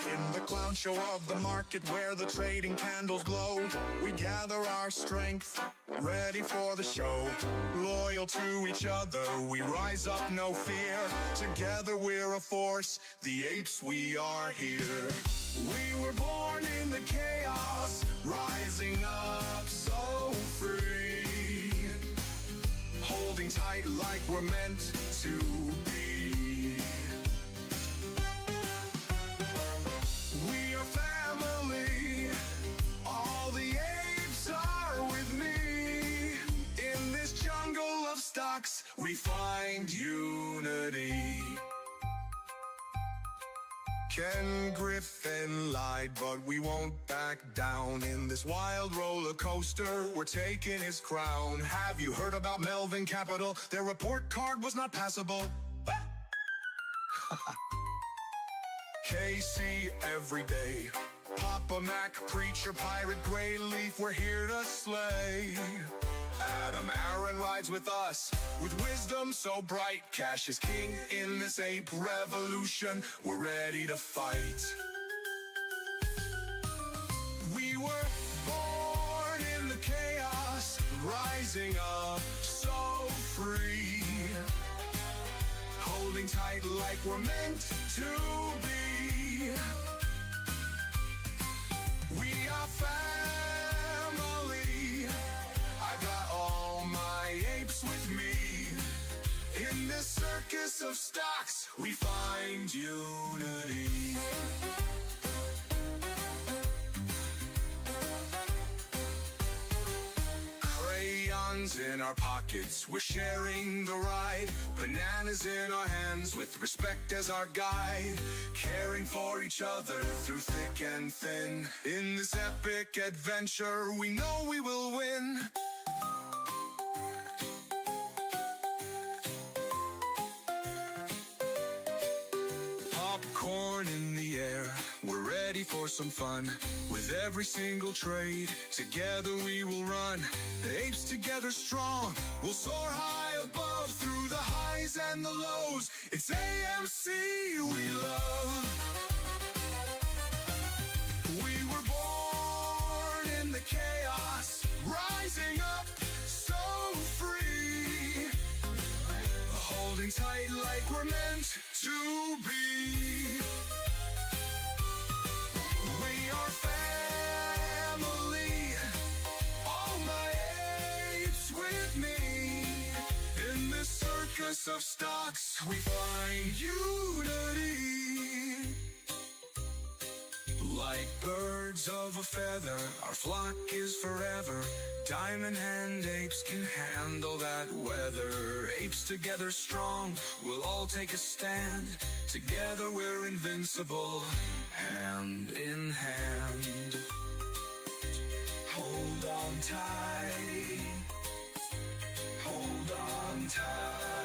In the clown show of the market where the trading candles glow, we gather our strength, ready for the show. Loyal to each other, we rise up, no fear. Together we're a force, the apes, we are here. We were born in the chaos, rising up so free. Holding tight like we're meant to be. We are family, all the apes are with me. In this jungle of stocks, we find unity. Ken Griffin lied, but we won't back down. In this wild roller coaster, we're taking his crown. Have you heard about Melvin Capital? Their report card was not passable. KC every day. Papa Mac, Preacher, Pirate, GrayLeaf, we're here to slay. Adam Aaron rides with us, with wisdom so bright. Cash is king in this ape revolution, we're ready to fight. We were born in the chaos, rising up so free. Holding tight like we're meant to be. We are family. I got all my apes with me. In this circus of stocks, we find unity. Crayons in our pockets, we're sharing the ride. Bananas in our hands, with respect as our guide. Caring for each other through thick and thin. In this epic adventure, we know we will win. Popcorn in the air, we're ready for some fun. With every single trade, together we will run. The apes together strong, we'll soar high above. Through the highs and the lows, it's AMC we love. like we're meant to be. We are family, all my apes with me. In this circus of stocks, we find unity. Like birds of a feather, our flock is forever. Diamond Hand Apes can handle that weather. Apes together strong, we'll all take a stand. Together we're invincible, hand in hand. Hold on tight, hold on tight.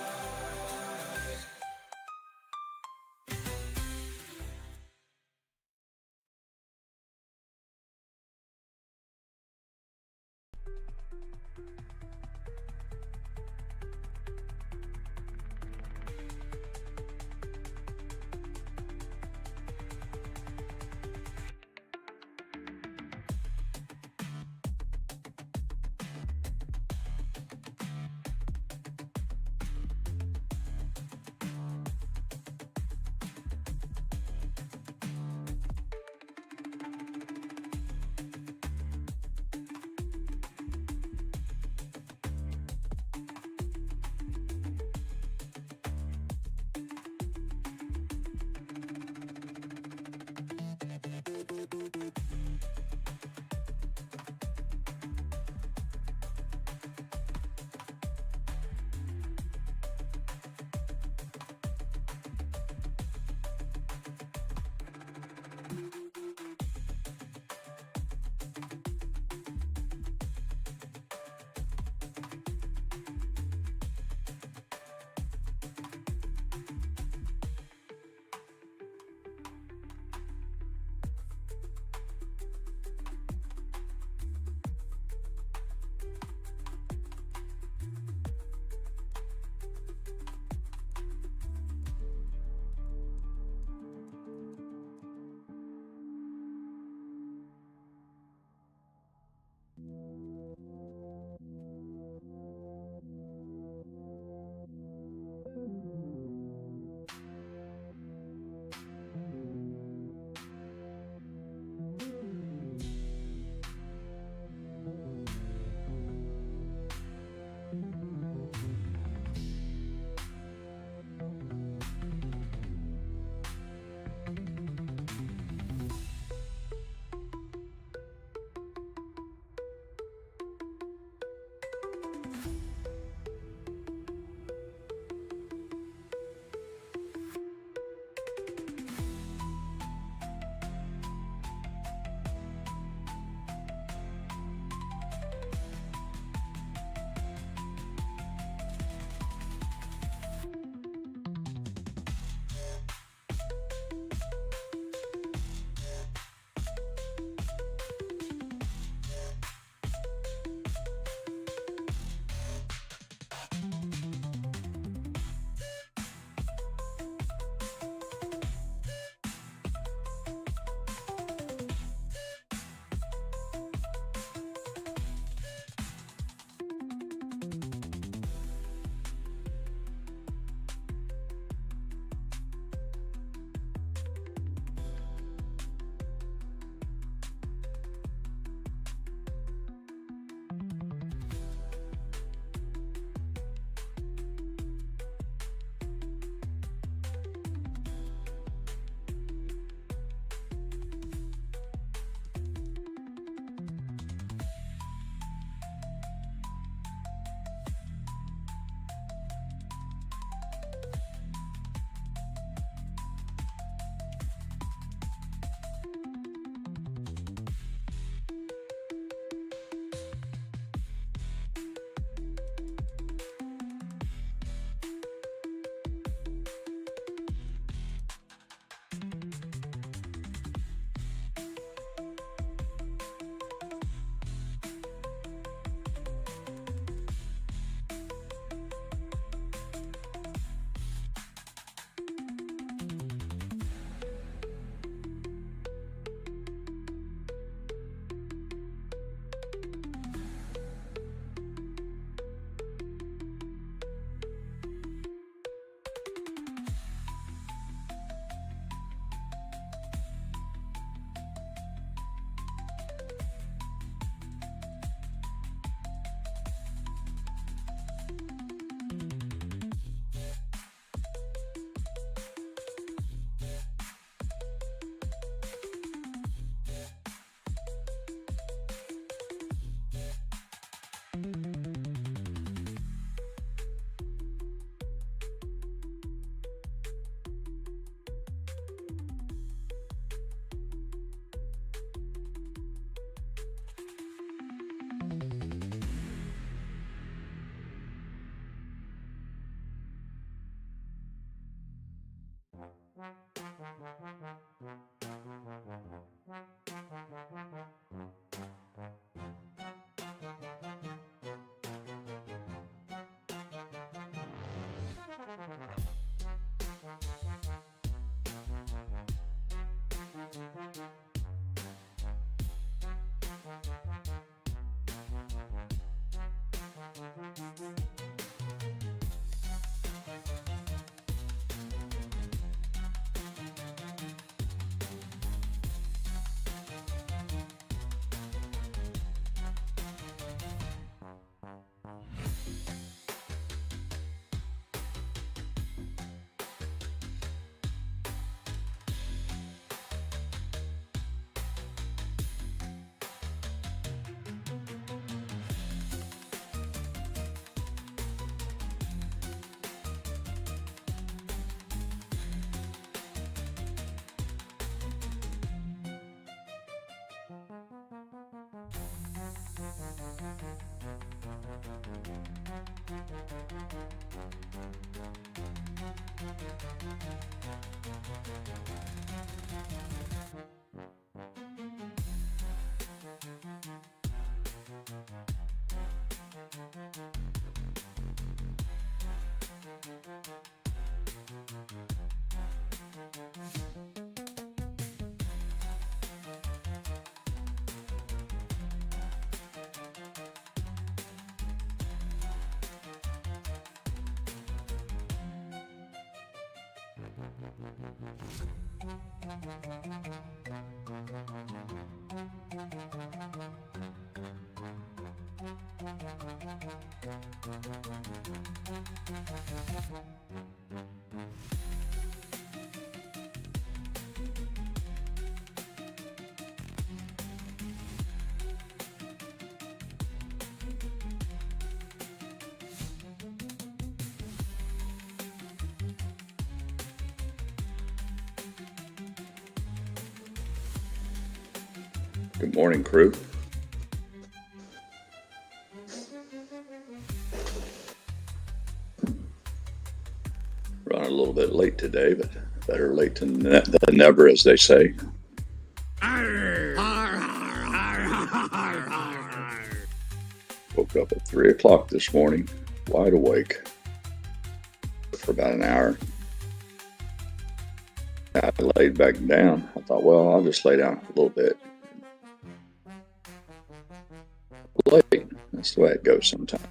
Good morning, crew. Running a little bit late today, but better late than never, as they say. Woke up at 3 o'clock this morning, wide awake, for about an hour. I laid back down. I thought, well, I'll just lay down a little bit. Late. That's the way it goes sometimes.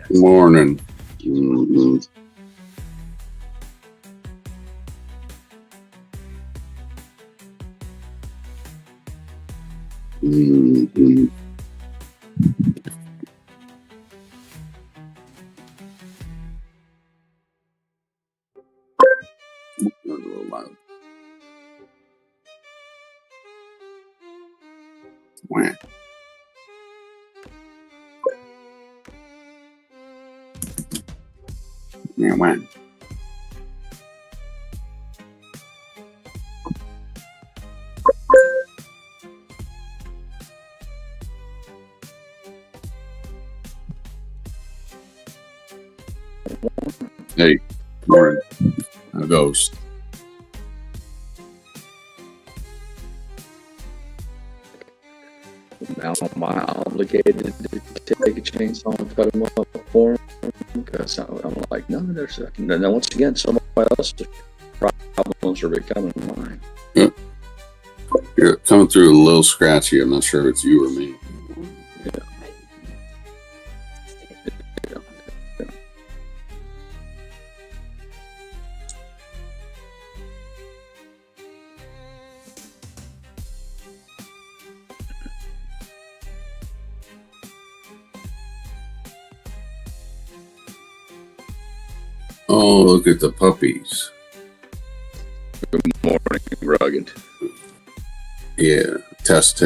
Morning. Mm-hmm. Mm-hmm. A little loud. Wah. Yeah, wah. Hey, morning. A ghost. Now am I obligated to take a chainsaw and cut them up for him? Because I'm like, no, there's a, and then once again, somebody else's problems are becoming mine. Yep. You're coming through a little scratchy. I'm not sure if it's you or me. Yeah. Oh, look at the puppies. Good morning, Rugged. Yeah, test.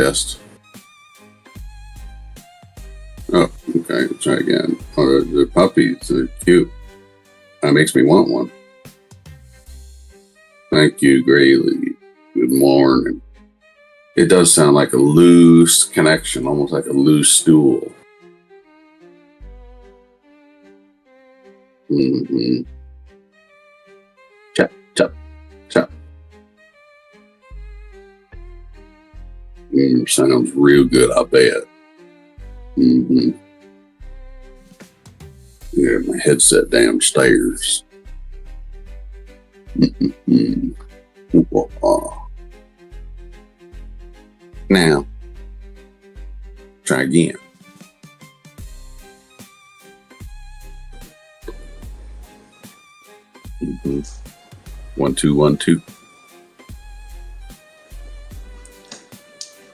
Oh, okay, try again. Oh, the puppies, they're cute. That makes me want one. Thank you, GrayLeaf. Good morning. It does sound like a loose connection, almost like a loose stool. Mm-hmm. Chop. Sounds real good, I bet. Mm-hmm. Yeah, my headset downstairs. Mm-hmm. Now, try again. Mm-hmm. 1 2 1 2.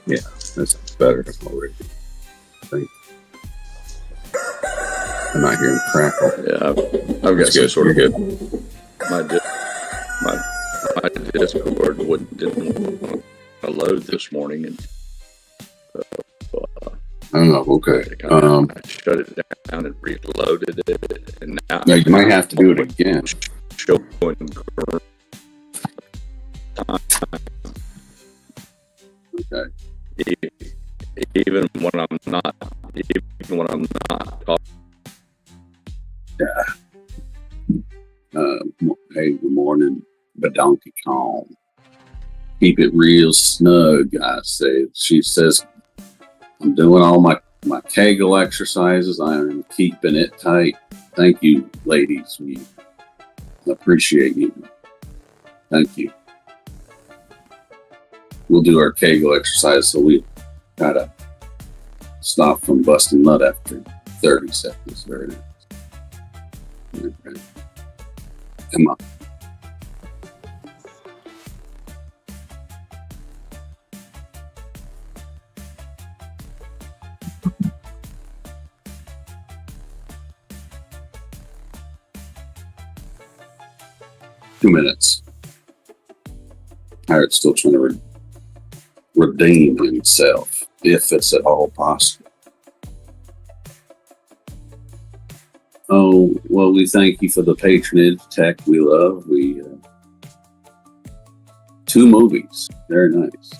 Yeah, that's better already. I think. I'm not hearing crackle. Yeah, I've got some sort of good. My Discord didn't want to load this morning, and Oh, okay. I shut it down and reloaded it, and now you might have to do it again. Showing Okay. Even when I'm not talking. Hey, good morning, Donkey Kong. Keep it real snug, I say. She says, I'm doing all my Kegel exercises. I'm keeping it tight. Thank you, ladies. We appreciate you. Thank you. We'll do our Kegel exercise so we gotta stop from busting nut after 30 seconds. Very nice. Okay. Come on. Two minutes. Heart's still trying to redeem himself, if it's at all possible. Oh, well, we thank you for the patronage, Tech. We love. 2 movies. Very nice.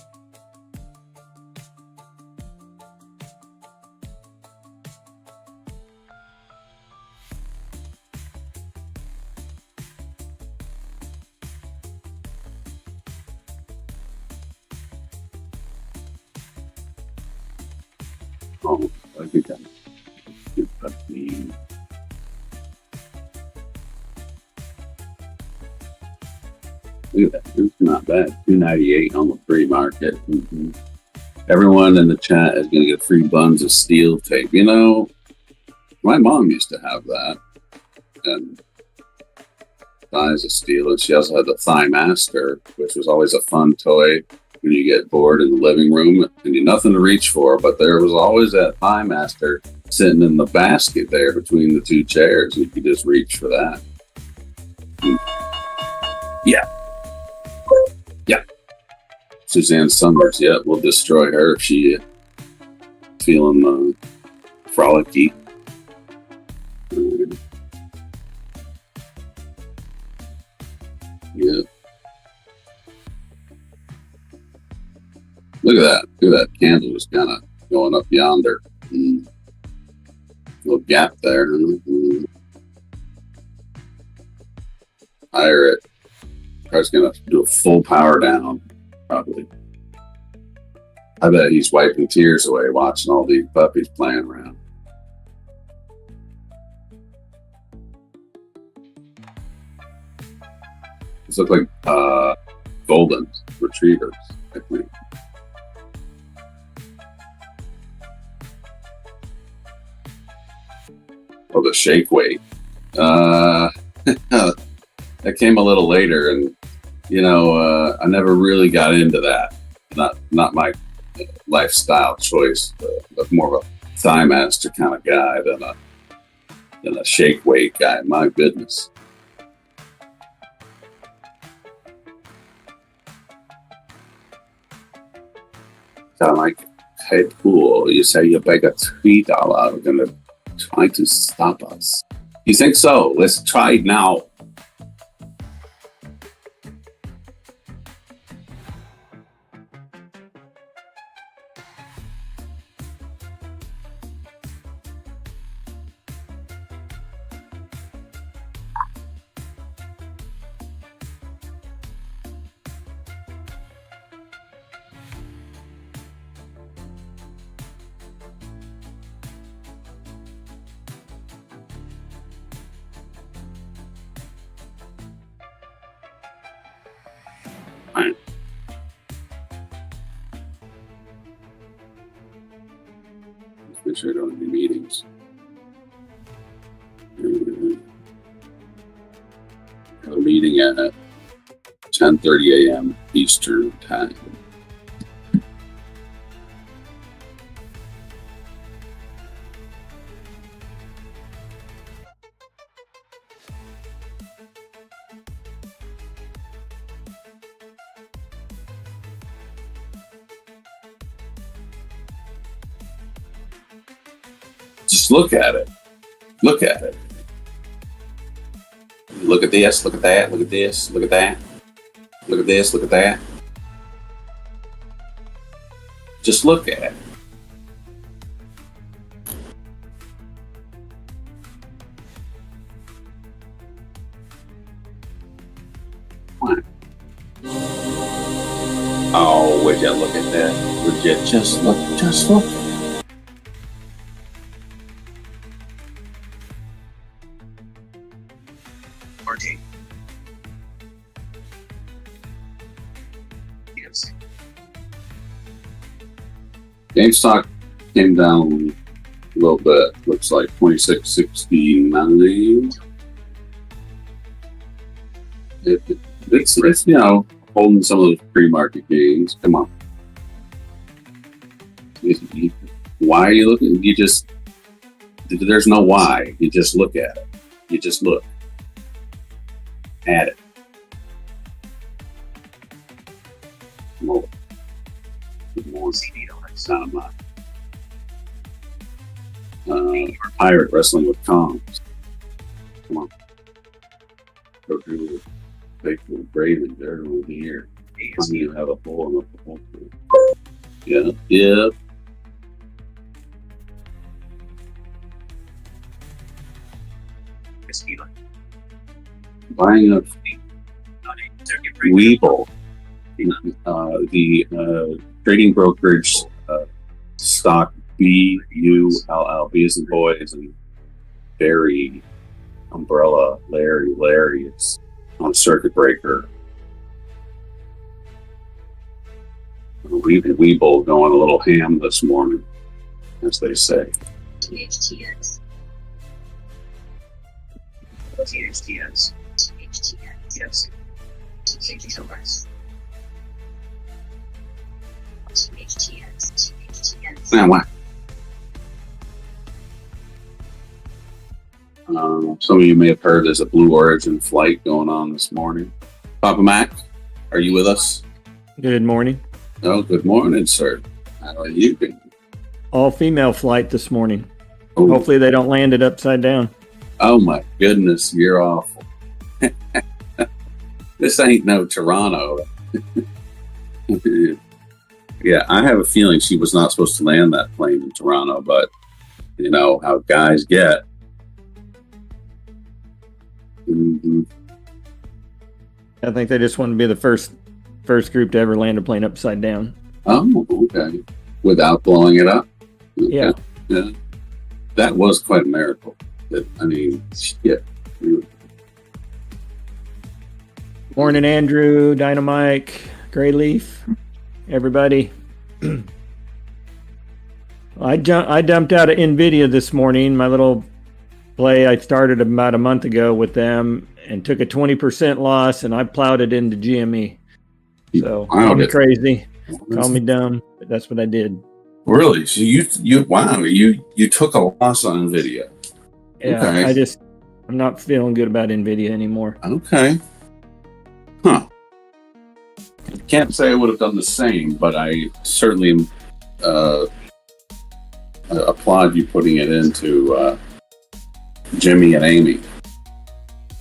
Oh, I think I'm good. Look at that. It's not bad. 298 on the free market. Everyone in the chat is going to get free buns of steel tape. You know, my mom used to have that. And thighs of steel. And she also had the Thigh Master, which was always a fun toy when you get bored in the living room and you nothing to reach for. But there was always that Thigh Master sitting in the basket there between the two chairs. You could just reach for that. Yeah. Yeah. Suzanne Summers, yeah, we'll destroy her if she feeling frolicky. Yeah. Look at that. Look at that candle just kind of going up yonder. Little gap there. Higher it. Car's gonna do a full power down, probably. I bet he's wiping tears away watching all these puppies playing around. These look like golden retrievers, I think. Oh, the shake weight. That came a little later, and you know, I never really got into that. Not my lifestyle choice, but more of a Thigh Master kind of guy than a shake weight guy. My goodness. So I'm like, hey, cool. You say you beg a $3 are gonna try to stop us. You think so? Let's try it now. Make sure I don't have any meetings. Have a meeting at 10:30 a.m. Eastern time. Just look at it. Look at it. Look at this, look at that, look at this, look at that. Look at this, look at that. Just look at it. Oh, would you look at that? Would you just look? Just look. GameStop came down a little bit. Looks like 26.69. It's you know, holding some of those pre-market gains. Come on. Why are you looking? You just, there's no why. You just look at it. You just look at it. More. Sound of mine. Pirate wrestling with comms. Come on. Go through the faithful Braven there over here. How do you have a hole in the hole? Yeah. Yeah. Buying a Weeble, the trading brokerage stock BULL. B as in boys and Barry, umbrella, Larry. It's on circuit breaker. Weeble going a little ham this morning, as they say. THTX. THTX. THTX. THTX. THTX. Now what? Some of you may have heard there's a Blue Origin flight going on this morning. Papa Mac, are you with us? Good morning. Oh, good morning, sir. How are you doing? All female flight this morning. Oh, Hopefully they don't land it upside down. oh my goodness, you're awful. This ain't no Toronto. Yeah, I have a feeling she was not supposed to land that plane in Toronto, but you know how guys get. Mm-hmm. I think they just want to be the first group to ever land a plane upside down. Oh, okay. Without blowing it up? Okay. Yeah. Yeah. That was quite a miracle. I mean, yeah. Morning, Andrew, Dynamite, GrayLeaf, everybody. I dumped out of NVIDIA this morning. My little play I started about a month ago with them and took a 20% loss, and I plowed it into GME. So call me crazy, call me dumb, but that's what I did. Really? So you took a loss on NVIDIA. Yeah, Okay. I'm not feeling good about NVIDIA anymore. Okay. Huh. Can't say I would have done the same, but I certainly applaud you putting it into Jimmy and Amy.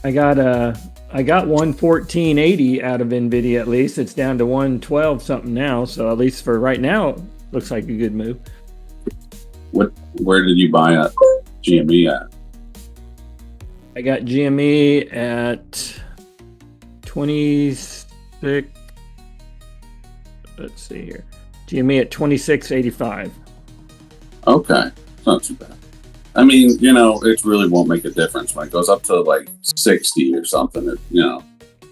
I got 114.80 out of NVIDIA at least. It's down to 112 something now, so at least for right now, looks like a good move. Where did you buy at GME at? I got GME at 26. Let's see here. GME at 26.85. Okay, not too bad. I mean, you know, it really won't make a difference when it goes up to like 60 or something. You know.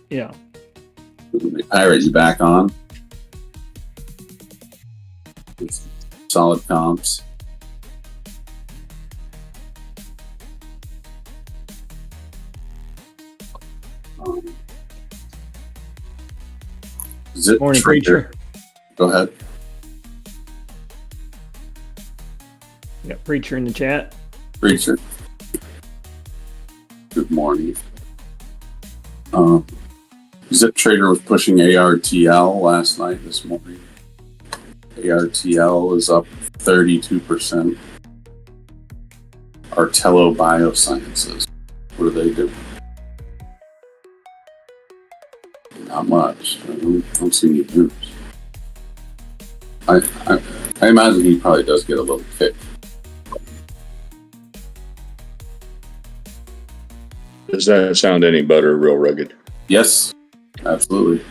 Yeah. Pirate, you back on? Solid comps. Morning, Preacher. Go ahead. We got Preacher in the chat. Preacher. Good morning. Zip Trader was pushing ARTL last night, this morning. ARTL is up 32%. Artello Biosciences. What do they do? Not much. I don't see any news. I imagine he probably does get a little kick. Does that sound any better, real rugged? Yes, absolutely.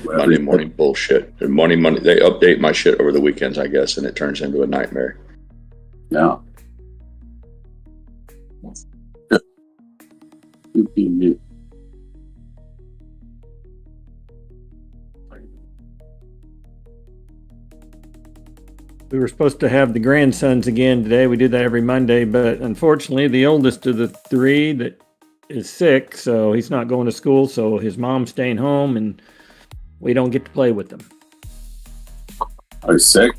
Monday morning bullshit. And money. They update my shit over the weekends, I guess, and it turns into a nightmare. Yeah. We were supposed to have the grandsons again today. We do that every Monday, but unfortunately, the oldest of the three that is sick, so he's not going to school. So his mom's staying home, and we don't get to play with them. Are you sick?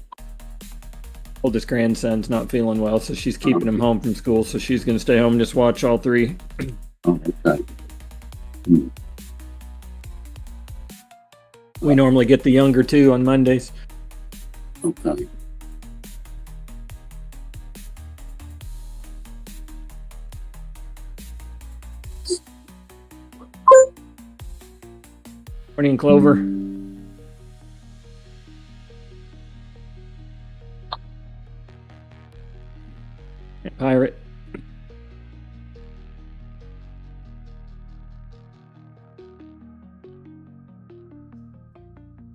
Oldest grandson's not feeling well, so she's keeping him home from school. So she's going to stay home and just watch all three. Oh, okay. We normally get the younger two on Mondays. Okay. Morning, Clover. Pirate.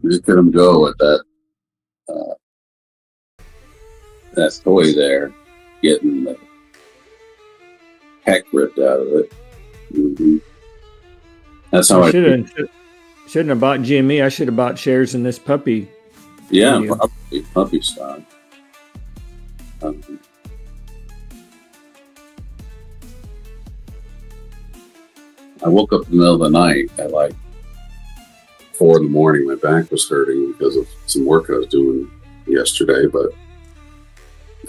We just let him go at that that toy there, getting the heck ripped out of it. Mm-hmm. That's how I shouldn't have bought GME. I should have bought shares in this puppy. Yeah, video. puppy stock. I woke up in the middle of the night at like 4 in the morning. My back was hurting because of some work I was doing yesterday,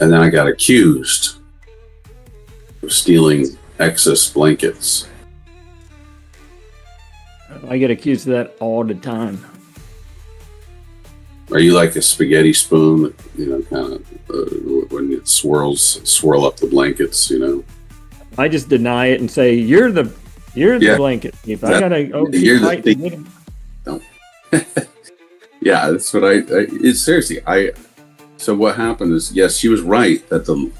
and then I got accused of stealing excess blankets. I get accused of that all the time. Are you like a spaghetti spoon, kind of when it swirl up the blankets, I just deny it and say you're the blanket. If I gotta you're the yeah, that's what it's seriously. So what happened is, yes, she was right that the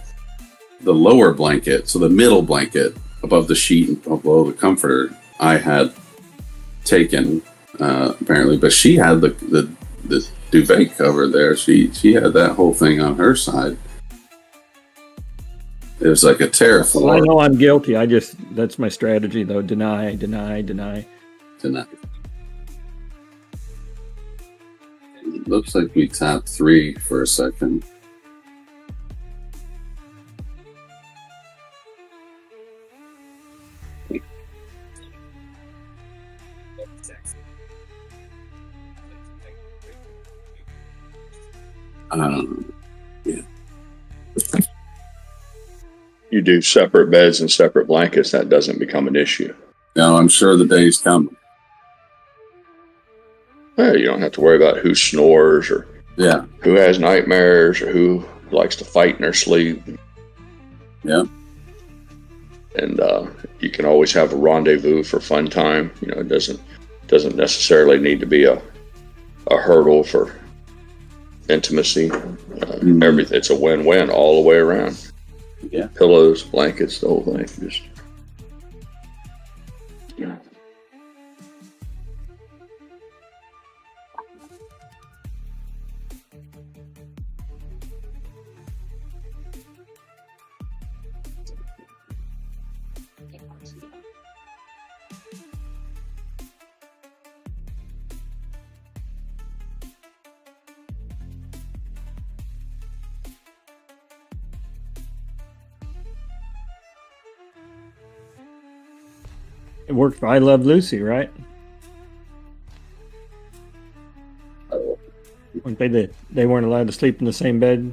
lower blanket, so the middle blanket above the sheet and below the comforter, I had taken apparently, but she had the duvet cover there. She had that whole thing on her side. It was like a terraform. Well, I know I'm guilty. That's my strategy though. Deny. Tonight. It looks like we tapped 3 for a second. Yeah. You do separate beds and separate blankets, that doesn't become an issue. Now I'm sure the day's coming. You don't have to worry about who snores or who has nightmares or who likes to fight in their sleep. Yeah. And you can always have a rendezvous for fun time. It doesn't necessarily need to be a hurdle for intimacy. Everything, it's a win-win all the way around. Yeah. Pillows, blankets, the whole thing. Just It worked for I Love Lucy, right? Weren't they weren't allowed to sleep in the same bed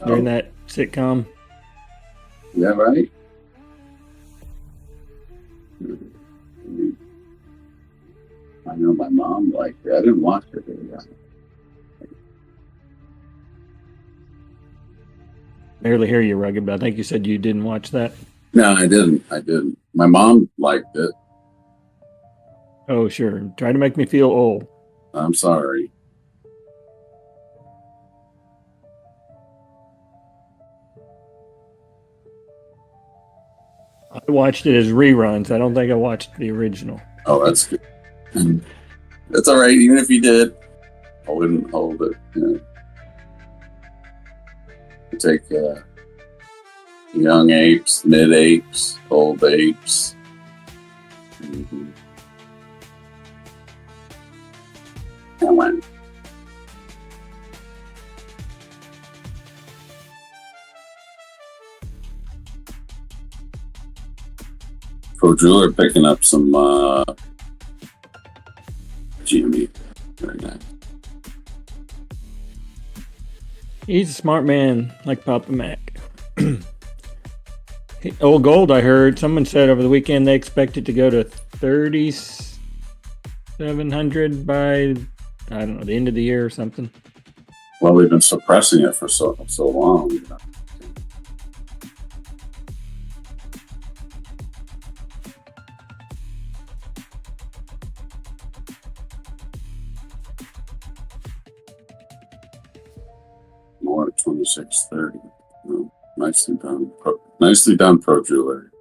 during that sitcom? Is that right? I know my mom liked it. I didn't watch it. Barely hear you, Rugged, but I think you said you didn't watch that. No, I didn't. My mom liked it. Oh, sure. Try to make me feel old. I'm sorry. I watched it as reruns. I don't think I watched the original. Oh, that's good. That's all right. Even if you did, I wouldn't hold it. You take young apes, mid apes, old apes. Mm-hmm. Come on. Pro Jeweler picking up some GME. Very nice. He's a smart man, like Papa Mac. Old gold, I heard. Someone said over the weekend they expect it to go to 3,700 by, I don't know, the end of the year or something. Well, we've been suppressing it for so long. More at 2630. Well, nicely done. Nicely done, Pro Jeweler.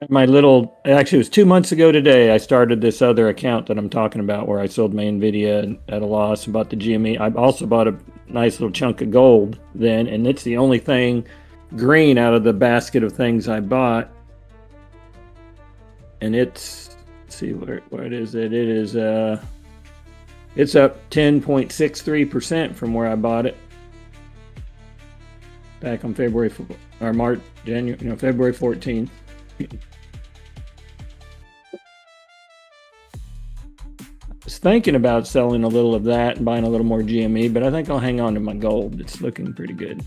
Actually, it was 2 months ago today, I started this other account that I'm talking about where I sold my NVIDIA at a loss and bought the GME. I also bought a nice little chunk of gold then, and it's the only thing green out of the basket of things I bought. And it's, let's see what it is. It's up 10.63% from where I bought it back on February 14th. I was thinking about selling a little of that and buying a little more GME, but I think I'll hang on to my gold. It's looking pretty good.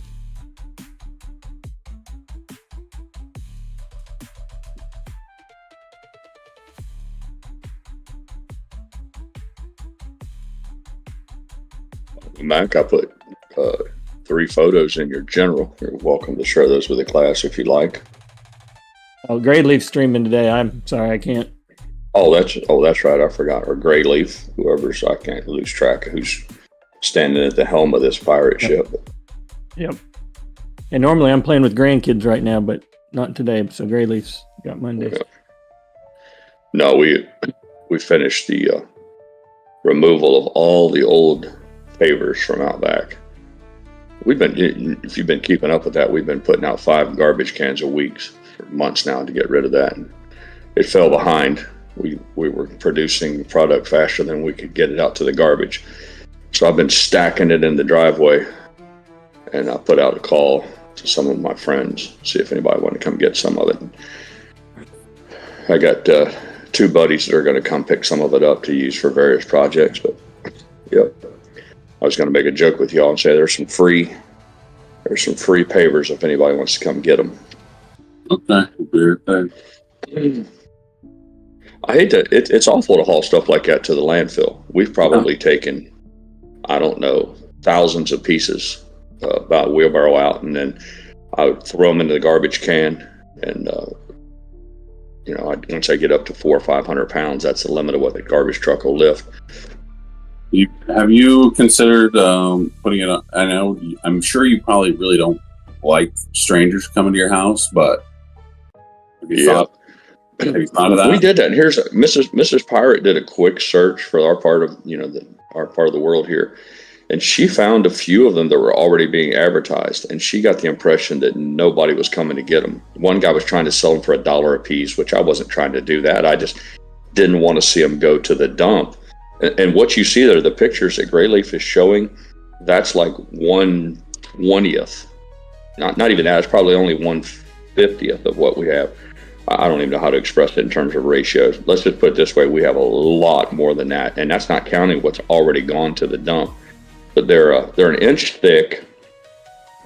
Mac, I put 3 photos in your general. You're welcome to share those with the class if you like. Oh, GrayLeaf streaming today. I'm sorry, I can't. Oh, that's right. I forgot. Or GrayLeaf, whoever's, I can't lose track of who's standing at the helm of this pirate ship. Yep. And normally I'm playing with grandkids right now, but not today. So GrayLeaf's got Mondays. Okay. No, we finished the removal of all the old pavers from out back. If you've been keeping up with that, we've been putting out 5 garbage cans a week for months now to get rid of that. And it fell behind. We were producing product faster than we could get it out to the garbage. So I've been stacking it in the driveway, and I put out a call to some of my friends, see if anybody wanted to come get some of it. I got 2 buddies that are going to come pick some of it up to use for various projects. But yep, I was going to make a joke with y'all and say there's some free pavers if anybody wants to come get them. Okay, we'll be right back. I hate to, it's awful to haul stuff like that to the landfill. We've probably taken, I don't know, thousands of pieces about wheelbarrow out, and then I would throw them into the garbage can. And, once I get up to 400 or 500 pounds, that's the limit of what the garbage truck will lift. Have you considered putting it on? I know, I'm sure you probably really don't like strangers coming to your house, but have you thought of that? We did that. And here's Mrs. Pirate did a quick search for our part of our part of the world here, and she found a few of them that were already being advertised, and she got the impression that nobody was coming to get them. One guy was trying to sell them for $1 a piece, which I wasn't trying to do that. I just didn't want to see them go to the dump. And what you see there, the pictures that GrayLeaf is showing, that's like 1/20th. Not even that. It's probably only 1/50th of what we have. I don't even know how to express it in terms of ratios. Let's just put it this way. We have a lot more than that. And that's not counting what's already gone to the dump. But they're an inch thick.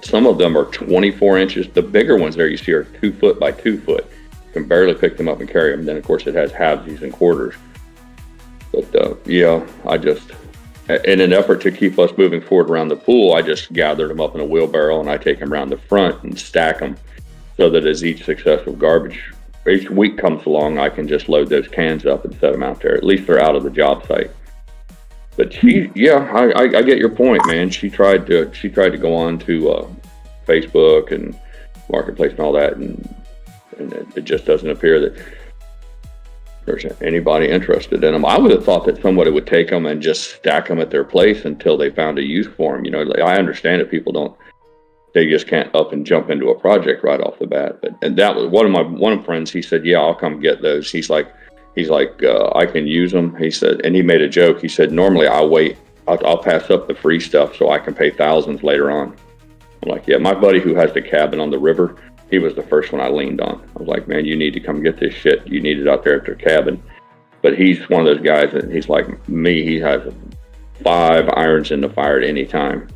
Some of them are 24 inches. The bigger ones there you see are 2 foot by 2 foot. You can barely pick them up and carry them. Then, of course, it has halvesies and quarters. But I just, in an effort to keep us moving forward around the pool, I just gathered them up in a wheelbarrow and I take them around the front and stack them so that as each week comes along, I can just load those cans up and set them out there. At least they're out of the job site. But I get your point, man. She tried to go on to Facebook and Marketplace and all that, and it just doesn't appear that there's anybody interested in them. I would have thought that somebody would take them and just stack them at their place until they found a use for them. I understand that people they just can't up and jump into a project right off the bat. And that was one of my friends. He said, "Yeah, I'll come get those." He's like, I can use them. He said, and he made a joke. He said, "Normally I'll wait. I'll pass up the free stuff so I can pay thousands later on." I'm like, "Yeah." My buddy who has the cabin on the river, he was the first one I leaned on. I was like, "Man, you need to come get this shit. You need it out there at their cabin." But he's one of those guys that he's like me. He has 5 irons in the fire at any time.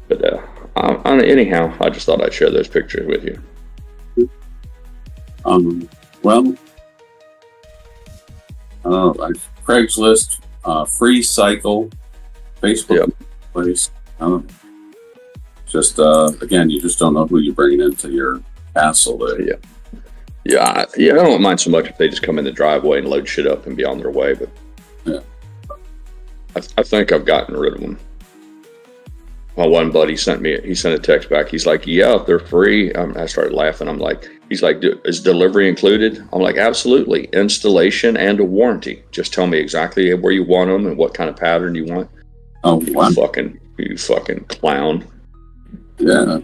But anyhow, I just thought I'd share those pictures with you. Craigslist, free cycle, Facebook place. Just again, you just don't know who you're bringing into your castle there. I don't mind so much if they just come in the driveway and load shit up and be on their way, but I think I've gotten rid of them. My one buddy sent a text back. He's like, yeah, they're free. I started laughing. I'm like, he's like, is delivery included? I'm like, absolutely. Installation and a warranty. Just tell me exactly where you want them and what kind of pattern you want. Oh, wow. You fucking clown. Yeah.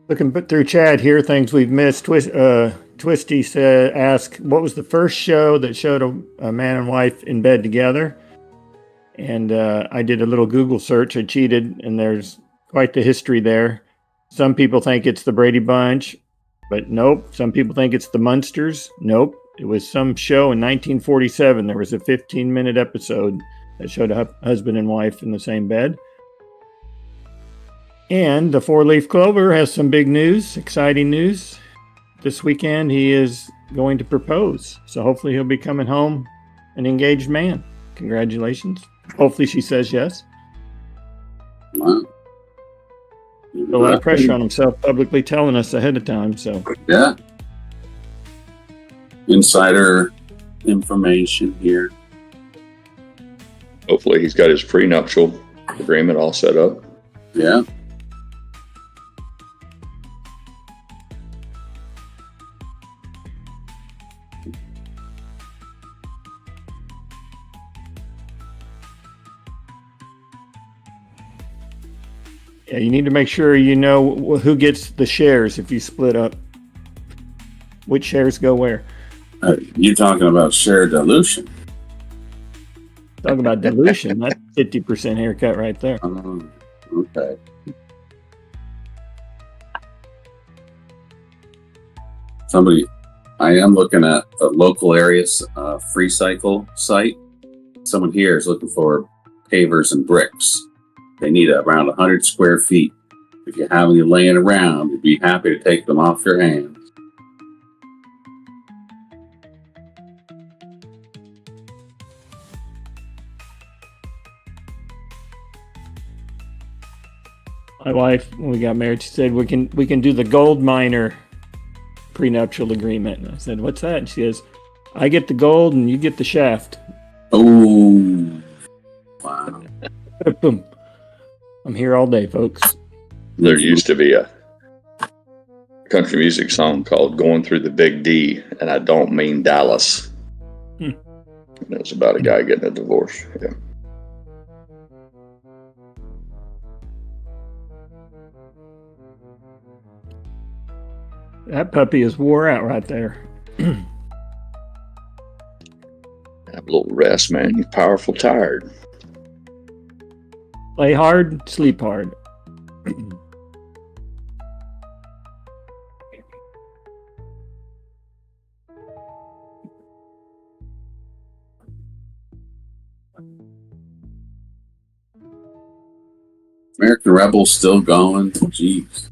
Looking through chat here, things we've missed. Twisty asked, what was the first show that showed a man and wife in bed together? And I did a little Google search. I cheated, and there's quite the history there. Some people think it's the Brady Bunch, but nope. Some people think it's the Munsters. Nope. It was some show in 1947. There was a 15-minute episode that showed a husband and wife in the same bed. And the four-leaf clover has some big news, exciting news. This weekend, he is going to propose. So hopefully he'll be coming home an engaged man. Congratulations. Hopefully she says yes. Wow. A lot of pressure on himself publicly telling us ahead of time. So Yeah. Insider information here. Hopefully he's got his prenuptial agreement all set up. Yeah. yeah, you need to make sure you know who gets the shares if you split up. Which shares go where? You're talking about share dilution. Talk about dilution. That's 50% haircut right there. Okay. I am looking at a local area's free cycle site. Someone here is looking for pavers and bricks. They need around 100 square feet. If you have any laying around, you'd be happy to take them off your hands. My wife, when we got married, she said we can do the gold miner prenuptial agreement. And I said, what's that? And she says, I get the gold and you get the shaft. Oh, wow. Boom. I'm here all day, folks. There used to be a country music song called Going Through the Big D, and I don't mean Dallas. And it was about a guy getting a divorce. Yeah. That puppy is wore out right there. Have a little rest, man. You're powerful tired. Play hard, sleep hard. American Rebel's still going. Jeez.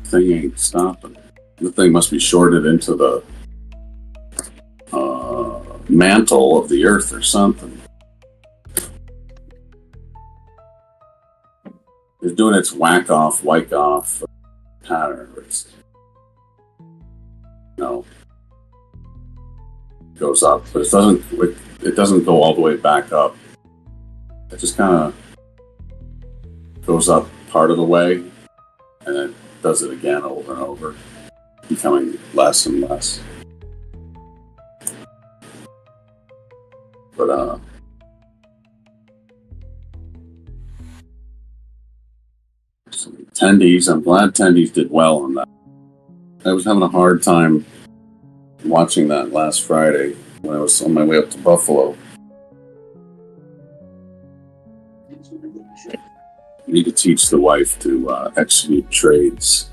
Thing ain't stopping. The thing must be shorted into the mantle of the earth or something. It's doing its whack off pattern. It's, goes up, but it doesn't go all the way back up. It just kind of goes up part of the way, and then does it again over and over, becoming less and less. But attendees, I'm glad attendees did well on that. I was having a hard time watching that last Friday when I was on my way up to Buffalo. You need to teach the wife to execute trades.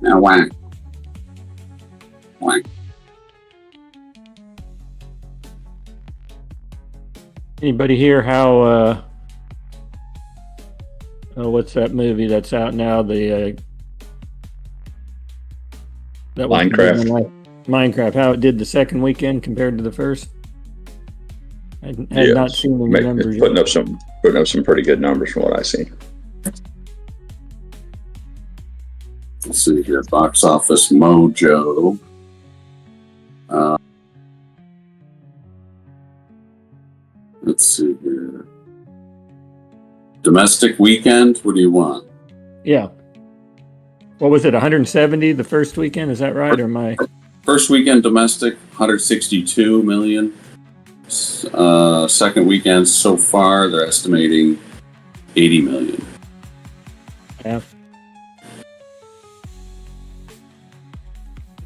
Now whack. Whack. Anybody hear how what's that movie that's out now? The That was the big Minecraft. one, like Minecraft, how it did the second weekend compared to the first. I had Yes. not seen any numbers Putting yet. up some pretty good numbers from what I see. Let's see here. Box Office Mojo. Let's see here. Domestic weekend. What do you want? Yeah. What was it, 170 the first weekend? Is that right? Or am I? First weekend domestic, 162 million. Second weekend so far, they're estimating 80 million. Yeah.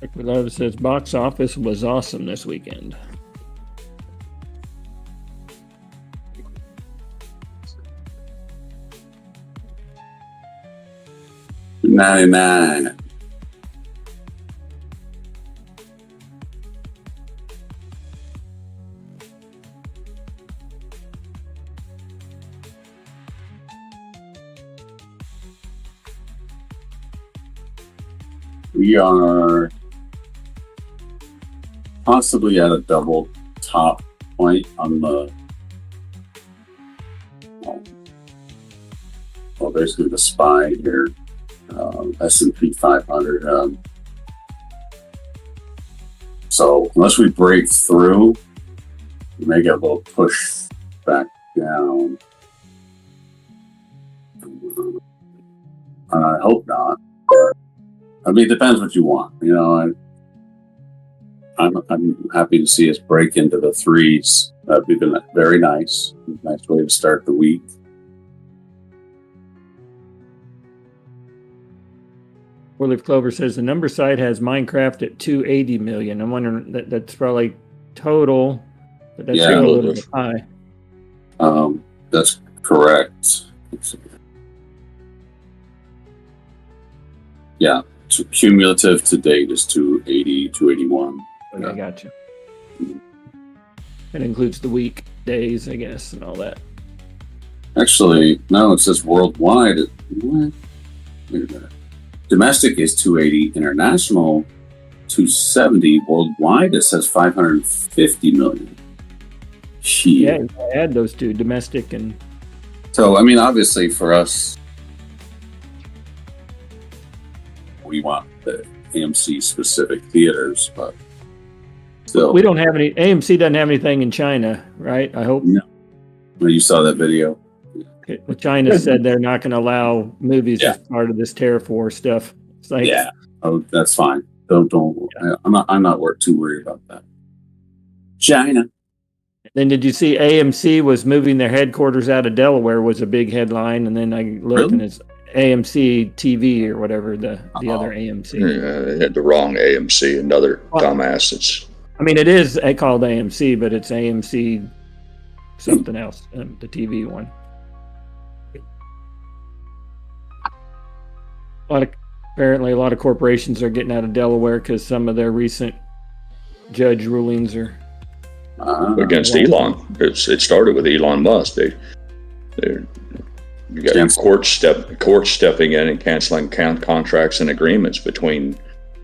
Liquid Love says box office was awesome this weekend. $99. We are possibly at a double top point on the well, basically the SPY here, S&P 500. So unless we break through, we may get a little push back down. And I hope not. I mean, it depends what you want. You know, I'm happy to see us break into the threes. That'd be very nice. Nice way to start the week. Four-Leaf Clover says the number site has Minecraft at 280 million. I'm wondering that's probably total, but that's still a little bit high. That's correct. Yeah, cumulative to date is 280, 281. Okay, I got you. It includes the week days, I guess, and all that. Actually, no, it says worldwide. What? Wait a minute. Domestic is 280, international 270, worldwide it says 550 million. Yeah, add those two, domestic and. So, I mean, obviously for us, we want the AMC specific theaters, but still. We don't have any, AMC doesn't have anything in China, right? I hope. No. Well, you saw that video. Okay. Well, China said they're not going to allow movies as part of this tariff war stuff. It's like, yeah. Oh, that's fine. Don't. Yeah. I'm not too worried about that. China. Then did you see AMC was moving their headquarters out of Delaware was a big headline, and then I looked and it's AMC TV or whatever the other AMC. Yeah, they had the wrong AMC, another dumbasses. I mean, it is called AMC, but it's AMC something else, the TV one. Apparently, a lot of corporations are getting out of Delaware because some of their recent judge rulings are against Elon. It started with Elon Musk. You got court stepping in and canceling contracts and agreements between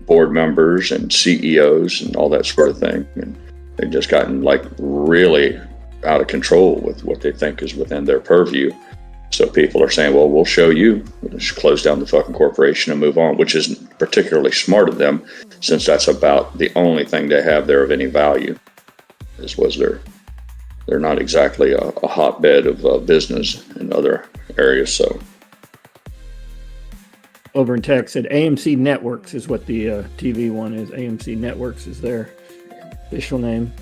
board members and CEOs and all that sort of thing. And they've just gotten like really out of control with what they think is within their purview. So people are saying, well, we'll show you. We'll just close down the fucking corporation and move on, which isn't particularly smart of them, since that's about the only thing they have there of any value. They're not exactly a hotbed of business in other areas. So over in tech said AMC Networks is what the TV one is. AMC Networks is their official name.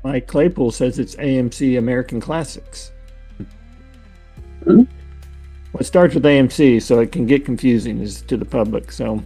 Mike Claypool says it's AMC American Classics. Well, it starts with AMC, so it can get confusing as to the public. So,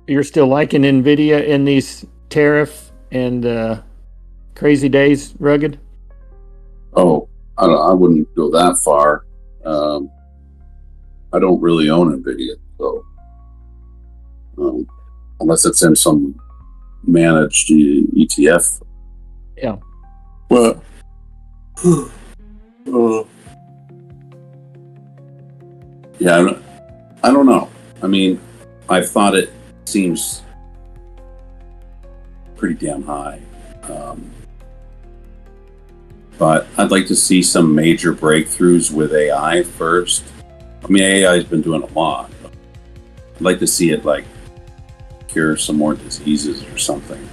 you're still liking NVIDIA in these tariff and crazy days, Rugged? Oh, I wouldn't go that far. I don't really own NVIDIA, so unless it's in some managed ETF. Yeah. But yeah, I don't know. I mean, I thought it seems pretty damn high. But I'd like to see some major breakthroughs with AI first. I mean, AI has been doing a lot. But I'd like to see it like cure some more diseases or something.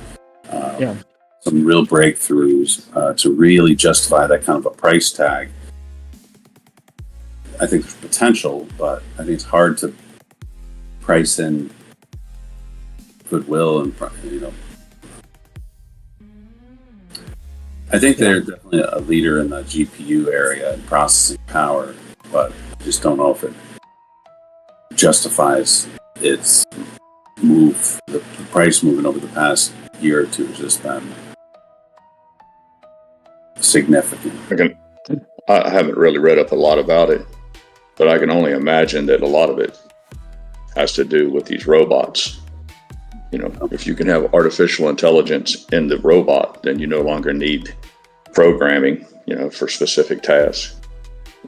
Yeah. Some real breakthroughs to really justify that kind of a price tag. I think there's potential, but I think it's hard to price in goodwill and, you know. I think they're definitely a leader in the GPU area and processing power, but I just don't know if it justifies its move. The price movement over the past year or two has just been significant. I haven't really read up a lot about it, but I can only imagine that a lot of it has to do with these robots. You know, if you can have artificial intelligence in the robot, then you no longer need programming, you know, for specific tasks.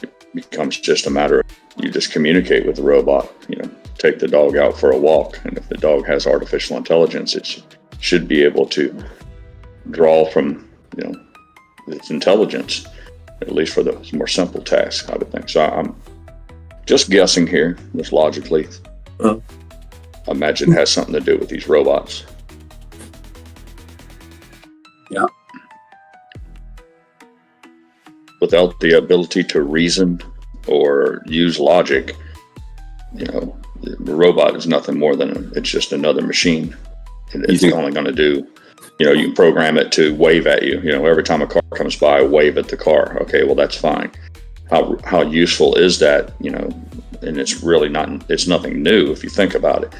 It becomes just a matter of you just communicate with the robot, you know, take the dog out for a walk. And if the dog has artificial intelligence, it should be able to draw from, you know, its intelligence, at least for the more simple tasks, I would think. So I'm just guessing here, just logically. I imagine it has something to do with these robots. Yeah. Without the ability to reason or use logic, you know, the robot is nothing more than it's just another machine. And it's only going to do, you know, you can program it to wave at you. You know, every time a car comes by, wave at the car. Okay, well, that's fine. How useful is that? You know, and it's really not, it's nothing new if you think about it.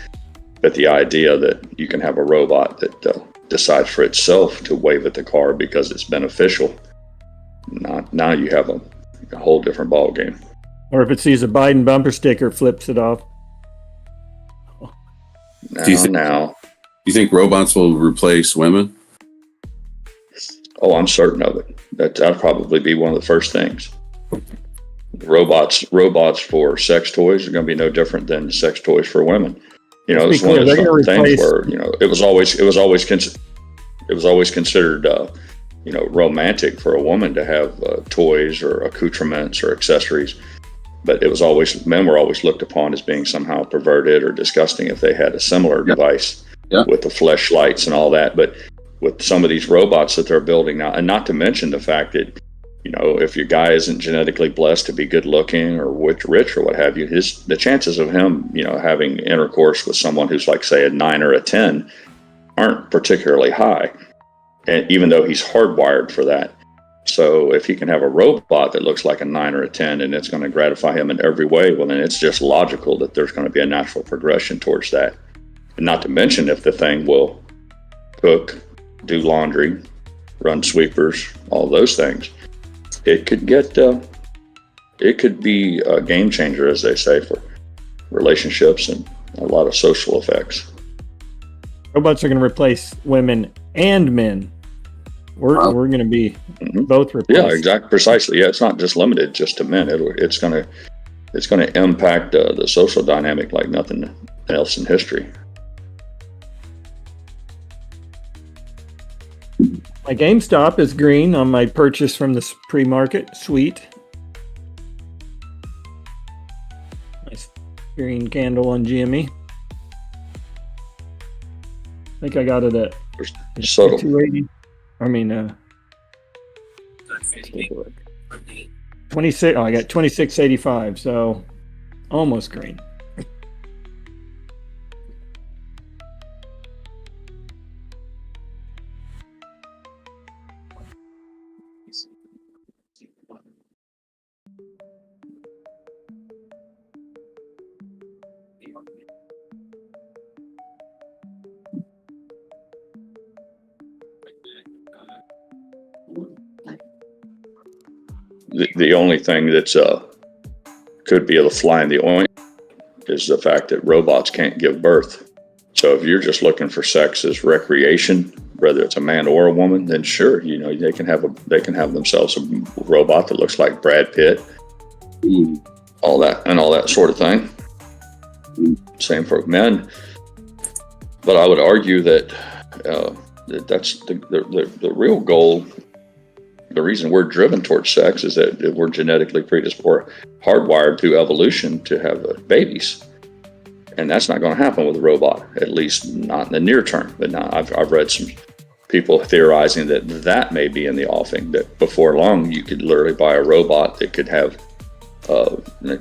But the idea that you can have a robot that decides for itself to wave at the car because it's beneficial, now you have a whole different ball game. Or if it sees a Biden bumper sticker, flips it off. Do you think robots will replace women? Oh, I'm certain of it. That'll probably be one of the first things. Robots for sex toys are going to be no different than sex toys for women. You know, it's one of those things where, you know, it was always considered, you know, romantic for a woman to have toys or accoutrements or accessories, but men were always looked upon as being somehow perverted or disgusting if they had a similar device with the fleshlights and all that. But with some of these robots that they're building now, and not to mention the fact that, you know, if your guy isn't genetically blessed to be good looking or rich or what have you, the chances of him, you know, having intercourse with someone who's like, say, a 9 or a 10 aren't particularly high. And even though he's hardwired for that. So if he can have a robot that looks like a 9 or a 10 and it's going to gratify him in every way, well, then it's just logical that there's going to be a natural progression towards that. And not to mention if the thing will cook, do laundry, run sweepers, all those things. It could be a game changer, as they say, for relationships and a lot of social effects. Robots are going to replace women and men. We're going to be both replaced. Yeah, exactly, precisely. Yeah, it's not just limited just to men. It's going to impact the social dynamic like nothing else in history. My GameStop is green on my purchase from the pre-market. Sweet. Nice green candle on GME. I think I got it at Subtle. 280. I mean, let's take a look. 26. Oh, I got 26.85. So almost green. the only thing that's could be the fly in the ointment is the fact that robots can't give birth. So if you're just looking for sex as recreation, whether it's a man or a woman, then sure, they can have themselves a robot that looks like Brad Pitt, all that sort of thing. Same for men. But I would argue that that's the real goal. The reason we're driven towards sex is that we're genetically predisposed, hardwired through evolution to have babies. And that's not going to happen with a robot, at least not in the near term. But now I've read some people theorizing that may be in the offing, that before long you could literally buy a robot that could have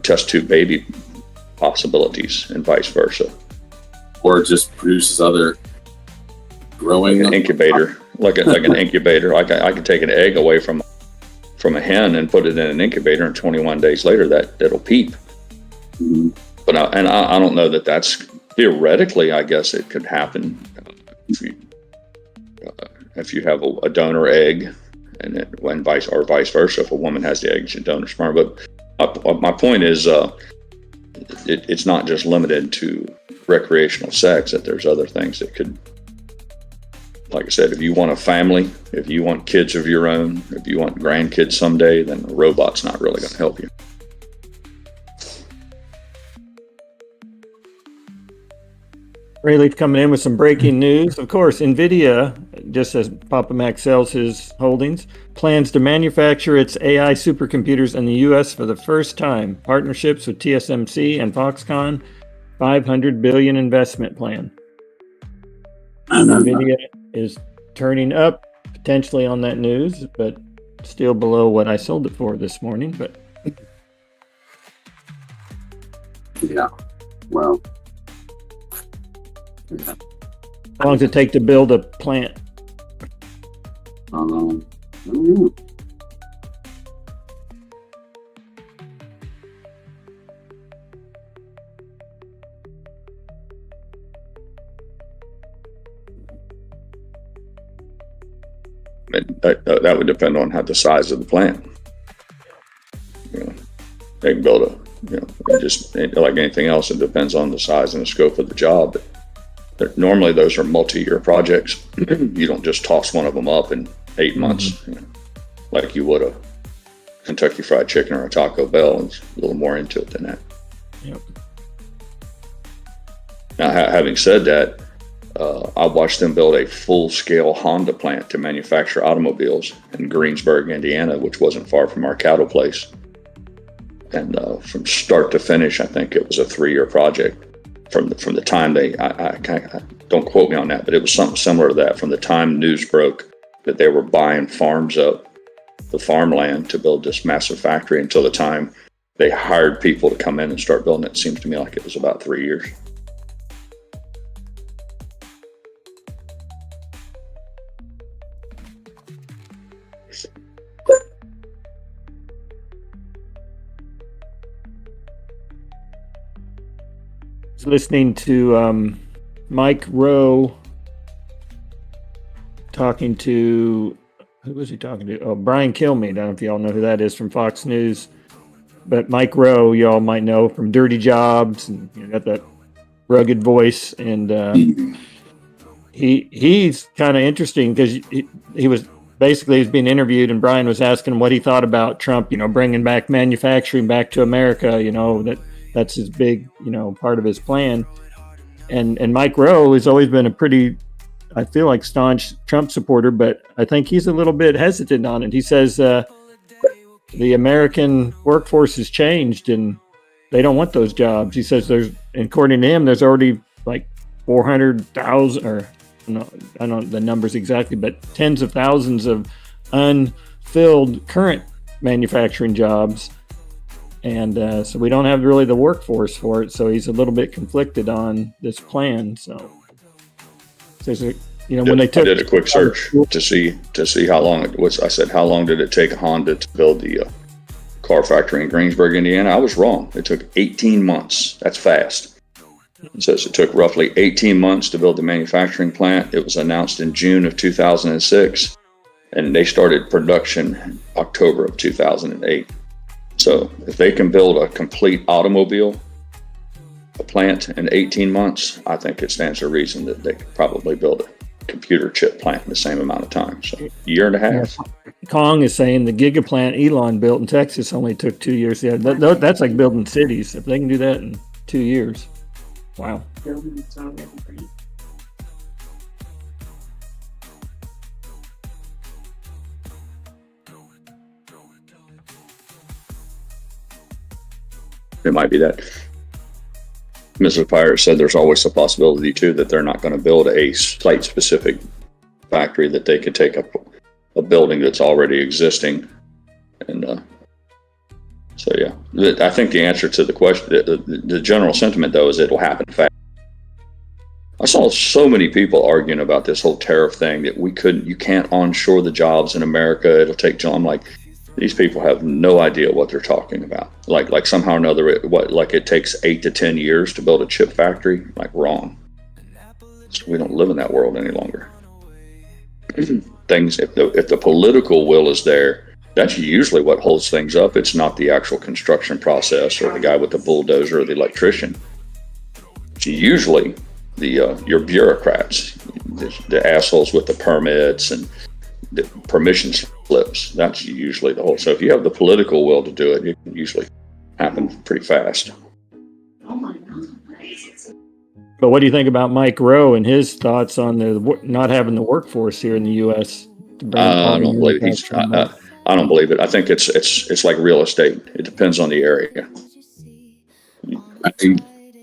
test tube baby possibilities and vice versa. Or it just produces other growing an incubator, like an incubator. I could take an egg away from a hen and put it in an incubator, and 21 days later that'll peep. Mm-hmm. But I don't know that that's theoretically. I guess it could happen if you have a donor egg, and vice versa. If a woman has the egg, she donor sperm. But my point is, it's not just limited to recreational sex. That there's other things that could, like I said, if you want a family, if you want kids of your own, if you want grandkids someday, then a robot's not really going to help you. GrayLeaf coming in with some breaking news. Of course, NVIDIA, just as Papa Mac sells his holdings, plans to manufacture its AI supercomputers in the U.S. for the first time. Partnerships with TSMC and Foxconn, $500 billion investment plan. NVIDIA is turning up potentially on that news, but still below what I sold it for this morning. But yeah, well. How long does it take to build a plant? I don't know. That would depend on the size of the plant. They can build just like anything else, it depends on the size and the scope of the job. Normally those are multi-year projects. You don't just toss one of them up in 8 months, like you would a Kentucky Fried Chicken or a Taco Bell. It's a little more into it than that. Yep. Now, having said that, I watched them build a full-scale Honda plant to manufacture automobiles in Greensburg, Indiana, which wasn't far from our cattle place. And from start to finish, I think it was a 3-year project. From the time I don't quote me on that, but it was something similar to that. From the time news broke that they were buying farms up, the farmland to build this massive factory, until the time they hired people to come in and start building it, seems to me like it was about 3 years. Listening to Mike Rowe talking to, who was he talking to? Oh, Brian Kilmeade. I don't know if y'all know who that is from Fox News, but Mike Rowe, y'all might know from Dirty Jobs, and got that rugged voice, and he's kind of interesting because he was being interviewed, and Brian was asking what he thought about Trump, bringing back manufacturing back to America, that's his big, part of his plan. And Mike Rowe has always been a pretty, I feel like, staunch Trump supporter, but I think he's a little bit hesitant on it. He says the American workforce has changed and they don't want those jobs. He says according to him, there's already like 400,000, or no, I don't know the numbers exactly, but tens of thousands of unfilled current manufacturing jobs. And so we don't have really the workforce for it. So he's a little bit conflicted on this plan. So when they took, I did a quick search to see how long it was. I said, how long did it take Honda to build the car factory in Greensburg, Indiana? I was wrong. It took 18 months. That's fast. It says it took roughly 18 months to build the manufacturing plant. It was announced in June of 2006. and they started production October of 2008. So if they can build a complete automobile plant in 18 months, I think it stands to reason that they could probably build a computer chip plant in the same amount of time. So a year and a half. Kong is saying the gigaplant Elon built in Texas only took 2 years. Yeah, that's like building cities. If they can do that in 2 years, wow. It might be that. Mrs. Pirate said there's always a possibility too that they're not going to build a site-specific factory, that they could take up a building that's already existing. And so yeah, I think the answer to the question, the general sentiment though, is it'll happen fast. I saw so many people arguing about this whole tariff thing, that you can't onshore the jobs in America. It'll take. I'm like, these people have no idea what they're talking about. Like somehow or another, like it takes 8 to 10 years to build a chip factory. Like, wrong. So we don't live in that world any longer. Things, if the political will is there, that's usually what holds things up. It's not the actual construction process or the guy with the bulldozer or the electrician. It's usually your bureaucrats, the assholes with the permits and the permission slips. That's usually the whole. So if you have the political will to do it, it can usually happen pretty fast. But what do you think about Mike Rowe and his thoughts on the not having the workforce here in the U.S.? I don't believe I don't believe it. I think it's like real estate. It depends on the area.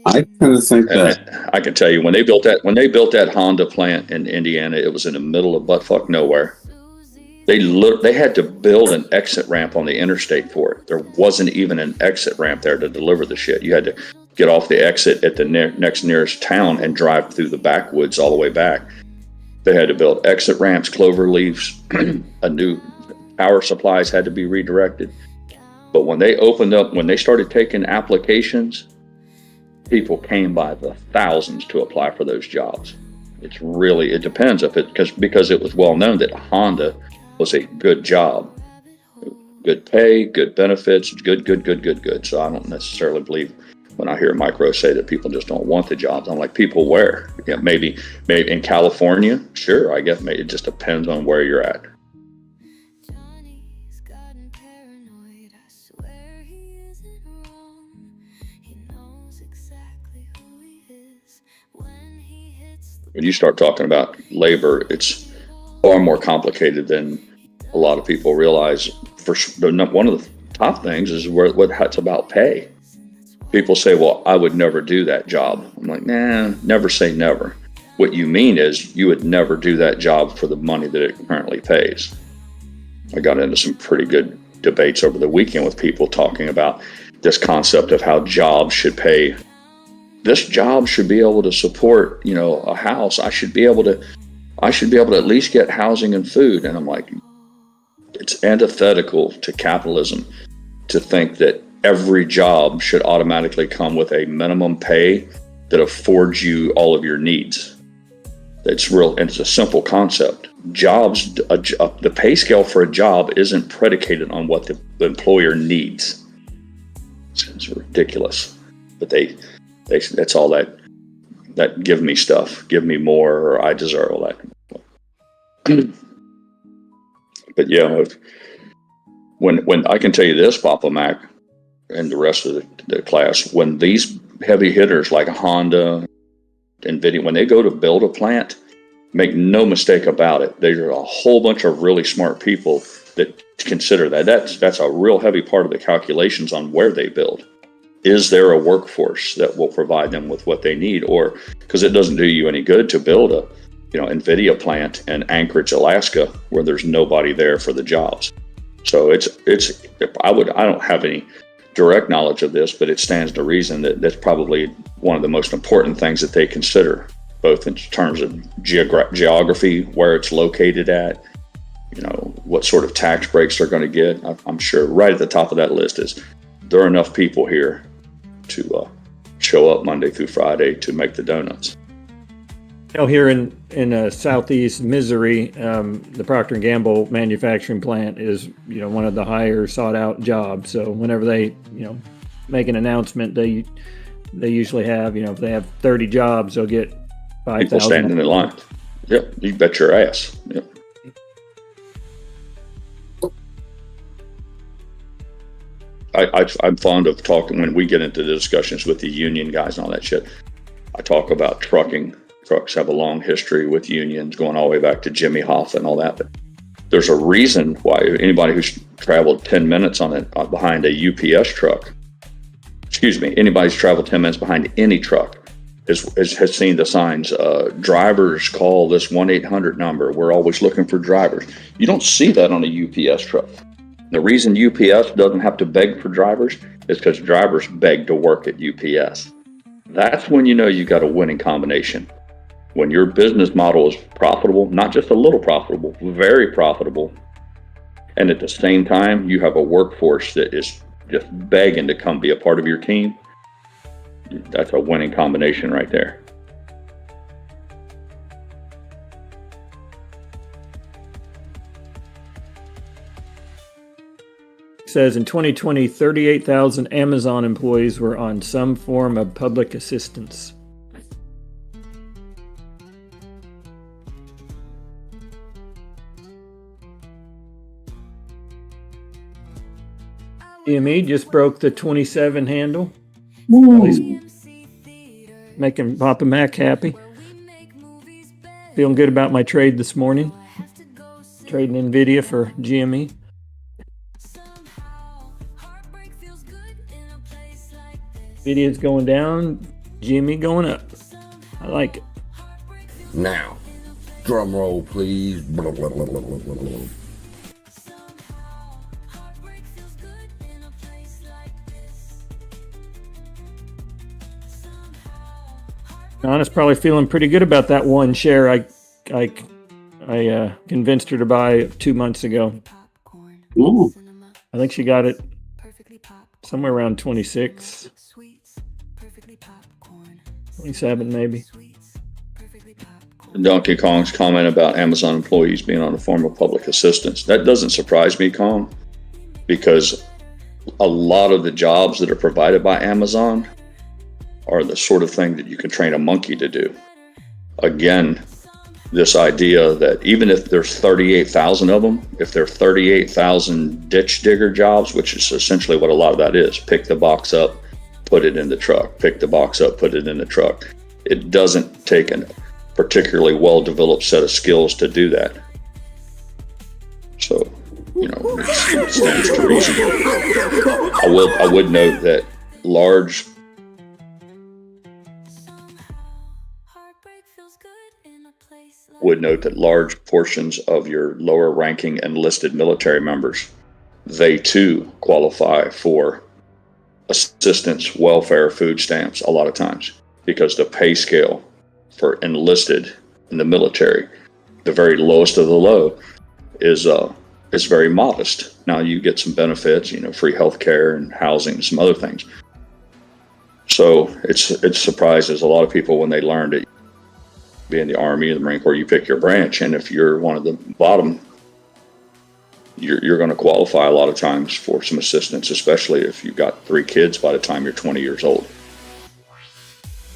I kind of think that I can tell you when they built that Honda plant in Indiana, it was in the middle of buttfuck nowhere. They had to build an exit ramp on the interstate for it. There wasn't even an exit ramp there to deliver the shit. You had to get off the exit at the next nearest town and drive through the backwoods all the way back. They had to build exit ramps, clover leaves, a new power supplies had to be redirected. But when they opened up, when they started taking applications, people came by the thousands to apply for those jobs. It depends because it was well known that Honda was a good job, good pay, good benefits, good. So I don't necessarily believe when I hear Mike Rowe say that people just don't want the jobs. I'm like, people where? Yeah, maybe in California, sure. I guess it just depends on where you're at. When you start talking about labor, it's far more complicated than a lot of people realize. One of the top things is it's about pay. People say, well, I would never do that job. I'm like, nah, never say never. What you mean is you would never do that job for the money that it currently pays. I got into some pretty good debates over the weekend with people talking about this concept of how jobs should pay. This job should be able to support, a house. I should be able to at least get housing and food. And I'm like, it's antithetical to capitalism to think that every job should automatically come with a minimum pay that affords you all of your needs. It's a simple concept. Jobs, the pay scale for a job isn't predicated on what the employer needs. It's ridiculous. But that's all that give me stuff, give me more, or I deserve all that. But yeah, when I can tell you this, Papa Mac, and the rest of the class, when these heavy hitters like Honda, NVIDIA, when they go to build a plant, make no mistake about it, there's a whole bunch of really smart people that consider that. That's a real heavy part of the calculations on where they build. Is there a workforce that will provide them with what they need? Or because it doesn't do you any good to build a NVIDIA plant in Anchorage, Alaska, where there's nobody there for the jobs. So I don't have any direct knowledge of this, but it stands to reason that that's probably one of the most important things that they consider, both in terms of geography, where it's located at, what sort of tax breaks they're going to get. I'm sure right at the top of that list is there are enough people here to show up Monday through Friday to make the donuts. Here in southeast Missouri, the Procter & Gamble manufacturing plant is, one of the higher sought out jobs. So whenever they, make an announcement, they usually have, if they have 30 jobs, they'll get 5,000. People standing in line. Yep, you bet your ass. Yep. I'm fond of talking when we get into the discussions with the union guys and all that shit. I talk about trucking. Trucks have a long history with unions going all the way back to Jimmy Hoffa and all that. But there's a reason why anybody who's traveled 10 minutes behind a UPS truck, anybody who's traveled 10 minutes behind any truck has seen the signs, drivers call this 1-800 number. We're always looking for drivers. You don't see that on a UPS truck. The reason UPS doesn't have to beg for drivers is because drivers beg to work at UPS. That's when you know you got a winning combination. When your business model is profitable, not just a little profitable, very profitable, and at the same time, you have a workforce that is just begging to come be a part of your team, that's a winning combination right there. Says in 2020, 38,000 Amazon employees were on some form of public assistance. GME just broke the 27 handle. At least making Papa Mac happy. Feeling good about my trade this morning. Trading NVIDIA for GME. NVIDIA's going down, GME going up. I like it. Now, drum roll, please. Blah, blah, blah, blah, blah, blah, blah. Donna's probably feeling pretty good about that one share I convinced her to buy 2 months ago. Ooh. I think she got it somewhere around 26, 27 maybe. Donkey Kong's comment about Amazon employees being on a form of public assistance. That doesn't surprise me, Kong, because a lot of the jobs that are provided by Amazon are the sort of thing that you can train a monkey to do. Again, this idea that even if there's 38,000 of them, if there are 38,000 ditch digger jobs, which is essentially what a lot of that is, pick the box up, put it in the truck, pick the box up, put it in the truck. It doesn't take a particularly well-developed set of skills to do that. So, it stands to reason. I would note that large portions of your lower ranking enlisted military members, they too qualify for assistance, welfare, food stamps a lot of times, because the pay scale for enlisted in the military, the very lowest of the low, is very modest. Now you get some benefits, free health care and housing and some other things. So it surprises a lot of people when they learned it. Be in the Army or the Marine Corps, you pick your branch, and if you're one of the bottom, you're going to qualify a lot of times for some assistance, especially if you've got 3 kids by the time you're 20 years old.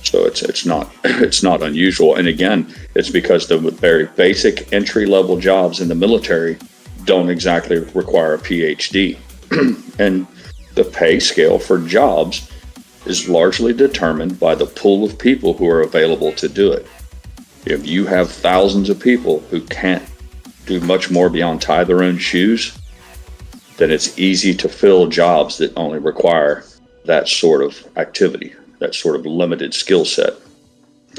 So it's not unusual. And again, it's because the very basic entry level jobs in the military don't exactly require a PhD, and the pay scale for jobs is largely determined by the pool of people who are available to do it. If you have thousands of people who can't do much more beyond tie their own shoes, then it's easy to fill jobs that only require that sort of activity, that sort of limited skill set.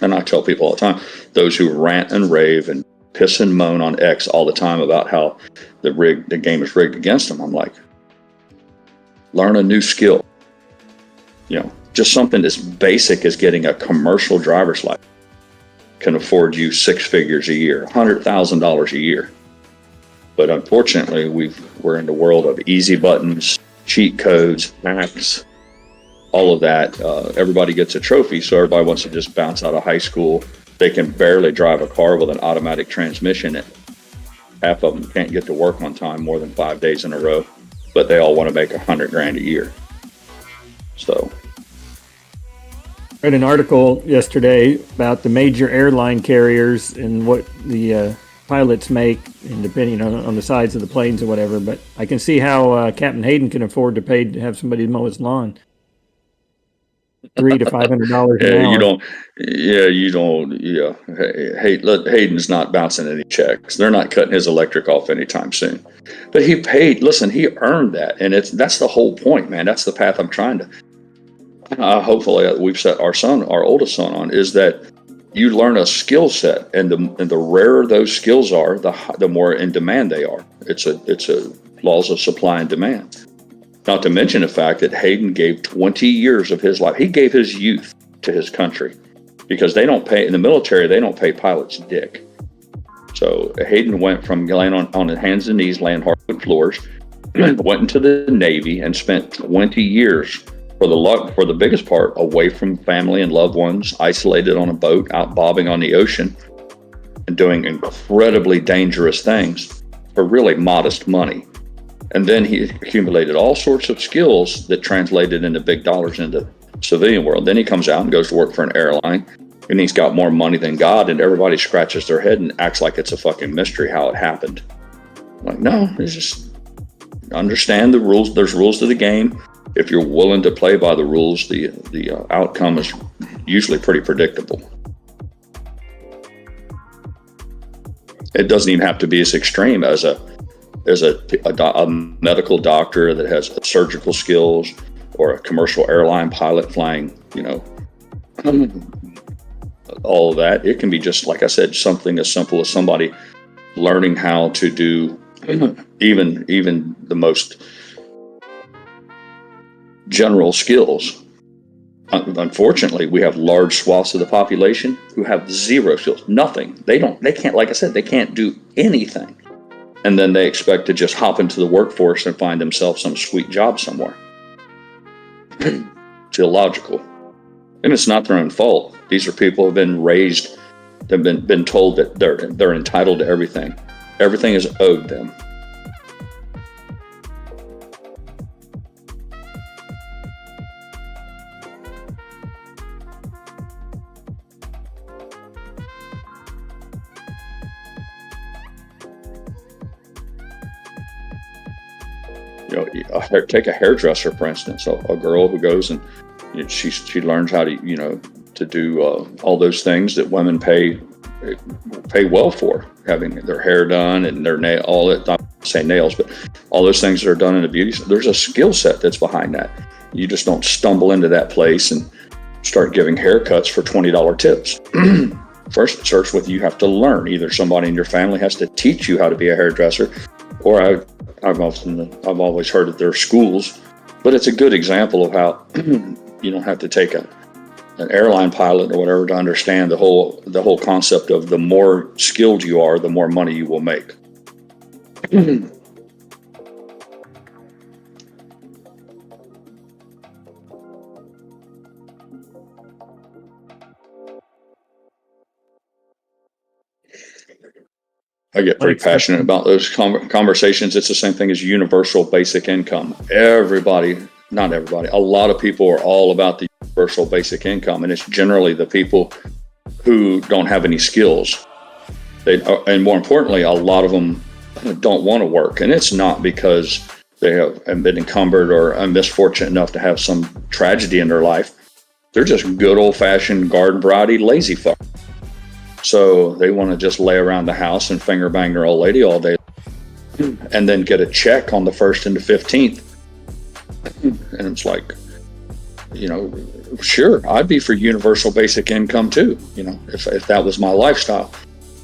And I tell people all the time, those who rant and rave and piss and moan on X all the time about how the game is rigged against them, I'm like, learn a new skill. Just something as basic as getting a commercial driver's license can afford you 6 figures a year, $100,000 a year. But unfortunately, we're in the world of easy buttons, cheat codes, hacks, all of that. Everybody gets a trophy, so everybody wants to just bounce out of high school they can barely drive a car with an automatic transmission. And half of them can't get to work on time more than 5 days in a row, but they all want to make $100,000 a year. So, I read an article yesterday about the major airline carriers and what the pilots make, and depending on the size of the planes or whatever. But I can see how Captain Hayden can afford to pay to have somebody mow his lawn. $300 to $500 an hour. Hayden's not bouncing any checks. They're not cutting his electric off anytime soon. But he paid. Listen, he earned that, and that's the whole point, man. That's the path I'm trying to. Hopefully, we've set our oldest son on, is that you learn a skill set, and the rarer those skills are, the more in demand they are. It's a laws of supply and demand. Not to mention the fact that Hayden gave 20 years of his life. He gave his youth to his country, because they don't pay in the military. They don't pay pilots dick. So Hayden went from laying on his hands and knees, laying hardwood floors, went into the Navy and spent 20 years for the biggest part away from family and loved ones, isolated on a boat, out bobbing on the ocean, and doing incredibly dangerous things for really modest money. And then he accumulated all sorts of skills that translated into big dollars into civilian world. Then he comes out and goes to work for an airline, and he's got more money than God, and everybody scratches their head and acts like it's a fucking mystery how it happened. Like, no, it's just understand the rules. There's rules to the game. If you're willing to play by the rules, the outcome is usually pretty predictable. It doesn't even have to be as extreme as a medical doctor that has surgical skills, or a commercial airline pilot flying, all of that. It can be just, like I said, something as simple as somebody learning how to do even the most general skills. Unfortunately, we have large swaths of the population who have zero skills, nothing. They can't, like I said, they can't do anything. And then they expect to just hop into the workforce and find themselves some sweet job somewhere. It's illogical. And it's not their own fault. These are people who have been raised, they've been told that they're entitled to everything. Everything is owed them. Take a hairdresser, for instance, a girl who goes and she learns how to do all those things that women pay well for, having their hair done and their nail, all that. Not say nails, but all those things that are done in the beauty. There's a skill set that's behind that. You just don't stumble into that place and start giving haircuts for $20 tips. First, it starts with you have to learn. Either somebody in your family has to teach you how to be a hairdresser, or I've always heard that there are schools, but it's a good example of how you don't have to take an airline pilot or whatever to understand the whole concept of the more skilled you are, the more money you will make. I get pretty passionate about those conversations. It's the same thing as universal basic income. Not everybody, a lot of people are all about the universal basic income, and it's generally the people who don't have any skills. And more importantly, a lot of them don't want to work, and it's not because they have been encumbered or misfortunate enough to have some tragedy in their life. They're just good old-fashioned garden variety lazy fuck. So they want to just lay around the house and finger bang their old lady all day and then get a check on the 1st and the 15th. And it's like, sure, I'd be for universal basic income too, if that was my lifestyle.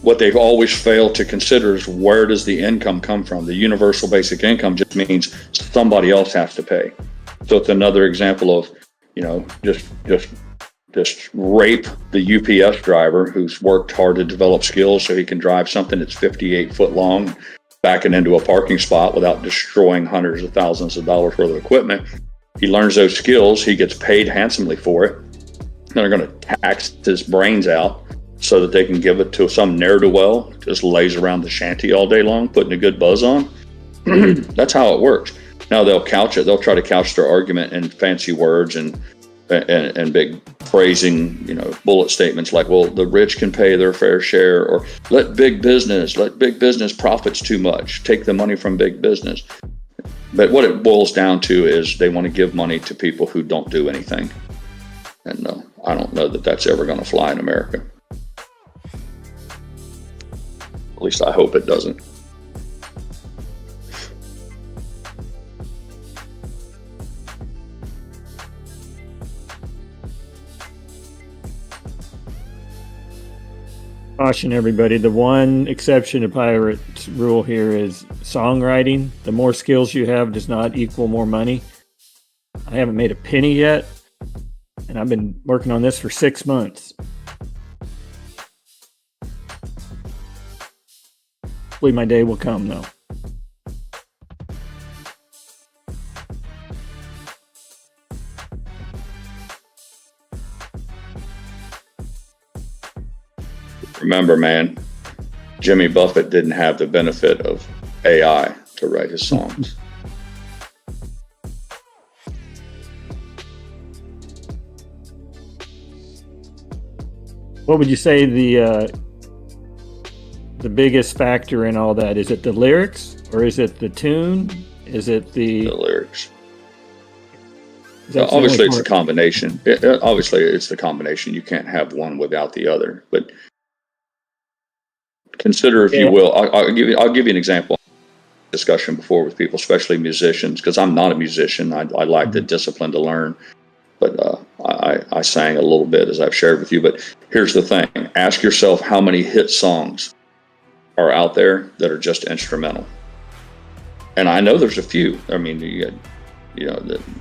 What they've always failed to consider is, where does the income come from? The universal basic income just means somebody else has to pay. So it's another example of, just rape the UPS driver who's worked hard to develop skills so he can drive something that's 58 foot long, backing into a parking spot without destroying hundreds of thousands of dollars worth of equipment. He learns those skills. He gets paid handsomely for it. They're going to tax his brains out so that they can give it to some ne'er-do-well, just lays around the shanty all day long, putting a good buzz on. That's how it works. Now they'll try to couch their argument in fancy words and big phrasing, bullet statements like, well, the rich can pay their fair share, or let big business profits too much, take the money from big business. But what it boils down to is they want to give money to people who don't do anything. And I don't know that that's ever going to fly in America. At least I hope it doesn't. Caution everybody, the one exception to Pirate's rule here is songwriting. The more skills you have does not equal more money. I haven't made a penny yet, and I've been working on this for 6 months. Hopefully my day will come, though. Remember, man, Jimmy Buffett didn't have the benefit of AI to write his songs. What would you say the biggest factor in all that? Is it the lyrics, or is it the tune? Is it the lyrics? That's obviously, it's a combination. Obviously, it's the combination. You can't have one without the other. But consider, if you will, I'll give you an example. Discussion before with people, especially musicians, because I'm not a musician. I like the discipline to learn. But I sang a little bit, as I've shared with you. But here's the thing. Ask yourself how many hit songs are out there that are just instrumental. And I know there's a few. I mean, you got,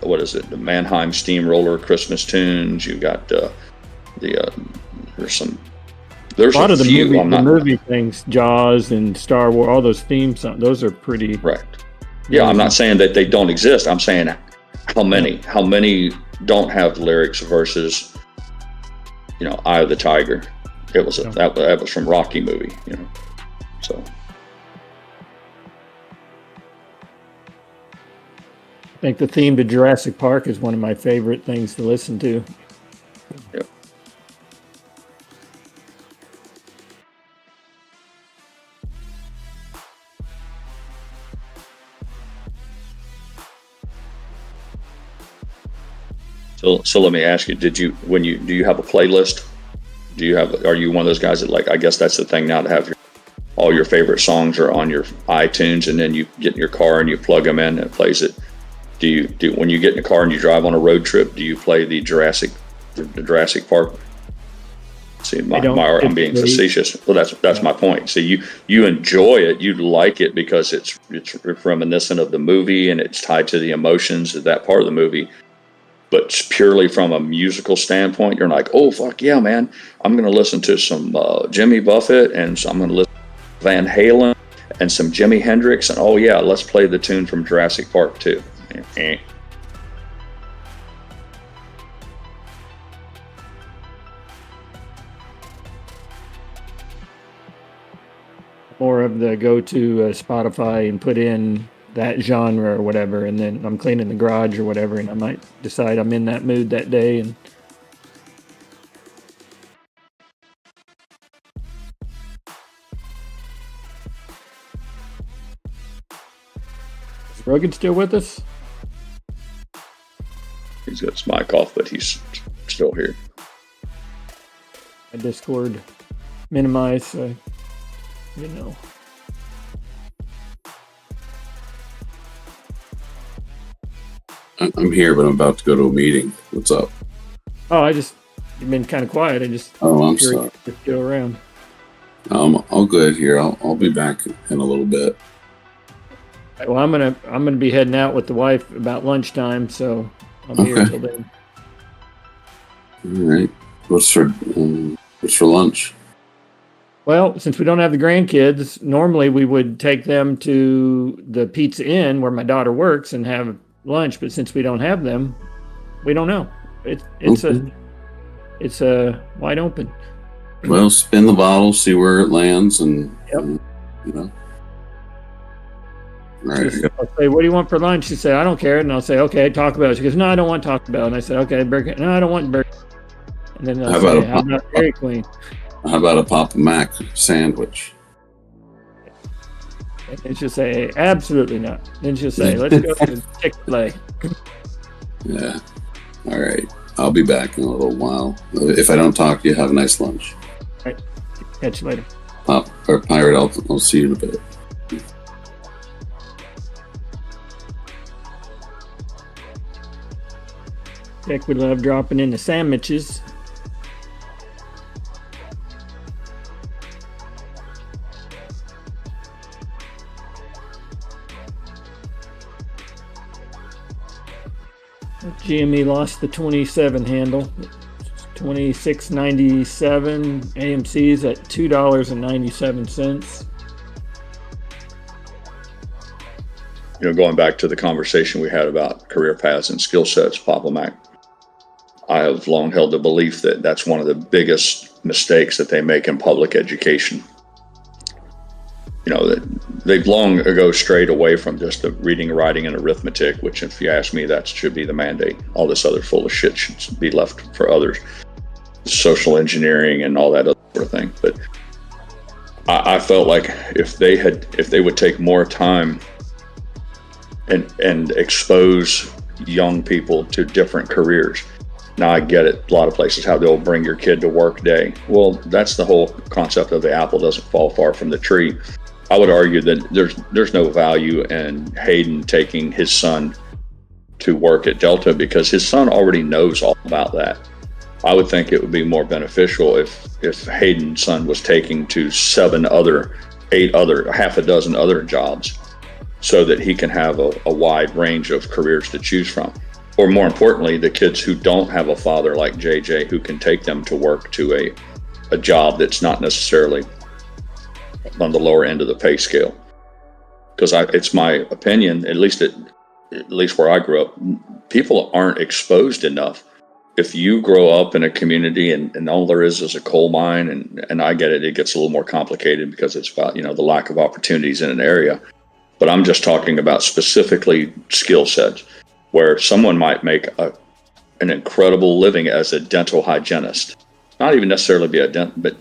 what is it? The Mannheim Steamroller Christmas tunes. You got there's a lot of the few. movie things, Jaws and Star Wars, all those theme songs, those are pretty. Right. Yeah, I'm not saying that they don't exist. I'm saying how many don't have lyrics versus, Eye of the Tiger. It was that was from Rocky movie, So I think the theme to Jurassic Park is one of my favorite things to listen to. Yep. So let me ask you, do you have a playlist? Are you one of those guys that, I guess that's the thing now, to have all your favorite songs are on your iTunes, and then you get in your car and you plug them in and it plays it. When you get in the car and you drive on a road trip, do you play the Jurassic Park? See, I'm being facetious. Well, that's my point. See, you enjoy it, you like it because it's reminiscent of the movie and it's tied to the emotions of that part of the movie. But purely from a musical standpoint, you're like, oh, fuck yeah, man. I'm going to listen to some Jimmy Buffett, and I'm going to listen to Van Halen and some Jimi Hendrix. And oh, yeah, let's play the tune from Jurassic Park, too. More of the go to Spotify and put in that genre or whatever, and then I'm cleaning the garage or whatever, and I might decide I'm in that mood that day. And is Rugged still with us? He's got his mic off, but he's still here. My Discord minimize, so I'm here, but I'm about to go to a meeting. What's up? Oh, you've been kind of quiet. I'm sorry. You're still around. I'll go ahead here. I'll be back in a little bit. Well, I'm gonna be heading out with the wife about lunchtime, so I'll be here until then. All right. What's for lunch? Well, since we don't have the grandkids, normally we would take them to the Pizza Inn where my daughter works and have lunch. But since we don't have them, we don't know. It's a wide open. Well, spin the bottle, see where it lands, and, Yep. you know. All right. I'll say, what do you want for lunch? She said, I don't care. And I'll say, okay, Taco Bell. She goes, no, I don't want Taco Bell. And I said, okay, burger. No, I don't want burger. And then How I'll say, about how about Dairy Queen? How about a Papa Mac sandwich? And she'll say, absolutely not. Then she'll say, let's go to Chick-fil-A. Yeah. All right. I'll be back in a little while. If I don't talk to you, have a nice lunch. Catch you later. Or Pirate, I'll see you in a bit. Heck, we love dropping in the sandwiches. GME lost the 27 handle. 26.97. AMC's at $2.97. Going back to the conversation we had about career paths and skill sets, Papa Mac, I have long held the belief that that's one of the biggest mistakes that they make in public education. That they've long ago strayed away from just the reading, writing, and arithmetic, which, if you ask me, that should be the mandate. All this other full of shit should be left for others. Social engineering and all that other sort of thing. But I felt like if they would take more time and expose young people to different careers. Now, I get it. A lot of places how they'll bring your kid to work day. Well, that's the whole concept of the apple doesn't fall far from the tree. I would argue that there's no value in Hayden taking his son to work at Delta because his son already knows all about that. I would think it would be more beneficial if Hayden's son was taking to half a dozen other jobs so that he can have a wide range of careers to choose from. Or more importantly, the kids who don't have a father like JJ who can take them to work to a job that's not necessarily on the lower end of the pay scale. Because it's my opinion, at least where I grew up, people aren't exposed enough. If you grow up in a community and all there is a coal mine, and I get it gets a little more complicated because it's about, the lack of opportunities in an area. But I'm just talking about specifically skill sets where someone might make an incredible living as a dental hygienist. Not even necessarily be a dent, but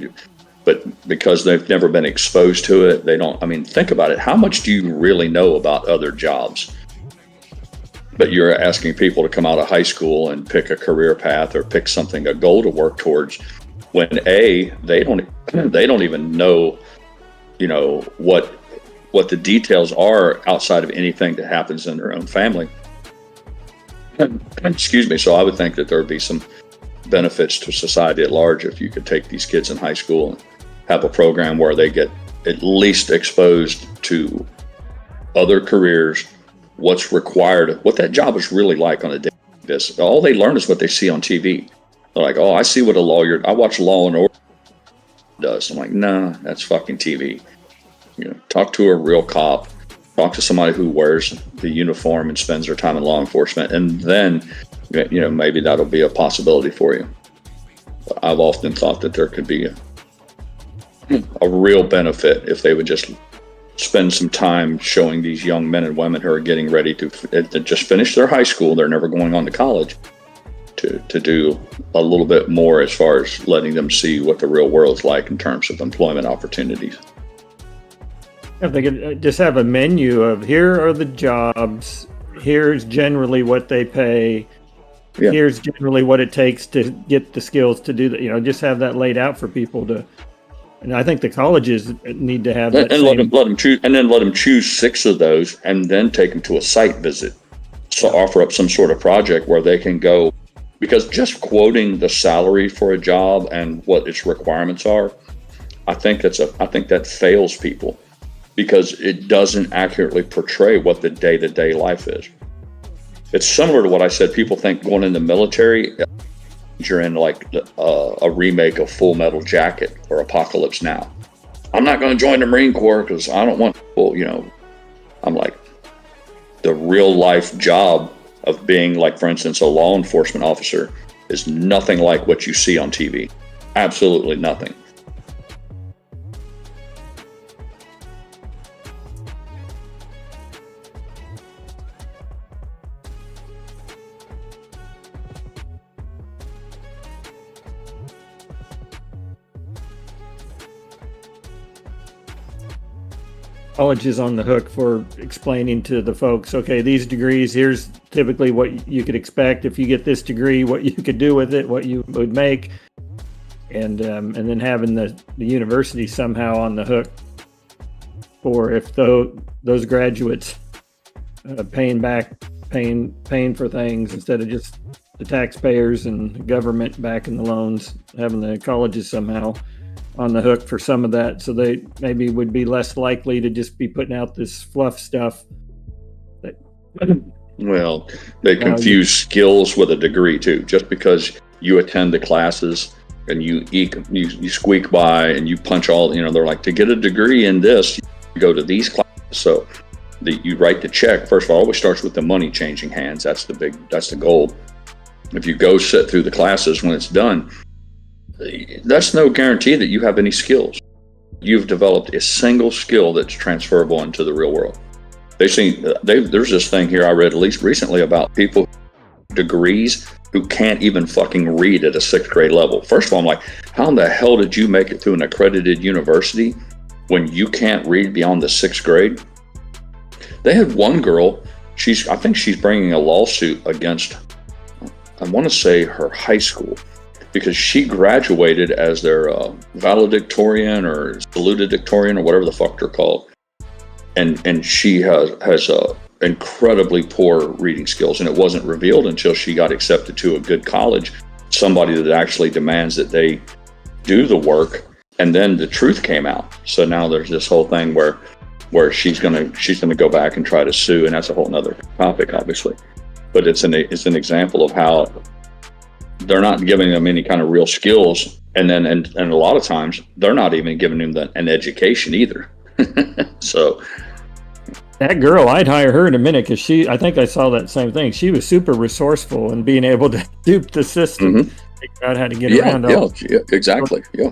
because they've never been exposed to it, they don't. I mean, think about it. How much do you really know about other jobs? But you're asking people to come out of high school and pick a career path or pick something, a goal to work towards, when they don't even know, what the details are outside of anything that happens in their own family. Excuse me. So I would think that there would be some benefits to society at large if you could take these kids in high school and have a program where they get at least exposed to other careers, what's required, what that job is really like on a daily basis. All they learn is what they see on TV. They're like, oh, I see what I watch Law and Order does. I'm like, nah, that's fucking TV. Talk to a real cop, talk to somebody who wears the uniform and spends their time in law enforcement, and then, maybe that'll be a possibility for you. But I've often thought that there could be a real benefit if they would just spend some time showing these young men and women who are getting ready to just finish their high school, they're never going on to college, to do a little bit more as far as letting them see what the real world's like in terms of employment opportunities. If they could just have a menu of here are the jobs, here's generally what they pay, here's generally what it takes to get the skills to do that. Just have that laid out for people to. And I think the colleges need to have that. And let them choose, and then let them choose 6 of those, and then take them to a site visit. So offer up some sort of project where they can go, because just quoting the salary for a job and what its requirements are, I think that fails people. Because it doesn't accurately portray what the day-to-day life is. It's similar to what I said. People think going in the military, you're in like a remake of Full Metal Jacket or Apocalypse Now. I'm not going to join the Marine Corps because I don't want, I'm like, the real life job of being, like, for instance, a law enforcement officer is nothing like what you see on TV. Absolutely nothing. college is on the hook for explaining to the folks, okay, these degrees, here's typically what you could expect if you get this degree, what you could do with it, what you would make, and then having the university somehow on the hook for if those graduates paying for things instead of just the taxpayers and the government backing the loans, having the colleges somehow on the hook for some of that, so they maybe would be less likely to just be putting out this fluff stuff. Well, they confuse skills with a degree too. Just because you attend the classes and you squeak by and you punch all, they're like, to get a degree in this, you go to these classes. So you write the check. First of all, it always starts with the money changing hands. That's the goal. If you go sit through the classes when it's done, that's no guarantee that you have any skills. You've developed a single skill that's transferable into the real world. There's this thing here I read at least recently about people degrees who can't even fucking read at a 6th grade level. First of all, I'm like, how in the hell did you make it through an accredited university when you can't read beyond the 6th grade? They had one girl, I think she's bringing a lawsuit against, I want to say her high school, because she graduated as their valedictorian or salutatorian or whatever the fuck they're called. And she has incredibly poor reading skills, and it wasn't revealed until she got accepted to a good college, somebody that actually demands that they do the work, and then the truth came out. So now there's this whole thing where she's gonna go back and try to sue, and that's a whole nother topic, obviously. But it's an example of how they're not giving them any kind of real skills, and a lot of times they're not even giving them an education either. So that girl, I'd hire her in a minute, because I think I saw that same thing. She was super resourceful in being able to dupe the system, figure out how to get around. Yeah, exactly. Yeah,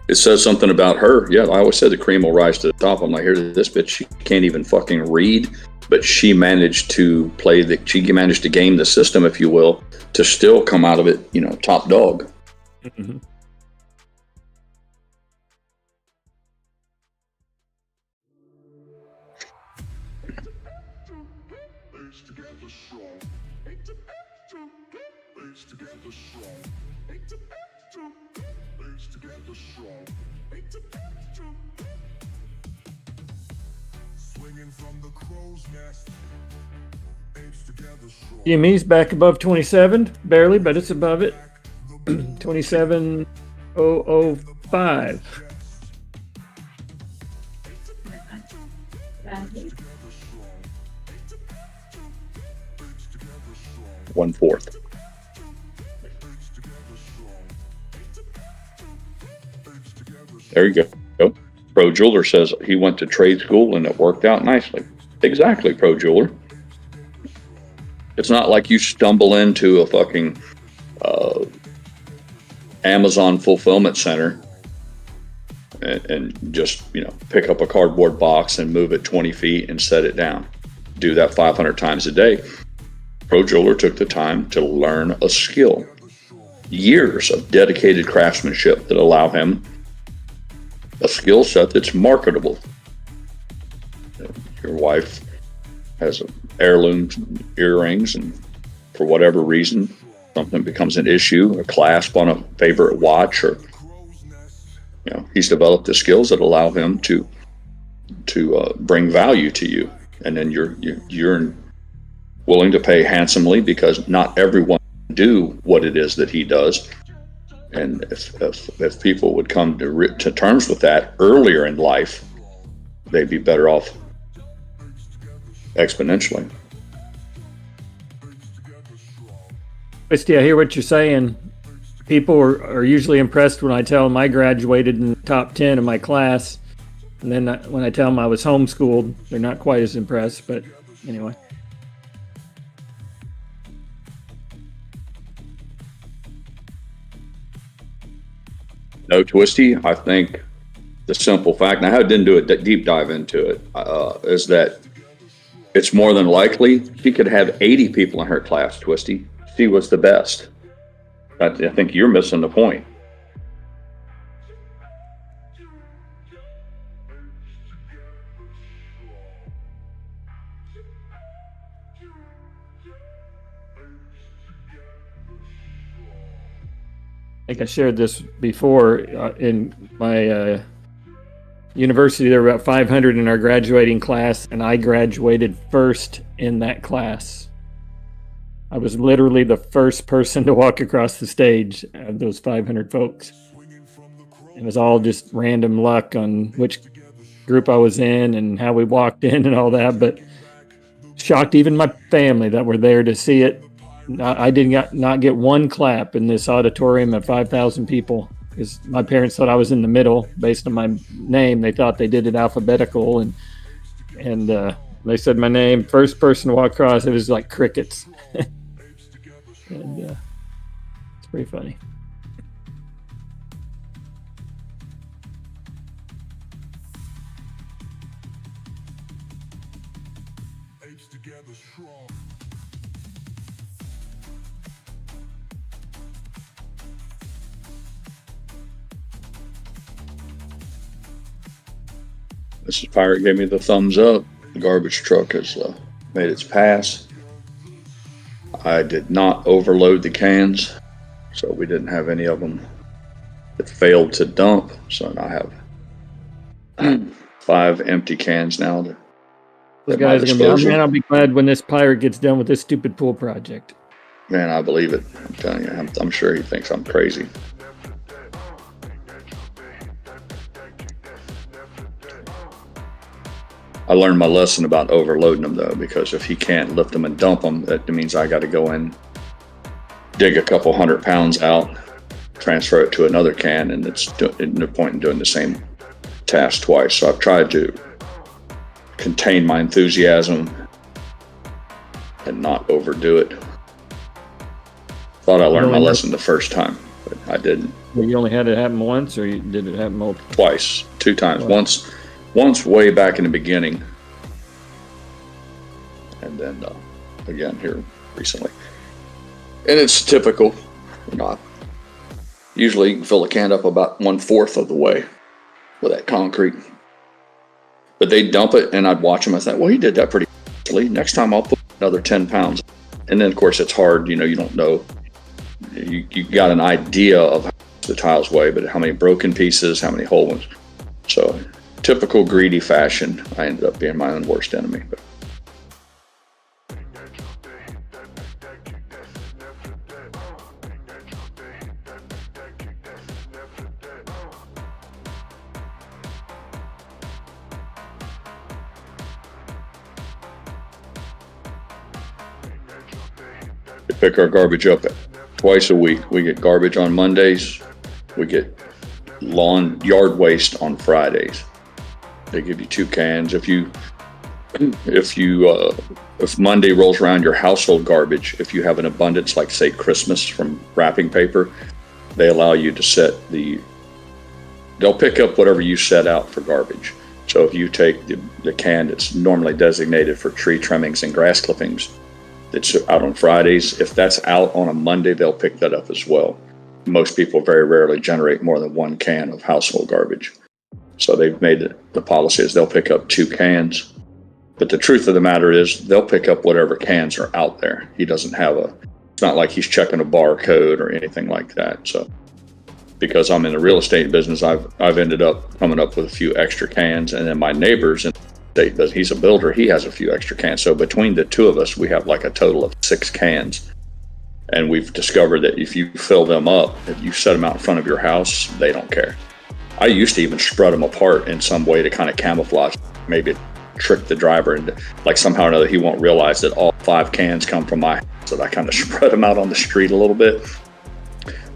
it says something about her. Yeah, I always said the cream will rise to the top. I'm like, here's this bitch. She can't even fucking read, but she managed to game the system, if you will, to still come out of it, top dog. Mm-hmm. GME's back above 27, barely, but it's above it. 27,005. One-fourth. There you go. Pro Jeweler says he went to trade school and it worked out nicely. Exactly, Pro Jeweler. It's not like you stumble into a fucking Amazon fulfillment center and just, pick up a cardboard box and move it 20 feet and set it down. Do that 500 times a day. Pro Jeweler took the time to learn a skill. Years of dedicated craftsmanship that allow him a skill set that's marketable. Your wife has heirloom earrings, and for whatever reason, something becomes an issue, a clasp on a favorite watch, or he's developed the skills that allow him to bring value to you, and then you're willing to pay handsomely, because not everyone can do what it is that he does. And if people would come to terms with that earlier in life, they'd be better off exponentially. Christy, I hear what you're saying. People are usually impressed when I tell them I graduated in the top 10 of my class. And then when I tell them I was homeschooled, they're not quite as impressed. But anyway. No, Twisty, I think the simple fact, and I didn't do a deep dive into it, is that it's more than likely she could have 80 people in her class, Twisty. She was the best. I think you're missing the point. I think I shared this before. In my university, there were about 500 in our graduating class, and I graduated first in that class. I was literally the first person to walk across the stage of those 500 folks. It was all just random luck on which group I was in and how we walked in and all that, but shocked even my family that were there to see it. I did not get one clap in this auditorium of 5,000 people because my parents thought I was in the middle based on my name. They thought they did it alphabetical, and they said my name, first person to walk across. It was like crickets. And it's pretty funny. Apes together strong. Mrs. Pirate gave me the thumbs up. The garbage truck has made its pass. I did not overload the cans, so we didn't have any of them that failed to dump. So I have 5 empty cans now. Those guys are gonna be, oh, man, I'll be glad when this pirate gets done with this stupid pool project. Man, I believe it. I'm telling you, I'm sure he thinks I'm crazy. I learned my lesson about overloading them though, because if he can't lift them and dump them, that means I got to go in, dig a couple 100 pounds out, transfer it to another can, and it's no point in doing the same task twice. So I've tried to contain my enthusiasm and not overdo it. Thought I learned my lesson the first time, but I didn't. You only had it happen once, or did it happen multiple? Twice, 2 times. Once way back in the beginning, and then again here recently. And it's typical, you know. Usually you can fill a can up about 1/4 of the way with that concrete. But they'd dump it, and I'd watch them. I thought, well, he did that pretty easily. Next time I'll put another 10 pounds. And then, of course, it's hard. You know, you don't know. You got an idea of how the tiles weigh, but how many broken pieces, how many whole ones. So, typical greedy fashion, I ended up being my own worst enemy. But we pick our garbage up twice a week. We get garbage on Mondays. We get yard waste on Fridays. They give you 2 cans. If Monday rolls around, your household garbage, if you have an abundance, like say Christmas from wrapping paper, they allow you to they'll pick up whatever you set out for garbage. So if you take the can that's normally designated for tree trimmings and grass clippings, that's out on Fridays, if that's out on a Monday, they'll pick that up as well. Most people very rarely generate more than 1 can of household garbage. So they've made the policy is they'll pick up 2 cans. But the truth of the matter is they'll pick up whatever cans are out there. He doesn't have it's not like he's checking a barcode or anything like that. So because I'm in the real estate business, I've ended up coming up with a few extra cans. And then my neighbors in the estate business, he's a builder, he has a few extra cans. So between the 2 of us, we have like a total of 6 cans. And we've discovered that if you fill them up, if you set them out in front of your house, they don't care. I used to even spread them apart in some way to kind of camouflage, maybe trick the driver into, like somehow or another he won't realize that all 5 cans come from my house, so I kind of spread them out on the street a little bit.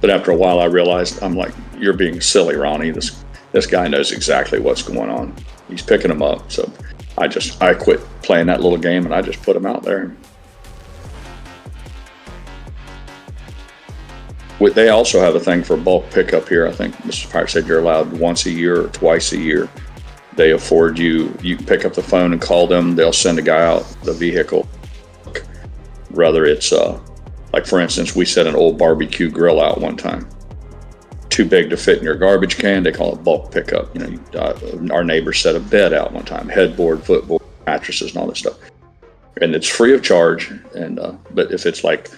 But after a while I realized, I'm like, you're being silly, Ronnie. This guy knows exactly what's going on. He's picking them up. So I quit playing that little game and I just put them out there. They also have a thing for bulk pickup here. I think Mrs. Pirate said you're allowed once a year or twice a year. They afford you can pick up the phone and call them. They'll send a guy out the vehicle. Whether it's like for instance, we set an old barbecue grill out one time. Too big to fit in your garbage can. They call it bulk pickup. You know, our neighbor set a bed out one time, headboard, footboard, mattresses, and all this stuff. and it's free of charge. And but if it's like,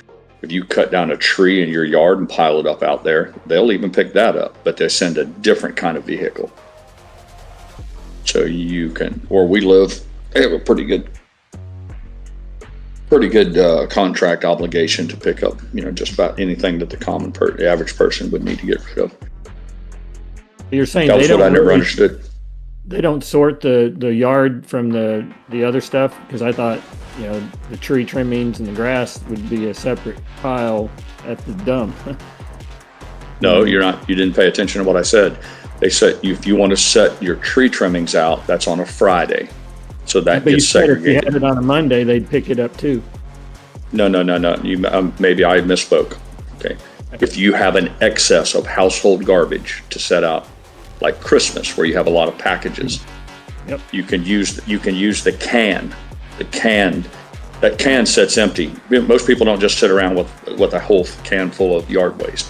if you cut down a tree in your yard and pile it up out there, they'll even pick that up, but they send a different kind of vehicle. So you can, or we have a pretty good contract obligation to pick up, just about anything that the average person would need to get rid of. You're saying that was what I never understood. They don't sort the yard from the other stuff? Because I thought, the tree trimmings and the grass would be a separate pile at the dump. No, you're not. You didn't pay attention to what I said. They said if you want to set your tree trimmings out, that's on a Friday. So that gets segregated. If you had it on a Monday, they'd pick it up too. No. You maybe I misspoke. Okay. If you have an excess of household garbage to set out, like Christmas, where you have a lot of packages, yep, you can use the can. That can sits empty. Most people don't just sit around with a whole can full of yard waste.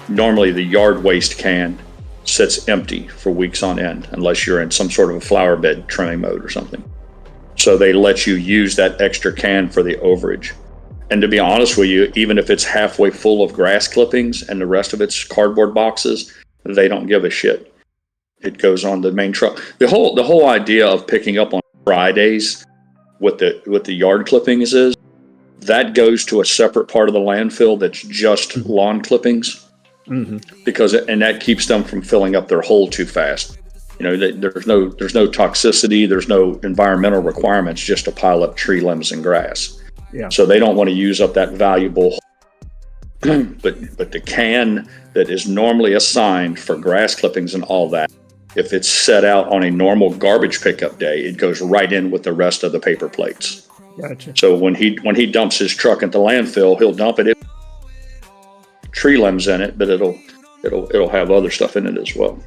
Normally, the yard waste can sits empty for weeks on end, unless you're in some sort of a flower bed trimming mode or something. So they let you use that extra can for the overage. And to be honest with you, even if it's halfway full of grass clippings and the rest of it's cardboard boxes, they don't give a shit. It goes on the main truck. The whole idea of picking up on Fridays with the yard clippings is that goes to a separate part of the landfill that's just lawn clippings. Mm-hmm. And that keeps them from filling up their hole too fast. There's no toxicity, there's no environmental requirements just to pile up tree limbs and grass. Yeah. So they don't want to use up that valuable. but the can that is normally assigned for grass clippings and all that, if it's set out on a normal garbage pickup day, it goes right in with the rest of the paper plates. Gotcha. So when he dumps his truck at the landfill, he'll dump it. Tree limbs in it, but it'll have other stuff in it as well.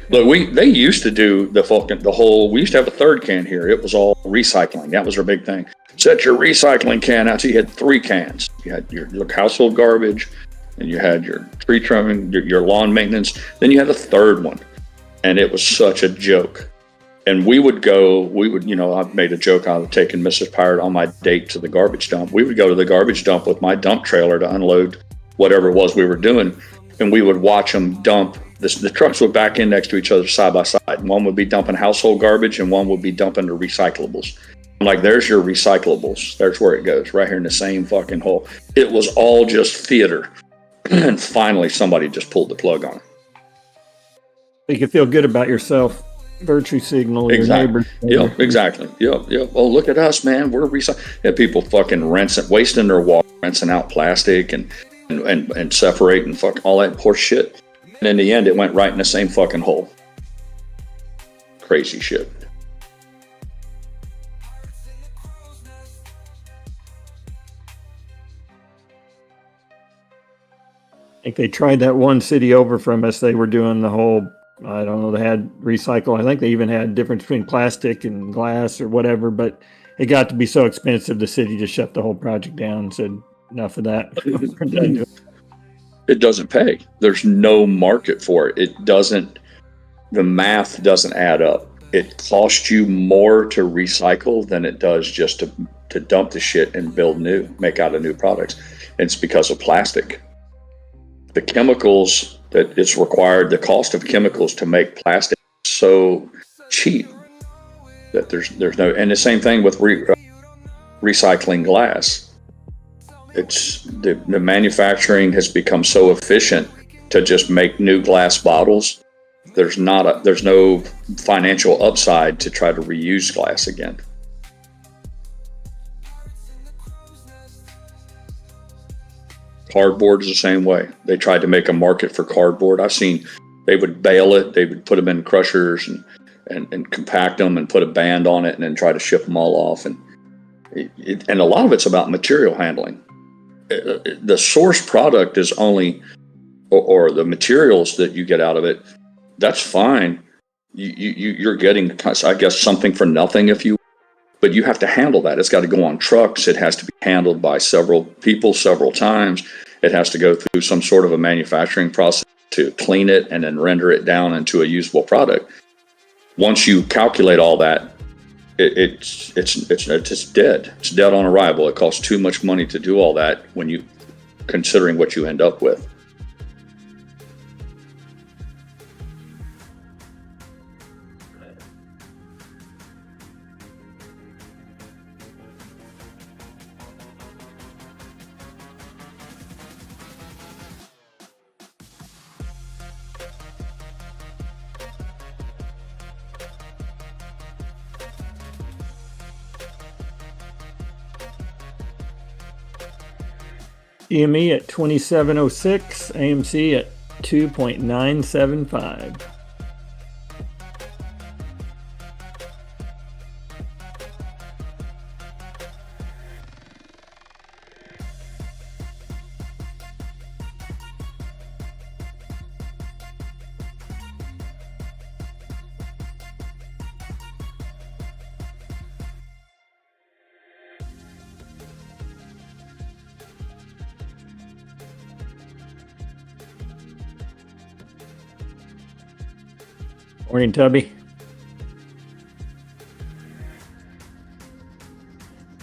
Look, they used to do we used to have a third can here. It was all recycling. That was our big thing. Set your recycling can out. So you had 3 cans. You had your household garbage, and you had your tree trimming, your lawn maintenance. Then you had a third one, and it was such a joke. And I've made a joke out of taking Mrs. Pirate on my date to the garbage dump. We would go to the garbage dump with my dump trailer to unload whatever it was we were doing, and we would watch them dump. The trucks would back in next to each other side by side. One would be dumping household garbage, and one would be dumping the recyclables. I'm like, there's your recyclables. There's where it goes, right here in the same fucking hole. It was all just theater. And finally, somebody just pulled the plug on it. You can feel good about yourself. Virtue signal. Exactly. Your neighbor. Yep, exactly. Yep. Oh, look at us, man. We're recycling. People fucking wasting their water, rinsing out plastic and separating all that horse shit. And in the end, it went right in the same fucking hole. Crazy shit. I think they tried that one city over from us. They were doing the whole, I don't know, they had recycle. I think they even had difference between plastic and glass or whatever, but it got to be so expensive, the city just shut the whole project down and said, enough of that. It doesn't pay. There's no market for it. The math doesn't add up. It costs you more to recycle than it does just to dump the shit and make out a new product. And it's because of plastic. The chemicals that it's required, the cost of chemicals to make plastic is so cheap that there's no, and the same thing with recycling glass. It's the manufacturing has become so efficient to just make new glass bottles. There's no financial upside to try to reuse glass again. Cardboard is the same way. They tried to make a market for cardboard. I've seen they would bale it, they would put them in crushers and compact them and put a band on it and then try to ship them all off. And a lot of it's about material handling. The source product is only, or the materials that you get out of it, that's fine. You're getting, I guess, something for nothing but you have to handle that. It's got to go on trucks. It has to be handled by several people several times. It has to go through some sort of a manufacturing process to clean it and then render it down into a usable product. Once you calculate all that, it's just dead. It's dead on arrival. It costs too much money to do all that when you considering what you end up with. GME at 2706, AMC at 2.975. Morning, Tubby.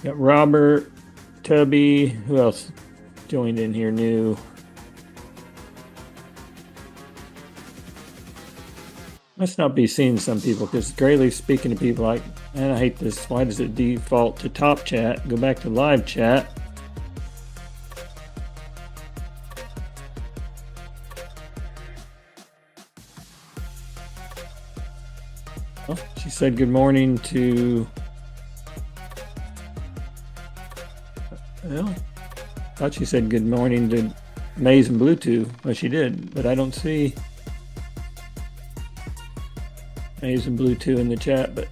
Got Robert, Tubby. Who else joined in here new? Must not be seeing some people because GrayLeaf's speaking to people like, man, I hate this. Why does it default to top chat? Go back to live chat. Oh, she said good morning to. Well, I thought she said good morning to Maze and Bluetooth. Well, she did, but I don't see Maze and Bluetooth in the chat. But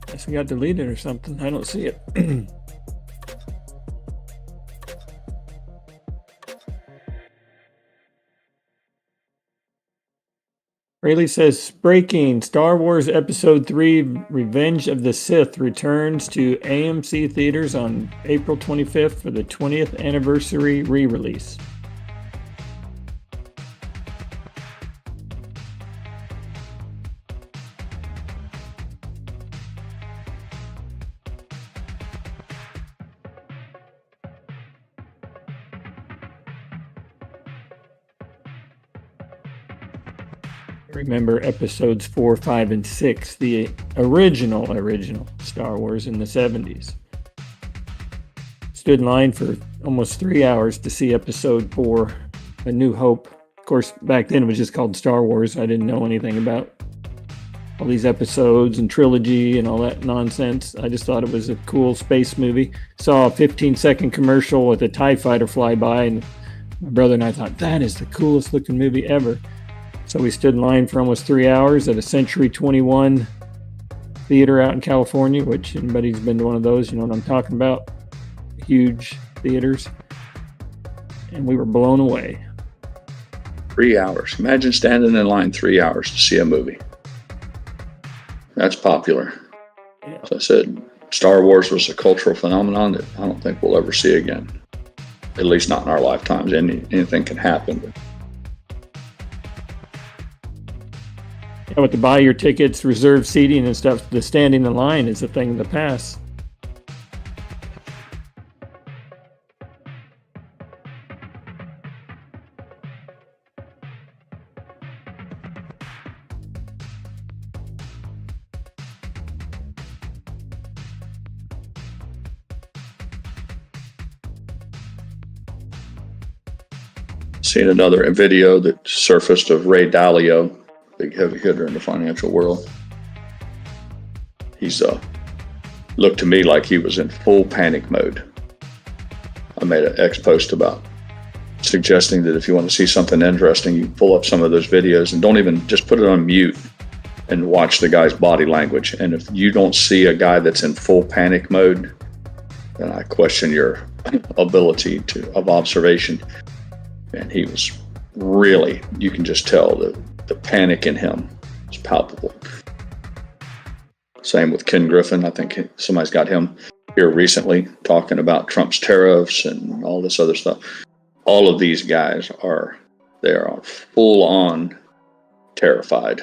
I guess we got deleted or something. I don't see it. Rayleigh says, breaking, Star Wars Episode 3 Revenge of the Sith returns to AMC theaters on April 25th for the 20th anniversary re-release. Remember episodes 4, 5, and 6, the original Star Wars in the 70s. Stood in line for almost 3 hours to see episode 4, A New Hope. Of course, back then it was just called Star Wars. I didn't know anything about all these episodes and trilogy and all that nonsense. I just thought it was a cool space movie. Saw a 15-second commercial with a TIE fighter fly by, and my brother and I thought, that is the coolest looking movie ever. So we stood in line for almost 3 hours at a Century 21 theater out in California, which anybody who's been to one of those, you know what I'm talking about. Huge theaters. And we were blown away. 3 hours. Imagine standing in line 3 hours to see a movie. That's popular. Yeah. As I said, Star Wars was a cultural phenomenon that I don't think we'll ever see again. At least not in our lifetimes. Anything can happen. But yeah, with the buy your tickets, reserve seating and stuff, the standing in line is a thing of the past. seen another video that surfaced of Ray Dalio, big heavy hitter in the financial world. He's looked to me like he was in full panic mode. I made an X post about suggesting that if you want to see something interesting, you pull up some of those videos and don't even just put it on mute and watch the guy's body language. And if you don't see a guy that's in full panic mode, then I question your ability of observation. And he was really, you can just tell the panic in him was palpable. Same with Ken Griffin. I think somebody's got him here recently, talking about Trump's tariffs and all this other stuff. All of these guys are full on terrified.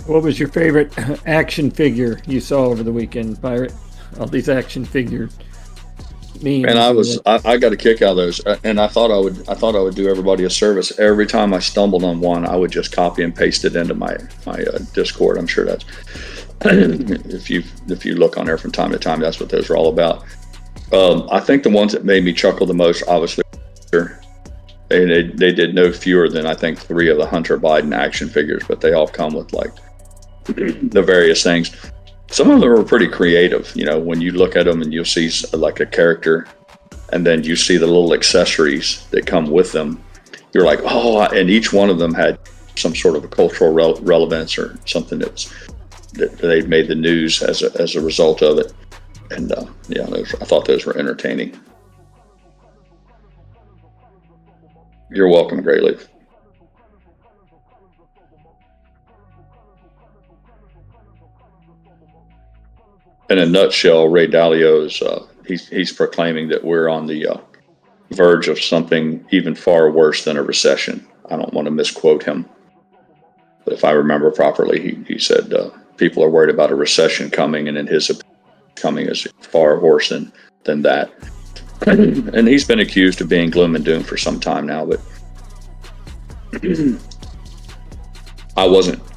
What was your favorite action figure you saw over the weekend, Pirate? All these action figure memes. And I got a kick out of those, and I thought I would do everybody a service. Every time I stumbled on one, I would just copy and paste it into my Discord. I'm sure that's if you look on there from time to time, that's what those are all about. I think the ones that made me chuckle the most, obviously, they did no fewer than I think 3 of the Hunter Biden action figures, but they all come with like the various things. Some of them are pretty creative, you know, when you look at them and you'll see like a character and then you see the little accessories that come with them. You're like, oh, and each one of them had some sort of a cultural relevance or something that they made the news as a result of it. And yeah, I thought those were entertaining. You're welcome, GrayLeaf. In a nutshell, Ray Dalio is he's proclaiming that we're on the verge of something even far worse than a recession. I don't want to misquote him, but if I remember properly, he said people are worried about a recession coming, and in his opinion, coming is far worse than that. And he's been accused of being gloom and doom for some time now, but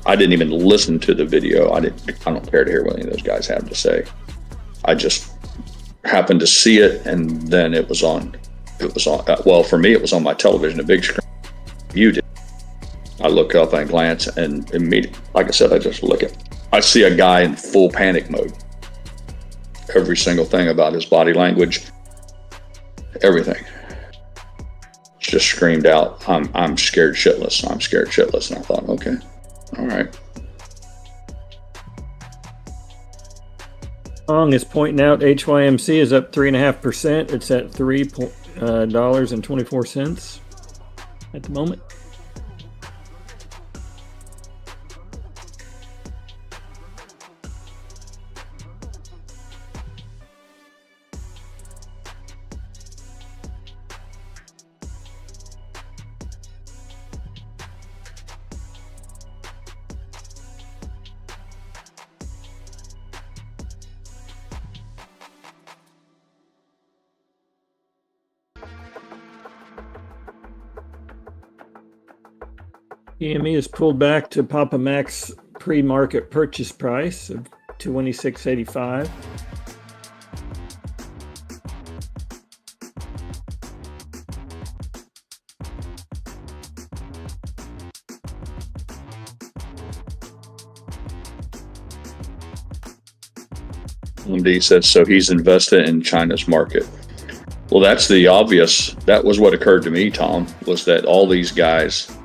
I didn't even listen to the video. I don't care to hear what any of those guys have to say. I just happened to see it, and then it was on. Well, for me, it was on my television, a big screen. You did. I look up and glance, and immediately, like I said, I see a guy in full panic mode. Every single thing about his body language, everything, just screamed out, I'm scared shitless. I'm scared shitless. And I thought, okay, all right. Long is pointing out HYMC is up 3.5%. It's at $3.24 at the moment. GME is pulled back to Papa Mac's pre-market purchase price of $26.85. MD says, so he's invested in China's market. Well, that's the obvious. That was what occurred to me, Tom, was that all these guys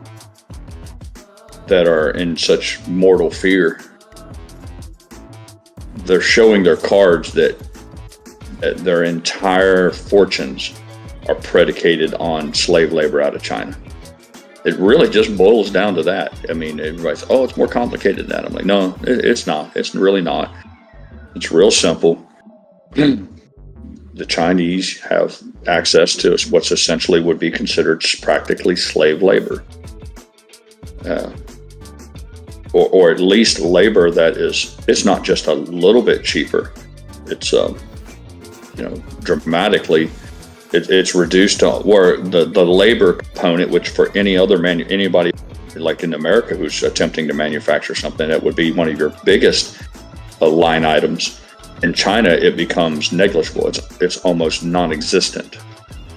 that are in such mortal fear, they're showing their cards that their entire fortunes are predicated on slave labor out of China. It really just boils down to that. I mean, everybody's, oh, it's more complicated than that. I'm like, no, it's not. It's really not. It's real simple. The Chinese have access to what's essentially would be considered practically slave labor. Or at least labor that it's not just a little bit cheaper. It's dramatically it's reduced to where the labor component, which for anybody like in America who's attempting to manufacture something, that would be one of your biggest line items. In China, it becomes negligible. It's almost non-existent.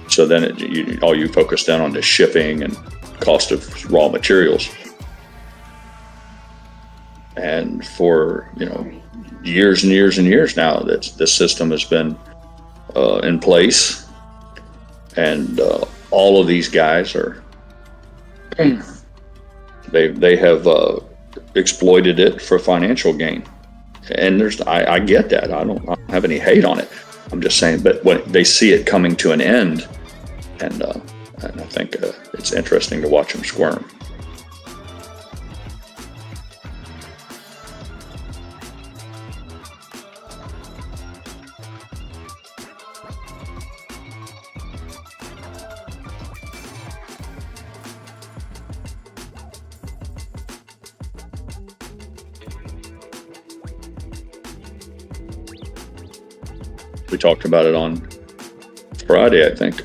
So then all you focus down on the shipping and cost of raw materials. And for years and years and years now, that this system has been in place, and all of these guys are they have exploited it for financial gain. And I get that. I don't have any hate on it. I'm just saying, but when they see it coming to an end, and I think it's interesting to watch them squirm. We talked about it on Friday, I think.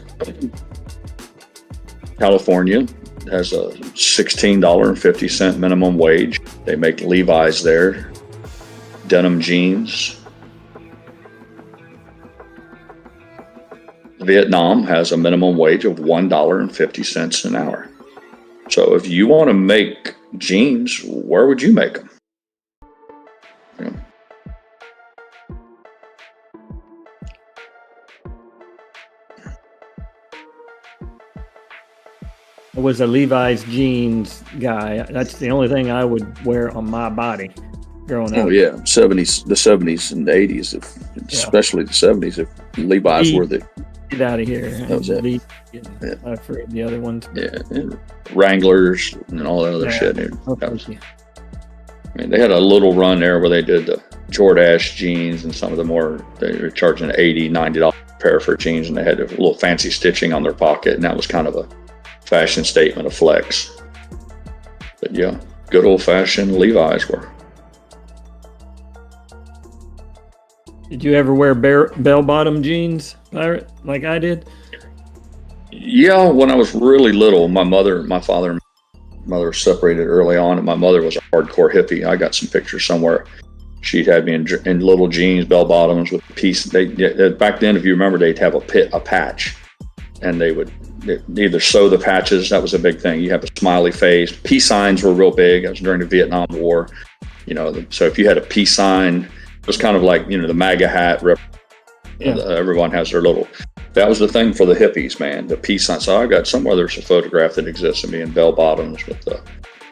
California has a $16.50 minimum wage. They make Levi's there, denim jeans. Vietnam has a minimum wage of $1.50 an hour. So if you want to make jeans, where would you make them? You know, I was a Levi's jeans guy. That's the only thing I would wear on my body growing up. oh yeah, the 70s and the 80s, especially the 70s. If Levi's were the Get out of here. That was it. Yeah. I forget the other ones. and Wranglers and all that other Yeah. shit. Dude. Oh, That was- thank you. I mean, they had a little run there where they did the Jordache jeans, and some of the more, they were charging $80, $90 a pair for jeans, and they had a little fancy stitching on their pocket, and that was kind of a fashion statement, of flex. But yeah, good old fashioned Levi's were. Did you ever wear bell bottom jeans, Pirate, like I did? Yeah, when I was really little, my father and mother were separated early on, and my mother was a hardcore hippie. I got some pictures somewhere. She'd had me in little jeans, bell bottoms with a piece. Back then, if you remember, they'd have a patch, and they would either sew the patches. That was a big thing. You have a smiley face. Peace signs were real big. It was during the Vietnam War, so if you had a peace sign, it was kind of like the MAGA hat. Yeah. Everyone has their little. That was the thing for the hippies, man. The peace sign. So I got somewhere there's a photograph that exists of me in bell bottoms with a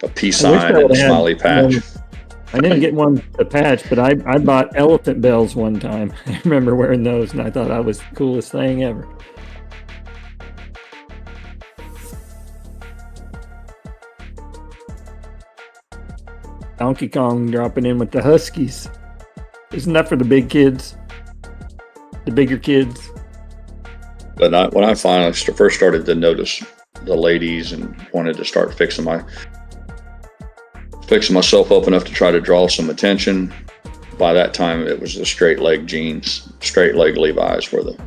peace I wish sign I and a would've had smiley patch. one. I didn't get one a patch, but I bought elephant bells one time. I remember wearing those, and I thought that was the coolest thing ever. Donkey Kong dropping in with the Huskies. Isn't that for the big kids? The bigger kids? But when I finally first started to notice the ladies and wanted to start fixing myself up enough to try to draw some attention, by that time it was the straight leg jeans, straight leg Levi's were the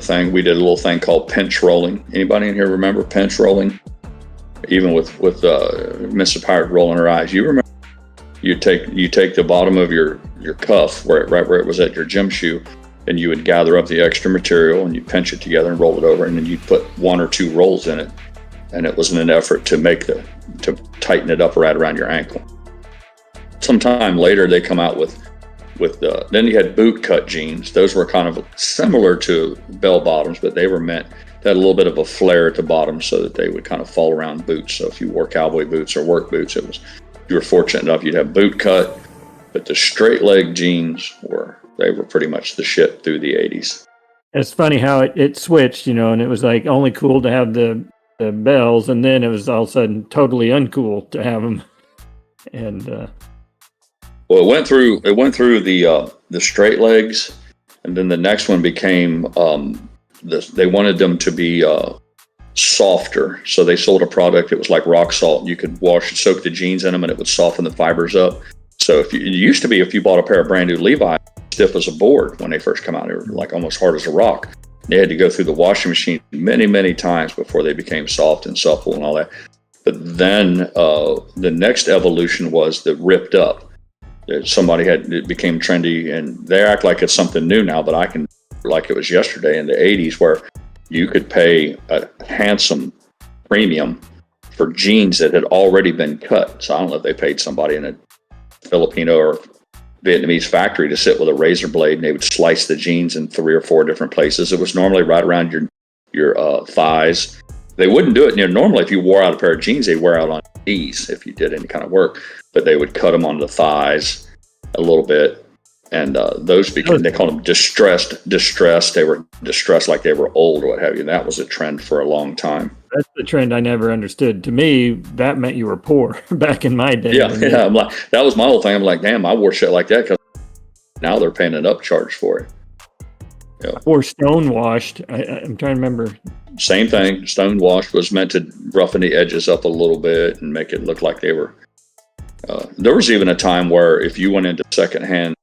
thing. We did a little thing called pinch rolling. Anybody in here remember pinch rolling? Even with Mrs. Pirate rolling her eyes, you remember? You take the bottom of your cuff right where it was at your gym shoe, and you would gather up the extra material and you pinch it together and roll it over, and then you'd put one or two rolls in it, and it was in an effort to tighten it up right around your ankle. Sometime later, they come out with then you had boot cut jeans. Those were kind of similar to bell bottoms, but they were meant to have a little bit of a flare at the bottom so that they would kind of fall around boots. So if you wore cowboy boots or work boots, you were fortunate enough you'd have boot cut. But the straight leg jeans were pretty much the shit through the 80s. It's funny how it switched, and it was like only cool to have the bells, and then it was all of a sudden totally uncool to have them. And well, it went through the straight legs, and then the next one became they wanted them to be softer, so they sold a product that was like rock salt. You could soak the jeans in them, and it would soften the fibers up. So it used to be if you bought a pair of brand new Levi's, stiff as a board when they first come out, they were like almost hard as a rock. They had to go through the washing machine many, many times before they became soft and supple and all that. But then the next evolution was the ripped up. It became trendy, and they act like it's something new now, but I can, like it was yesterday in the 80s, where you could pay a handsome premium for jeans that had already been cut. So I don't know if they paid somebody in a Filipino or Vietnamese factory to sit with a razor blade, and they would slice the jeans in 3 or 4 different places. It was normally right around your thighs. They wouldn't do it. Normally if you wore out a pair of jeans, they'd wear out on your knees if you did any kind of work, but they would cut them on the thighs a little bit, And those became, they called them distressed. They were distressed, like they were old or what have you. And that was a trend for a long time. That's the trend I never understood. To me, that meant you were poor back in my day. Yeah. I'm like, that was my whole thing. I'm like, damn, I wore shit like that because now they're paying an upcharge for it. Yeah. Or stonewashed. I'm trying to remember. Same thing. Stonewashed was meant to roughen the edges up a little bit and make it look like they were. There was even a time where if you went into secondhand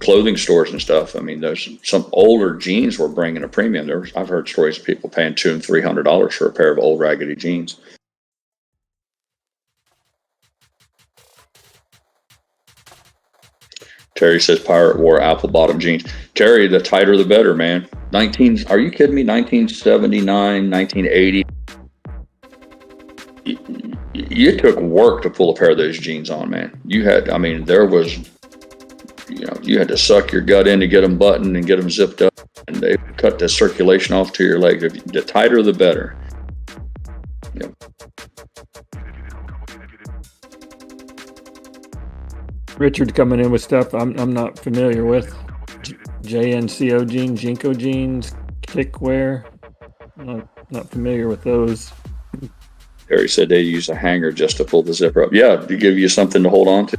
clothing stores and stuff, I mean, there's some older jeans were bringing a premium. I've heard stories of people paying $200 and $300 for a pair of old raggedy jeans. Terry says Pirate wore apple bottom jeans. Terry, the tighter the better, man. Are you kidding me? 1979, 1980. You took work to pull a pair of those jeans on, man. You had to suck your gut in to get them buttoned and get them zipped up, and they cut the circulation off to your legs. The tighter the better. Yep. Richard coming in with stuff I'm not familiar with. JNCO jeans, Jinko jeans, kickwear. Not familiar with those. Terry said they use a hanger just to pull the zipper up. Yeah, to give you something to hold on to.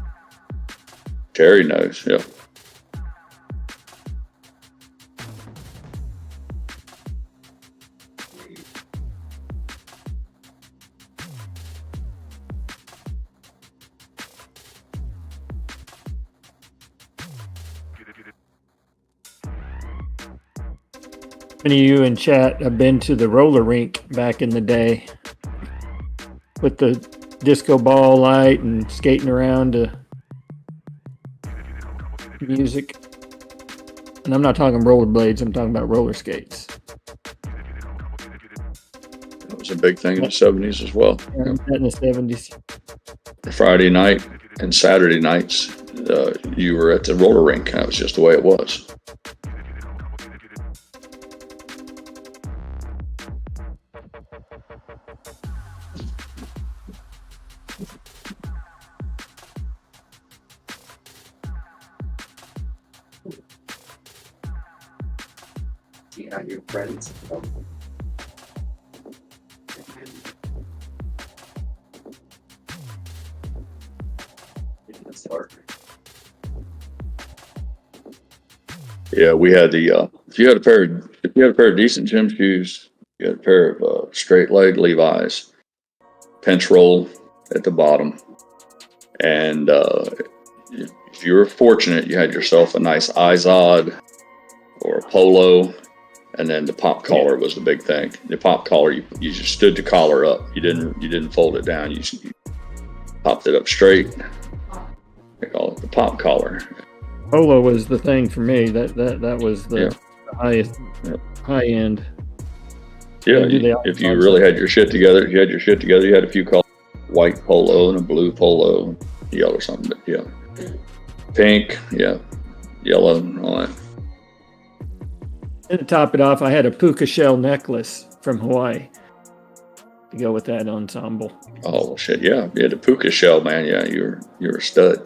Terry knows, yeah. Many of you in chat have been to the roller rink back in the day with the disco ball light and skating around to music. And I'm not talking rollerblades, I'm talking about roller skates. That was a big thing in the 70s as well. Yeah, in the 70s. Friday night and Saturday nights, you were at the roller rink. That was just the way it was. Your friends. Yeah, we had if you had a pair of decent gym shoes, you had a pair of straight leg Levi's, pinch roll at the bottom, and if you were fortunate, you had yourself a nice Izod or a polo. And then the pop collar was the big thing. The pop collar, you just stood the collar up. You didn't fold it down. You popped it up straight. They call it the pop collar. Polo was the thing for me. That was the highest high end. Yeah, if you really had your shit together, you had a few colors: white polo and a blue polo, yellow or something. But yeah, pink, yeah, yellow, and all that. And to top it off, I had a puka shell necklace from Hawaii to go with that ensemble. Oh shit, yeah, the puka shell, man. Yeah, you're a stud.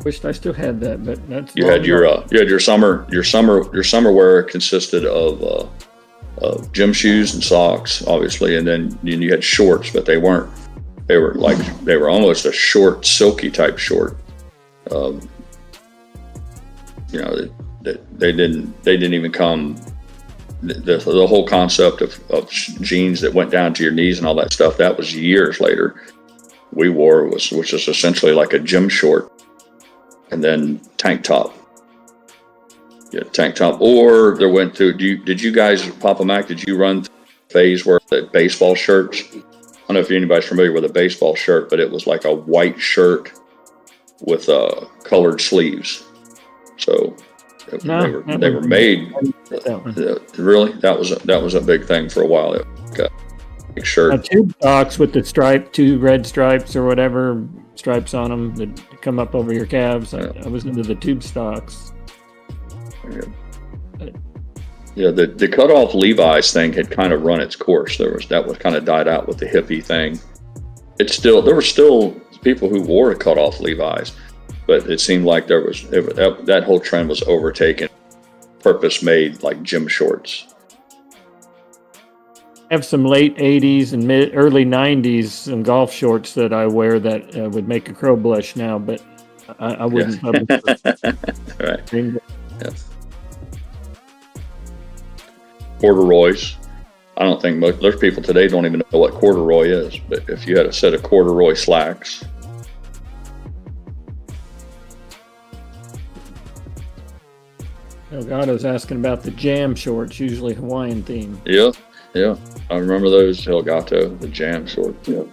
Wished I still had that, but that's you had your summer wear consisted of gym shoes and socks, obviously, and then you had shorts, but they were almost a short, silky type short. They didn't even come. The whole concept of jeans that went down to your knees and all that stuff, that was years later. We wore which is essentially like a gym short, and then tank top. Yeah, tank top. Or there went through. Did you guys, Papa Mac? Did you run through a phase where the baseball shirts? I don't know if anybody's familiar with a baseball shirt, but it was like a white shirt with colored sleeves. So they were made. Really, that was a big thing for a while. It was like a shirt. Tube socks with the two red stripes or whatever stripes on them that come up over your calves. I was into the tube stocks. Yeah, the cut off Levi's thing had kind of run its course. That was kind of died out with the hippie thing. there were still people who wore cut off Levi's, but it seemed like that whole trend was overtaken, purpose made like gym shorts. I have some late 80s and early 90s some golf shorts that I wear that would make a crow blush now, but I wouldn't publish right. Yeah. Corduroys. I don't think there's people today don't even know what corduroy is, but if you had a set of corduroy slacks. Elgato's asking about the jam shorts, usually Hawaiian theme. Yeah. I remember those Elgato, the jam shorts. Yeah.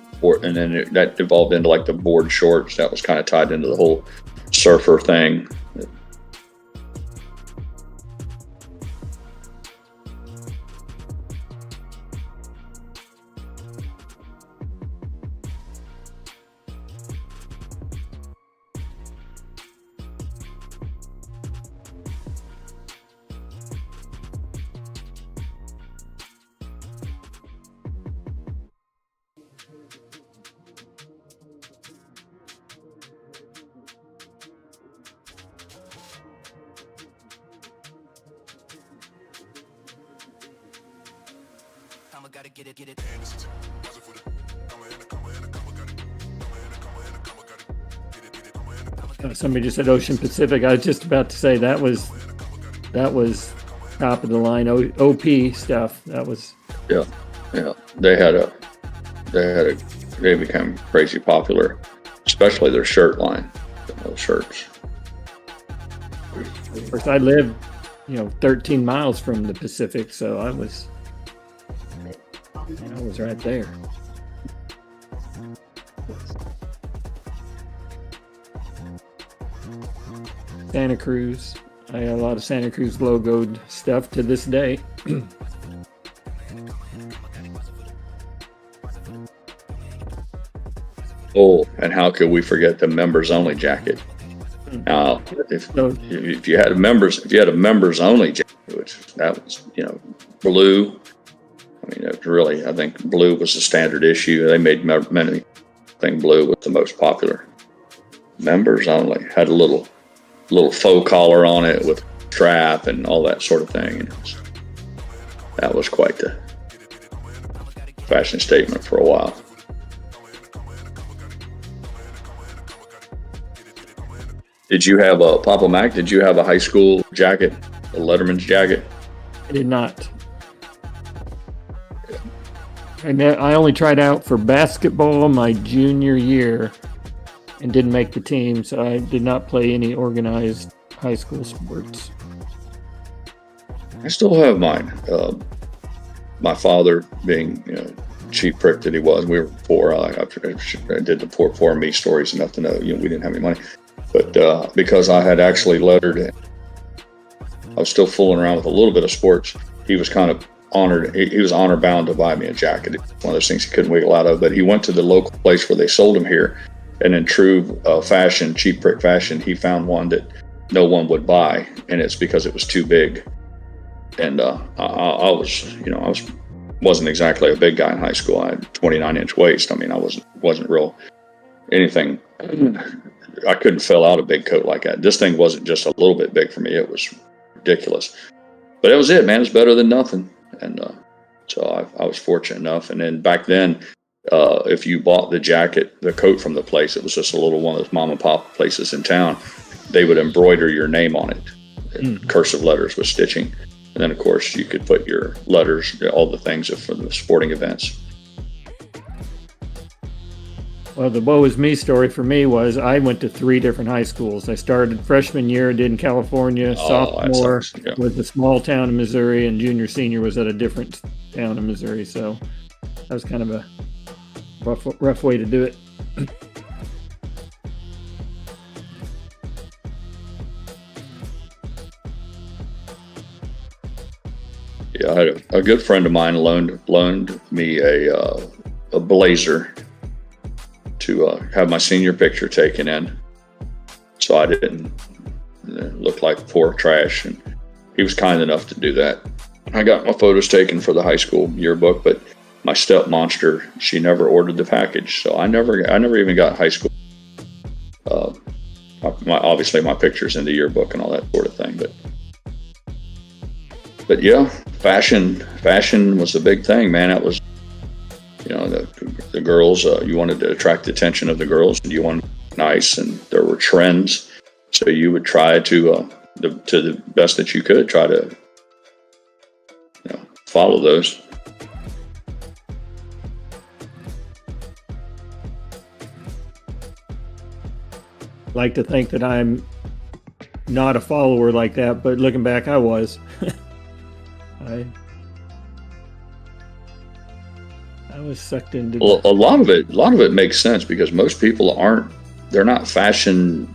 And then that evolved into like the board shorts. That was kind of tied into the whole surfer thing. Somebody just said Ocean Pacific. I was just about to say that was top of the line OP stuff. That was they became crazy popular, especially their shirt line, those shirts. Of course, I lived 13 miles from the Pacific, so I was right there. Santa Cruz. I got a lot of Santa Cruz logoed stuff to this day. Oh, and how could we forget the members only jacket? Now, if you had a members only jacket, which that was blue. I mean, it was really, I think blue was the standard issue. They made many. I think blue was the most popular. Members only had a little faux collar on it with strap and all that sort of thing. And that was quite the fashion statement for a while. Did you have Papa Mac? Did you have a high school jacket, a Letterman's jacket? I did not. I only tried out for basketball my junior year and didn't make the team, so I did not play any organized high school sports. I still have mine. My father, being cheap prick that he was, we were poor. I did the poor me stories enough to know we didn't have any money. But because I had actually lettered it, I was still fooling around with a little bit of sports. He was kind of honored. He was honor bound to buy me a jacket. One of those things he couldn't wiggle out of. But he went to the local place where they sold them here. And in true fashion, cheap prick fashion, he found one that no one would buy, and it's because it was too big. And I wasn't exactly a big guy in high school. I had 29-inch waist. I mean, I wasn't real anything. I couldn't fill out a big coat like that. This thing wasn't just a little bit big for me. It was ridiculous. But it was it, man. It's better than nothing. And so I was fortunate enough. And then back then, if you bought the coat from the place, it was just a little one of those mom and pop places in town. They would embroider your name on it in cursive letters with stitching. And then, of course, you could put your letters, all the things for the sporting events. Well, the woe is me story for me was I went to 3 different high schools. I started freshman year, did in California, sophomore was a small town in Missouri, and junior, senior was at a different town in Missouri. So that was kind of a rough way to do it. Yeah, I had a good friend of mine loaned me a blazer to have my senior picture taken in, so I didn't look like poor trash. And he was kind enough to do that. I got my photos taken for the high school yearbook, but my step monster, she never ordered the package, so I never even got high school. Obviously my pictures in the yearbook and all that sort of thing, but yeah, fashion was the big thing, man. It was, you know, the girls, you wanted to attract the attention of the girls, and you wanted to be nice, and there were trends, so you would try to the best that you could try to, you know, follow those. Like to think that I'm not a follower like that, but looking back, I was. I was sucked into. Well, a lot of it makes sense, because most people they're not fashionistas.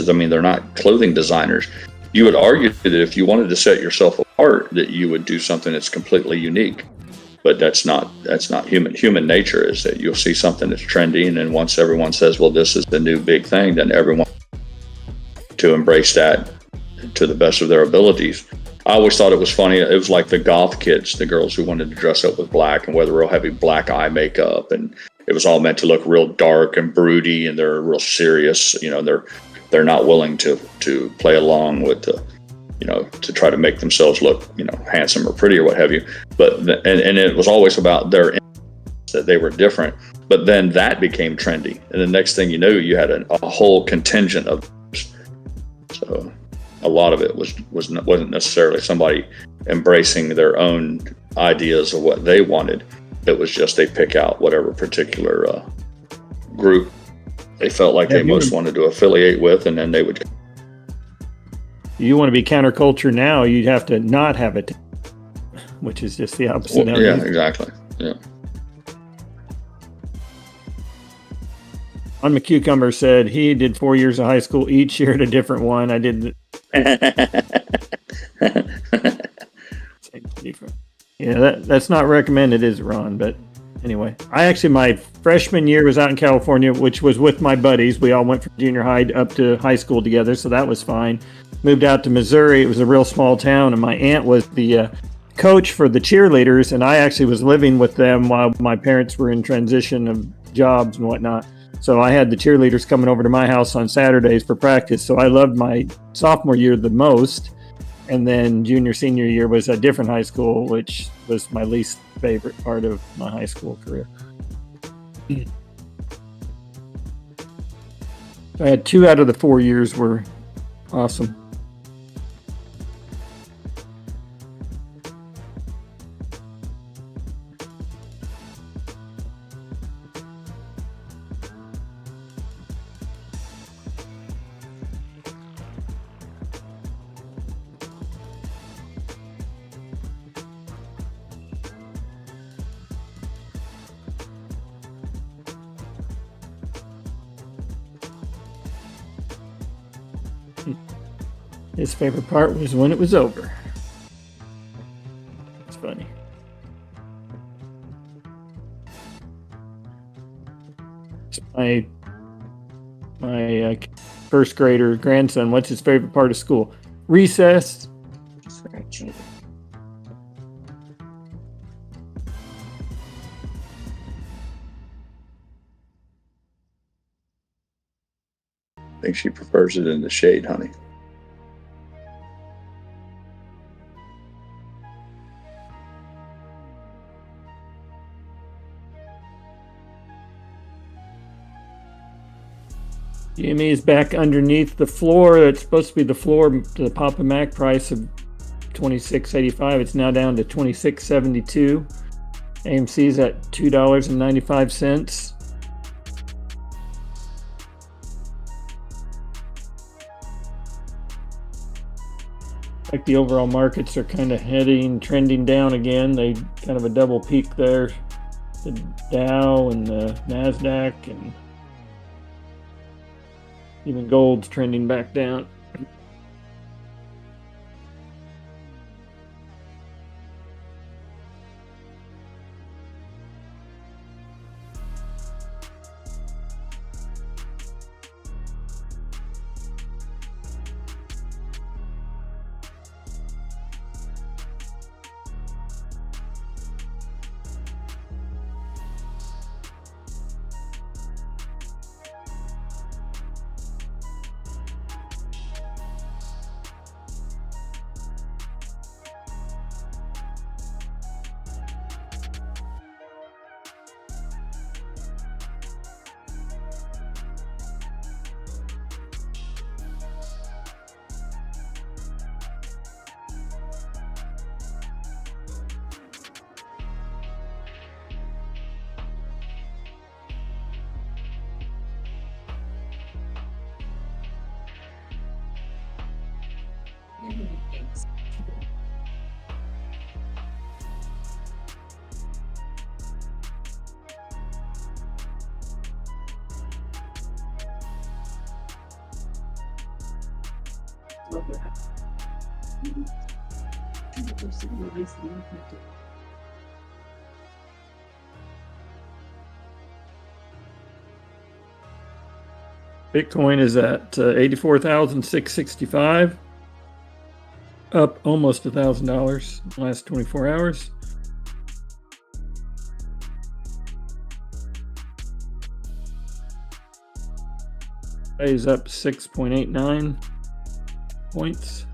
I mean, they're not clothing designers. You would argue that if you wanted to set yourself apart, that you would do something that's completely unique. But that's not human nature, is that you'll see something that's trendy, and then once everyone says, well, this is the new big thing, then everyone to embrace that to the best of their abilities. I always thought it was funny. It was like the goth kids, the girls who wanted to dress up with black and wear the real heavy black eye makeup, and it was all meant to look real dark and broody, and they're real serious. You know, they're not willing to play along with the, you know, to try to make themselves look, you know, handsome or pretty or what have you. But and it was always about that they were different. But then that became trendy, and the next thing you knew, you had a whole contingent of. So a lot of it wasn't necessarily somebody embracing their own ideas of what they wanted. It was just they pick out whatever particular group they felt like they most wanted to affiliate with, and then they would. You want to be counterculture now, you'd have to not have it, which is just the opposite. Well, yeah, exactly. Yeah. On McCucumber said he did 4 years of high school, each year at a different one. I did. Yeah, that's not recommended, is it, Ron? But anyway, my freshman year was out in California, which was with my buddies. We all went from junior high up to high school together, so that was fine. Moved out to Missouri. It was a real small town, and my aunt was the coach for the cheerleaders, and I actually was living with them while my parents were in transition of jobs and whatnot. So I had the cheerleaders coming over to my house on Saturdays for practice. So I loved my sophomore year the most. And then junior, senior year was a different high school, which was my least favorite part of my high school career. I had 2 out of the 4 years were awesome. His favorite part was when it was over. It's funny. My first grader grandson, what's his favorite part of school? Recess. Scratching. I think she prefers it in the shade, honey. GME is back underneath the floor. That's supposed to be the floor to the Papa Mac price of $26.85. It's now down to $26.72. AMC is at $2.95. Like the overall markets are kind of trending down again. They kind of a double peak there. The Dow and the NASDAQ, and even gold's trending back down. Bitcoin is at 84,665, up almost $1,000 in the last 24 hours. Is up 6.89 points.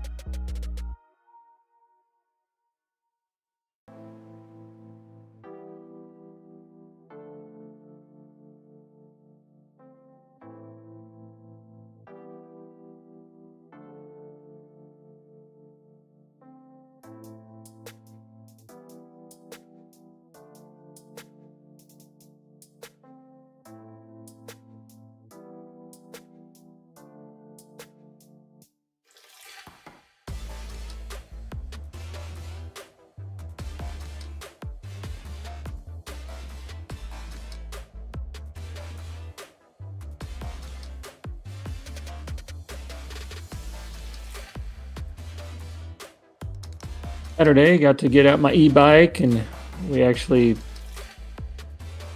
Saturday, got to get out my e-bike, and we actually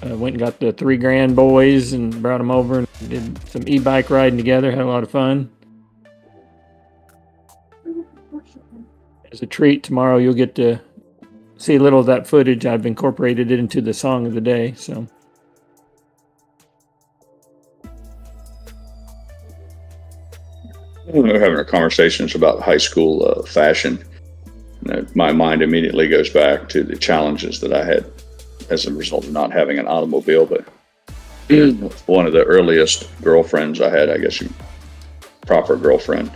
went and got the 3 grand boys and brought them over and did some e-bike riding together. Had a lot of fun. As a treat, tomorrow you'll get to see a little of that footage. I've incorporated it into the song of the day. So we're having our conversations about high school fashion. My mind immediately goes back to the challenges that I had as a result of not having an automobile. But one of the earliest girlfriends I had, I guess, proper girlfriend,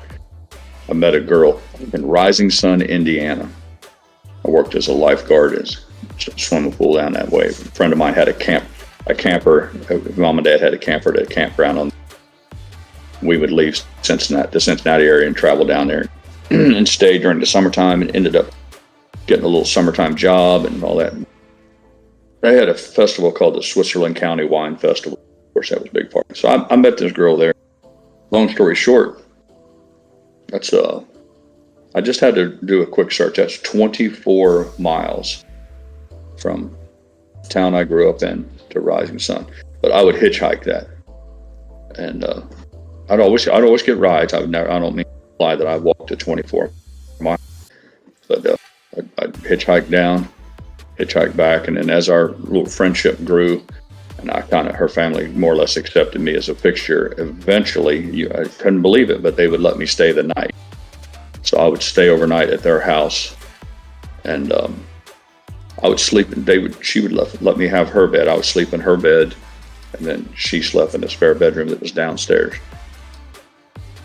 I met a girl in Rising Sun, Indiana. I worked as a lifeguard at a swimming pool down that way. A friend of mine had a camper. Mom and Dad had a camper at a campground. We would leave the Cincinnati area and travel down there and stay during the summertime, and ended up getting a little summertime job and all that. They had a festival called the Switzerland County Wine Festival. Of course, that was a big part. So I met this girl there. Long story short, that's I just had to do a quick search. That's 24 miles from the town I grew up in to Rising Sun. But I would hitchhike that, and I'd always get rides. I don't mean that I walked to 24 miles, but I'd hitchhike down, hitchhike back, and then as our little friendship grew, and her family more or less accepted me as a fixture. Eventually, I couldn't believe it, but they would let me stay the night. So I would stay overnight at their house, and I would sleep. She would let me have her bed. I would sleep in her bed, and then she slept in the spare bedroom that was downstairs.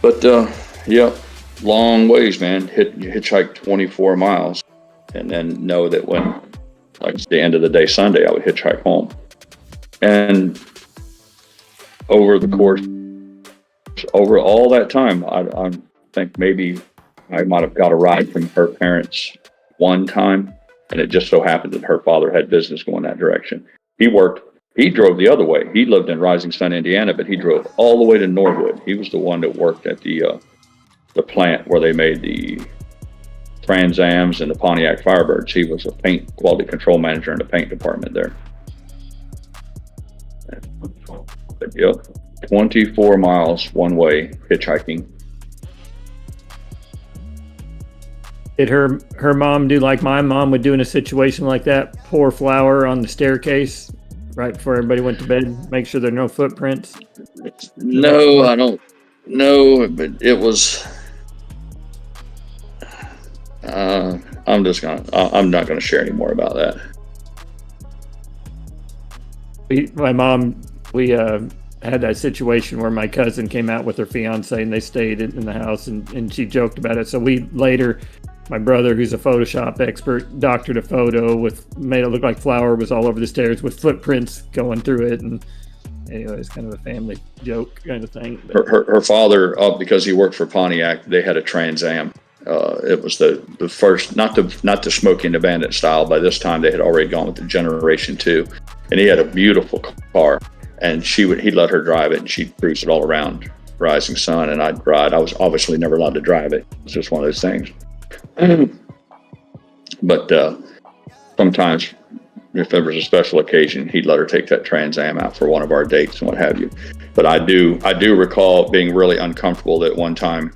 But yeah, long ways, man. Hitchhike 24 miles, and then know that when, like, it's the end of the day Sunday, I would hitchhike home. And over the course, over all that time, I think maybe I might have got a ride from her parents one time, and it just so happened that her father had business going that direction. He drove the other way. He lived in Rising Sun, Indiana, but he drove all the way to Norwood. He was the one that worked at the plant where they made the Trans Ams and the Pontiac Firebirds. He was a paint quality control manager in the paint department there. But, yep, 24 miles one way hitchhiking. did her mom do like my mom would do in a situation like that? Pour flour on the staircase right before everybody went to bed, make sure there are no footprints? No, I don't know, but it was. I'm not gonna share any more about that. My mom, we had that situation where my cousin came out with her fiance and they stayed in the house, and she joked about it. So we later, my brother, who's a Photoshop expert, doctored a photo made it look like flour was all over the stairs with footprints going through it. And anyway, it's kind of a family joke kind of thing. Her father, because he worked for Pontiac, they had a Trans Am. It was the first, not the Smokey and the Bandit style. By this time, they had already gone with the Generation 2, and he had a beautiful car. And he'd let her drive it, and she'd cruise it all around Rising Sun, and I'd ride. I was obviously never allowed to drive it. It's just one of those things. But sometimes, if there was a special occasion, he'd let her take that Trans Am out for one of our dates and what have you. But I do recall being really uncomfortable that one time.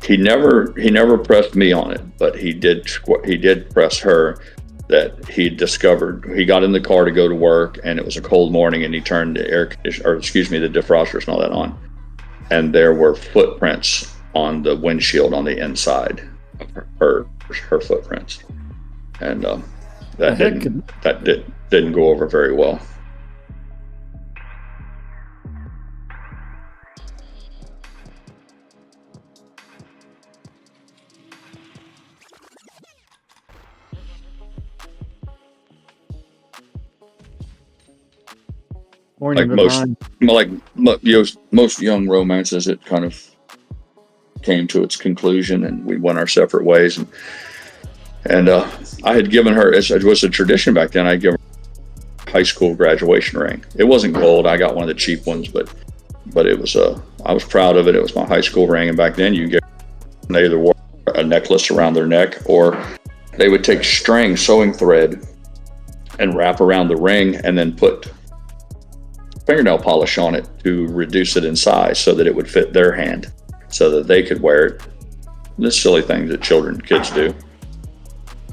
He never pressed me on it, but he did press her. That he discovered, he got in the car to go to work, and it was a cold morning, and he turned the the defrosters and all that on, and there were footprints on the windshield on the inside of her footprints, and that didn't go over very well. Morning, most young romances, it kind of came to its conclusion, and we went our separate ways. And I had given her, it was a tradition back then, I'd give her a high school graduation ring. It wasn't gold. I got one of the cheap ones, but it was I was proud of it. It was my high school ring, and back then they either wore a necklace around their neck, or they would take string, sewing thread, and wrap around the ring, and then put fingernail polish on it to reduce it in size so that it would fit their hand, so that they could wear it. The silly things that kids do.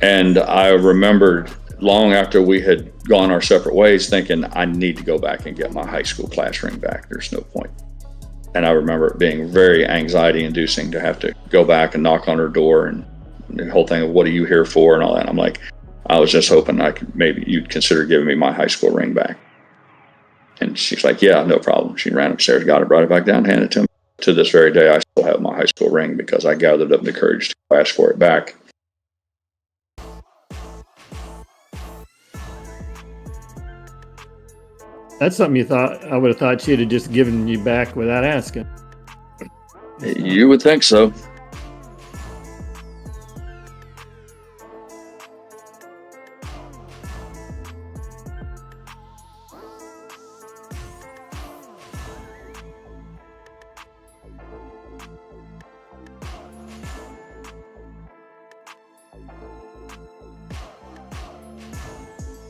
And I remembered long after we had gone our separate ways thinking, I need to go back and get my high school class ring back. There's no point. And I remember it being very anxiety inducing to have to go back and knock on her door, and the whole thing of what are you here for and all that. I'm like, I was just hoping maybe you'd consider giving me my high school ring back. And she's like, yeah, no problem. She ran upstairs, got it, brought it back down, handed it to me. To this very day, I still have my high school ring because I gathered up the courage to ask for it back. That's something I would have thought she'd have just given you back without asking. You would think so.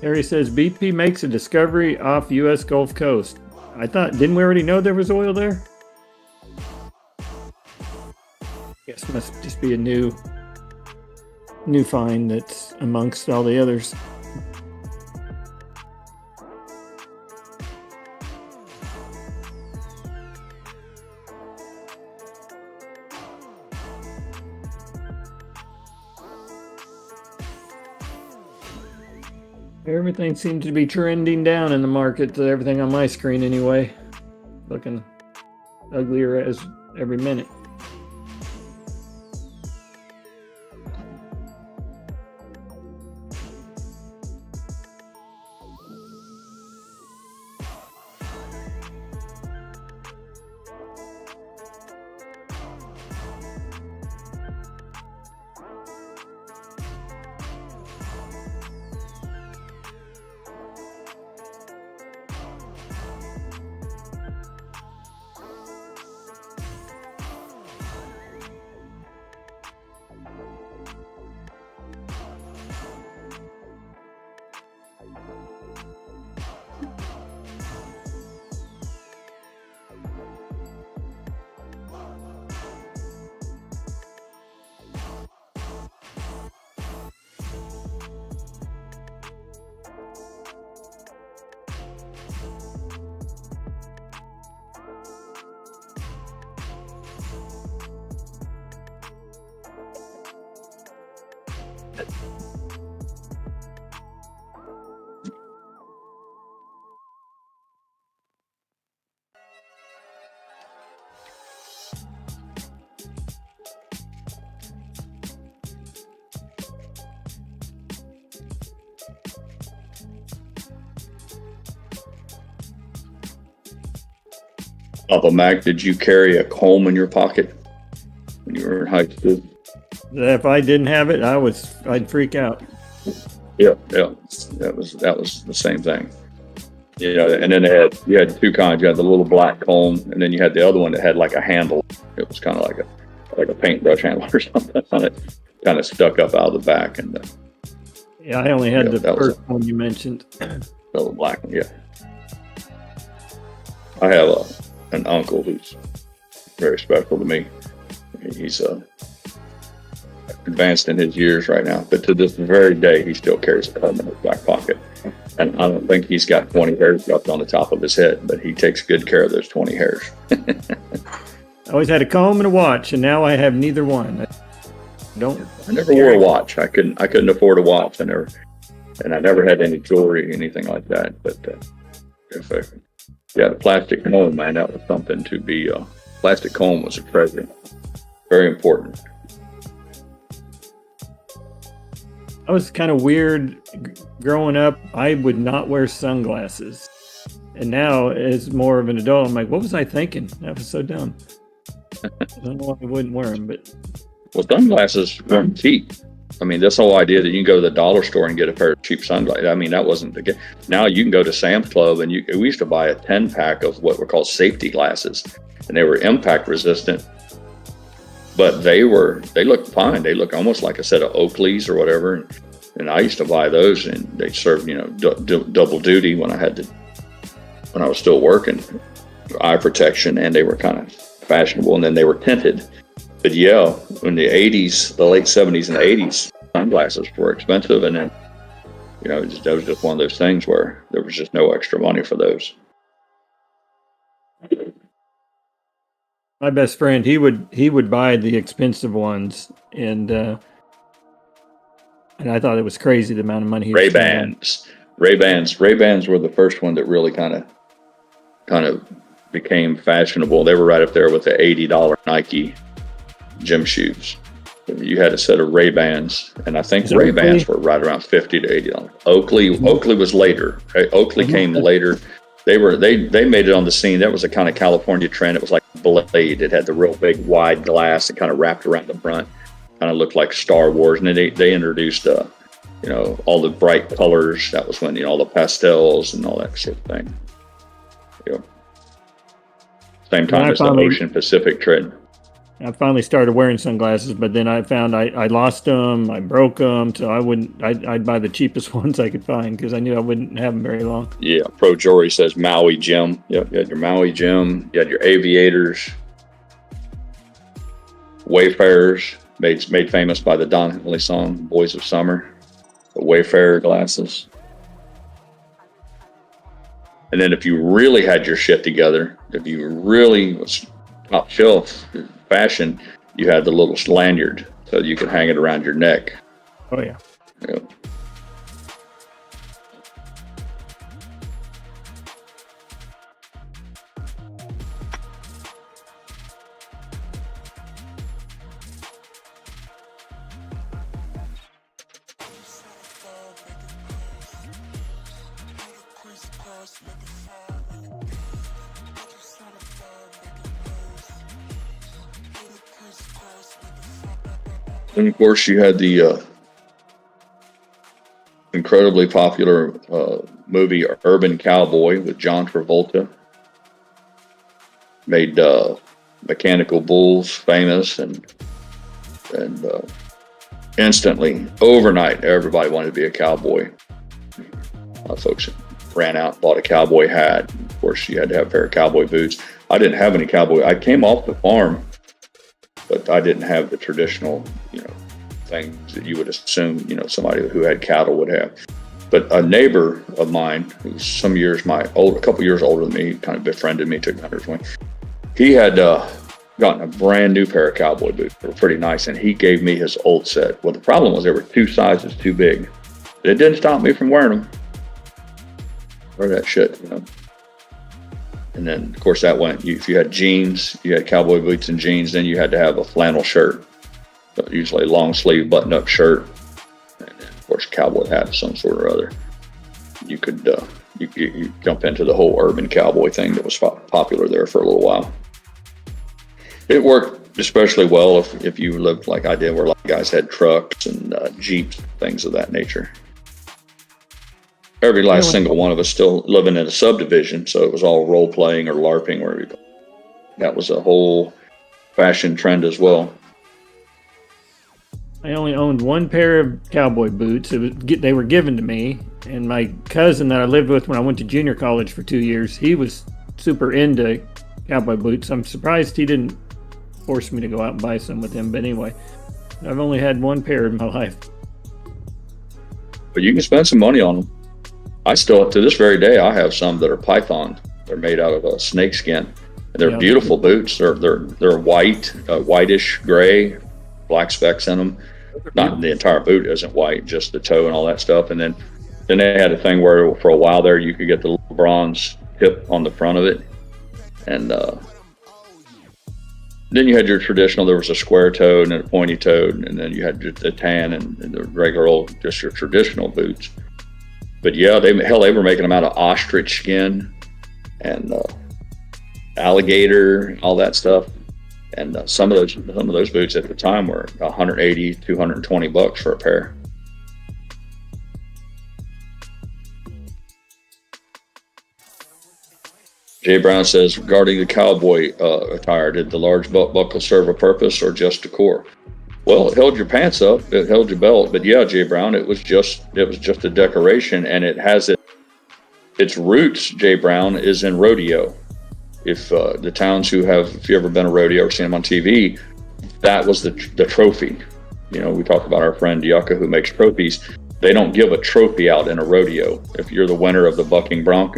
Harry says BP makes a discovery off U.S. Gulf Coast. Didn't we already know there was oil there? Guess it must just be a new find that's amongst all the others. Everything seems to be trending down in the market. Everything on my screen, anyway, looking uglier as every minute. Papa Mac, did you carry a comb in your pocket when you were in high school? If I didn't have it, I'd freak out. Yeah. That was the same thing. You know, and then you had two kinds. You had the little black comb, and then you had the other one that had like a handle. It was kind of like a paintbrush handle or something on it, kind of stuck up out of the back. And Yeah, I only had the first one you mentioned. the little black one, yeah. I have an uncle who's very special to me. He's advanced in his years right now, but to this very day, he still carries a comb in his back pocket. And I don't think he's got 20 hairs left on the top of his head, but he takes good care of those 20 hairs. I always had a comb and a watch, and now I have neither one. I never wore a watch. I couldn't afford a watch. I never had any jewelry, anything like that. But the plastic comb, man, that was something to be. Plastic comb was a treasure. Very important. I was kind of weird growing up. I would not wear sunglasses. And now, as more of an adult, I'm like, what was I thinking? That was so dumb. I don't know why I wouldn't wear them, but... Well, sunglasses weren't cheap. I mean, this whole idea that you can go to the dollar store and get a pair of cheap sunglasses, I mean, that wasn't the case. Now you can go to Sam's Club, and we used to buy a 10-pack of what were called safety glasses, and they were impact resistant. But they looked fine. They looked almost like a set of Oakleys or whatever. And I used to buy those, and they served, double duty when I was still working, eye protection, and they were kind of fashionable, and then they were tinted. But yeah, in the 80s, the late 70s and 80s, sunglasses were expensive, and then, that was just one of those things where there was just no extra money for those. My best friend, he would buy the expensive ones, and I thought it was crazy the amount of money he was Ray-Bans were the first one that really kind of became fashionable. They were right up there with the $80 Nike gym shoes. You had a set of Ray-Bans, and I think Ray-Bans were right around $50 to $80. Oakley was later. Right? Oakley came later. They made it on the scene. That was a kind of California trend. It was like Blade. It had the real big wide glass that kind of wrapped around the front, kind of looked like Star Wars. And then they introduced all the bright colors. That was when all the pastels and all that sort of thing. Same time as the Ocean Pacific trend. I finally started wearing sunglasses, but then I found I lost them, I broke them, so I'd buy the cheapest ones I could find because I knew I wouldn't have them very long. Yeah, Pro Jory says Maui Jim. Yep, you had your Maui Jim, you had your Aviators, Wayfarers, made famous by the Don Henley song, Boys of Summer, the Wayfarer glasses. And then if you really had your shit together, if you really was top shelf fashion, you had the little lanyard so you could hang it around your neck. Oh yeah. Yep. And of course, you had the incredibly popular movie Urban Cowboy with John Travolta. Made mechanical bulls famous, and instantly, overnight, everybody wanted to be a cowboy. Folks ran out and bought a cowboy hat. Of course, you had to have a pair of cowboy boots. I didn't have any cowboy. I came off the farm, but I didn't have the traditional, things that you would assume, somebody who had cattle would have. But a neighbor of mine, who's a couple years older than me, kind of befriended me, took me under his wing. He had gotten a brand new pair of cowboy boots. They were pretty nice, and he gave me his old set. Well, the problem was they were 2 sizes too big. It didn't stop me from wearing them. Wear that shit, And then, of course, that went. If you had jeans, you had cowboy boots and jeans, then you had to have a flannel shirt, usually a long sleeve button up shirt, and then, of course, a cowboy hat of some sort or other. You could you jump into the whole urban cowboy thing that was popular there for a little while. It worked especially well if you lived like I did, where a lot of guys had trucks and Jeeps, things of that nature. every last single one of us still living in a subdivision, so it was all role playing or LARPing, where that was a whole fashion trend as well. I only owned one pair of cowboy boots. They were given to me, and my cousin that I lived with when I went to junior college for 2 years, he was super into cowboy boots. I'm surprised he didn't force me to go out and buy some with him. But anyway, I've only had one pair in my life. But you can spend some money on them. I still, to this very day, I have some that are python. They're made out of a snake skin, and they're beautiful boots. They're white, whitish gray, black specks in them. Not the entire boot isn't white, just the toe and all that stuff. And then they had a thing where for a while there you could get the little bronze tip on the front of it, and then you had your traditional. There was a square toed and a pointy toed, and then you had the tan and the regular old, just your traditional boots. But yeah, they were making them out of ostrich skin and alligator, all that stuff. And some of those boots at the time were $180, $220 for a pair. Jay Brown says, regarding the cowboy attire, did the large belt buckle serve a purpose or just decor? Well, it held your pants up, it held your belt, but yeah, Jay Brown, it was just a decoration, and it has its roots. Jay Brown is in rodeo. If the towns if you ever been to rodeo or seen them on TV, that was the trophy. You know, we talk about our friend Yucca who makes trophies. They don't give a trophy out in a rodeo. If you're the winner of the bucking bronc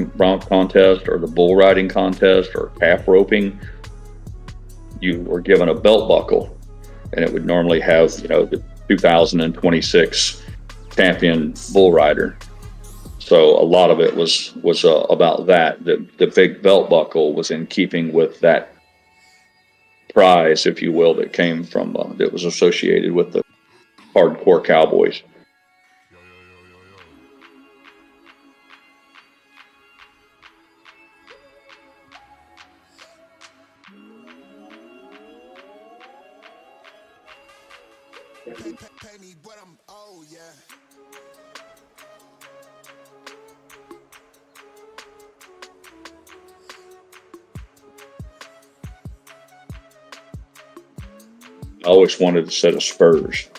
contest or the bull riding contest or calf roping, you were given a belt buckle, and it would normally have, the 2026 champion bull rider. So a lot of it was about that. The big belt buckle was in keeping with that prize, if you will, that came from that was associated with the hardcore cowboys. I always wanted a set of spurs.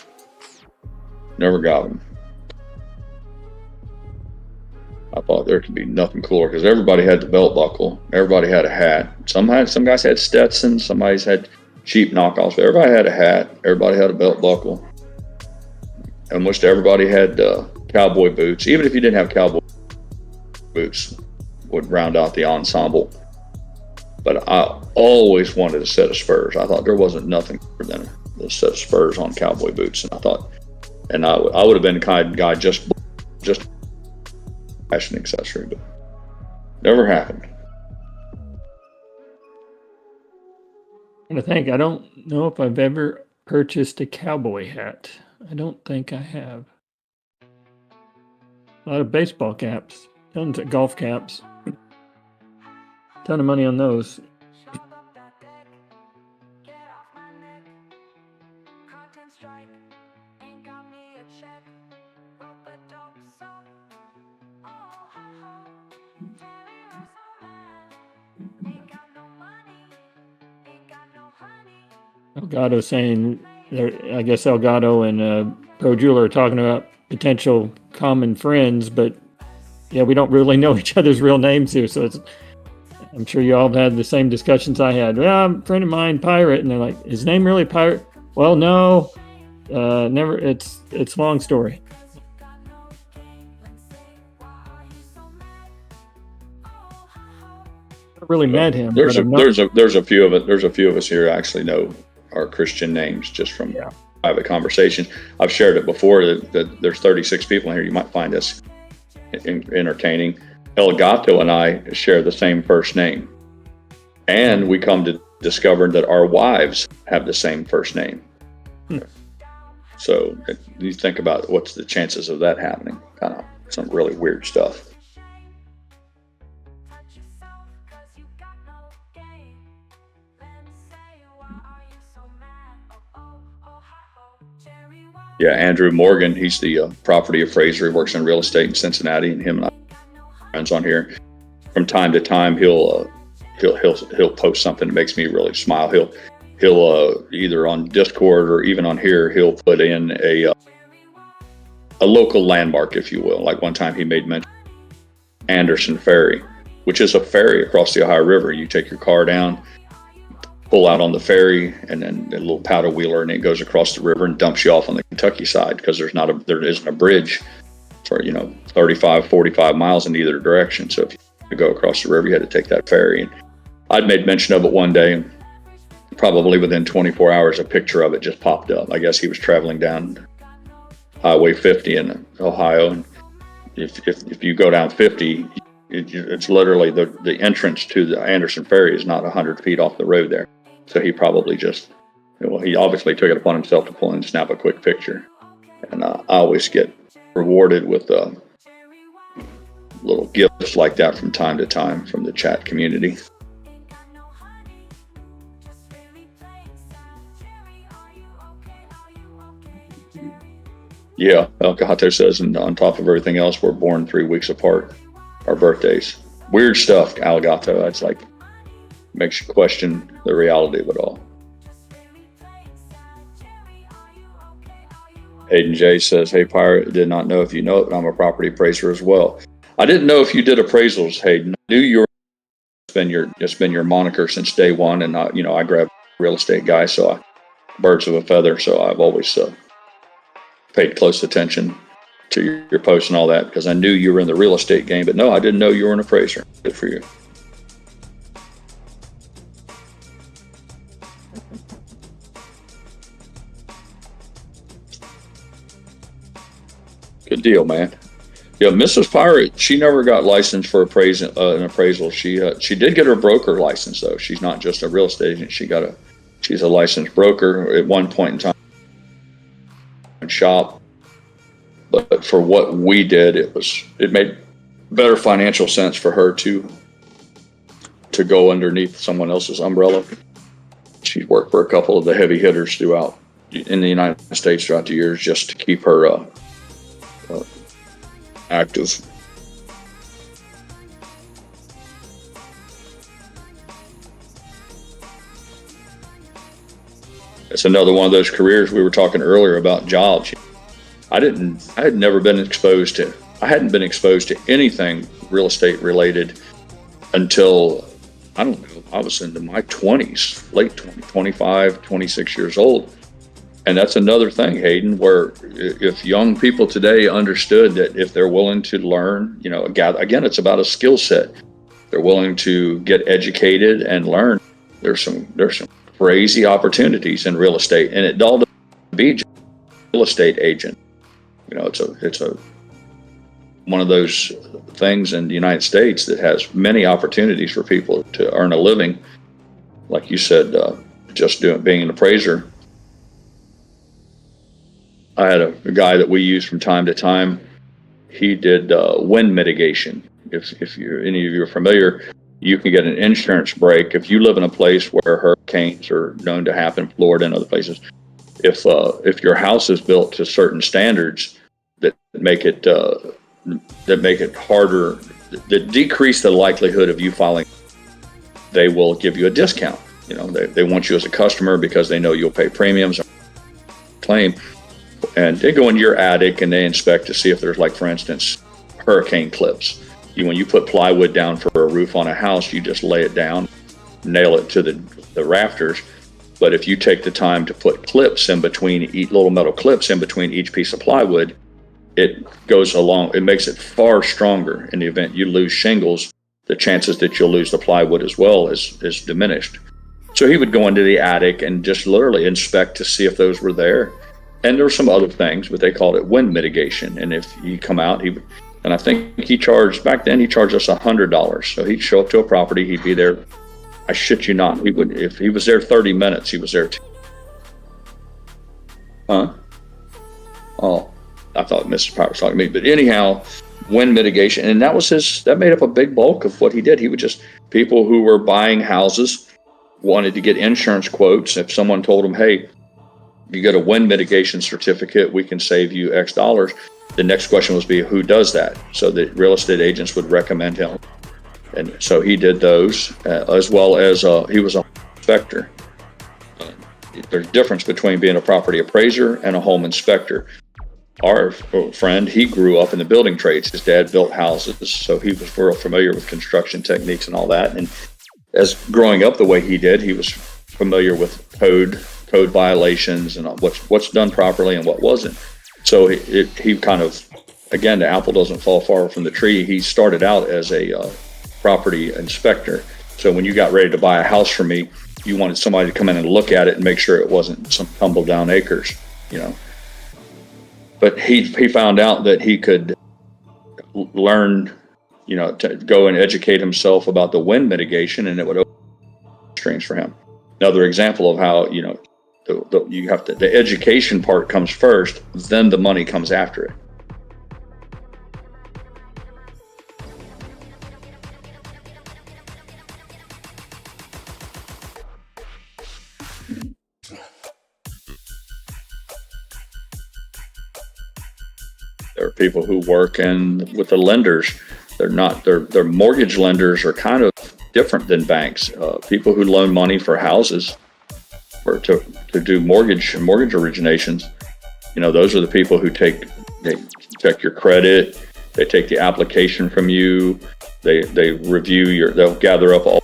Never got them. I thought there could be nothing cooler because everybody had the belt buckle. Everybody had a hat. Some guys had Stetson. Some guys had cheap knockoffs. But everybody had a hat. Everybody had a belt buckle. Almost everybody had cowboy boots. Even if you didn't have cowboy boots, would round out the ensemble. But I always wanted a set of spurs. I thought there wasn't nothing better than a set of spurs on cowboy boots. And I thought, I would have been the kind of guy just fashion accessory, but never happened. I think I don't know if I've ever purchased a cowboy hat. I don't think I have. A lot of baseball caps, tons of golf caps. Ton of money on those. Elgato saying, I guess Elgato and Pro Jeweler are talking about potential common friends, but yeah, we don't really know each other's real names here, so I'm sure you all have had the same discussions I had. Well, a friend of mine, Pirate, and they're like, his name really Pirate? Well, no, never. It's a long story. I really met him. There's a few of us here actually know our Christian names just from private conversation. I've shared it before that there's 36 people in here. You might find this entertaining. Elgato and I share the same first name, and we come to discover that our wives have the same first name. So you think about what's the chances of that happening. Kind of some really weird stuff. Cherry Yeah, Andrew Morgan, he's the property appraiser. He works in real estate in Cincinnati, and him and I are friends on here. From time to time, he'll post something that makes me really smile. He'll either on Discord or even on here, he'll put in a local landmark, if you will. Like one time he made mention of Anderson Ferry, which is a ferry across the Ohio River. You take your car down, pull out on the ferry, and then a little paddle wheeler, and it goes across the river and dumps you off on the Kentucky side, because there isn't a bridge for 35, 45 miles in either direction. So if you go across the river, you had to take that ferry. And I'd made mention of it one day, and probably within 24 hours, a picture of it just popped up. I guess he was traveling down Highway 50 in Ohio, and if you go down 50, it's literally the entrance to the Anderson Ferry is not 100 feet off the road there. So he probably he obviously took it upon himself to pull in and snap a quick picture. And I always get rewarded with little gifts like that from time to time from the chat community. Yeah, El Cajato says, and on top of everything else, we're born 3 weeks apart, our birthdays. Weird stuff, Algato. That's like, makes you question the reality of it all. Hayden J says, hey, Pirate, did not know if you know it, but I'm a property appraiser as well. I didn't know if you did appraisals, Hayden. I knew it's been your moniker since day one, and I grabbed real estate guy, so birds of a feather, so I've always paid close attention to your posts and all that, because I knew you were in the real estate game, but no, I didn't know you were an appraiser. Good for you. Good deal, man. Yeah, Mrs. Pirate, she never got licensed for an appraisal. She did get her broker license, though. She's not just a real estate agent. She's a licensed broker at one point in time. Shop, but for what we did, it made better financial sense for her to go underneath someone else's umbrella. She's worked for a couple of the heavy hitters throughout in the United States throughout the years, just to keep her active. It's another one of those careers we were talking earlier about jobs. I hadn't been exposed to anything real estate related until, I don't know, I was into my 20s, late 20, 25, 26 years old. And that's another thing, Hayden, where if young people today understood that if they're willing to learn, again, it's about a skill set. They're willing to get educated and learn. There's some crazy opportunities in real estate, and it all doesn't be just a real estate agent. It's one of those things in the United States that has many opportunities for people to earn a living. Like you said, just being an appraiser. I had a guy that we use from time to time. He did wind mitigation. If any of you are familiar, you can get an insurance break if you live in a place where hurricanes are known to happen, Florida and other places. If your house is built to certain standards that make it harder, that decrease the likelihood of you filing, they will give you a discount. They want you as a customer because they know you'll pay premiums or claim. And they go into your attic and they inspect to see if there's, like, for instance, hurricane clips. When you put plywood down for a roof on a house, you just lay it down, nail it to the rafters. But if you take the time to put clips in between, little metal clips in between each piece of plywood, it makes it far stronger. In the event you lose shingles, the chances that you'll lose the plywood as well is diminished. So he would go into the attic and just literally inspect to see if those were there. And there were some other things, but they called it wind mitigation. And if you come out, and I think back then he charged us $100. So he'd show up to a property, he'd be there. I shit you not, if he was there 30 minutes, he was there. Huh? Oh, I thought Mrs. Power was talking to me. But anyhow, wind mitigation. And that made up a big bulk of what he did. He would people who were buying houses wanted to get insurance quotes. If someone told them, hey, you get a wind mitigation certificate, we can save you X dollars. The next question was who does that? So the real estate agents would recommend him. And so he did those, as well as he was a inspector. There's a difference between being a property appraiser and a home inspector. Our friend, he grew up in the building trades. His dad built houses, so he was real familiar with construction techniques and all that. And as growing up the way he did, he was familiar with code violations and what's done properly and what wasn't. So he kind of, again, the apple doesn't fall far from the tree. He started out as a property inspector. So when you got ready to buy a house from me, you wanted somebody to come in and look at it and make sure it wasn't some tumble down acres, you know. But he found out that he could learn, you know, to go and educate himself about the wind mitigation, and it would open strings for him. Another example of how, you know, you have to, the education part comes first, then the money comes after it. There are people who work with the lenders. Their mortgage lenders are kind of different than banks. People who loan money for houses or to do mortgage originations, you know, those are the people who they check your credit, they take the application from you, they review they'll gather up all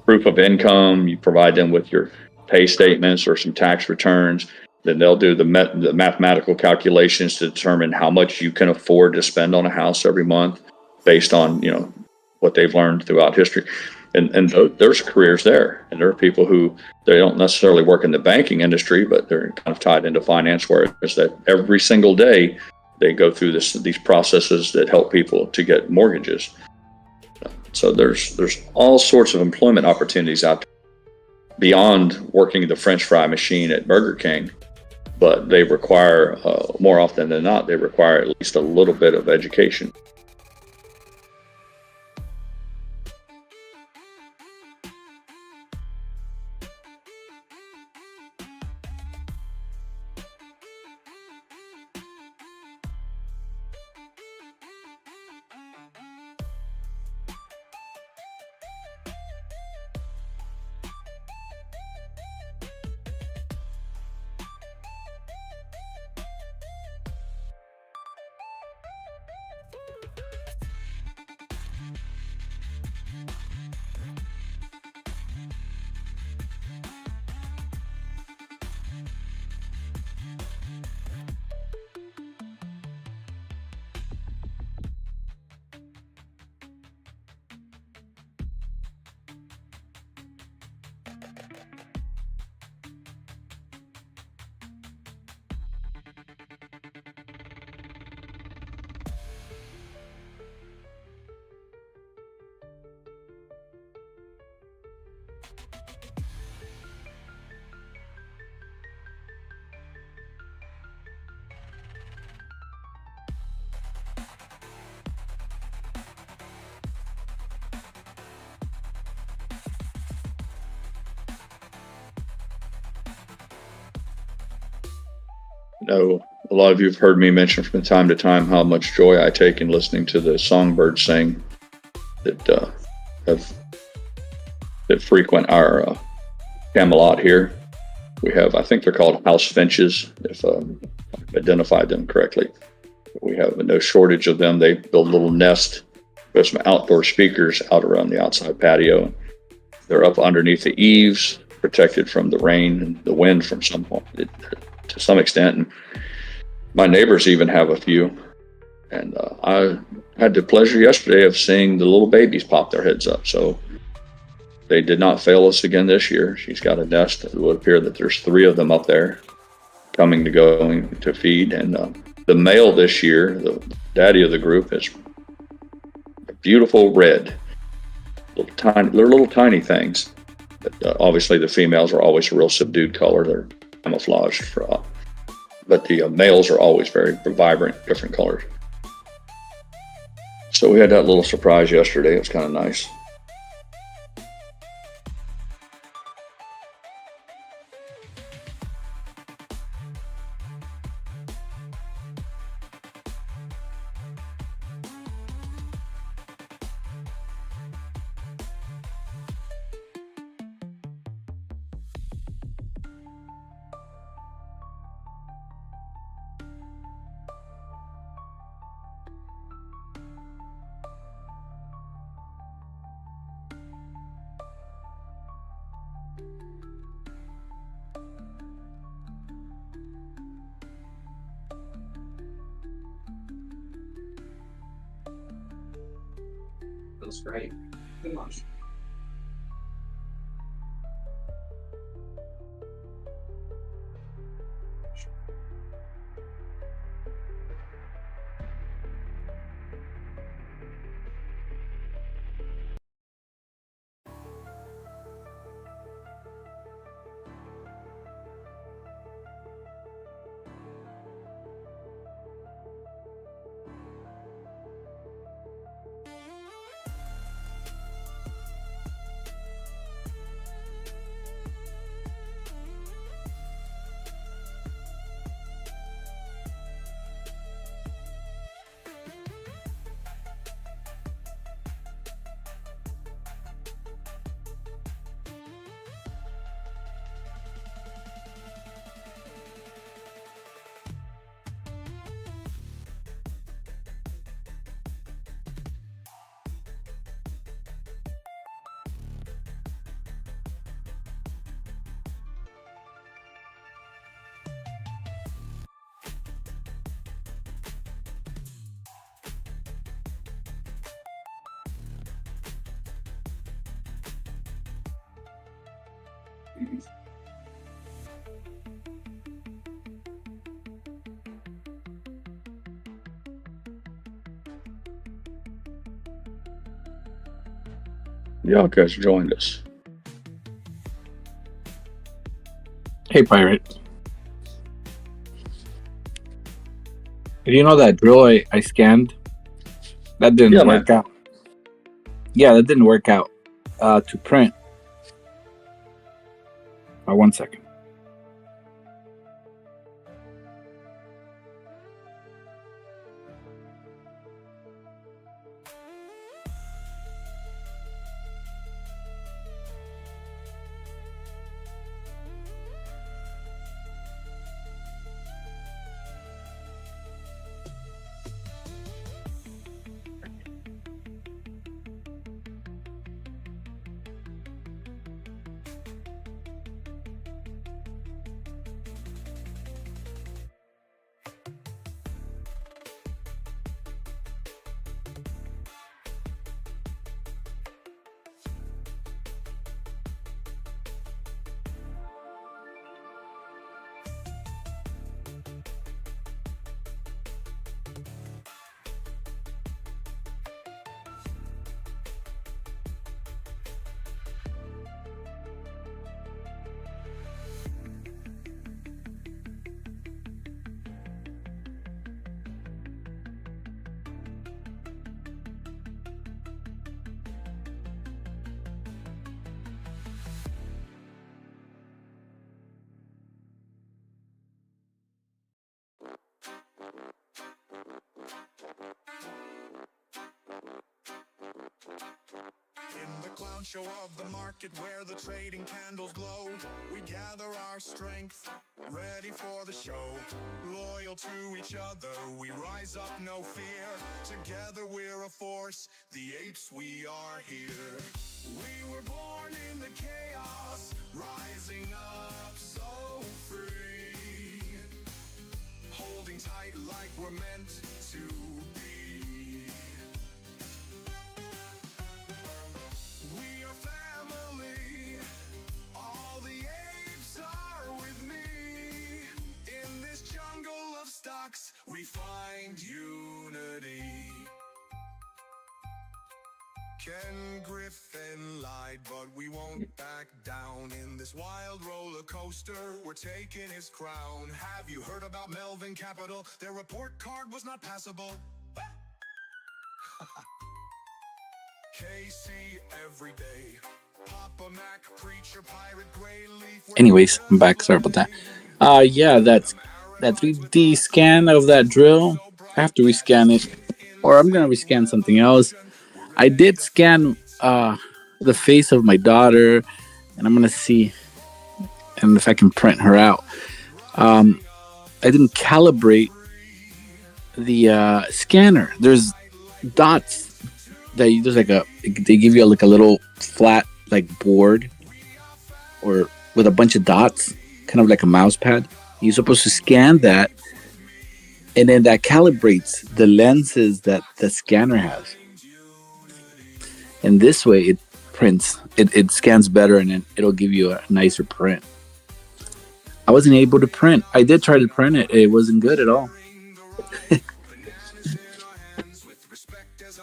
proof of income, you provide them with your pay statements or some tax returns. Then they'll do the mathematical calculations to determine how much you can afford to spend on a house every month based on, you know, what they've learned throughout history. And there's careers there. And there are people who, they don't necessarily work in the banking industry, but they're kind of tied into finance, where it's that every single day they go through these processes that help people to get mortgages. So there's all sorts of employment opportunities out there beyond working the French fry machine at Burger King. But they require, more often than not, they require at least a little bit of education. know, a lot of you have heard me mention from time to time how much joy I take in listening to the songbirds sing that frequent our Camelot here. We have, I think they're called house finches, if I've identified them correctly. We have no shortage of them. They build a little nest with some outdoor speakers out around the outside patio. They're up underneath the eaves, protected from the rain and the wind from to some extent. And my neighbors even have a few. And I had the pleasure yesterday of seeing the little babies pop their heads up. So they did not fail us again this year. She's got a nest. It would appear that there's 3 of them up there going to feed. And the male this year, the daddy of the group, is a beautiful red. They're little tiny things. But obviously the females are always a real subdued color. They're camouflaged but the males are always very vibrant, different colors. So we had that little surprise yesterday. It was kind of nice. Feels great. Good much. Y'all guys joined us. Hey, Pirate. Did you know that drill I scanned? That didn't work out. Yeah, that didn't work out to print. 1 second. In the clown show of the market where the trading candles glow, we gather our strength, ready for the show. Loyal to each other, we rise up, no fear. Together we're a force, the apes, we are here. We were born in the chaos, rising up so free. Holding tight like we're meant to be. We are family, all the apes are with me. In this jungle of stocks, we find unity. Ken Griffin lied, but we won't back down. In this wild roller coaster, we're taking his crown. Have you heard about Melvin Capital? Their report card was not passable. KC every day. Papa Mac, preacher, pirate, GrayLeaf. Anyways, I'm back. Sorry about that. Yeah, that 3D scan of that drill. I have to rescan it, or I'm gonna rescan something else. I did scan the face of my daughter, and I'm gonna see and if I can print her out. I didn't calibrate the scanner. There's dots that there's like they give you like a little flat like board or with a bunch of dots, kind of like a mouse pad. You're supposed to scan that, and then that calibrates the lenses that the scanner has. And this way, it prints, it scans better, and then it'll give you a nicer print. I wasn't able to print. I did try to print it. It wasn't good at all.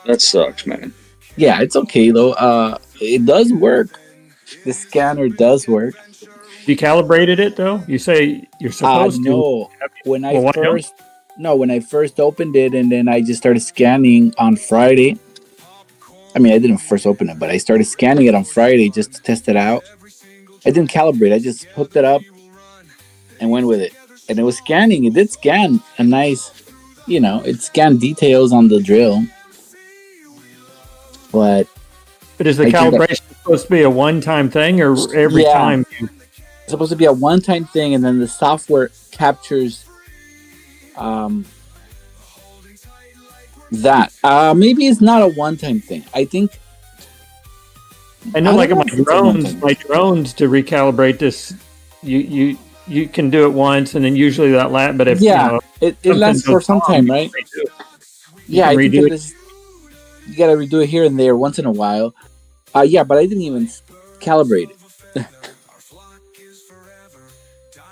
That sucks, man. Yeah, it's okay though. It does work. The scanner does work. You calibrated it though? You say you're supposed to. No. When Well, why not? when I first opened it, and then I just started scanning on Friday. I mean, I didn't first open it, but I started scanning it on Friday just to test it out. I didn't calibrate. I just hooked it up and went with it. And it was scanning. It did scan a nice, it scanned details on the drill. But is the calibration supposed to be a one-time thing, or every time? It's supposed to be a one-time thing, and then the software captures that. Maybe it's not a one-time thing. I think. I know, like my drones to recalibrate this, you can do it once, and then usually that lasts. But if it lasts for some time, right? Yeah, I think you gotta redo it here and there once in a while. But I didn't even calibrate it.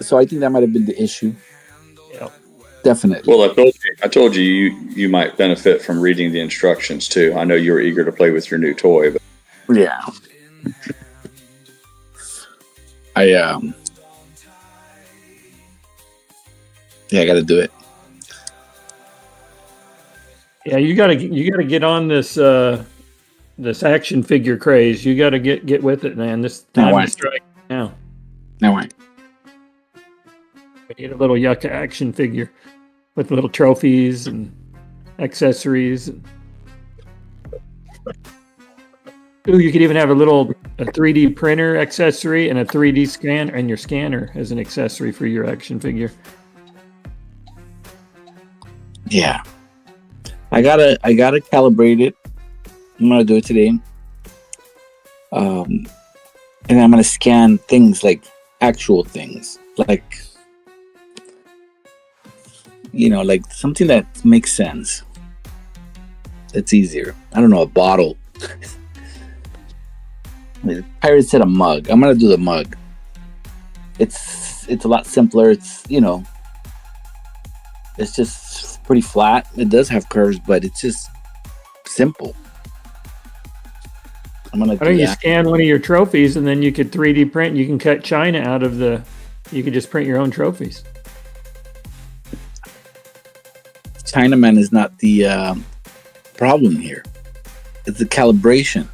So I think that might have been the issue. Yeah, definitely. Well, I told you you might benefit from reading the instructions too. I know you were eager to play with your new toy, but yeah, I got to do it. Yeah, you gotta get on this this action figure craze. You gotta get with it, man. This time to strike now. Now I need a little Yucca action figure with little trophies and accessories. Ooh, you could even have a 3D printer accessory and a 3D scanner, and your scanner as an accessory for your action figure. Yeah. I gotta calibrate it. I'm gonna do it today. And I'm gonna scan things like actual things, like like something that makes sense. It's easier. I don't know, a bottle. Pirate said a mug. I'm gonna do the mug. It's a lot simpler. It's it's just pretty flat. It does have curves, but it's just simple. I'm gonna. Why don't you scan one of your trophies, and then you could 3D print? You can cut China out of the. You could just print your own trophies. Chinaman is not the problem here. It's the calibration.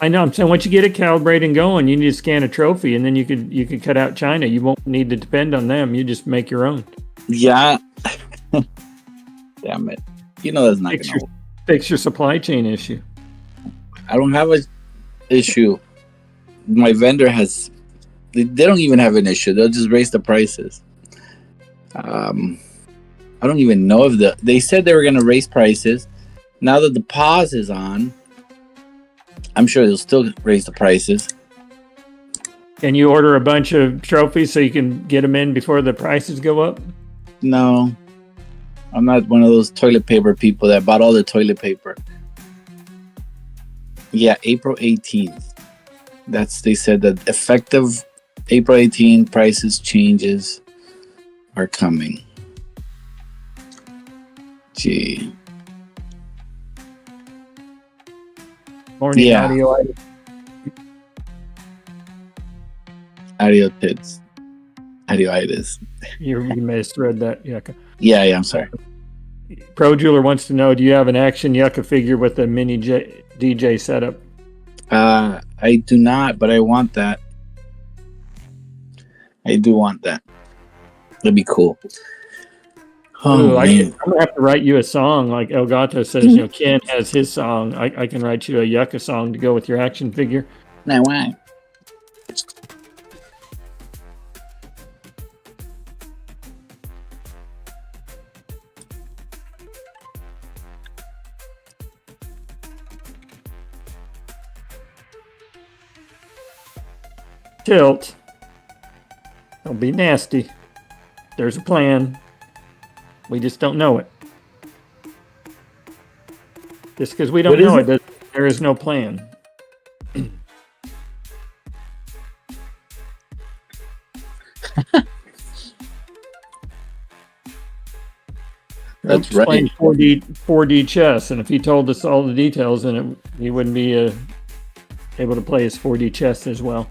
I know. I'm saying once you get it calibrated and going, you need to scan a trophy, and then you could cut out China. You won't need to depend on them. You just make your own. Yeah. Damn it. That's not gonna fix your supply chain issue. I don't have an issue. My vendor has. They don't even have an issue. They'll just raise the prices. I don't even know if they said they were going to raise prices. Now that the pause is on, I'm sure they'll still raise the prices. Can you order a bunch of trophies so you can get them in before the prices go up? No. I'm not one of those toilet paper people that bought all the toilet paper. Yeah, April 18th. They said that effective April 18th, prices changes are coming. Gee. Morning audio. Audioitis. You may have read that, Yucca. Yeah, I'm sorry. Pro Jeweler wants to know, do you have an action Yucca figure with a mini DJ setup? I do not, but I want that. I do want that. That'd be cool. I'm gonna have to write you a song, like El Gato says. Ken has his song. I can write you a Yucca song to go with your action figure. No way. Tilt. Don't be nasty. There's a plan. We just don't know it. Just because we don't What is know it? it, there is no plan. That's Trump's playing right. 4D chess, and if he told us all the details, then he wouldn't be able to play his 4D chess as well.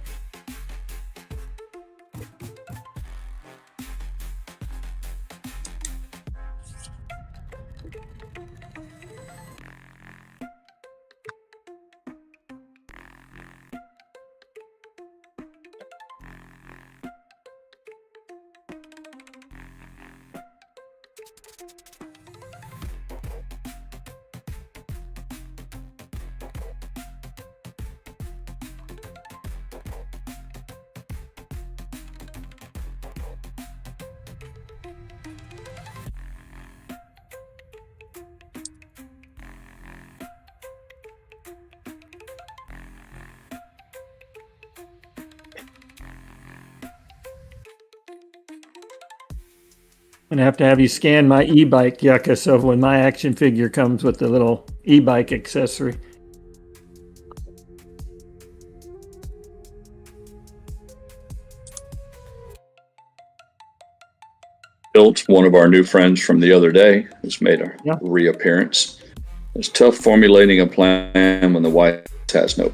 I'm gonna have to have you scan my e-bike, Yucca, so when my action figure comes with the little e-bike accessory. Built, one of our new friends from the other day, has made a Yeah. reappearance. It's tough formulating a plan when the White House has no.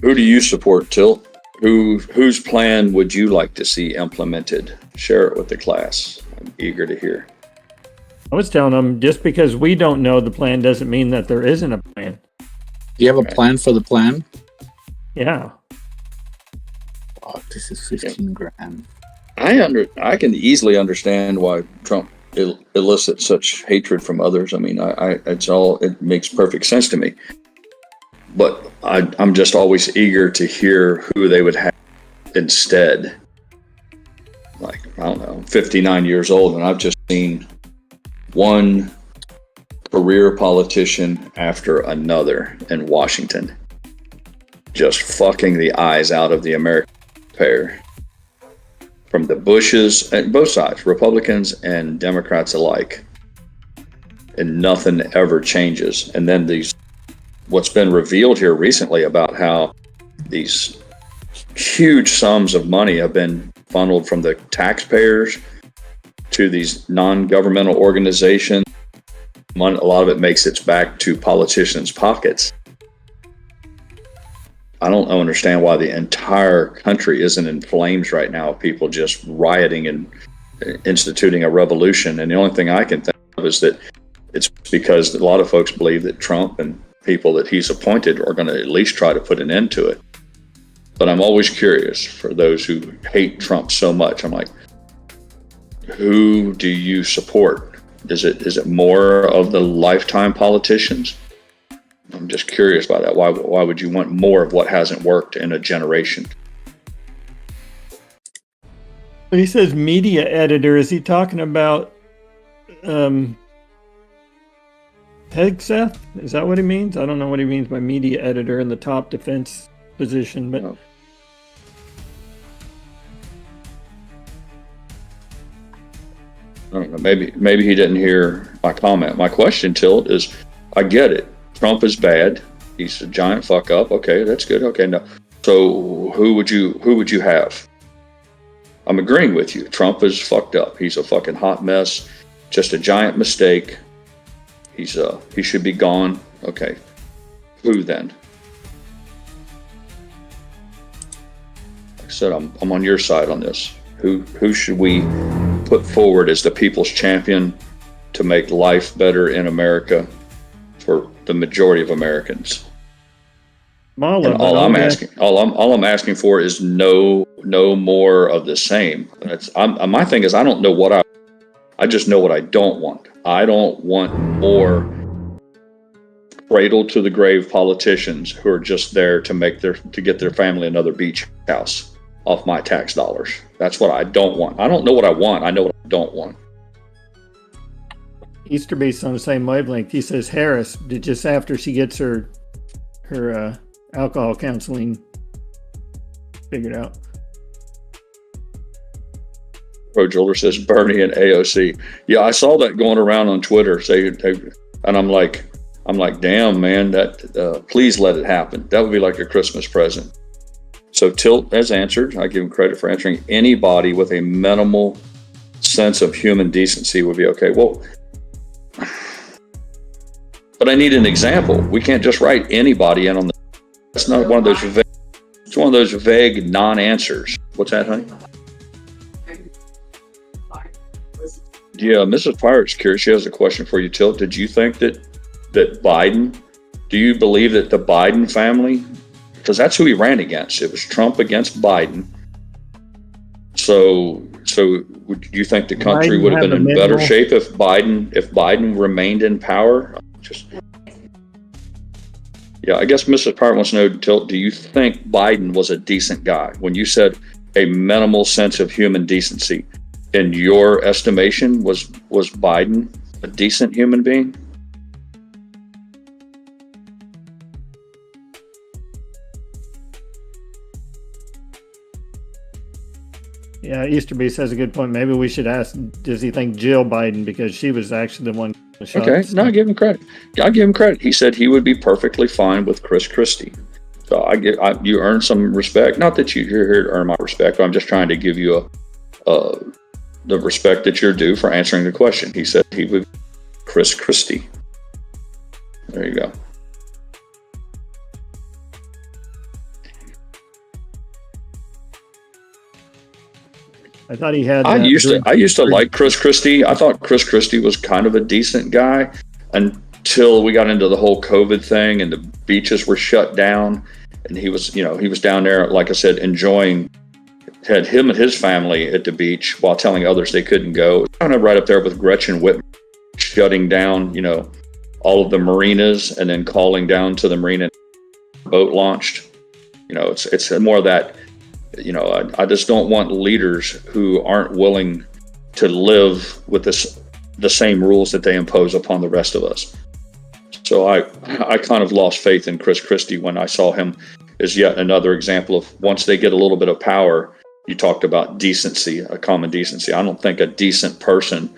Who do you support, Tilt? Whose plan would you like to see implemented? Share it with the class. I'm eager to hear. I was telling them, just because we don't know the plan doesn't mean that there isn't a plan. Do you have a plan for the plan? Yeah. Oh, this is 15 grand. I can easily understand why Trump elicits such hatred from others. I mean, it makes perfect sense to me. But I'm just always eager to hear who they would have instead. Like, I don't know, 59 years old, and I've just seen one career politician after another in Washington just fucking the eyes out of the American taxpayer. From the Bushes, and both sides, Republicans and Democrats alike. And nothing ever changes. And then what's been revealed here recently about how these huge sums of money have been funneled from the taxpayers to these non-governmental organizations. A lot of it makes its back to politicians' pockets. I don't understand why the entire country isn't in flames right now of people just rioting and instituting a revolution. And the only thing I can think of is that it's because a lot of folks believe that Trump and people that he's appointed are going to at least try to put an end to it. But I'm always curious for those who hate Trump so much. I'm like, who do you support? Is it more of the lifetime politicians? I'm just curious about that. Why would you want more of what hasn't worked in a generation? When he says media editor, is he talking about Hegseth? Is that what he means? I don't know what he means by media editor in the top defense position, but No. I don't know. Maybe he didn't hear my comment. My question, Tilt, is I get it. Trump is bad. He's a giant fuck up. Okay, that's good. Okay, no. So who would you have? I'm agreeing with you. Trump is fucked up. He's a fucking hot mess. Just a giant mistake. He should be gone. Okay. Who then? Like I said, I'm on your side on this. Who should we put forward as the people's champion to make life better in America for the majority of Americans? Mala, And all I'm asking for is no more of the same. My thing is, I don't know what I just know what I don't want. I don't want more cradle to the grave politicians who are just there to get their family another beach house off my tax dollars. That's what I don't want. I don't know what I want. I know what I don't want. Easterby's on the same wavelength. He says Harris did just after she gets her alcohol counseling figured out. Pro Jeweler says Bernie and AOC. Yeah, I saw that going around on Twitter. And I'm like, damn, man, that please let it happen. That would be like a Christmas present. So Tilt has answered. I give him credit for answering. Anybody with a minimal sense of human decency would be okay. Well, but I need an example. We can't just write anybody in on the. That's not one of those. It's one of those vague non-answers. What's that, honey? Yeah, Mrs. Pirate's curious. She has a question for you, Tilt. Did you think that Biden? Do you believe that the Biden family? Because that's who he ran against. It was Trump against Biden. So would you think the country would have been in better shape if Biden remained in power? Yeah, I guess Mrs. Pirate wants to know, Tilt, do you think Biden was a decent guy? When you said a minimal sense of human decency, in your estimation, was Biden a decent human being? Yeah, Easterby says a good point. Maybe we should ask, does he think Jill Biden, because she was actually the one who shot. Okay, no, I give him credit. I give him credit. He said he would be perfectly fine with Chris Christie. So you earn some respect. Not that you're here to earn my respect. I'm just trying to give you the respect that you're due for answering the question. He said he would Chris Christie. There you go. I thought he had. I used to like Chris Christie. I thought Chris Christie was kind of a decent guy until we got into the whole COVID thing and the beaches were shut down, and he was down there, like I said, enjoying. Had him and his family at the beach while telling others they couldn't go. Kind of right up there with Gretchen Whitmer shutting down, all of the marinas and then calling down to the marina boat launched. It's more of that. I just don't want leaders who aren't willing to live with the same rules that they impose upon the rest of us. So I kind of lost faith in Chris Christie when I saw him as yet another example of once they get a little bit of power. You talked about decency, a common decency. I don't think a decent person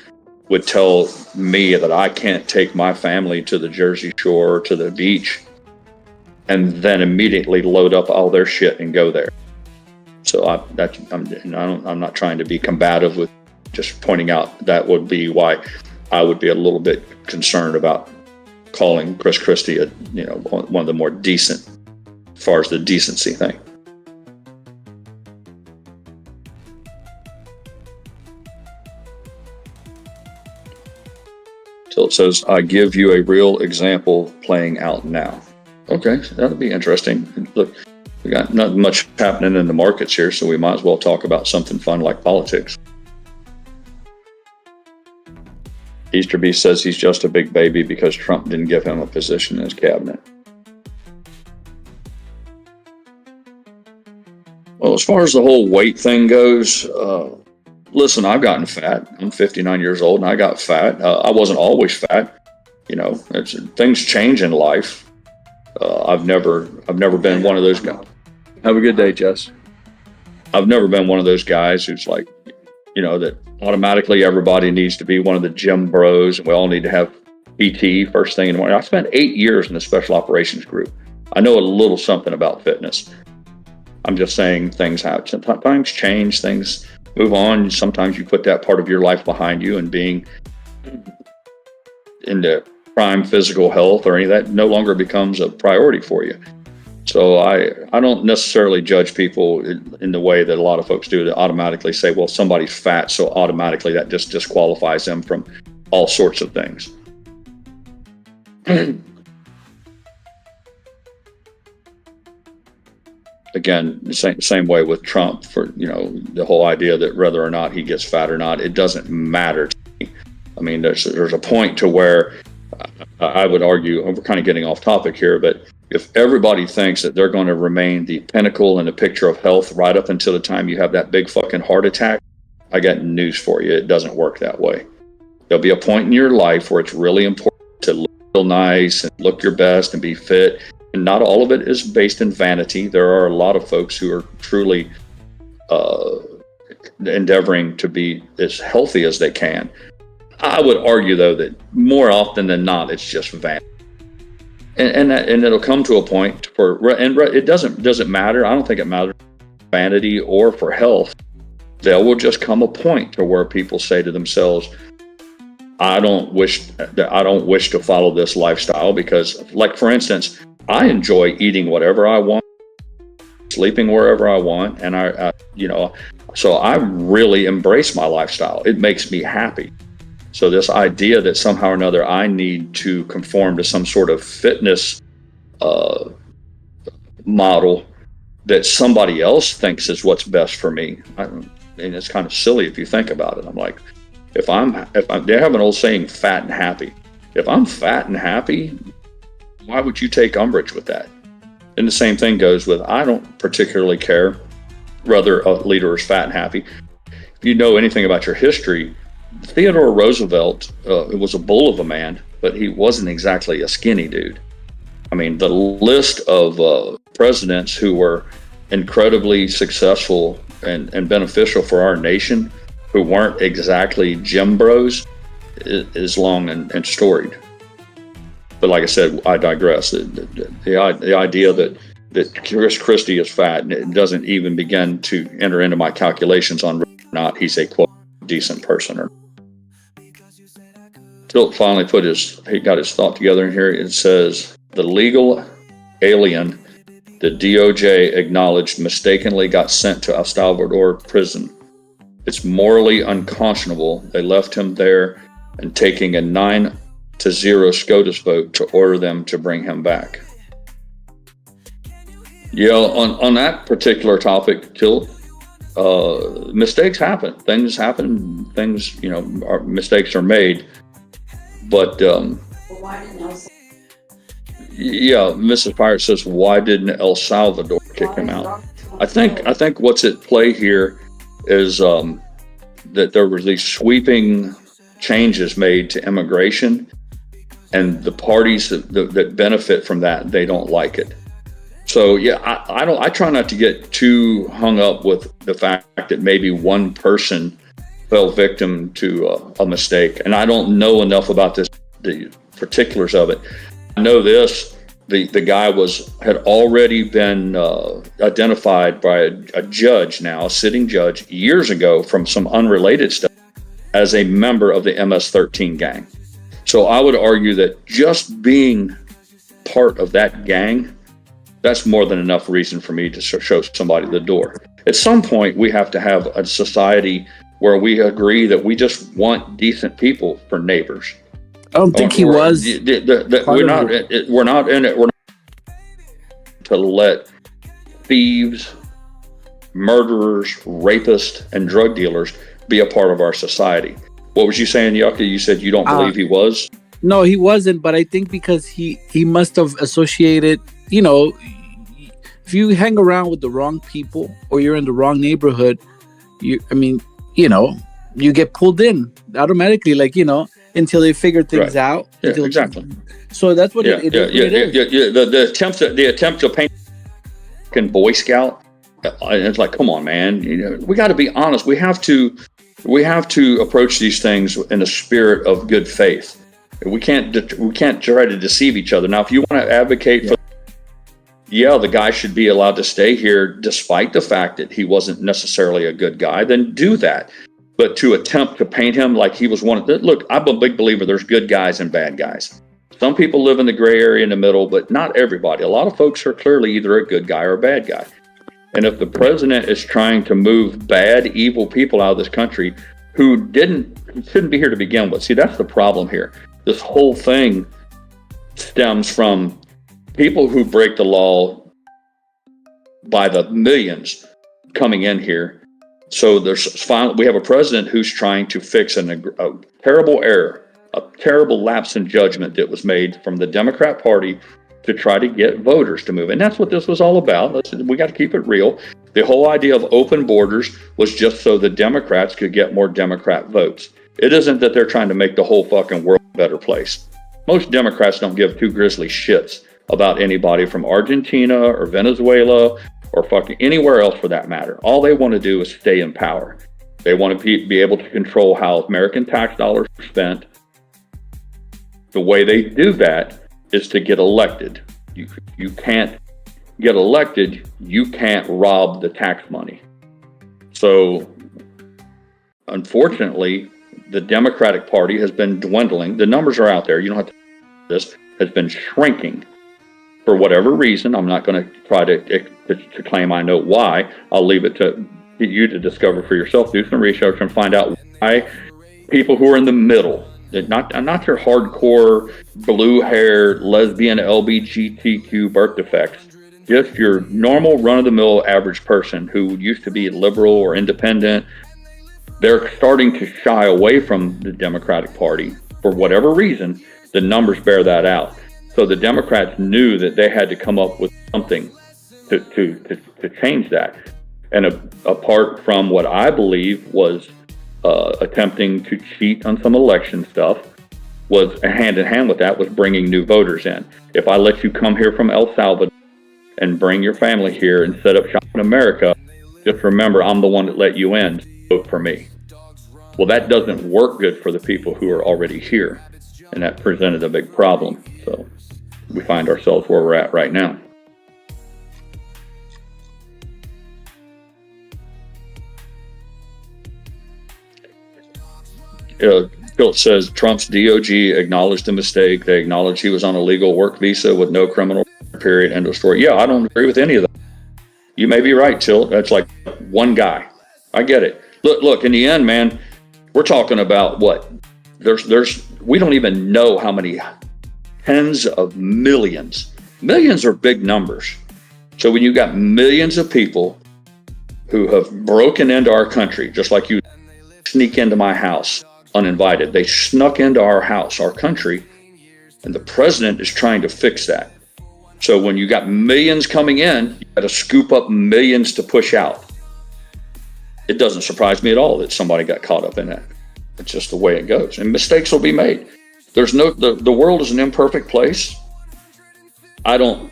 would tell me that I can't take my family to the Jersey Shore or to the beach and then immediately load up all their shit and go there. So I'm not trying to be combative with just pointing out that would be why I would be a little bit concerned about calling Chris Christie one of the more decent as far as the decency thing. So it says, I give you a real example playing out now. Okay, that'll be interesting. Look, we got not much happening in the markets here, so we might as well talk about something fun like politics. Easterby says he's just a big baby because Trump didn't give him a position in his cabinet. Well, as far as the whole weight thing goes, listen, I've gotten fat. I'm 59 years old and I got fat. I wasn't always fat. Things change in life. I've never been one of those guys. Have a good day, Jess. I've never been one of those guys who's like, that automatically everybody needs to be one of the gym bros and we all need to have PT first thing in the morning. I spent 8 years in the special operations group. I know a little something about fitness. I'm just saying things happen. Sometimes change, things move on. Sometimes you put that part of your life behind you, and being into prime physical health or any of that no longer becomes a priority for you. So I don't necessarily judge people in the way that a lot of folks do, to automatically say, well, somebody's fat, so automatically that just disqualifies them from all sorts of things. Again, the same way with Trump, for the whole idea that whether or not he gets fat or not, it doesn't matter to me. I mean, there's a point to where I would argue, and we're kind of getting off topic here, but if everybody thinks that they're going to remain the pinnacle and the picture of health right up until the time you have that big fucking heart attack, I got news for you. It doesn't work that way. There'll be a point in your life where it's really important to feel nice and look your best and be fit. And not all of it is based in vanity. There are a lot of folks who are truly endeavoring to be as healthy as they can. I would argue, though, that more often than not, it's just vanity. And it'll come to a point and it doesn't matter. I don't think it matters vanity or for health. There will just come a point to where people say to themselves, I don't wish to follow this lifestyle because, like, for instance, I enjoy eating whatever I want, sleeping wherever I want, and so I really embrace my lifestyle. It makes me happy. So this idea that somehow or another I need to conform to some sort of fitness model that somebody else thinks is what's best for me, and it's kind of silly if you think about it. I'm like, if they have an old saying, fat and happy. If I'm fat and happy, why would you take umbrage with that? And the same thing goes with, I don't particularly care whether a leader is fat and happy. If you know anything about your history, Theodore Roosevelt was a bull of a man, but he wasn't exactly a skinny dude. I mean, the list of presidents who were incredibly successful and beneficial for our nation, who weren't exactly gym bros, is long and storied. But like I said, I digress. The idea that Chris Christie is fat, and it doesn't even begin to enter into my calculations on whether or not he's a quote decent person. Or Tilt finally he got his thought together in here. It says, the legal alien the DOJ acknowledged mistakenly got sent to El Salvador prison. It's morally unconscionable they left him there and taking a 9-0 SCOTUS vote to order them to bring him back. Yeah, on that particular topic, Tilt, mistakes happen. Things happen. Things, mistakes are made. But yeah, Mrs. Pirate says, why didn't El Salvador kick him out? I think what's at play here is that there were these sweeping changes made to immigration, and the parties that benefit from that, they don't like it. So yeah, I try not to get too hung up with the fact that maybe one person fell victim to a mistake, and I don't know enough about the particulars of it. I know this: the guy had already been identified by a judge, now a sitting judge, years ago from some unrelated stuff, as a member of the MS-13 gang. So I would argue that just being part of that gang, that's more than enough reason for me to show somebody the door. At some point, we have to have a society where we agree that we just want decent people for neighbors. I don't think he was. We're not in it. We're not to let thieves, murderers, rapists, and drug dealers be a part of our society. What was you saying, Yucca? You said you don't believe he was? No, he wasn't. But I think because he must have associated. If you hang around with the wrong people or you're in the wrong neighborhood, you get pulled in automatically, until they figure things out. Yeah, exactly. So that's what it is. The attempt to paint a Boy Scout, it's like, come on, man. We got to be honest. We have to approach these things in a spirit of good faith. We can't try to deceive each other. Now, if you want to advocate for, the guy should be allowed to stay here despite the fact that he wasn't necessarily a good guy, then do that. But to attempt to paint him like he was one of the, look, I'm a big believer there's good guys and bad guys. Some people live in the gray area in the middle, but not everybody. A lot of folks are clearly either a good guy or a bad guy. And if the president is trying to move bad, evil people out of this country who shouldn't be here to begin with, see, that's the problem here. This whole thing stems from people who break the law by the millions coming in here. So we have a president who's trying to fix a terrible error, a terrible lapse in judgment that was made from the Democrat Party to try to get voters to move. And that's what this was all about. We got to keep it real. The whole idea of open borders was just so the Democrats could get more Democrat votes. It isn't that they're trying to make the whole fucking world a better place. Most Democrats don't give two grizzly shits about anybody from Argentina or Venezuela or fucking anywhere else for that matter. All they want to do is stay in power. They want to be able to control how American tax dollars are spent. The way they do that is to get elected. You can't get elected, you can't rob the tax money. So, unfortunately, the Democratic Party has been dwindling. The numbers are out there. You don't have to this has been shrinking for whatever reason. I'm not going to try to claim I know why. I'll leave it to you to discover for yourself. Do some research and find out why people who are in the middle, not your hardcore blue-haired lesbian LGBTQ birth defects, just your normal run-of-the-mill average person who used to be liberal or independent, they're starting to shy away from the Democratic Party for whatever reason. The numbers bear that out. So the Democrats knew that they had to come up with something to change that. And apart from what I believe was attempting to cheat on some election stuff, was hand in hand with that was bringing new voters in. If I let you come here from El Salvador and bring your family here and set up shop in America, just remember I'm the one that let you in. Vote for me. Well, that doesn't work good for the people who are already here, and that presented a big problem. So we find ourselves where we're at right now. Phil says Trump's DOJ acknowledged the mistake. They acknowledged he was on a legal work visa with no criminal period. End of story. Yeah, I don't agree with any of that. You may be right, Tilt. That's like one guy. I get it. Look. In the end, man, we're talking about what? We don't even know how many tens of millions. Millions are big numbers. So when you got millions of people who have broken into our country, just like you sneak into my house uninvited, they snuck into our house, our country, and the president is trying to fix that. So when you got millions coming in, you got to scoop up millions to push out. It doesn't surprise me at all that somebody got caught up in that. It's just the way it goes, and mistakes will be made. There's the world is an imperfect place. I don't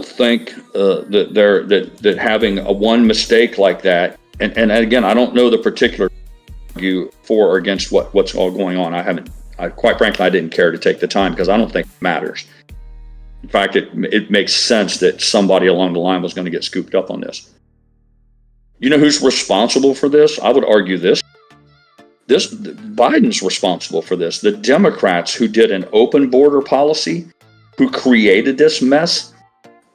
think that having a one mistake like that, and again, I don't know the particular argue for or against what's all going on. Quite frankly, I didn't care to take the time because I don't think it matters. In fact, it makes sense that somebody along the line was going to get scooped up on this. You know who's responsible for this? I would argue this Biden's responsible for this. The Democrats who did an open border policy, who created this mess,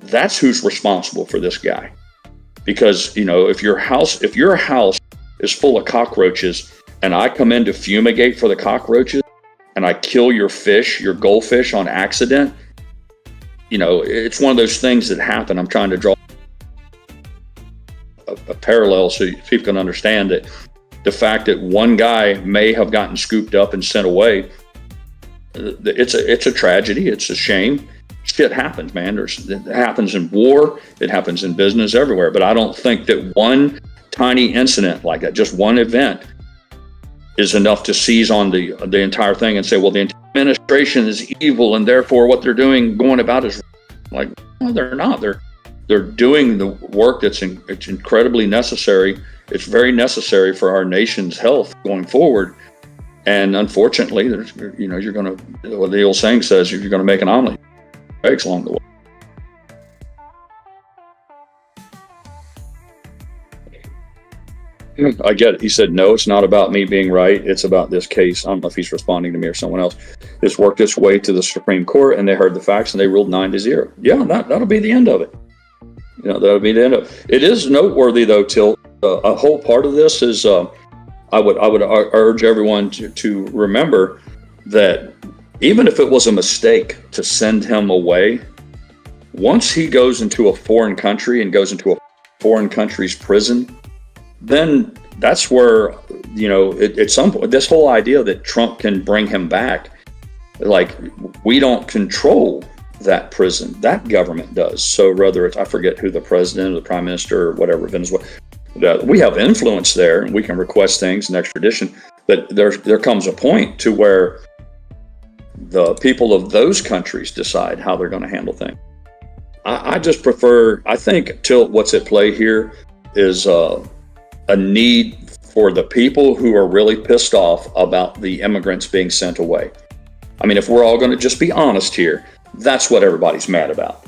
that's who's responsible for this guy. Because, if your house is full of cockroaches and I come in to fumigate for the cockroaches and I kill your fish, your goldfish on accident, it's one of those things that happen. I'm trying to draw a parallel so people can understand that the fact that one guy may have gotten scooped up and sent away, it's a tragedy. It's a shame. Shit happens, man. It happens in war. It happens in business everywhere. But I don't think that one tiny incident like that, just one event, is enough to seize on the entire thing and say, well, the administration is evil and therefore what they're going about is like, no, they're not. They're doing the work it's incredibly necessary. It's very necessary for our nation's health going forward. And unfortunately, you're going to, what the old saying says, you're going to make an omelet, eggs along the way. I get it. He said, no, it's not about me being right. It's about this case. I don't know if he's responding to me or someone else. This worked its way to the Supreme Court and they heard the facts and they ruled 9-0. Yeah, that'll be the end of it. That'll be the end of it. It is noteworthy though, Till. A whole part of this is, I would urge everyone to remember that even if it was a mistake to send him away, once he goes into a foreign country and goes into a foreign country's prison, then that's where, at some point, this whole idea that Trump can bring him back, like, we don't control that prison, that government does. So whether it's, I forget who the president or the prime minister or whatever, Venezuela, we have influence there and we can request things and extradition, but there comes a point to where the people of those countries decide how they're going to handle things. I just prefer, I think Tilt, what's at play here is a need for the people who are really pissed off about the immigrants being sent away. I mean, if we're all going to just be honest here, that's what everybody's mad about.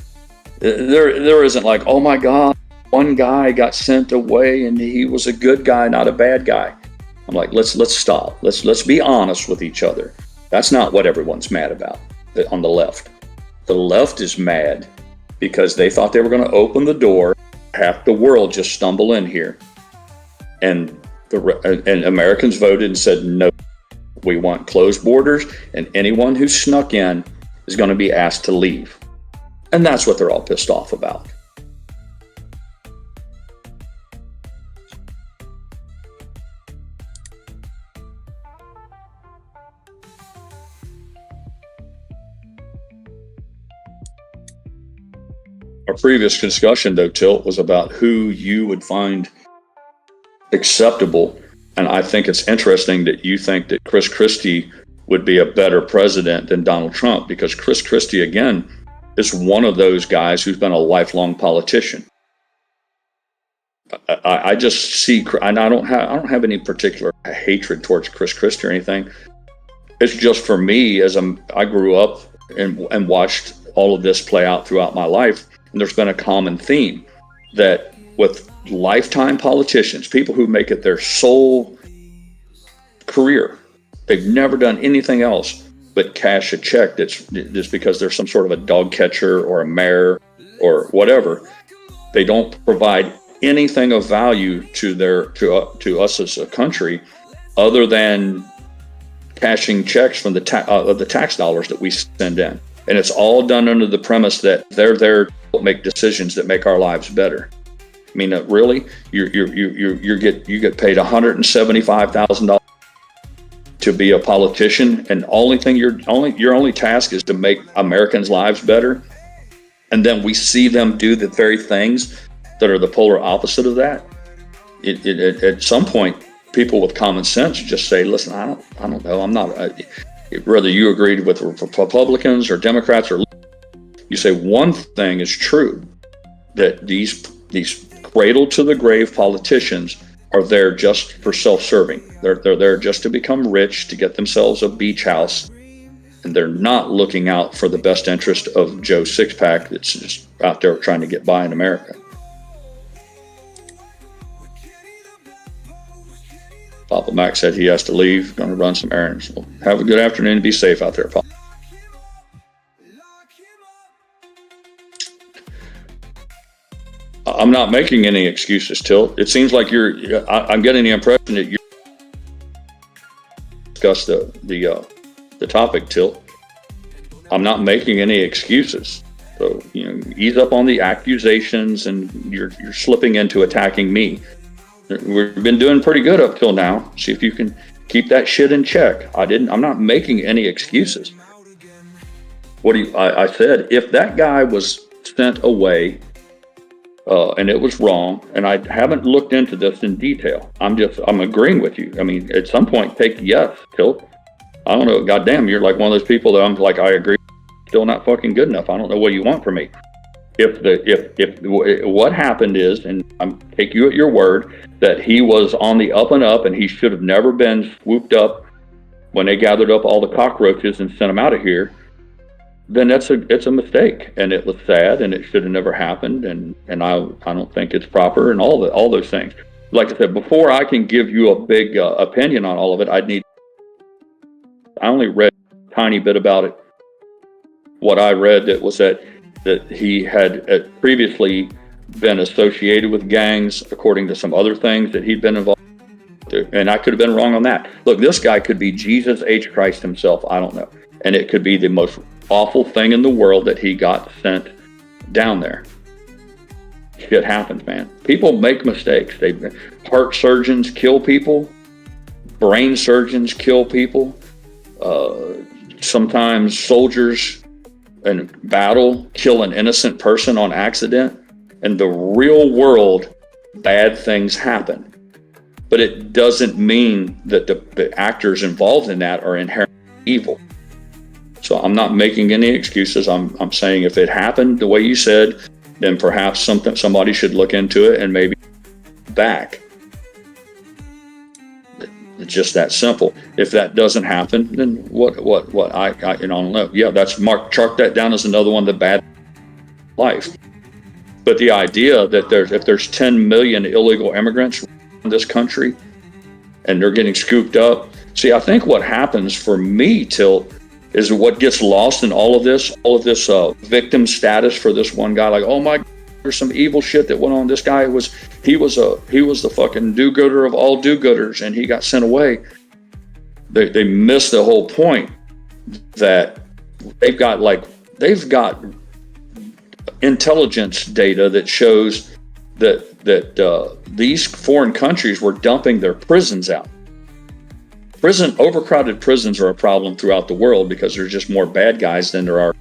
There isn't like, oh my God, one guy got sent away and he was a good guy, not a bad guy. I'm like, let's stop. Let's be honest with each other. That's not what everyone's mad about on the left. The left is mad because they thought they were going to open the door, half the world just stumble in here. And Americans voted and said, no, we want closed borders, and anyone who snuck in is going to be asked to leave. And that's what they're all pissed off about. Our previous discussion, though, Tilt, was about who you would find acceptable. And I think it's interesting that you think that Chris Christie would be a better president than Donald Trump, because Chris Christie, again, is one of those guys who's been a lifelong politician. I just see, and I don't have any particular hatred towards Chris Christie or anything. It's just for me, I grew up and watched all of this play out throughout my life. And there's been a common theme that with lifetime politicians, people who make it their sole career, they've never done anything else but cash a check that's just because they're some sort of a dog catcher or a mayor or whatever. They don't provide anything of value to us as a country other than cashing checks from the tax dollars that we send in. And it's all done under the premise that they're there to make decisions that make our lives better. I mean, really, you get paid $175,000 to be a politician, and your only task is to make Americans' lives better. And then we see them do the very things that are the polar opposite of that. At some point, people with common sense just say, "Listen, I don't know. I'm not." Whether you agreed with Republicans or Democrats, or you say one thing is true, that these cradle to the grave politicians are there just for self-serving. They're there just to become rich, to get themselves a beach house, and they're not looking out for the best interest of Joe Sixpack that's just out there trying to get by in America. Papa Mac said he has to leave, going to run some errands. Well, have a good afternoon and be safe out there, Papa. I'm not making any excuses, Tilt. It seems like I'm getting the impression that you discuss the topic, Tilt. I'm not making any excuses. So, ease up on the accusations, and you're slipping into attacking me. We've been doing pretty good up till now. See if you can keep that shit in check. I'm not making any excuses. I said, if that guy was sent away, and it was wrong, and I haven't looked into this in detail. I'm agreeing with you. I mean, at some point, take yes, Tilt. I don't know. Goddamn, you're like one of those people that I'm like, I agree. Still not fucking good enough. I don't know what you want from me. If what happened is, and I'm take you at your word, that he was on the up and up, and he should have never been swooped up when they gathered up all the cockroaches and sent him out of here, then it's a mistake, and it was sad, and it should have never happened, and I don't think it's proper, and all those things. Like I said, before I can give you a big opinion on all of it, I only read a tiny bit about it. What I read that was that he had previously been associated with gangs, according to some other things that he'd been involved with, and I could have been wrong on that. Look, this guy could be Jesus H. Christ himself. I don't know. And it could be the most awful thing in the world that he got sent down there. Shit happens, man. People make mistakes. Heart surgeons kill people. Brain surgeons kill people. Sometimes soldiers in battle kill an innocent person on accident. In the real world, bad things happen. But it doesn't mean that the actors involved in that are inherently evil. So I'm not making any excuses. I'm saying if it happened the way you said, then perhaps somebody should look into it and maybe back. It's just that simple. If that doesn't happen, then what I don't know. Yeah, that's chalk that down as another one of the bad life. But the idea that if there's 10 million illegal immigrants in this country and they're getting scooped up. See, I think what happens for me, Tilt, is what gets lost in all of this victim status for this one guy. Like, oh my, there's some evil shit that went on. This guy was the fucking do-gooder of all do-gooders, and he got sent away. They missed the whole point that they've got intelligence data that shows that these foreign countries were dumping their prisons out. Overcrowded prisons are a problem throughout the world because there's just more bad guys than there are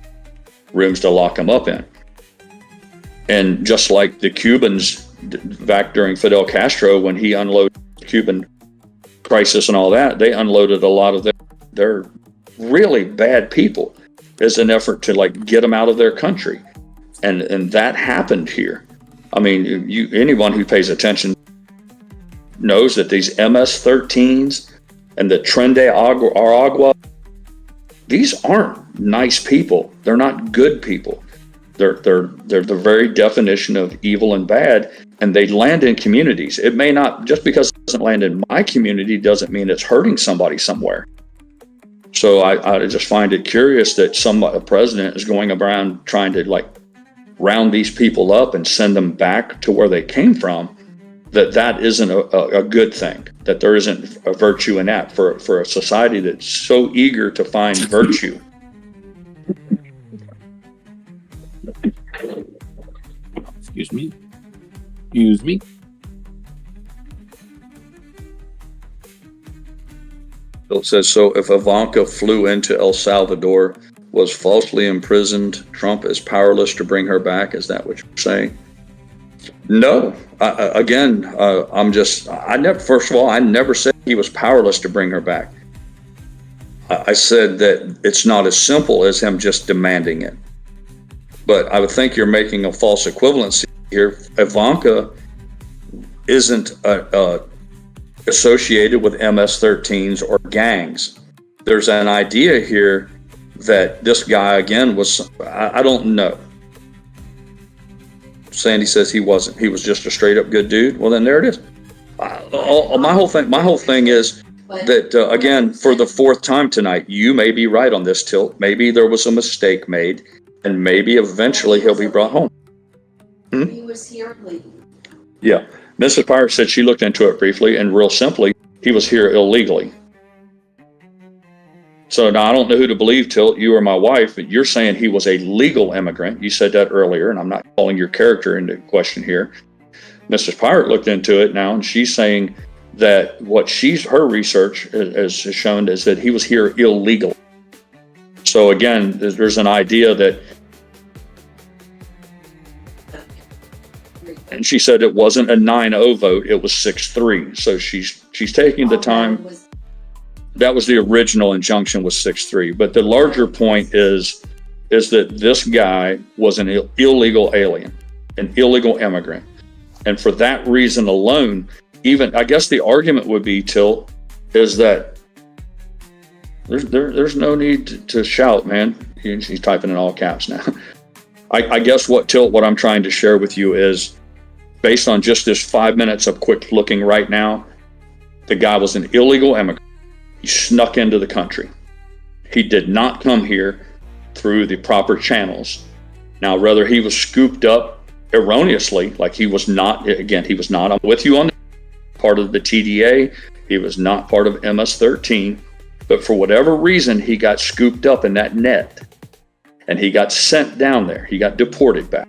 rooms to lock them up in. And just like the Cubans back during Fidel Castro, when he unloaded the Cuban crisis and all that, they unloaded a lot of their really bad people as an effort to get them out of their country. And that happened here. I mean, anyone who pays attention knows that these MS-13s and the Tren de Aragua, these aren't nice people. They're not good people. They're the very definition of evil and bad, and they land in communities. It may not, just because it doesn't land in my community doesn't mean it's hurting somebody somewhere. So I just find it curious that a president is going around trying to round these people up and send them back to where they came from. That isn't a good thing, that there isn't a virtue in that for a society that's so eager to find virtue. Excuse me. Bill says, so if Ivanka flew into El Salvador, was falsely imprisoned, Trump is powerless to bring her back? Is that what you're saying? No. I never said he was powerless to bring her back. I said that it's not as simple as him just demanding it. But I would think you're making a false equivalency here. Ivanka isn't associated with MS-13s or gangs. There's an idea here that this guy, again, was, I don't know. Sandy says he wasn't. He was just a straight up good dude. Well, then there it is. My whole thing is that, again, for the fourth time tonight, you may be right on this, Tilt. Maybe there was a mistake made, and maybe eventually he'll be brought home. He was here legally. Yeah. Mrs. Pirate said she looked into it briefly, and real simply, he was here illegally. So now I don't know who to believe, Tilt, you or my wife, but you're saying he was a legal immigrant. You said that earlier, and I'm not calling your character into question here. Mrs. Pirate looked into it now, and she's saying that her research has shown is that he was here illegally. So again, there's an idea that, and she said it wasn't a 9-0 vote, it was 6-3. So she's taking the time. That was the original injunction, was 6-3. But the larger point is that this guy was an illegal alien, an illegal immigrant. And for that reason alone, even, I guess the argument would be, Tilt, is that there's no need to shout, man. He's typing in all caps now. I guess what I'm trying to share with you is, based on just this 5 minutes of quick looking right now, the guy was an illegal immigrant. He snuck into the country. He did not come here through the proper channels. Now, whether he was scooped up erroneously, like he was not, I'm with you on part of the TDA, he was not part of MS-13, but for whatever reason, he got scooped up in that net, and he got sent down there. He got deported back.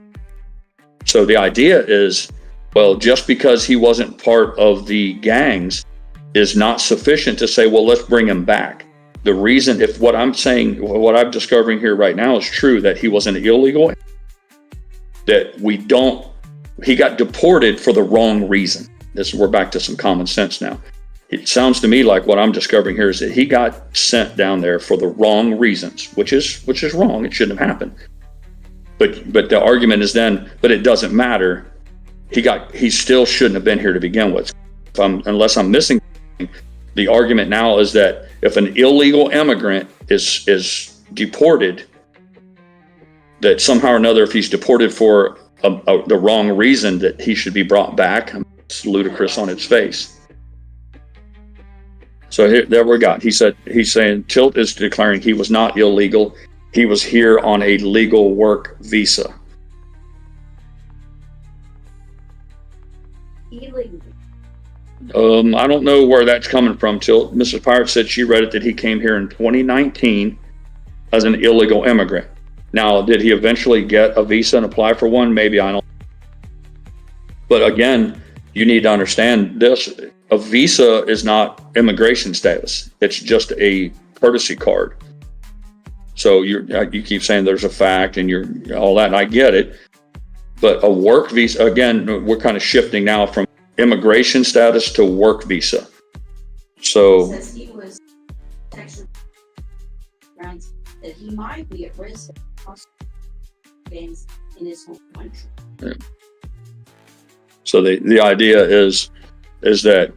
So the idea is, well, just because he wasn't part of the gangs is not sufficient to say, well, let's bring him back. The reason, if what I'm discovering here right now is true, that he was an illegal, that he got deported for the wrong reason. We're back to some common sense now. it sounds to me like what I'm discovering here is that he got sent down there for the wrong reasons, which is wrong. It shouldn't have happened. But the argument is then, but it doesn't matter. He still shouldn't have been here to begin with. Unless I'm missing, the argument now is that if an illegal immigrant is deported, that somehow or another, if he's deported for the wrong reason, that he should be brought back. It's ludicrous on its face. So there we got. He's saying Tilt is declaring he was not illegal. He was here on a legal work visa. Illegal. I don't know where that's coming from, Tilt. Mrs. Pirate said she read it that he came here in 2019 as an illegal immigrant. Now, did he eventually get a visa and apply for one? Maybe, I don't. But again, you need to understand this. A visa is not immigration status. It's just a courtesy card. So you keep saying there's a fact and you're all that, and I get it. But a work visa, again, we're kind of shifting now from immigration status to work visa. So Says he was actually that he might be at risk of games in his home country. yeah. So the idea is that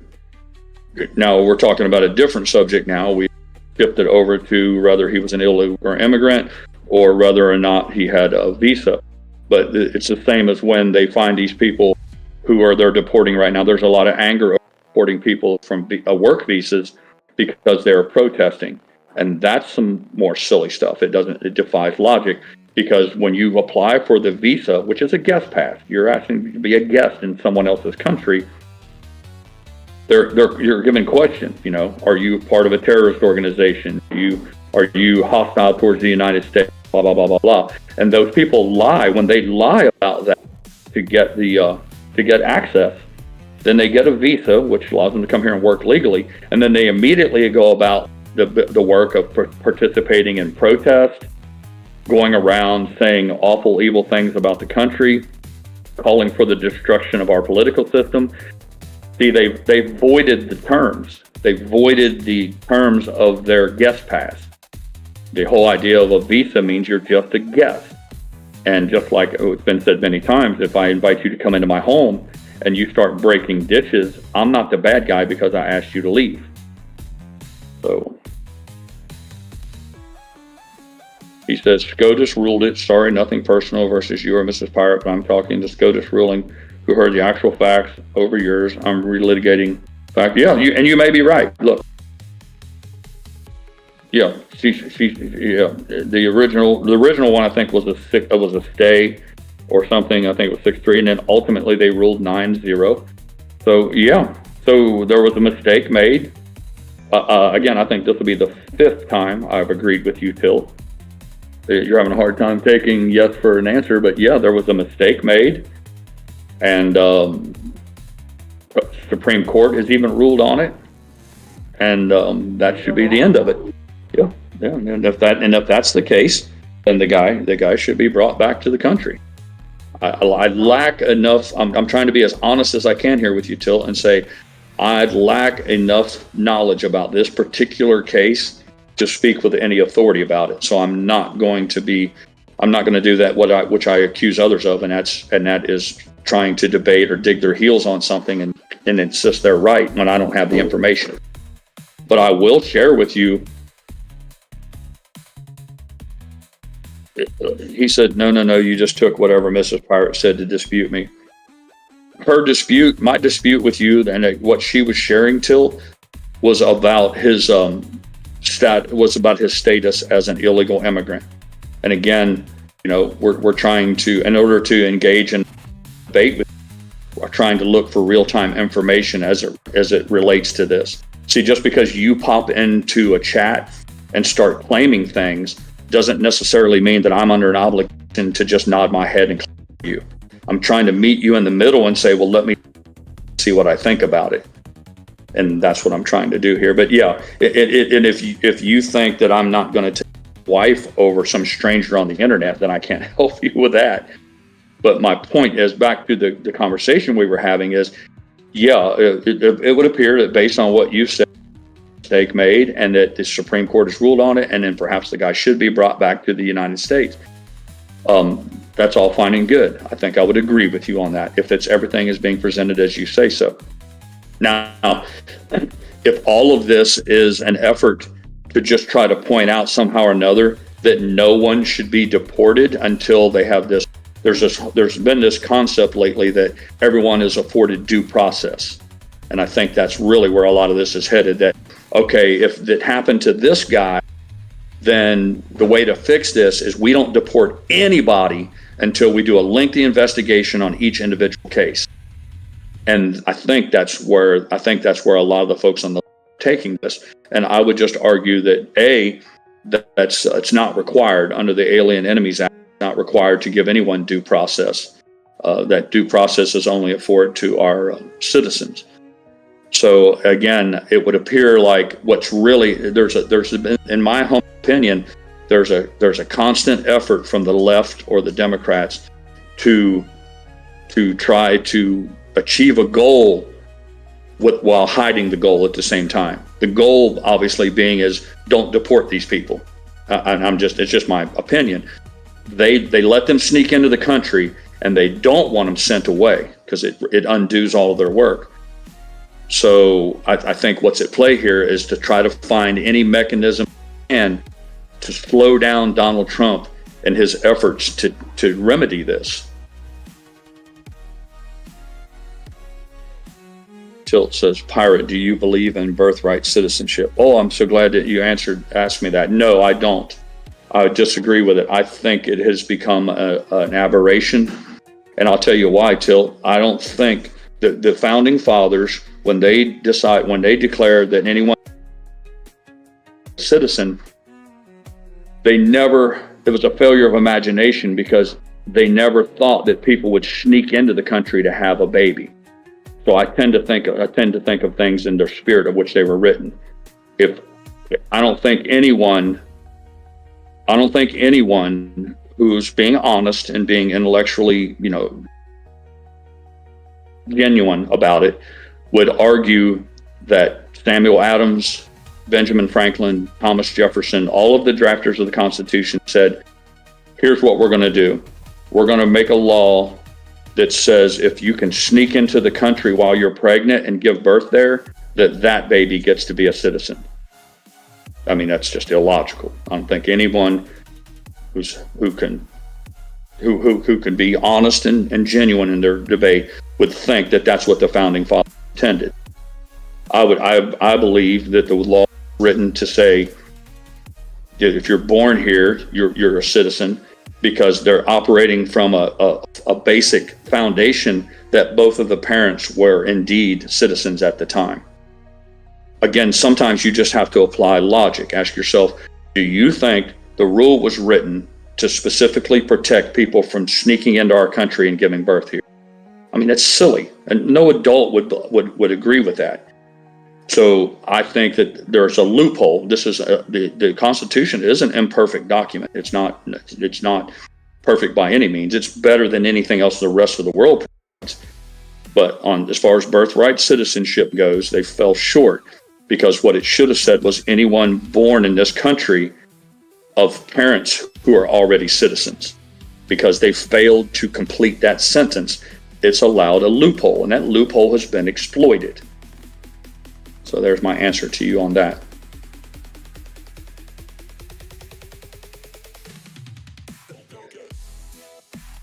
now we're talking about a different subject now. We shifted over to whether he was an illegal immigrant or whether or not he had a visa. But it's the same as when they find these people who they're deporting right now. There's a lot of anger over deporting people from work visas because they're protesting. And that's some more silly stuff. It defies logic, because when you apply for the visa, which is a guest pass, you're asking to be a guest in someone else's country. You're given questions, are you part of a terrorist organization? Are you hostile towards the United States? Blah, blah, blah, blah, blah. And those people lie. When they lie about that to get to get access, then they get a visa, which allows them to come here and work legally. And then they immediately go about the work of participating in protest, going around saying awful, evil things about the country, calling for the destruction of our political system. See, they voided the terms. They voided the terms of their guest pass. The whole idea of a visa means you're just a guest. And just like it's been said many times, if I invite you to come into my home and you start breaking dishes, I'm not the bad guy because I asked you to leave. So he says, SCOTUS ruled it. Sorry, nothing personal versus you or Mrs. Pirate, but I'm talking the SCOTUS ruling, who heard the actual facts over yours. I'm relitigating fact. Yeah, you may be right. Look. Yeah, the original one I think was a stay or something. I think it was 6-3, and then ultimately they ruled 9-0. So yeah, so there was a mistake made. Again, I think this will be the 5th time I've agreed with you, Till. You're having a hard time taking yes for an answer, but yeah, there was a mistake made, and Supreme Court has even ruled on it, and that should be the end of it. Yeah. And if that's the case, then the guy should be brought back to the country. I lack enough. I'm trying to be as honest as I can here with you, Till, and say I lack enough knowledge about this particular case to speak with any authority about it. So I'm not going to do that which I accuse others of, and that is trying to debate or dig their heels on something and insist they're right when I don't have the information. But I will share with you. He said, no, you just took whatever Mrs. Pirate said to dispute me. My dispute with you, and what she was sharing, Till, was about his about his status as an illegal immigrant. And again, we're trying to, in order to engage in debate, we're trying to look for real-time information as it relates to this. See, just because you pop into a chat and start claiming things doesn't necessarily mean that I'm under an obligation to just nod my head and claim you. I'm trying to meet you in the middle and say, well, let me see what I think about it. And that's what I'm trying to do here. But yeah, and if you think that I'm not going to take my wife over some stranger on the internet, then I can't help you with that. But my point is, back to the conversation we were having, is Yeah, it would appear that based on what you've said, mistake made, and that the Supreme Court has ruled on it, and then perhaps the guy should be brought back to the United States. That's all fine and good. I think I would agree with you on that if everything is being presented as you say so. Now, if all of this is an effort to just try to point out somehow or another that no one should be deported until they have this, there's been this concept lately that everyone is afforded due process. And I think that's really where a lot of this is headed, that, okay, if it happened to this guy, then the way to fix this is we don't deport anybody until we do a lengthy investigation on each individual case. And I think that's where a lot of the folks on the taking this. And I would just argue that it's not required under the Alien Enemies Act. It's not required to give anyone due process. That due process is only afforded to our citizens. So again, it would appear like what's really in my humble opinion, there's a constant effort from the left or the Democrats to try to achieve a goal while hiding the goal at the same time. The goal obviously being is don't deport these people. And it's just my opinion. They let them sneak into the country and they don't want them sent away because it undoes all of their work. So I think what's at play here is to try to find any mechanism and to slow down Donald Trump and his efforts to remedy this. Tilt says, Pirate, do you believe in birthright citizenship? Oh, I'm so glad that you asked me that. No, I don't. I disagree with it. I think it has become an aberration. And I'll tell you why, Tilt. I don't think that the founding fathers, when they declared that anyone citizen, it was a failure of imagination because they never thought that people would sneak into the country to have a baby. So I tend to think of things in their spirit of which they were written. I don't think anyone who's being honest and being intellectually, genuine about it would argue that Samuel Adams, Benjamin Franklin, Thomas Jefferson, all of the drafters of the Constitution said, here's what we're going to do. We're going to make a law that says if you can sneak into the country while you're pregnant and give birth there, that baby gets to be a citizen. I mean, that's just illogical. I don't think anyone who can be honest and genuine in their debate would think that that's what the founding fathers intended. I believe that the law is written to say that if you're born here, you're a citizen, because they're operating from a basic foundation that both of the parents were indeed citizens at the time. Again, sometimes you just have to apply logic. Ask yourself, do you think the rule was written to specifically protect people from sneaking into our country and giving birth here? I mean, that's silly, and no adult would agree with that. So I think that there's a loophole. This is the Constitution is an imperfect document. It's not perfect by any means. It's better than anything else the rest of the world. But as far as birthright citizenship goes, they fell short, because what it should have said was anyone born in this country of parents who are already citizens. Because they failed to complete that sentence, it's allowed a loophole, and that loophole has been exploited. So there's my answer to you on that.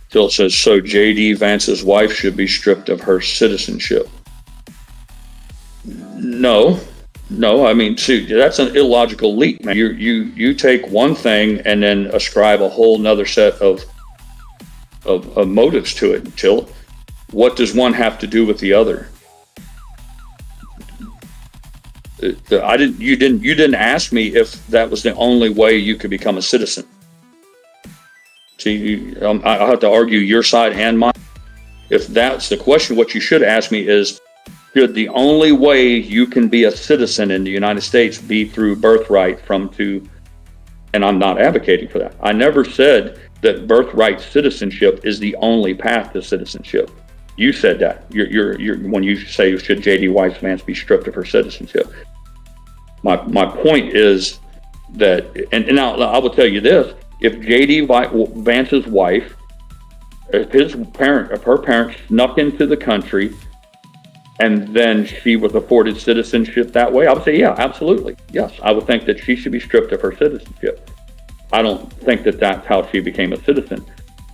Phil says, so J.D. Vance's wife should be stripped of her citizenship. No, I mean, see, that's an illogical leap, man. You take one thing and then ascribe a whole nother set of motives to it. Until, what does one have to do with the other? You didn't ask me if that was the only way you could become a citizen. See, I have to argue your side and mine. If that's the question, what you should ask me is, should the only way you can be a citizen in the United States be through birthright and I'm not advocating for that. I never said that birthright citizenship is the only path to citizenship. You said that. You're when you say should J.D. Vance be stripped of her citizenship. My point is that, and now I will tell you this: if J.D. Vance's wife, if her parents snuck into the country, and then she was afforded citizenship that way, I would say, yeah, absolutely, yes. I would think that she should be stripped of her citizenship. I don't think that that's how she became a citizen.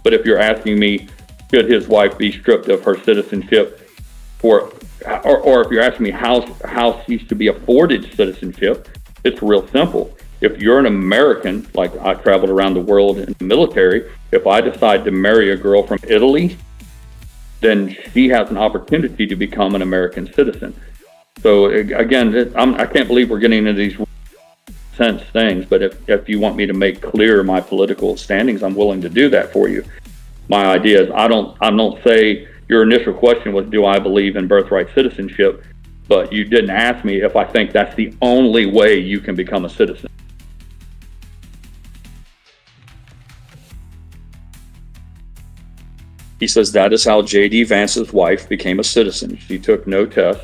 But if you're asking me, should his wife be stripped of her citizenship or if you're asking me how she should be afforded citizenship, it's real simple. If you're an American, like I traveled around the world in the military, if I decide to marry a girl from Italy, then she has an opportunity to become an American citizen. So again, I can't believe we're getting into these sense things, but if you want me to make clear my political standings, I'm willing to do that for you. My idea is I don't say your initial question was, do I believe in birthright citizenship? But you didn't ask me if I think that's the only way you can become a citizen. He says that is how J.D. Vance's wife became a citizen. She took no test.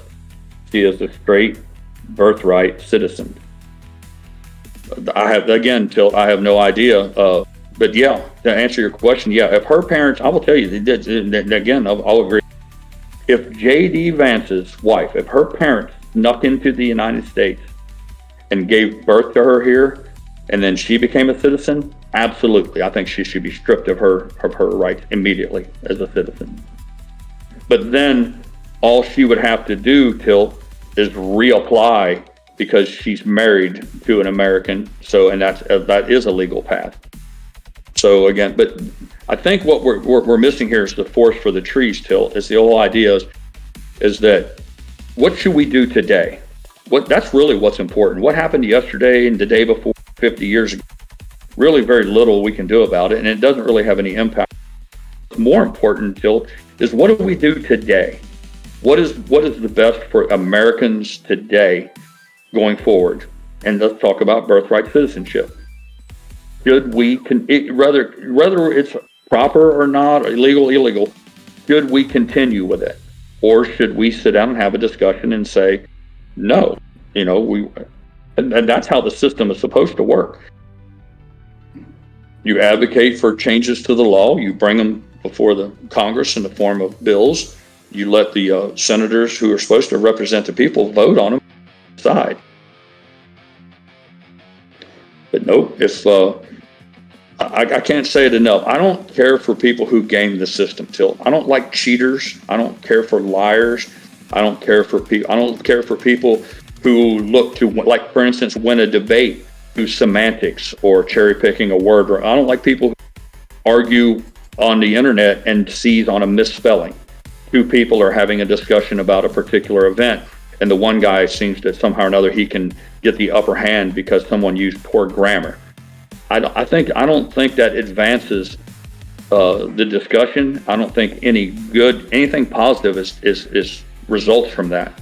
She is a straight birthright citizen. I have no idea. But yeah, to answer your question, yeah, if her parents, I will tell you, again, I'll agree. If J.D. Vance's wife, if her parents snuck into the United States and gave birth to her here, and then she became a citizen, absolutely, I think she should be stripped of her rights immediately as a citizen. But then all she would have to do, is reapply because she's married to an American. So, and that is a legal path. So again, but I think what we're missing here is the forest for the trees. Is the whole idea is that what should we do today? That's really what's important. What happened yesterday and the day before, 50 years ago? Really, very little we can do about it, and it doesn't really have any impact. What's more important, is what do we do today? What is the best for Americans today going forward? And let's talk about birthright citizenship. Should we, whether it's proper or not, illegal, should we continue with it? Or should we sit down and have a discussion and say, no, and that's how the system is supposed to work. You advocate for changes to the law, you bring them before the Congress in the form of bills, you let the senators who are supposed to represent the people vote on them, decide. But no, if I can't say it enough. I don't care for people who game the system. I don't like cheaters. I don't care for liars. I don't care for people who look to, like, for instance, win a debate through semantics or cherry picking a word. Or I don't like people who argue on the internet and seize on a misspelling. Two people are having a discussion about a particular event, and the one guy seems that somehow or another he can get the upper hand because someone used poor grammar. I don't think that advances the discussion. I don't think anything positive is results from that.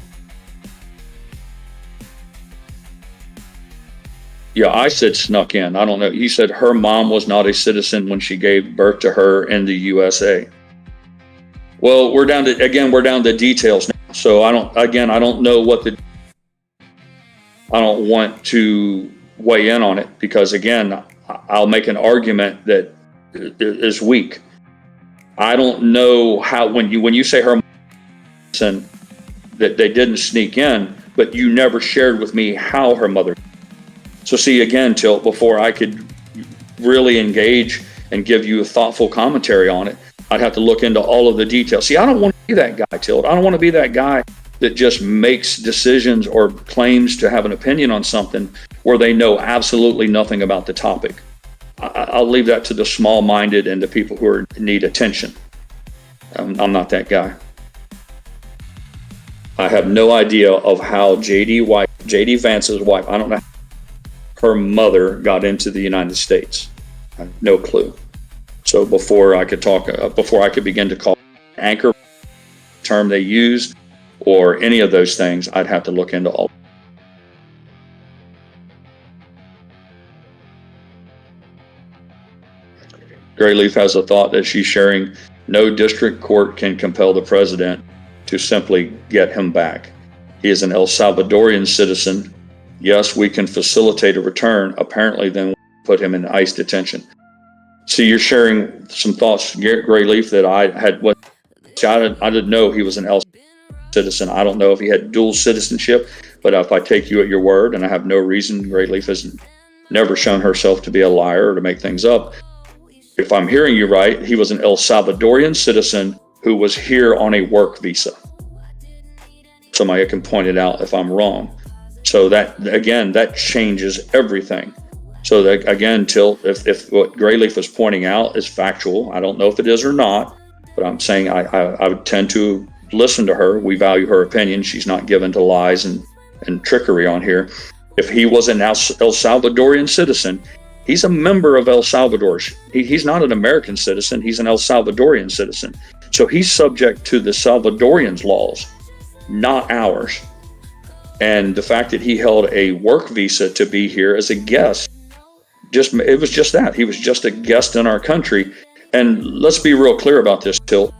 Yeah, I said snuck in. I don't know. You said her mom was not a citizen when she gave birth to her in the USA. Well, we're down to details now. So I don't know I don't want to weigh in on it because, again, I'll make an argument that is weak. I don't know how, when you say her son, that they didn't sneak in, but you never shared with me how her mother. So see, again, before I could really engage and give you a thoughtful commentary on it, I'd have to look into all of the details. See, I don't want to be that guy, I don't want to be that guy that just makes decisions or claims to have an opinion on something where they know absolutely nothing about the topic. I'll leave that to the small-minded and the people who need attention. I'm not that guy. I have no idea of how J.D. Vance's wife, I don't know how her mother got into the United States. I have no clue. So before I could begin to call anchor term they use or any of those things, I'd have to look into all. GrayLeaf has a thought that she's sharing No district court can compel the president to simply get him back. He is an El Salvadorian citizen. Yes, we can facilitate a return. Apparently, then put him in ICE detention. See, you're sharing some thoughts, GrayLeaf, that I had. I didn't know he was an El citizen. I don't know if he had dual citizenship, but if I take you at your word, and I have no reason, GrayLeaf has never shown herself to be a liar or to make things up. If I'm hearing you right, he was an El Salvadorian citizen who was here on a work visa. Somebody can point it out if I'm wrong. So that, again, that changes everything. So that, again, if what GrayLeaf was pointing out is factual, I don't know if it is or not, but I'm saying I would tend to listen to her. We value her opinion. She's not given to lies and trickery on here. If he was an El Salvadorian citizen, he's a member of El Salvador. He's not an American citizen. He's an El Salvadorian citizen. So he's subject to the Salvadorians' laws, not ours. And the fact that he held a work visa to be here as a guest, it was just that. He was just a guest in our country. And let's be real clear about this, Tilt.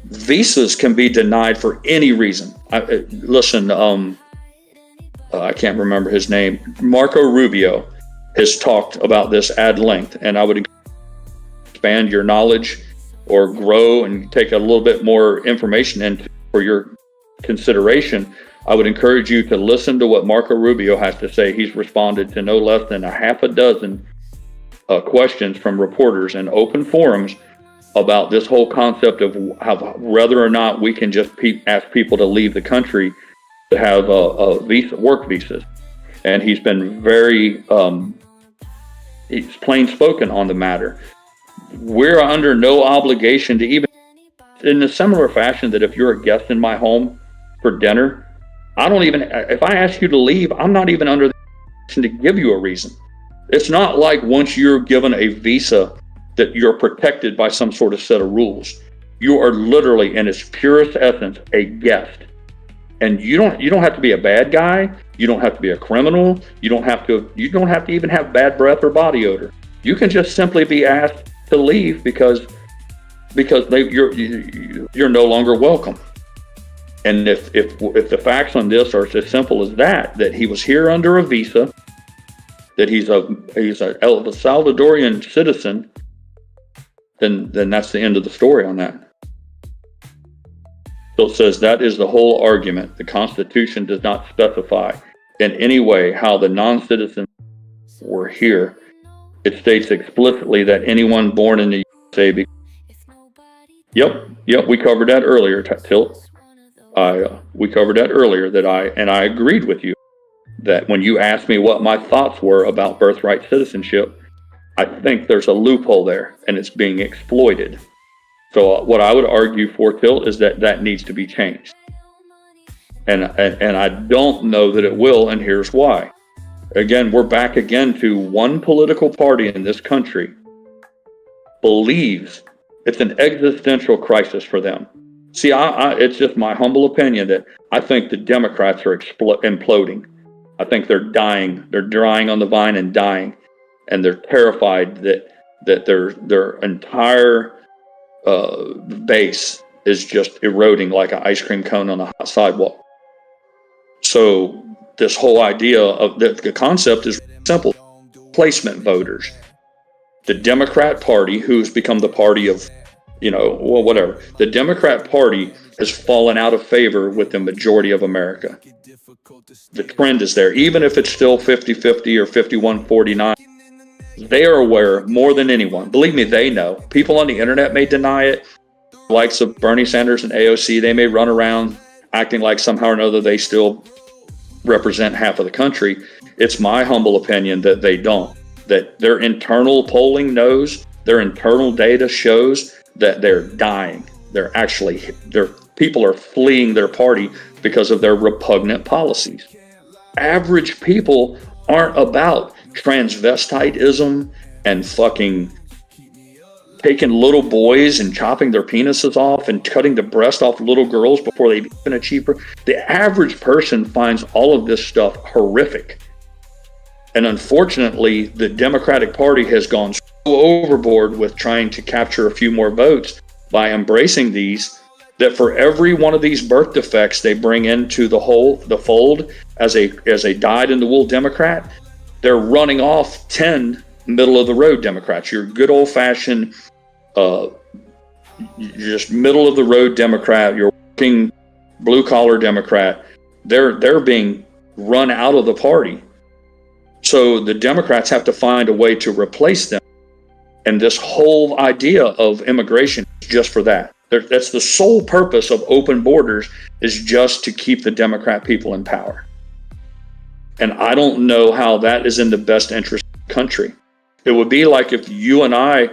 Visas can be denied for any reason. Listen, I can't remember his name. Marco Rubio has talked about this ad length, and I would expand your knowledge or grow and take a little bit more information in for your consideration. I would encourage you to listen to what Marco Rubio has to say. He's responded to no less than a half a dozen questions from reporters in open forums about this whole concept of whether or not we can just ask people to leave the country to have work visas. And he's been very he's plain spoken on the matter. We're under no obligation to even, in a similar fashion that if you're a guest in my home for dinner, if I ask you to leave, I'm not even under the obligation to give you a reason. It's not like once you're given a visa that you're protected by some sort of set of rules. You are literally, in its purest essence, a guest. And you don't have to be a bad guy. You don't have to be a criminal. You don't have to even have bad breath or body odor. You can just simply be asked to leave because you're no longer welcome. And if the facts on this are as simple as that he was here under a visa, that he's a Salvadorian citizen, then that's the end of the story on that. So it says that is the whole argument. The Constitution does not specify in any way how the non-citizens were here. It states explicitly that anyone born in the USA. Yep, we covered that earlier, Tilt. We covered that earlier, and I agreed with you that when you asked me what my thoughts were about birthright citizenship, I think there's a loophole there and it's being exploited. So what I would argue for, Tilt, is that needs to be changed. And I don't know that it will, and here's why. Again, we're back again to one political party in this country believes it's an existential crisis for them. See, it's just my humble opinion that I think the Democrats are imploding. I think they're dying. They're drying on the vine and dying. And they're terrified that their entire base is just eroding like an ice cream cone on a hot sidewalk. So this whole idea of the concept is simple. Placement voters. The Democrat Party, who's become the party of, whatever. The Democrat Party has fallen out of favor with the majority of America. The trend is there. Even if it's still 50-50 or 51-49, they are aware more than anyone. Believe me, they know. People on the internet may deny it. Likes of Bernie Sanders and AOC, they may run around acting like somehow or another they still represent half of the country. It's my humble opinion that they don't. That their internal polling knows, their internal data shows that they're dying. People are fleeing their party because of their repugnant policies. Average people aren't about transvestitism and fucking taking little boys and chopping their penises off and cutting the breast off little girls before they even achieve. The average person finds all of this stuff horrific. And unfortunately, the Democratic Party has gone so overboard with trying to capture a few more votes by embracing these, that for every one of these birth defects they bring into the fold as a dyed-in-the-wool Democrat, they're running off 10 middle-of-the-road Democrats. Your good old-fashioned, just middle-of-the-road Democrat, your working blue-collar Democrat, they're being run out of the party. So the Democrats have to find a way to replace them. And this whole idea of immigration is just for that. That's the sole purpose of open borders, is just to keep the Democrat people in power. And I don't know how that is in the best interest of the country. It would be like if you and I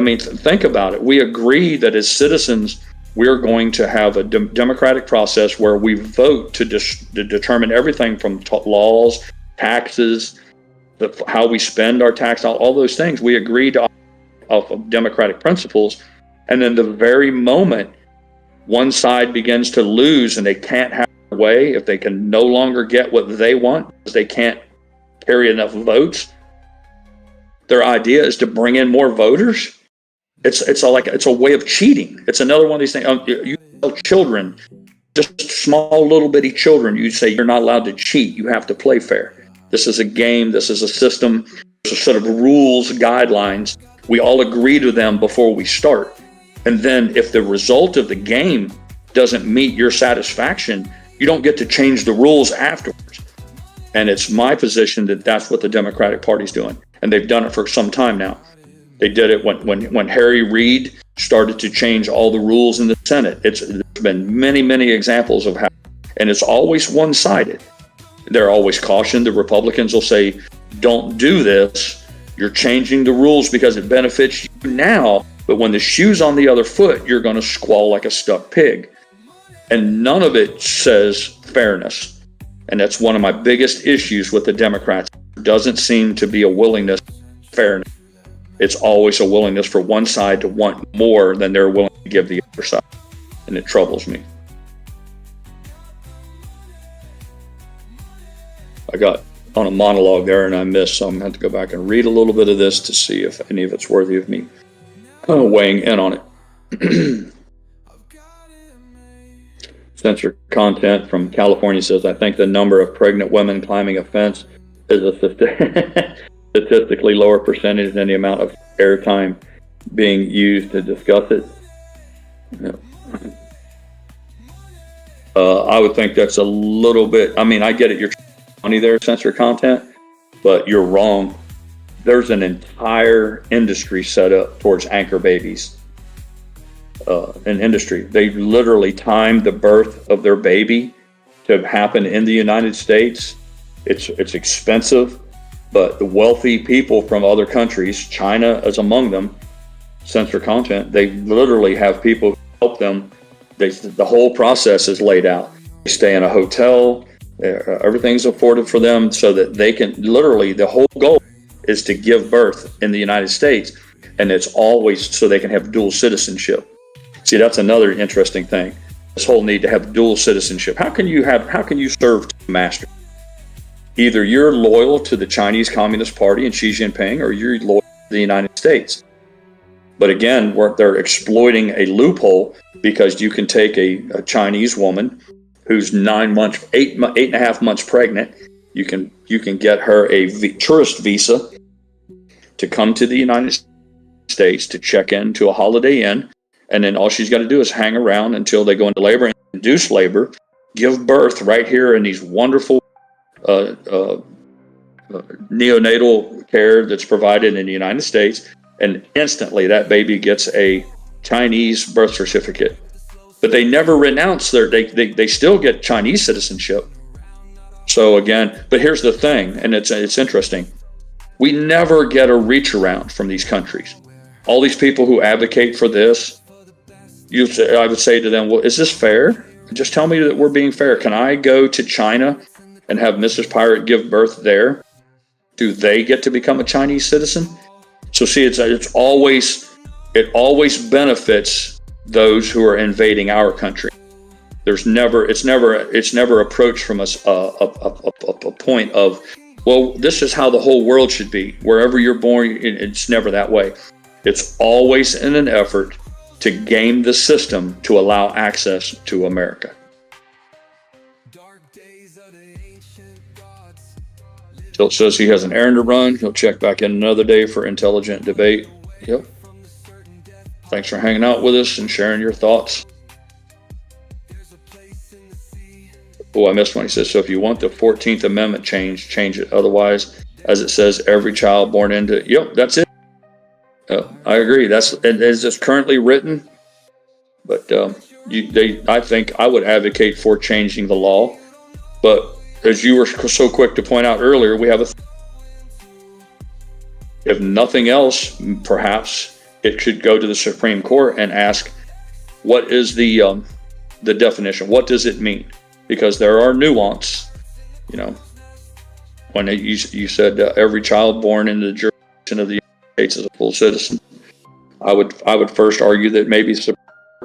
mean, think about it. We agree that as citizens, we're going to have a democratic process where we vote to determine everything from laws, taxes, how we spend our tax, all those things. We agree to off of democratic principles. And then the very moment one side begins to lose and they can't have their way, if they can no longer get what they want because they can't carry enough votes, their idea is to bring in more voters. It's a way of cheating. It's another one of these things. You tell children, just small little bitty children, you say you're not allowed to cheat. You have to play fair. This is a game. This is a system. There's a set of rules, guidelines. We all agree to them before we start. And then if the result of the game doesn't meet your satisfaction, you don't get to change the rules afterwards. And it's my position that that's what the Democratic Party's doing. And they've done it for some time now. They did it when Harry Reid started to change all the rules in the Senate. There's been many, many examples of how, and it's always one-sided. They're always cautioned. The Republicans will say, don't do this. You're changing the rules because it benefits you now. But when the shoe's on the other foot, you're going to squall like a stuck pig. And none of it says fairness. And that's one of my biggest issues with the Democrats. There doesn't seem to be a willingness to fairness. It's always a willingness for one side to want more than they're willing to give the other side. And it troubles me. I got on a monologue there and I missed, so I'm going to have to go back and read a little bit of this to see if any of it's worthy of me weighing in on it. Censor content from California says, I think the number of pregnant women climbing a fence is a statistically lower percentage than the amount of airtime being used to discuss it. Yeah. I would think that's a little bit, I mean, I get it, you're money there, censor content, but you're wrong. There's an entire industry set up towards anchor babies. An industry. They literally timed the birth of their baby to happen in the United States. It's expensive, but the wealthy people from other countries, China is among them, censor content. They literally have people who help them. The whole process is laid out. They stay in a hotel. Everything's afforded for them so that they can literally, the whole goal is to give birth in the United States. And it's always so they can have dual citizenship. See, that's another interesting thing. This whole need to have dual citizenship. How can you serve two masters? Either you're loyal to the Chinese Communist Party and Xi Jinping, or you're loyal to the United States. But again, they're exploiting a loophole because you can take a Chinese woman who's 9 months, 8.5 months pregnant. You can get her a tourist visa to come to the United States to check into a Holiday Inn. And then all she's got to do is hang around until they go into labor and induce labor, give birth right here in these wonderful neonatal care that's provided in the United States. And instantly that baby gets a Chinese birth certificate. But they never renounce they still get Chinese citizenship. So again, but here's the thing, and it's interesting. We never get a reach around from these countries. All these people who advocate for this, I would say to them, well, is this fair? Just tell me that we're being fair. Can I go to China and have Mrs. Pirate give birth there? Do they get to become a Chinese citizen? So see, it always benefits those who are invading our country. It's never approached from a point of, well, this is how the whole world should be. Wherever you're born, it's never that way. It's always in an effort to game the system to allow access to America. Tilt says he has an errand to run. He'll check back in another day for intelligent debate. Yep. Thanks for hanging out with us and sharing your thoughts. Oh, I missed one. He says, so if you want the 14th Amendment change, change it. Otherwise, as it says, every child born into, yep, that's it. I agree. That's as it's currently written. But I think I would advocate for changing the law. But as you were so quick to point out earlier, we have if nothing else, perhaps it should go to the Supreme Court and ask, what is the definition? What does it mean? Because there are nuance, when you said every child born into the jurisdiction of the United States is a full citizen. I would first argue that maybe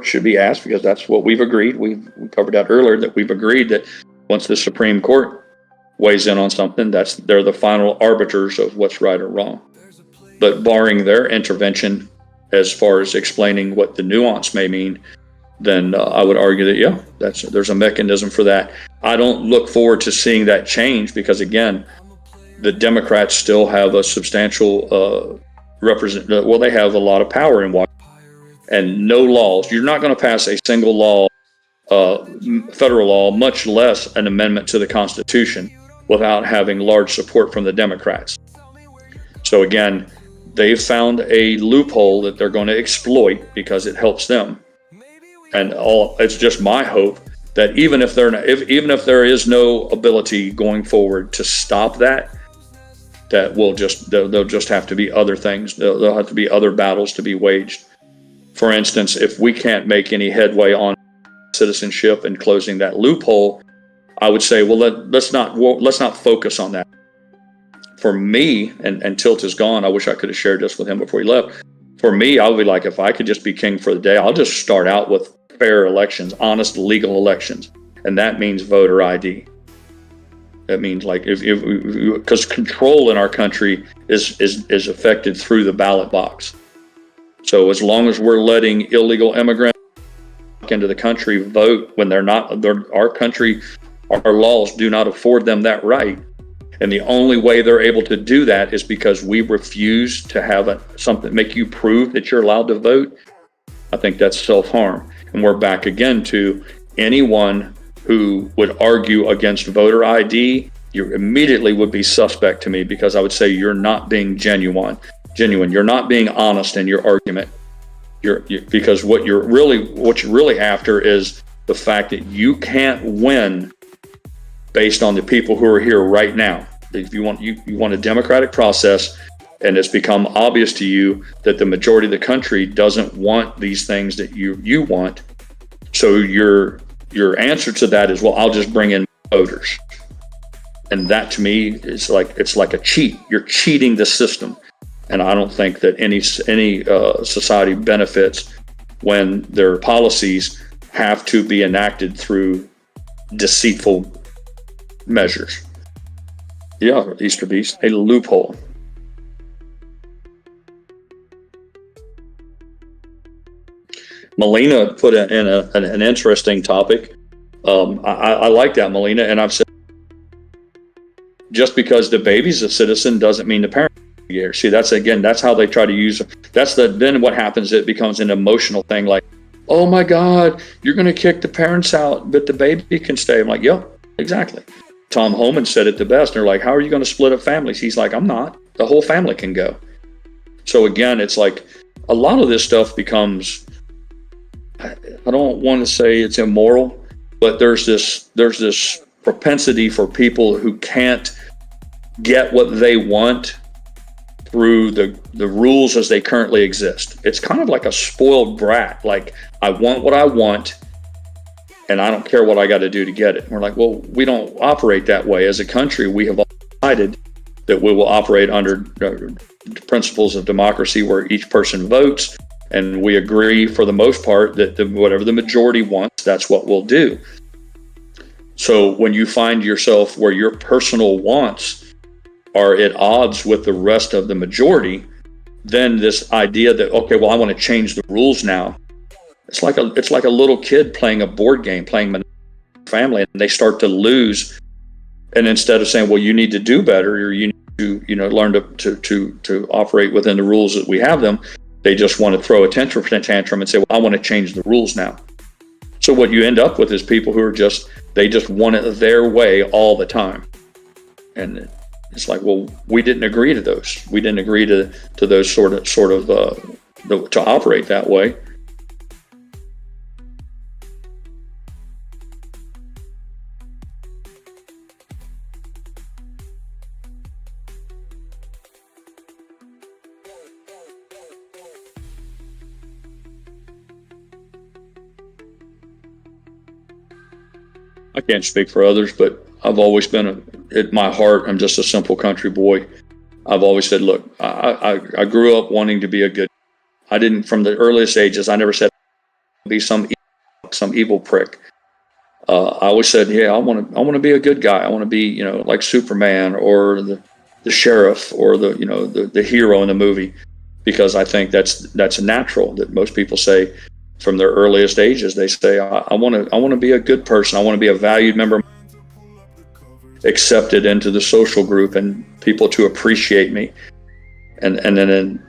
should be asked, because that's what we've agreed. We covered that earlier, that we've agreed that once the Supreme Court weighs in on something, they're the final arbiters of what's right or wrong. But barring their intervention as far as explaining what the nuance may mean, then I would argue that there's a mechanism for that. I don't look forward to seeing that change because, again, the Democrats still have a substantial they have a lot of power in Washington, and no laws. You're not going to pass a single law, federal law, much less an amendment to the Constitution, without having large support from the Democrats. So again, they've found a loophole that they're going to exploit because it helps them. And it's just my hope that even if there is no ability going forward to stop that, they'll just have to be other things. There'll have to be other battles to be waged. For instance, if we can't make any headway on citizenship and closing that loophole, I would say, let's not focus on that. For me, and Tilt is gone. I wish I could have shared this with him before he left. For me, I would be like, if I could just be king for the day, I'll just start out with fair elections, honest, legal elections, and that means voter ID. That means because control in our country is affected through the ballot box. So as long as we're letting illegal immigrants into the country vote when our laws do not afford them that right. And the only way they're able to do that is because we refuse to have something make you prove that you're allowed to vote. I think that's self-harm. And we're back again to anyone who would argue against voter ID, you immediately would be suspect to me, because I would say you're not being genuine. You're not being honest in your argument. Because what you're really after is the fact that you can't win based on the people who are here right now. If you want a democratic process, and it's become obvious to you that the majority of the country doesn't want these things that you want. So your answer to that is, well, I'll just bring in voters. And that to me is it's like a cheat. You're cheating the system. And I don't think that any society benefits when their policies have to be enacted through deceitful measures. Yeah, Easter Beast, a loophole. Melina put in an interesting topic. I like that, Melina, and I've said, just because the baby's a citizen doesn't mean the parent. See, that's how they try to use it. Then what happens, it becomes an emotional thing, like, oh my God, you're going to kick the parents out, but the baby can stay. I'm like, yep, exactly. Tom Homan said it the best. They're like, how are you going to split up families? He's like, I'm not. The whole family can go. So again, it's like a lot of this stuff becomes, I don't want to say it's immoral, but there's this propensity for people who can't get what they want through the rules as they currently exist. It's kind of like a spoiled brat. Like, I want what I want, and I don't care what I got to do to get it. And we're like, well, we don't operate that way. As a country, we have decided that we will operate under principles of democracy where each person votes, and we agree for the most part that whatever the majority wants, that's what we'll do. So when you find yourself where your personal wants are at odds with the rest of the majority, then this idea that, okay, well, I want to change the rules now It's like a little kid playing a board game, playing family, and they start to lose. And instead of saying, well, you need to do better, or you need to, learn to operate within the rules that we have them, they just want to throw a tantrum and say, well, I want to change the rules now. So what you end up with is people who are they just want it their way all the time. And it's like, well, we didn't agree to those. We didn't agree to those sort of to operate that way. I can't speak for others, but I've always been at my heart, I'm just a simple country boy. I've always said, look, I grew up wanting to be a good. I didn't, from the earliest ages, I never said be some evil prick. I always said, yeah, I want to be a good guy. I want to be, like Superman or the sheriff or the hero in the movie, because I think that's natural. That most people say from their earliest ages, they say, I want to be a good person. I want to be a valued member, accepted into the social group, and people to appreciate me. And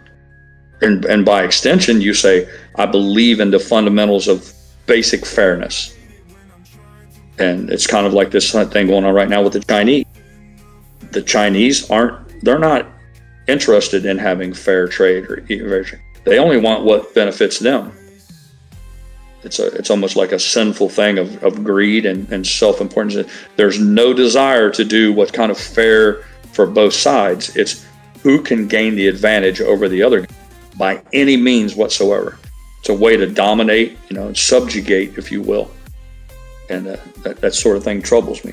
by extension, you say, I believe in the fundamentals of basic fairness. And it's kind of like this thing going on right now with the Chinese. The Chinese they're not interested in having fair trade. They only want what benefits them. It's almost like a sinful thing of greed and self-importance. There's no desire to do what's kind of fair for both sides. It's who can gain the advantage over the other by any means whatsoever. It's a way to dominate, subjugate, if you will. And that sort of thing troubles me.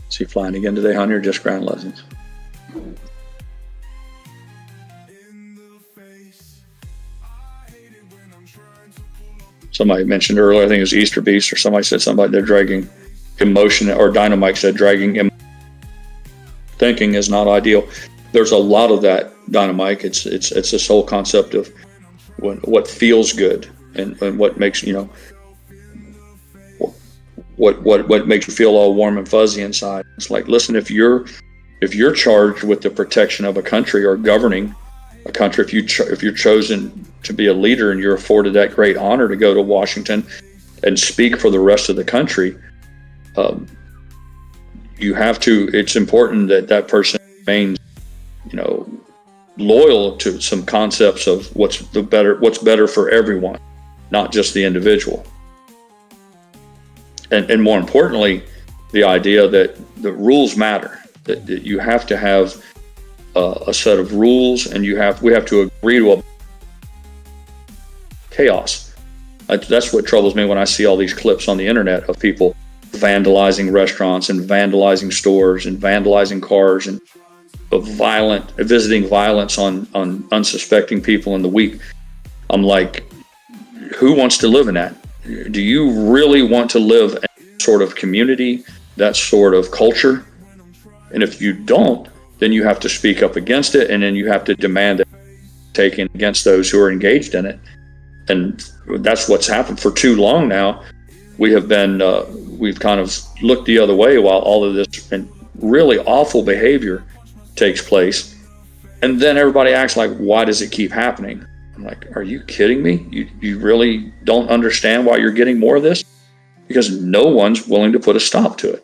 Is he flying again today, honey, or just ground lessons? Somebody mentioned earlier, I think it was Easter Beast, or somebody said they're dragging emotion, or Dynamite said dragging thinking is not ideal. There's a lot of that, Dynamite. It's this whole concept of what feels good and what makes what makes you feel all warm and fuzzy inside. It's like, listen, if you're charged with the protection of a country or governing a country, if you're chosen to be a leader and you're afforded that great honor to go to Washington and speak for the rest of the country, you have to. It's important that person remains, loyal to some concepts of what's better for everyone, not just the individual. And more importantly, the idea that the rules matter, that you have to have a set of rules, and we have to agree to a chaos. That's what troubles me when I see all these clips on the internet of people vandalizing restaurants and vandalizing stores and vandalizing cars and visiting violence on unsuspecting people in the week. I'm like, who wants to live in that? Do you really want to live in that sort of community, that sort of culture? And if you don't, then you have to speak up against it, and then you have to demand it taken against those who are engaged in it. And that's what's happened for too long now. We have been, we've kind of looked the other way while all of this and really awful behavior takes place. And then everybody acts like, why does it keep happening? I'm like, are you kidding me? You really don't understand why you're getting more of this? Because no one's willing to put a stop to it.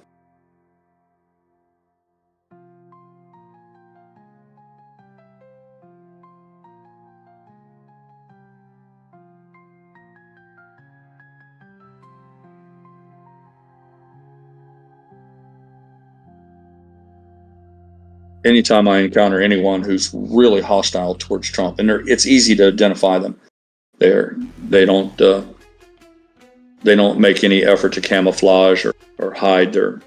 Anytime I encounter anyone who's really hostile towards Trump, and it's easy to identify them. They don't make any effort to camouflage or hide their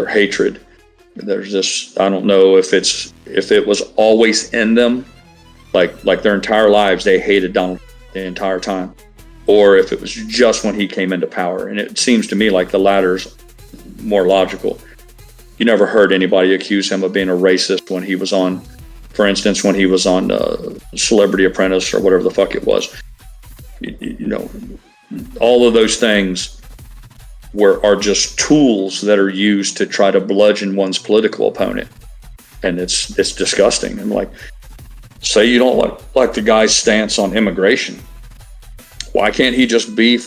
hatred. There's this, I don't know if it was always in them, like their entire lives they hated Donald the entire time, or if it was just when he came into power. And it seems to me like the latter's more logical. You never heard anybody accuse him of being a racist when he was on, for instance, when he was on Celebrity Apprentice or whatever the fuck it was. You know, all of those things are just tools that are used to try to bludgeon one's political opponent. And it's disgusting. And like, say you don't like the guy's stance on immigration. Why can't he just be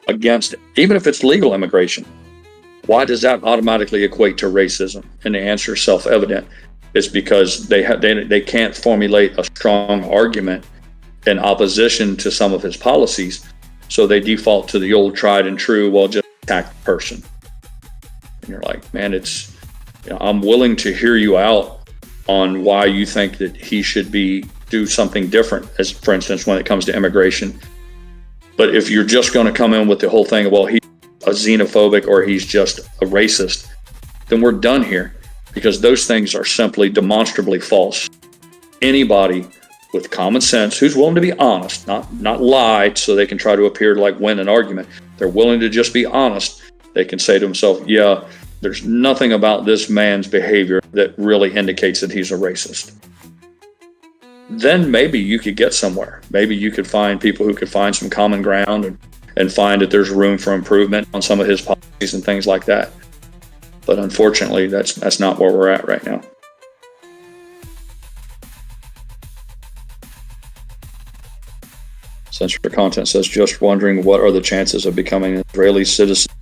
against, even if it's legal immigration? Why does that automatically equate to racism? And the answer is self-evident. It's because they can't formulate a strong argument in opposition to some of his policies. So they default to the old tried and true, well, just attack the person. And you're like, man, I'm willing to hear you out on why you think that he should do something different, as for instance, when it comes to immigration. But if you're just going to come in with the whole thing of, well, he's a xenophobic or he's just a racist, then we're done here, because those things are simply demonstrably false. Anybody with common sense who's willing to be honest, not lie so they can try to appear to like win an argument, they're willing to just be honest, they can say to themselves, yeah, there's nothing about this man's behavior that really indicates that he's a racist. Then maybe you could get somewhere. Maybe you could find people who could find some common ground and find that there's room for improvement on some of his policies and things like that. But unfortunately, that's not where we're at right now. Censored content says, just wondering, what are the chances of becoming an Israeli citizen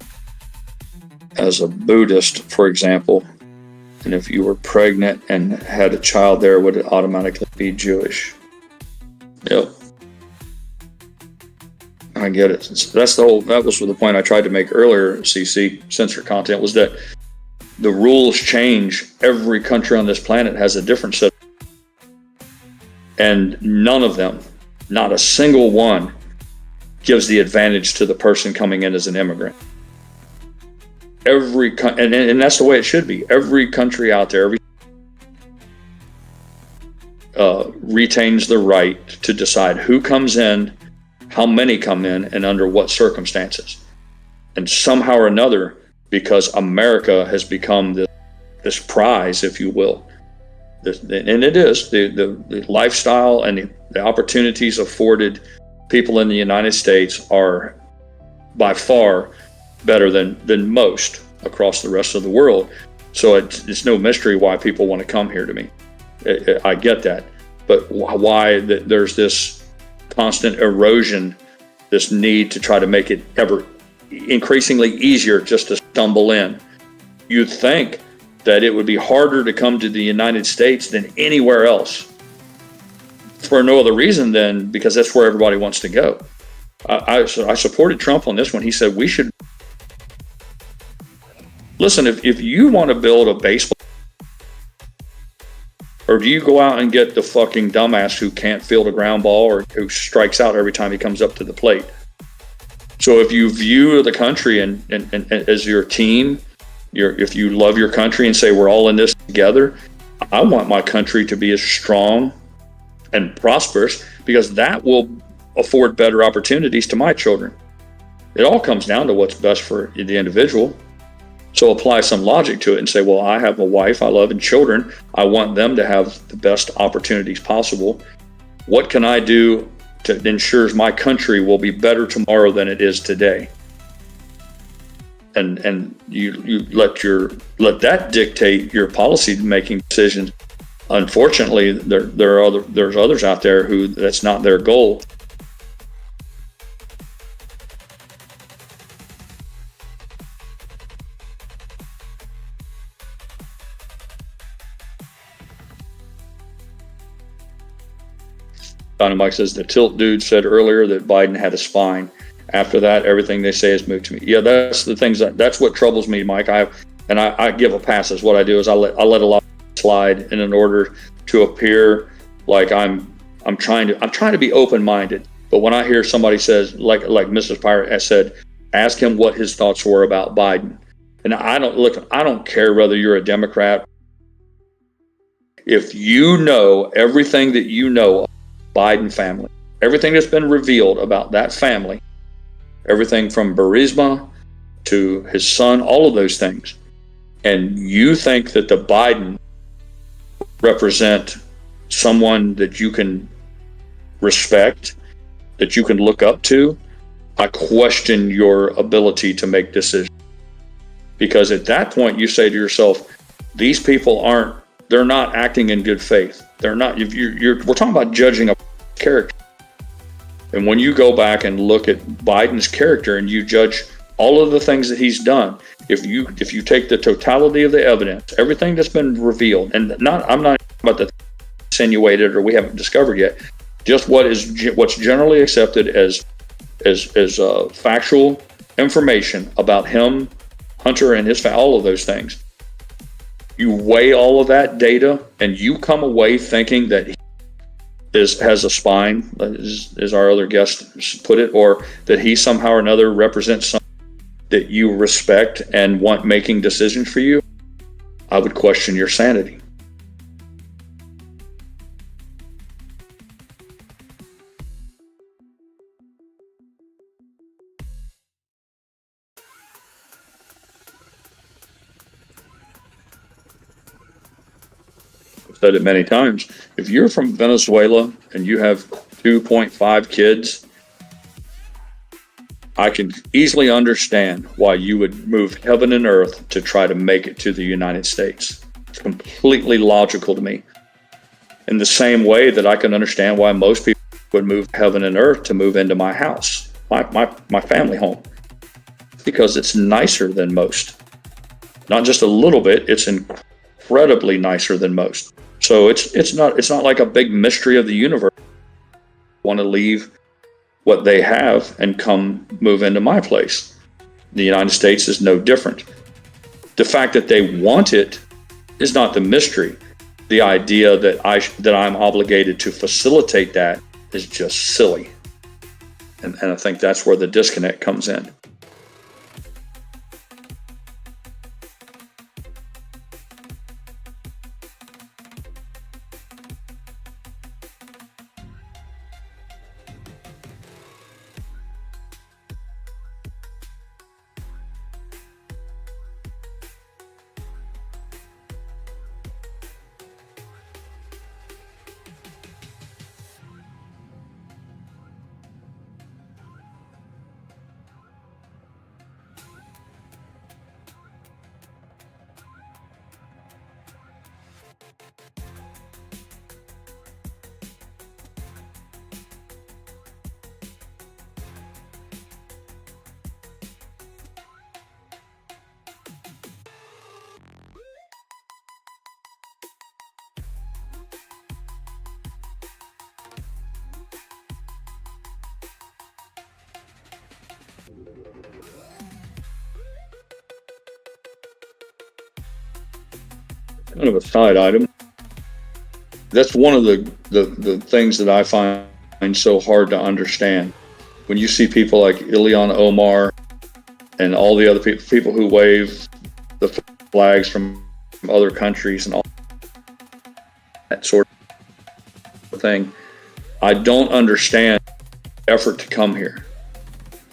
as a Buddhist, for example? And if you were pregnant and had a child there, would it automatically be Jewish? Yep. I get it. That was the point I tried to make earlier, CC, censored content, was that the rules change. Every country on this planet has a different set. And none of them, not a single one, gives the advantage to the person coming in as an immigrant. And that's the way it should be. Every country out there retains the right to decide who comes in, how many come in, and under what circumstances. And somehow or another, because America has become this prize, if you will, and it is, the lifestyle and the opportunities afforded people in the United States are by far better than most across the rest of the world. So it's no mystery why people want to come here to me. I get that. But why there's this constant erosion, this need to try to make it ever increasingly easier just to stumble in. You'd think that it would be harder to come to the United States than anywhere else, for no other reason than because that's where everybody wants to go. I supported Trump on this one. He said we should listen. If you want to build a baseball, or do you go out and get the fucking dumbass who can't field a ground ball or who strikes out every time he comes up to the plate? So if you view the country and as your team, if you love your country and say we're all in this together, I want my country to be as strong and prosperous, because that will afford better opportunities to my children. It all comes down to what's best for the individual. So apply some logic to it and say, well, I have a wife I love and children. I want them to have the best opportunities possible. What can I do to ensure my country will be better tomorrow than it is today? And you let that dictate your policy making decisions. Unfortunately, there's others out there who that's not their goal. Dynamite says the tilt dude said earlier that Biden had a spine. After that, everything they say has moved to me. Yeah, that's the things that's what troubles me, Mike. I give a pass. Is what I do is I let a lot slide, and in order to appear like I'm trying to be open-minded. But when I hear somebody says like Mrs. Pirate has said, ask him what his thoughts were about Biden. And I don't care whether you're a Democrat. If you know everything that you know of the Biden family, everything that's been revealed about that family, everything from Burisma to his son, all of those things. And you think that the Biden represent someone that you can respect, that you can look up to, I question your ability to make decisions. Because at that point you say to yourself, these people they're not acting in good faith. They're not, we're talking about judging a character. And when you go back and look at Biden's character and you judge all of the things that he's done, if you take the totality of the evidence, everything that's been revealed, and I'm not about the insinuated or we haven't discovered yet, just what's generally accepted as factual information about him, Hunter, and his family, all of those things. You weigh all of that data and you come away thinking that he has a spine, as our other guest put it, or that he somehow or another represents something that you respect and want making decisions for you, I would question your sanity. I've said it many times. If you're from Venezuela and you have 2.5 kids, I can easily understand why you would move heaven and earth to try to make it to the United States. It's completely logical to me. In the same way that I can understand why most people would move heaven and earth to move into my house, my family home, because it's nicer than most. Not just a little bit, it's incredibly nicer than most. So it's not like a big mystery of the universe. I want to leave what they have and come move into my place. The United States is no different. The fact that they want it is not the mystery. The idea that I'm obligated to facilitate that is just silly. And I think that's where the disconnect comes in. Kind of a side item. That's one of the things that I find so hard to understand. When you see people like Ilhan Omar and all the other people who wave the flags from other countries and all that sort of thing, I don't understand the effort to come here.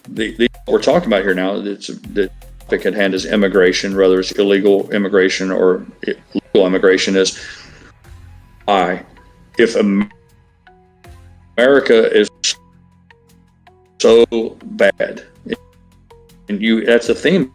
What we're talking about here now, the topic at hand is immigration, whether it's illegal immigration or legal immigration, is if America is so bad, and that's the theme.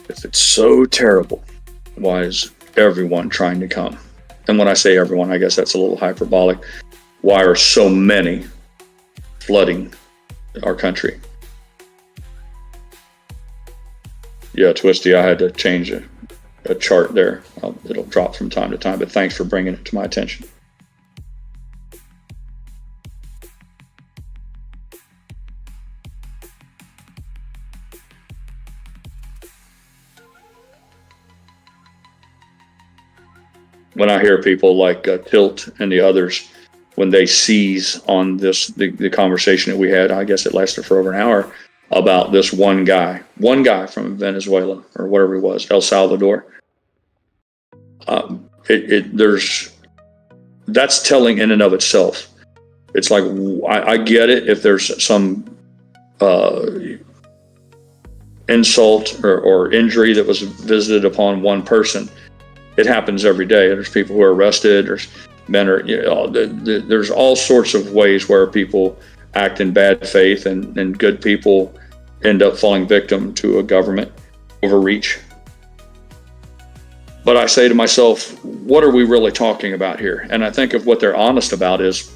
If it's so terrible, why is everyone trying to come? And when I say everyone, I guess that's a little hyperbolic. Why are so many flooding our country? Yeah, Twisty, I had to change a chart there. It'll drop from time to time, but thanks for bringing it to my attention. When I hear people like Tilt and the others, when they seize on the conversation that we had. I guess it lasted for over an hour about this one guy from Venezuela or whatever it was, El Salvador. That's telling in and of itself. It's like, I get it if there's some insult or injury that was visited upon one person. It happens every day. There's people who are arrested. There's men are, there's all sorts of ways where people act in bad faith, and good people end up falling victim to a government overreach. But I say to myself, what are we really talking about here? And I think if what they're honest about is,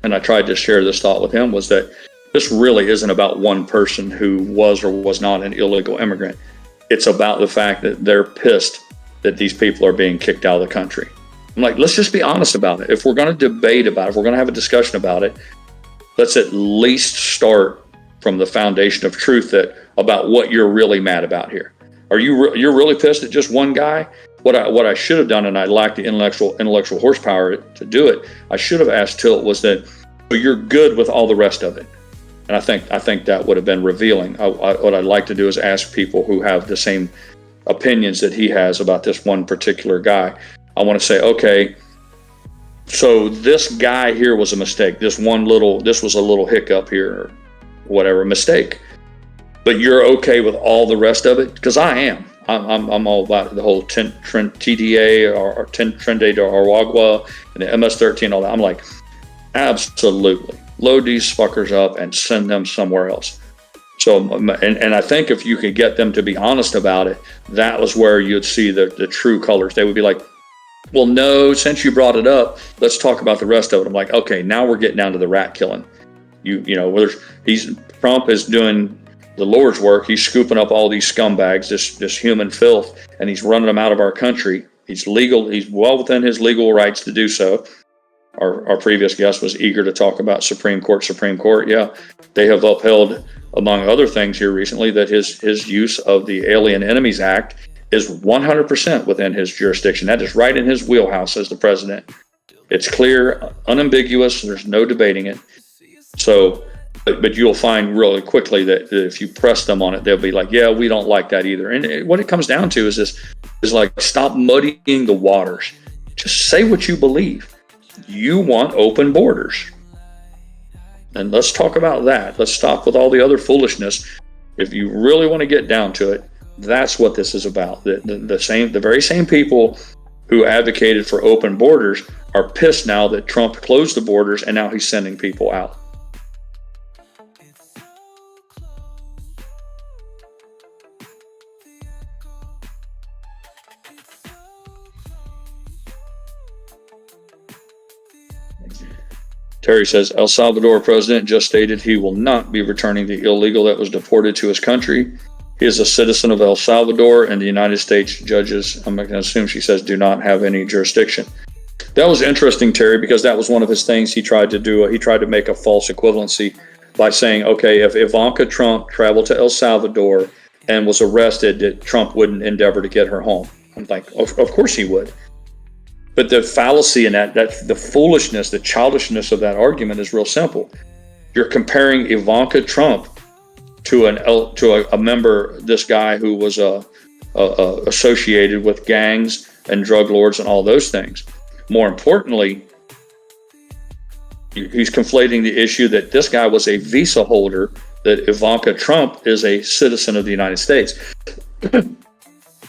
and I tried to share this thought with him, was that this really isn't about one person who was or was not an illegal immigrant. It's about the fact that they're pissed that these people are being kicked out of the country. I'm like, let's just be honest about it. If we're going to debate about it, if we're going to have a discussion about it, let's at least start from the foundation of truth about what you're really mad about here. You're really pissed at just one guy? What I should have done, and I lacked the intellectual horsepower to do it, I should have asked Tilt was that, well, you're good with all the rest of it. And I think that would have been revealing. What I'd like to do is ask people who have the same opinions that he has about this one particular guy. I want to say, okay, so this guy here was a mistake. This was a little hiccup here, or whatever, mistake. But you're okay with all the rest of it? Because I am. I'm all about the whole TDA or Trinidad or Aragua and the MS-13, all that. I'm like, absolutely. Load these fuckers up and send them somewhere else. So, and I think if you could get them to be honest about it, that was where you'd see the true colors. They would be like, well, no, since you brought it up, let's talk about the rest of it. I'm like, okay, now we're getting down to the rat killing. Trump is doing the Lord's work. He's scooping up all these scumbags, this human filth, and he's running them out of our country. He's well within his legal rights to do so. Our previous guest was eager to talk about Supreme Court. Yeah, they have upheld, among other things here recently, that his use of the Alien Enemies Act is 100% within his jurisdiction. That is right in his wheelhouse as the president. It's clear, unambiguous. There's no debating it. So, but you'll find really quickly that if you press them on it, they'll be like, yeah, we don't like that either. And what it comes down to is like, stop muddying the waters. Just say what you believe. You want open borders. And let's talk about that. Let's stop with all the other foolishness. If you really want to get down to it, that's what this is about. The very same people who advocated for open borders are pissed now that Trump closed the borders and now he's sending people out. Terry says, El Salvador president just stated he will not be returning the illegal that was deported to his country. He is a citizen of El Salvador, and the United States judges, I'm going to assume she says, do not have any jurisdiction. That was interesting, Terry, because that was one of his things he tried to do. He tried to make a false equivalency by saying, okay, if Ivanka Trump traveled to El Salvador and was arrested, that Trump wouldn't endeavor to get her home. I'm like, of course he would. But the fallacy in that the foolishness, the childishness of that argument is real simple. You're comparing Ivanka Trump to a member, this guy who was associated with gangs and drug lords and all those things. More importantly, he's conflating the issue that this guy was a visa holder, that Ivanka Trump is a citizen of the United States.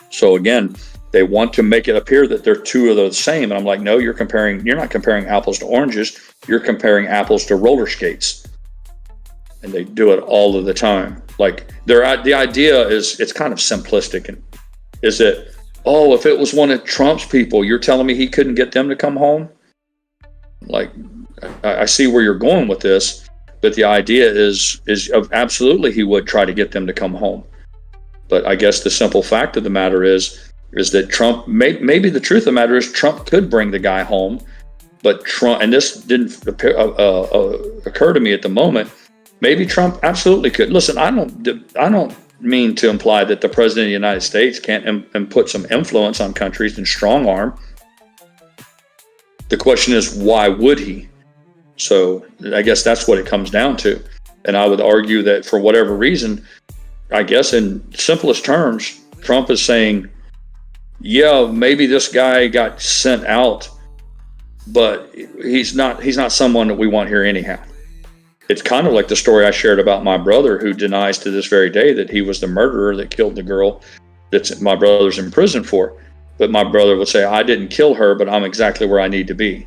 So again, they want to make it appear that they're two of the same. And I'm like, no, you're not comparing apples to oranges. You're comparing apples to roller skates. And they do it all of the time. Like the idea is, it's kind of simplistic. And is that, oh, if it was one of Trump's people, you're telling me he couldn't get them to come home? Like, I see where you're going with this, but the idea is absolutely he would try to get them to come home. But I guess the simple fact of the matter is that Trump, maybe the truth of the matter is Trump could bring the guy home, but Trump, and this didn't occur to me at the moment, maybe Trump absolutely could. Listen, I don't mean to imply that the president of the United States can't put some influence on countries and strong arm. The question is, why would he? So I guess that's what it comes down to. And I would argue that for whatever reason, I guess in simplest terms, Trump is saying, yeah, maybe this guy got sent out, but he's not someone that we want here anyhow. It's kind of like the story I shared about my brother, who denies to this very day that he was the murderer that killed the girl that my brother's in prison for. But my brother would say, I didn't kill her, but I'm exactly where I need to be.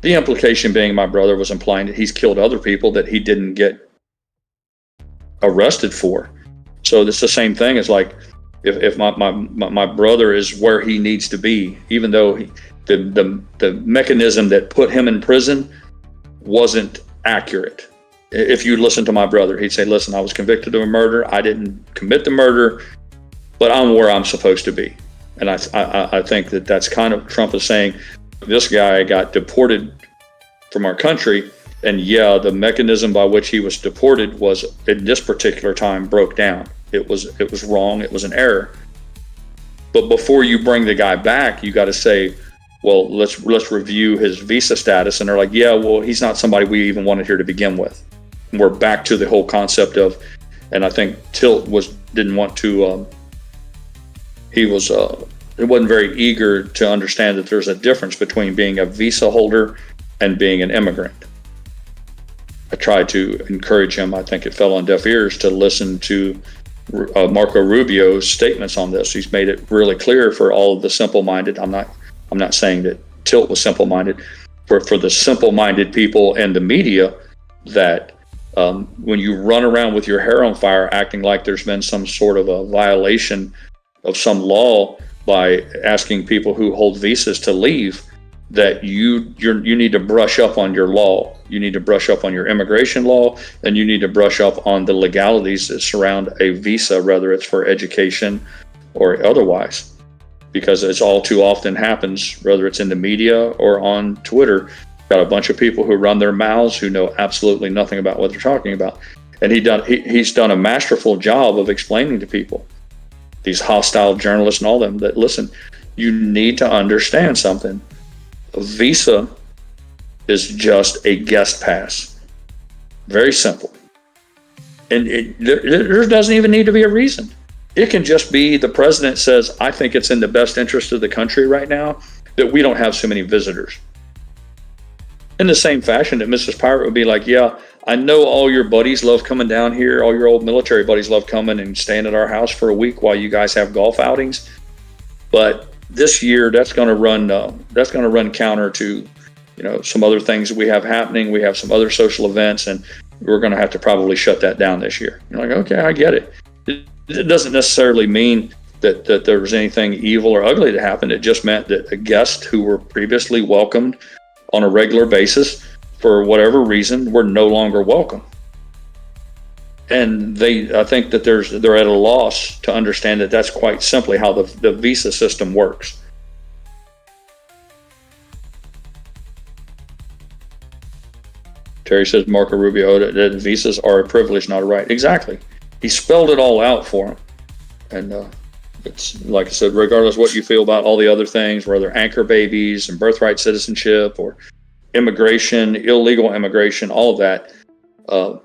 The implication being my brother was implying that he's killed other people that he didn't get arrested for. So it's the same thing as like, if my brother is where he needs to be, even though the mechanism that put him in prison wasn't accurate. If you listen to my brother, he'd say, listen, I was convicted of a murder. I didn't commit the murder, but I'm where I'm supposed to be. And I think that that's kind of, Trump is saying, this guy got deported from our country. And yeah, the mechanism by which he was deported was, in this particular time, broke down. It was wrong. It was an error. But before you bring the guy back, you got to say, well, let's review his visa status. And they're like, yeah, well, he's not somebody we even wanted here to begin with. And we're back to the whole concept of, and I think Tilt didn't want to. He wasn't very eager to understand that there's a difference between being a visa holder and being an immigrant. I tried to encourage him. I think it fell on deaf ears to listen to Marco Rubio's statements on this. He's made it really clear for all of the simple-minded. I'm not saying that Tilt was simple-minded. For the simple-minded people and the media, that when you run around with your hair on fire, acting like there's been some sort of a violation of some law by asking people who hold visas to leave, that you need to brush up on your law. You need to brush up on your immigration law, and you need to brush up on the legalities that surround a visa, whether it's for education or otherwise. Because it's all too often happens, whether it's in the media or on Twitter, got a bunch of people who run their mouths who know absolutely nothing about what they're talking about. And he's done a masterful job of explaining to people, these hostile journalists and all them, that listen, you need to understand something. A visa is just a guest pass. Very simple. And there doesn't even need to be a reason. It can just be the president says, I think it's in the best interest of the country right now that we don't have so many visitors. In the same fashion that Mrs. Pirate would be like, yeah, I know all your buddies love coming down here. All your old military buddies love coming and staying at our house for a week while you guys have golf outings. But this year, that's going to run counter to, some other things that we have happening. We have some other social events, and we're going to have to probably shut that down this year. You're like, okay, I get it. It doesn't necessarily mean that there was anything evil or ugly that happened. It just meant that a guest who were previously welcomed on a regular basis, for whatever reason, were no longer welcome. And I think that they're at a loss to understand that that's quite simply how the visa system works. Terry says Marco Rubio, that visas are a privilege, not a right. Exactly. He spelled it all out for him. And it's like I said, regardless of what you feel about all the other things, whether anchor babies and birthright citizenship or immigration, illegal immigration, all of that,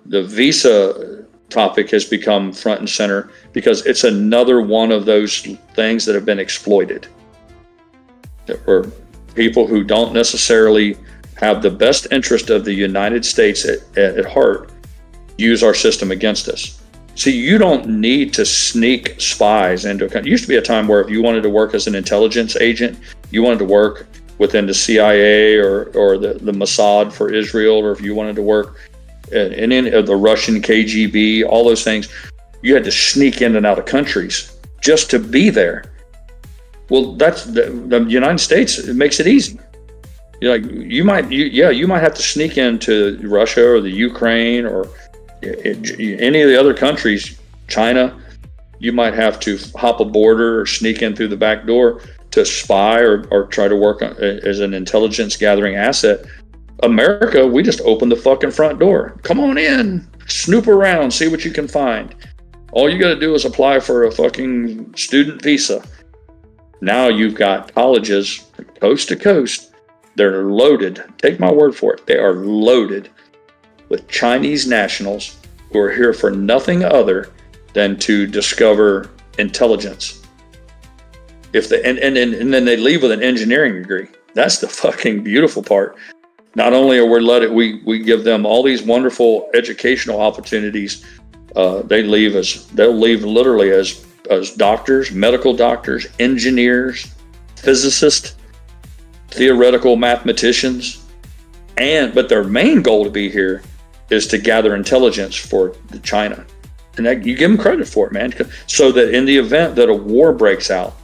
the visa topic has become front and center because it's another one of those things that have been exploited. Where people who don't necessarily have the best interest of the United States at heart use our system against us. See, you don't need to sneak spies into a country. It used to be a time where if you wanted to work as an intelligence agent, you wanted to work within the CIA or the Mossad for Israel, or if you wanted to work in the Russian KGB, all those things, you had to sneak in and out of countries just to be there. Well, that's the United States. It makes it easy. You might have to sneak into Russia or the Ukraine or any of the other countries, China. You might have to hop a border or sneak in through the back door to spy or try to work as an intelligence gathering asset. America, we just open the fucking front door. Come on in, snoop around, see what you can find. All you got to do is apply for a fucking student visa. Now you've got colleges coast to coast They're loaded. Take my word for it. They are loaded with Chinese nationals who are here for nothing other than to discover intelligence. And then they leave with an engineering degree. That's the fucking beautiful part. Not only are we give them all these wonderful educational opportunities, they'll leave literally as doctors, medical doctors, engineers, physicists, theoretical mathematicians, but their main goal to be here is to gather intelligence for China. And you give them credit for it, man. So that in the event that a war breaks out,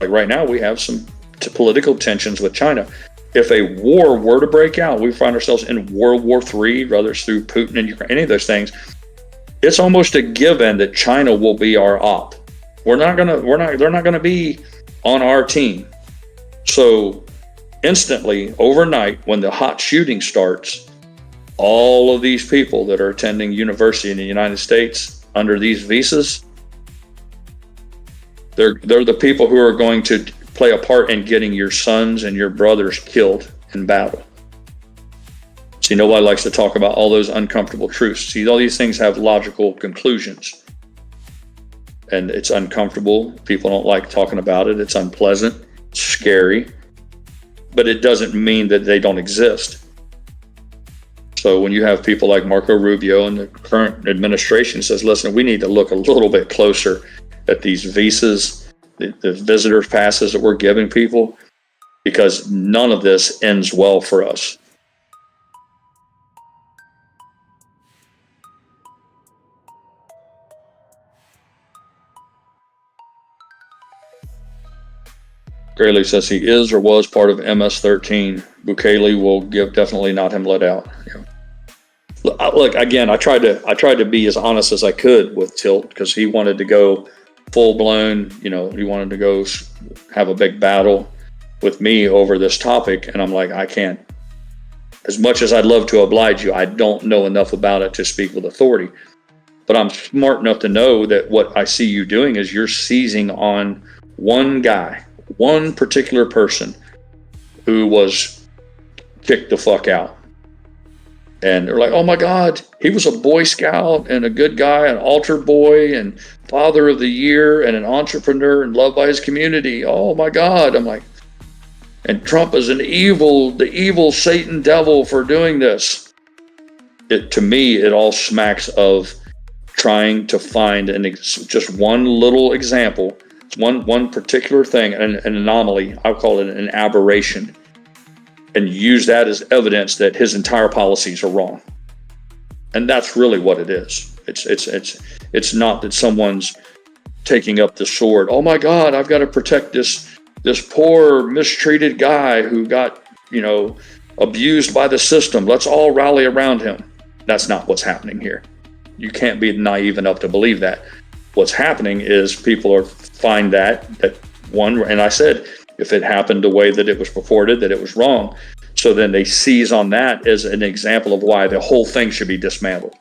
like right now we have some political tensions with China. If a war were to break out, we find ourselves in World War III, whether it's through Putin and Ukraine, any of those things, it's almost a given that China will be our op. They're not gonna be on our team. So instantly, overnight, when the hot shooting starts, all of these people that are attending university in the United States under these visas, they're the people who are going to play a part in getting your sons and your brothers killed in battle. See, nobody likes to talk about all those uncomfortable truths. See, all these things have logical conclusions. And it's uncomfortable. People don't like talking about it. It's unpleasant, scary, but it doesn't mean that they don't exist. So when you have people like Marco Rubio and the current administration says, listen, we need to look a little bit closer at these visas, the visitors passes that we're giving people, because none of this ends well for us. GrayLeaf says he is or was part of MS-13. Bukele will definitely not him let out. Yeah. Look, again, I tried to be as honest as I could with Tilt, because he wanted to go full blown, he wanted to go have a big battle with me over this topic. And I'm like, I can't, as much as I'd love to oblige you, I don't know enough about it to speak with authority. But I'm smart enough to know that what I see you doing is you're seizing on one guy, one particular person who was kicked the fuck out. And they're like, oh my God, he was a Boy Scout and a good guy, an altar boy and father of the year and an entrepreneur and loved by his community. Oh my God. I'm like, and Trump is the evil Satan devil for doing this. To me, it all smacks of trying to find just one little example, one particular thing, an anomaly. I'll call it an aberration, and use that as evidence that his entire policies are wrong. And that's really what it is. It's not that someone's taking up the sword. Oh my God, I've got to protect this poor mistreated guy who got, abused by the system. Let's all rally around him. That's not what's happening here. You can't be naive enough to believe that. What's happening is people find that one, and I said, if it happened the way that it was purported, that it was wrong. So then they seize on that as an example of why the whole thing should be dismantled.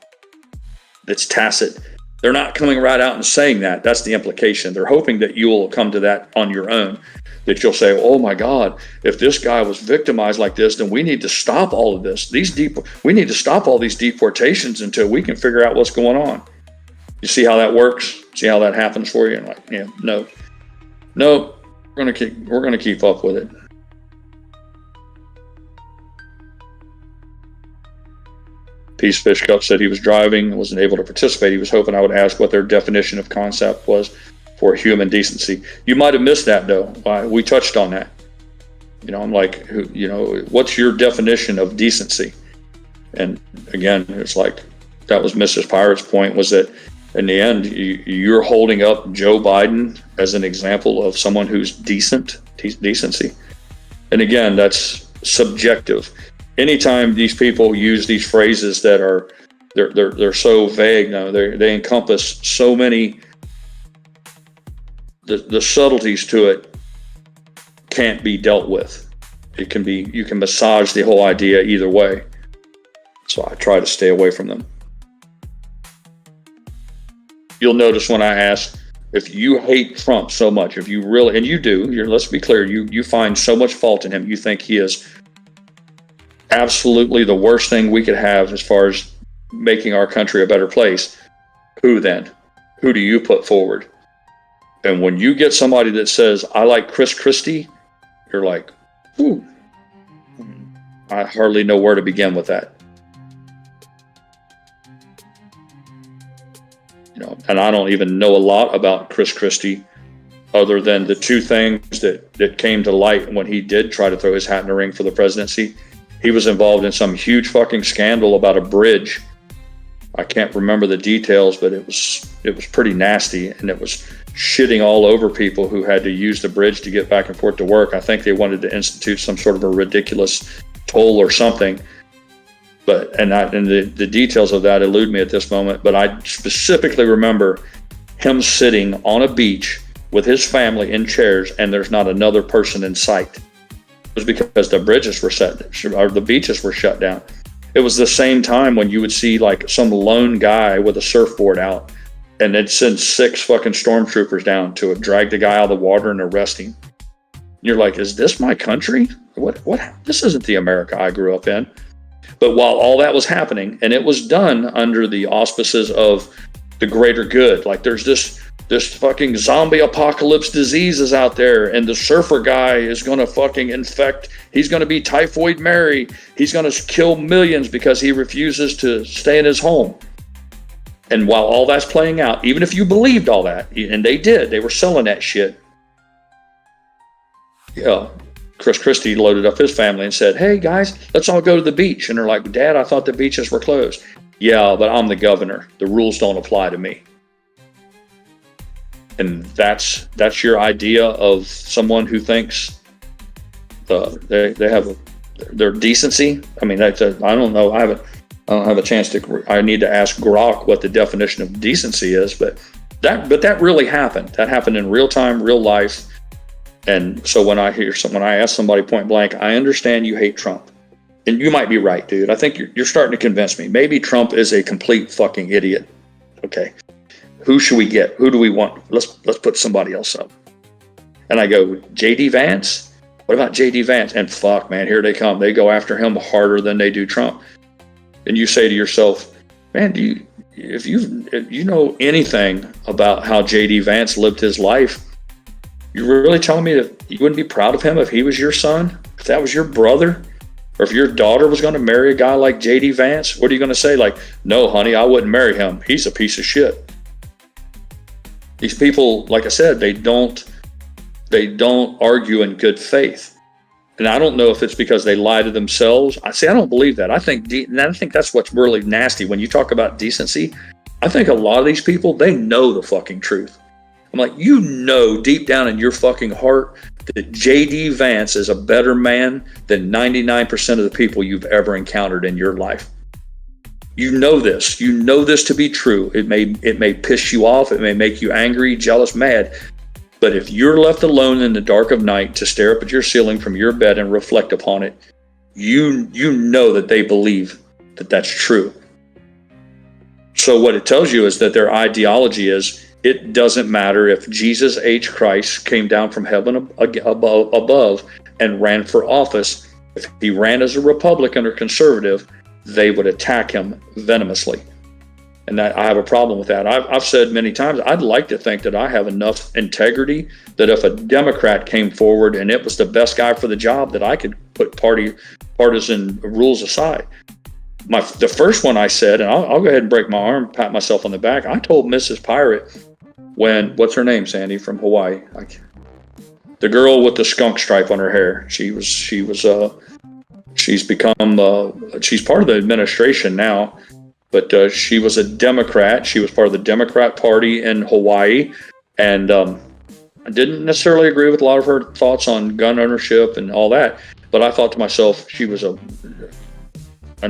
It's tacit. They're not coming right out and saying that. That's the implication. They're hoping that you will come to that on your own, that you'll say, oh my God, if this guy was victimized like this, then we need to stop all of this. We need to stop all these deportations until we can figure out what's going on. You see how that works? See how that happens for you? And like, yeah, no, we're gonna keep up with it. Peace Fish Cup said he was driving, wasn't able to participate. He was hoping I would ask what their definition of concept was for human decency. You might have missed that though. We touched on that. I'm like, what's your definition of decency? And again, it's like, that was Mrs. Pirate's point, was that in the end, you're holding up Joe Biden as an example of someone who's decency. And again, that's subjective. Anytime these people use these phrases that are, they're so vague now, they encompass so many, the subtleties to it can't be dealt with. You can massage the whole idea either way. So I try to stay away from them. You'll notice when I ask, if you hate Trump so much, if you really, and you do, let's be clear, you find so much fault in him, you think he is absolutely the worst thing we could have as far as making our country a better place, who then? Who do you put forward? And when you get somebody that says, I like Chris Christie, you're like, ooh, I hardly know where to begin with that. You know, and I don't even know a lot about Chris Christie other than the two things that came to light when he did try to throw his hat in the ring for the presidency. He was involved in some huge fucking scandal about a bridge. I can't remember the details, but it was pretty nasty, and it was shitting all over people who had to use the bridge to get back and forth to work. I think they wanted to institute some sort of a ridiculous toll or something. But the details of that elude me at this moment. But I specifically remember him sitting on a beach with his family in chairs, and there's not another person in sight. It was because the bridges were the beaches were shut down. It was the same time when you would see like some lone guy with a surfboard out, and they'd send 6 fucking stormtroopers down to drag the guy out of the water and arrest him. You're like, is this my country? What? This isn't the America I grew up in. But while all that was happening, and it was done under the auspices of the greater good, like there's this fucking zombie apocalypse disease is out there, and the surfer guy is going to fucking infect, he's going to be Typhoid Mary, he's going to kill millions because he refuses to stay in his home. And while all that's playing out, even if you believed all that, and they were selling that shit, yeah, Chris Christie loaded up his family and said, hey guys, let's all go to the beach. And they're like, Dad, I thought the beaches were closed. Yeah, but I'm the governor. The rules don't apply to me. And that's your idea of someone who thinks they have their decency. I mean, I don't know. I don't have a chance to. I need to ask Grok what the definition of decency is. But that really happened. That happened in real time, real life. And so when I ask somebody point blank, I understand you hate Trump, and you might be right, dude. I think you're starting to convince me. Maybe Trump is a complete fucking idiot. Okay. Who should we get? Who do we want? Let's put somebody else up. And I go, JD Vance? What about JD Vance? And fuck, man, here they come. They go after him harder than they do Trump. And you say to yourself, man, if you know anything about how JD Vance lived his life, you're really telling me that you wouldn't be proud of him if he was your son? If that was your brother? Or if your daughter was going to marry a guy like JD Vance? What are you going to say? Like, no, honey, I wouldn't marry him. He's a piece of shit. These people, like I said, they don't argue in good faith. And I don't know if it's because they lie to themselves. I don't believe that. I think that's what's really nasty. When you talk about decency, I think a lot of these people, they know the fucking truth. I'm like, you know deep down in your fucking heart that JD Vance is a better man than 99% of the people you've ever encountered in your life. You know this. You know this to be true. It may piss you off. It may make you angry, jealous, mad. But if you're left alone in the dark of night to stare up at your ceiling from your bed and reflect upon it, you know that they believe that that's true. So what it tells you is that their ideology is, it doesn't matter if Jesus H. Christ came down from heaven above and ran for office. If he ran as a Republican or conservative, they would attack him venomously. And that I have a problem with that. I've said many times, I'd like to think that I have enough integrity that if a Democrat came forward and it was the best guy for the job, that I could put partisan rules aside. The first one I said, and I'll go ahead and break my arm, pat myself on the back. I told Mrs. Pirate what's her name, Sandy, from Hawaii? The girl with the skunk stripe on her hair. She's part of the administration now, but she was a Democrat. She was part of the Democrat Party in Hawaii, and I didn't necessarily agree with a lot of her thoughts on gun ownership and all that, but I thought to myself, she was an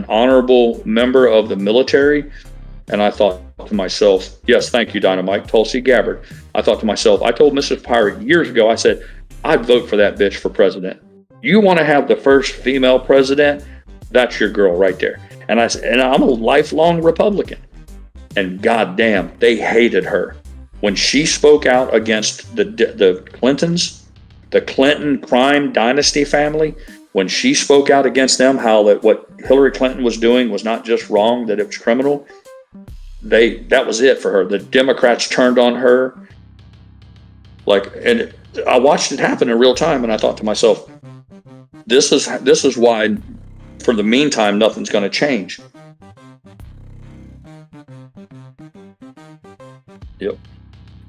honorable member of the military, and I thought to myself, yes, thank you, Dynamite, Tulsi Gabbard. I thought to myself, I told Mrs. Pirate years ago, I said, I'd vote for that bitch for president. You want to have the first female president? That's your girl right there. And I said, and I'm a lifelong Republican. And goddamn, they hated her. When she spoke out against the Clintons, the Clinton crime dynasty family, when she spoke out against them, how that what Hillary Clinton was doing was not just wrong, that it was criminal, that was it for her. The Democrats turned on her. And I watched it happen in real time, and I thought to myself, this is why, for the meantime, nothing's going to change. Yep.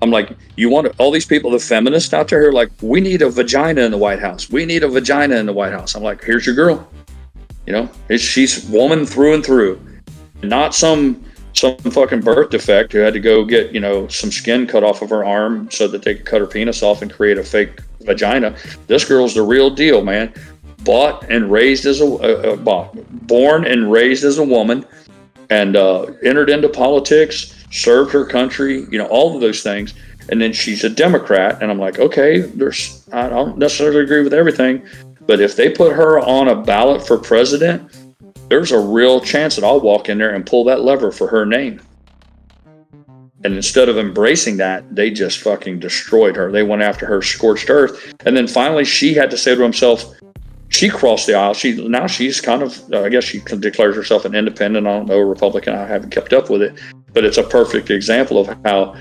I'm like, you want all these people, the feminists out there, who are like, we need a vagina in the White House. We need a vagina in the White House. I'm like, here's your girl. She's woman through and through, not some fucking birth defect who had to go get, some skin cut off of her arm so that they could cut her penis off and create a fake vagina. This girl's the real deal, man. Born and raised as a woman, and entered into politics, served her country, all of those things. And then she's a Democrat, and I'm like, okay, I don't necessarily agree with everything, but if they put her on a ballot for president, there's a real chance that I'll walk in there and pull that lever for her name. And instead of embracing that, they just fucking destroyed her. They went after her, scorched earth. And then finally she had to say to herself, she crossed the aisle. She's kind of, I guess she declares herself an independent. I don't know, Republican. I haven't kept up with it. But it's a perfect example of how,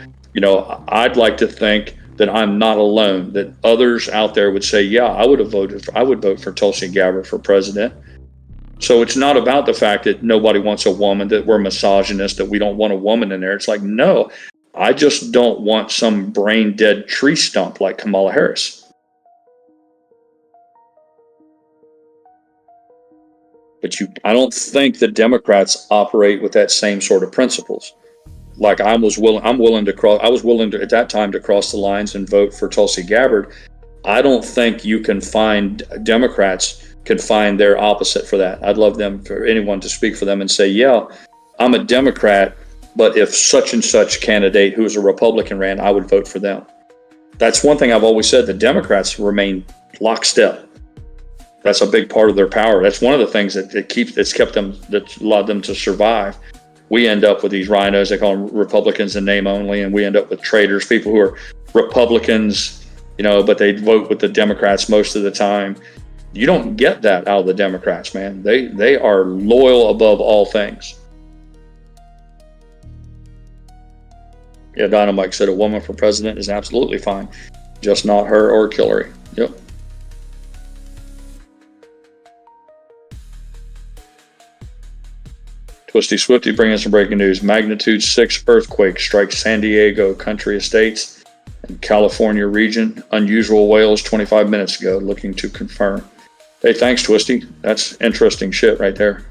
I'd like to think that I'm not alone, that others out there would say, yeah, I would vote for Tulsi Gabbard for president. So it's not about the fact that nobody wants a woman, that we're misogynist, that we don't want a woman in there. It's like, no, I just don't want some brain dead tree stump like Kamala Harris. But I don't think the Democrats operate with that same sort of principles. Like I was willing to at that time to cross the lines and vote for Tulsi Gabbard. I don't think you can find Democrats can find their opposite for that. I'd love for anyone to speak for them and say, yeah, I'm a Democrat, but if such and such candidate who is a Republican ran, I would vote for them. That's one thing I've always said. The Democrats remain lockstep. That's a big part of their power. That's one of the things that's allowed them to survive. We end up with these rhinos, they call them Republicans in name only, and we end up with traitors, people who are Republicans, but they vote with the Democrats most of the time. You don't get that out of the Democrats, man. They are loyal above all things. Yeah, Dynamite said a woman for president is absolutely fine. Just not her or Hillary. Yep. Twisty Swifty bringing some breaking news. Magnitude 6 earthquake strikes San Diego Country Estates and California region. Unusual whales 25 minutes ago, looking to confirm. Hey, thanks, Twisty. That's interesting shit right there.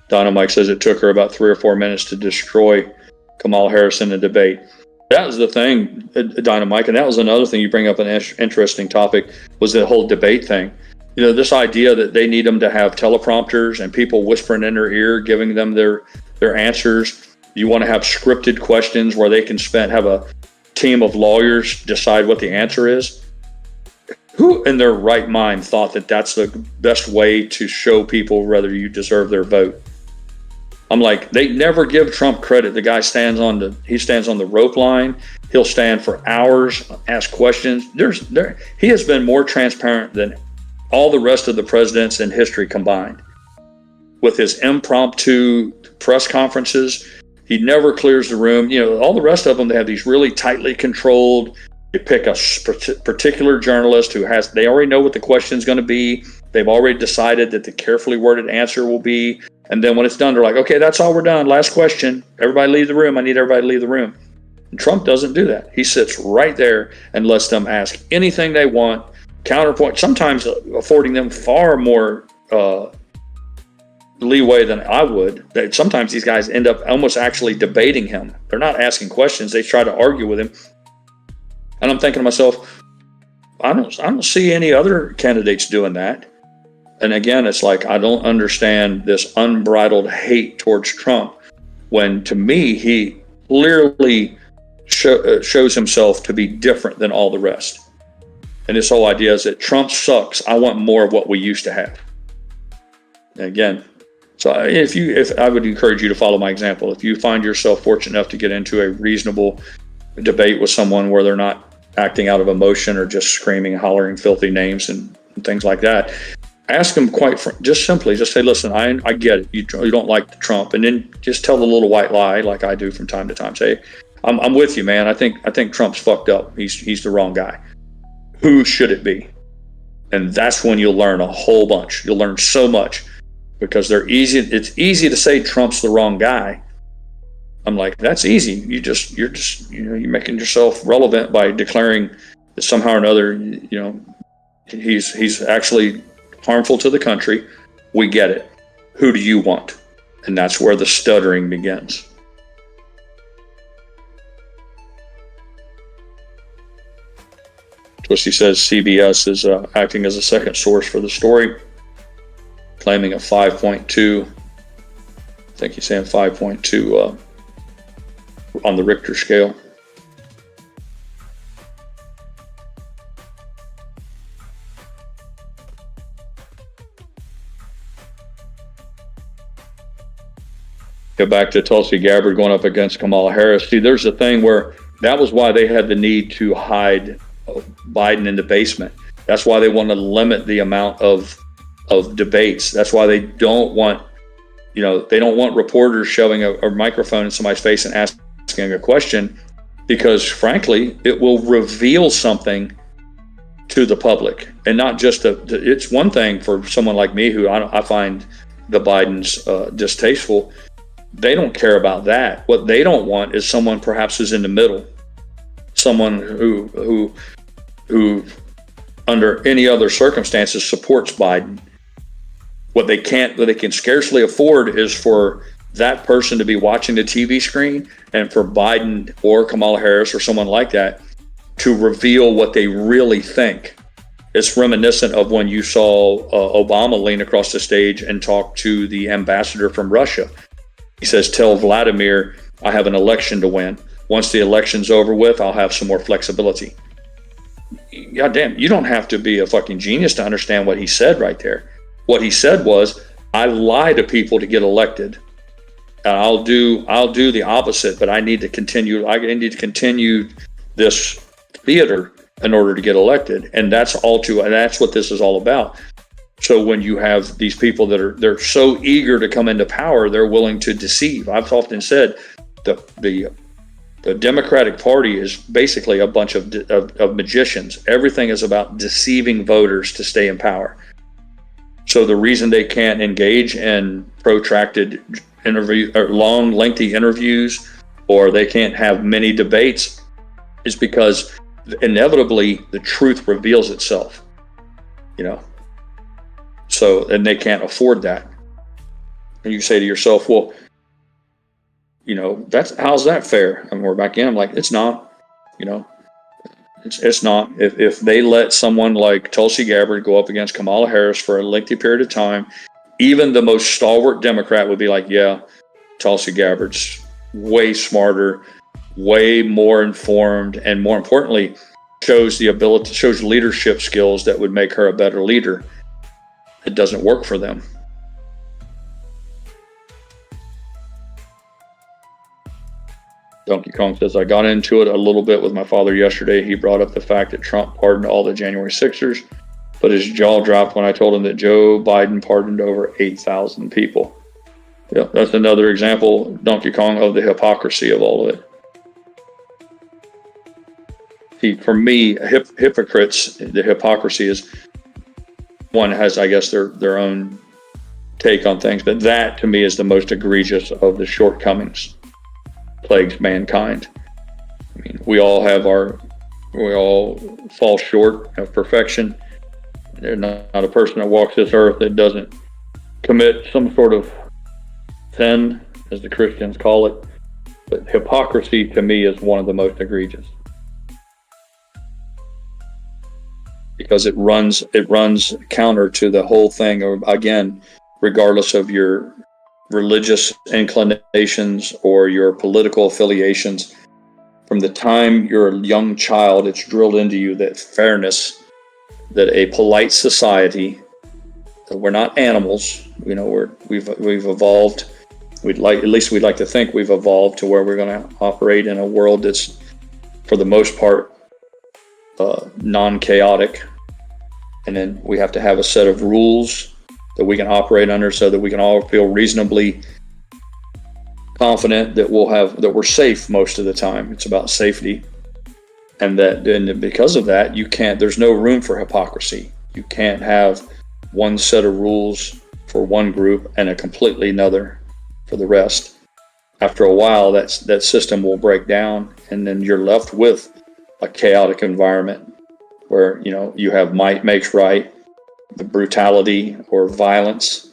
Dynamite says it took her about 3 or 4 minutes to destroy Kamala Harris in the debate. That was the thing, Dynamite, and that was another thing you bring up, an interesting topic, was the whole debate thing. This idea that they need them to have teleprompters and people whispering in their ear, giving them their answers. You want to have scripted questions where they can have a team of lawyers decide what the answer is. Who in their right mind thought that that's the best way to show people whether you deserve their vote? I'm like, they never give Trump credit. The guy stands on the rope line. He'll stand for hours, ask questions. He has been more transparent than all the rest of the presidents in history combined. With his impromptu press conferences, he never clears the room. All the rest of them, they have these really tightly controlled. You pick a particular journalist they already know what the question's going to be. They've already decided that the carefully worded answer will be. And then when it's done, they're like, okay, that's all, we're done. Last question. Everybody leave the room. I need everybody to leave the room. And Trump doesn't do that. He sits right there and lets them ask anything they want. Counterpoint, sometimes affording them far more leeway than I would. Sometimes these guys end up almost actually debating him. They're not asking questions. They try to argue with him. And I'm thinking to myself, I don't see any other candidates doing that. And again, it's like, I don't understand this unbridled hate towards Trump when, to me, he clearly shows himself to be different than all the rest. And this whole idea is that Trump sucks. I want more of what we used to have. And again, So if I would encourage you to follow my example. If you find yourself fortunate enough to get into a reasonable debate with someone where they're not acting out of emotion or just screaming, hollering filthy names and things like that, ask them just say, listen, I get it. You don't like Trump, and then just tell the little white lie like I do from time to time. Say, I'm with you, man. I think Trump's fucked up. He's the wrong guy. Who should it be? And that's when you'll learn a whole bunch. You'll learn so much because it's easy to say Trump's the wrong guy. I'm like, that's easy. You're making yourself relevant by declaring that somehow or another, he's actually harmful to the country. We get it. Who do you want? And that's where the stuttering begins. Twisty says CBS is acting as a second source for the story, claiming a 5.2. I think he's saying 5.2 on the Richter scale. Go back to Tulsi Gabbard going up against Kamala Harris. See, there's a thing where that was why they had the need to hide Biden in the basement. That's why they want to limit the amount of debates. That's why they don't want, they don't want reporters shoving a microphone in somebody's face and asking a question, because frankly, it will reveal something to the public, and not just it's one thing for someone like me who I find the Bidens distasteful. They don't care about that. What they don't want is someone perhaps who's in the middle, someone who under any other circumstances supports Biden. What they can scarcely afford is for that person to be watching the TV screen and for Biden or Kamala Harris or someone like that to reveal what they really think. It's reminiscent of when you saw Obama lean across the stage and talk to the ambassador from Russia. He says, tell Vladimir, I have an election to win. Once the election's over with, I'll have some more flexibility. God damn, you don't have to be a fucking genius to understand what he said right there. What he said was, I lie to people to get elected. And I'll do the opposite, but I need to continue this theater in order to get elected. And that's what this is all about. So when you have these people they're so eager to come into power, they're willing to deceive. I've often said the Democratic Party is basically a bunch of magicians. Everything is about deceiving voters to stay in power. So the reason they can't engage in protracted long, lengthy interviews, or they can't have many debates, is because inevitably the truth reveals itself. So, and they can't afford that. And you say to yourself, well, how's that fair? And we're back in. I'm like, it's not. It's not. If they let someone like Tulsi Gabbard go up against Kamala Harris for a lengthy period of time, even the most stalwart Democrat would be like, yeah, Tulsi Gabbard's way smarter, way more informed, and more importantly, shows leadership skills that would make her a better leader. It doesn't work for them. Donkey Kong says, I got into it a little bit with my father yesterday. He brought up the fact that Trump pardoned all the January 6ers, but his jaw dropped when I told him that Joe Biden pardoned over 8,000 people. Yeah, that's another example, Donkey Kong, of the hypocrisy of all of it. See, for me, hypocrites, the hypocrisy is, one has, I guess, their own take on things, but that to me is the most egregious of the shortcomings plagues mankind. I mean, we all fall short of perfection. There's not a person that walks this earth that doesn't commit some sort of sin, as the Christians call it. But hypocrisy to me is one of the most egregious, because it runs counter to the whole thing. Or again, regardless of your religious inclinations or your political affiliations, from the time you're a young child, it's drilled into you that fairness, that a polite society we're not animals. You know, we've evolved. We'd like to think we've evolved to where we're going to operate in a world that's, for the most part, non-chaotic. And then we have to have a set of rules that we can operate under so that we can all feel reasonably confident that we're safe most of the time. It's about safety. And because of that, there's no room for hypocrisy. You can't have one set of rules for one group and a completely another for the rest. After a while, that system will break down, and then you're left with a chaotic environment where, you know, you have might makes right, the brutality or violence.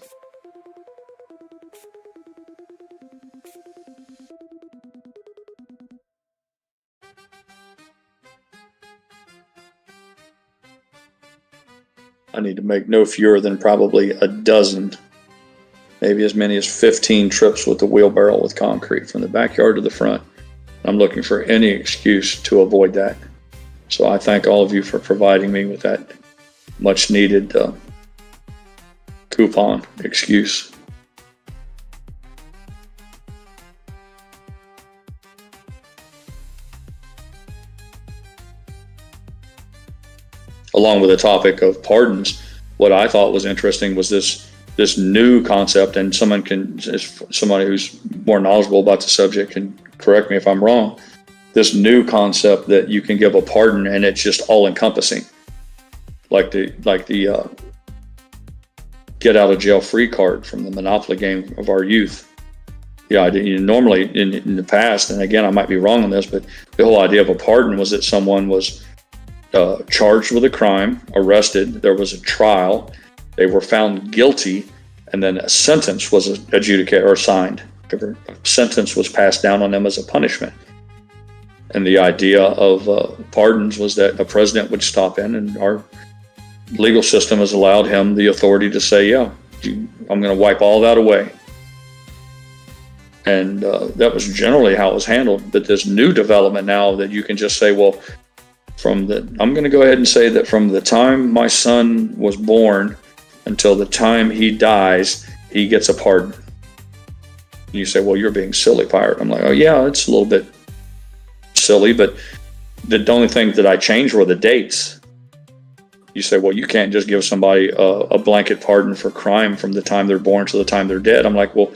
I need to make no fewer than probably a dozen, maybe as many as 15 trips with the wheelbarrow with concrete from the backyard to the front. I'm looking for any excuse to avoid that. So I thank all of you for providing me with that much needed coupon excuse. Along with the topic of pardons, what I thought was interesting was this new concept, and somebody who's more knowledgeable about the subject can correct me if I'm wrong. This new concept that you can give a pardon and it's just all encompassing, like the get out of jail free card from the Monopoly game of our youth. Yeah, normally in the past, and again I might be wrong on this, but the whole idea of a pardon was that someone was charged with a crime, arrested, there was a trial, they were found guilty, and then a sentence was adjudicated or signed. A sentence was passed down on them as a punishment. And the idea of pardons was that a president would stop in, and our legal system has allowed him the authority to say, yeah, I'm going to wipe all that away. And that was generally how it was handled. But this new development now that you can just say, well, I'm going to go ahead and say that from the time my son was born until the time he dies, he gets a pardon. And you say, well, you're being silly, Pirate. I'm like, oh yeah, it's a little bit silly, but the only thing that I changed were the dates. You say, well, you can't just give somebody a blanket pardon for crime from the time they're born to the time they're dead. I'm like, well,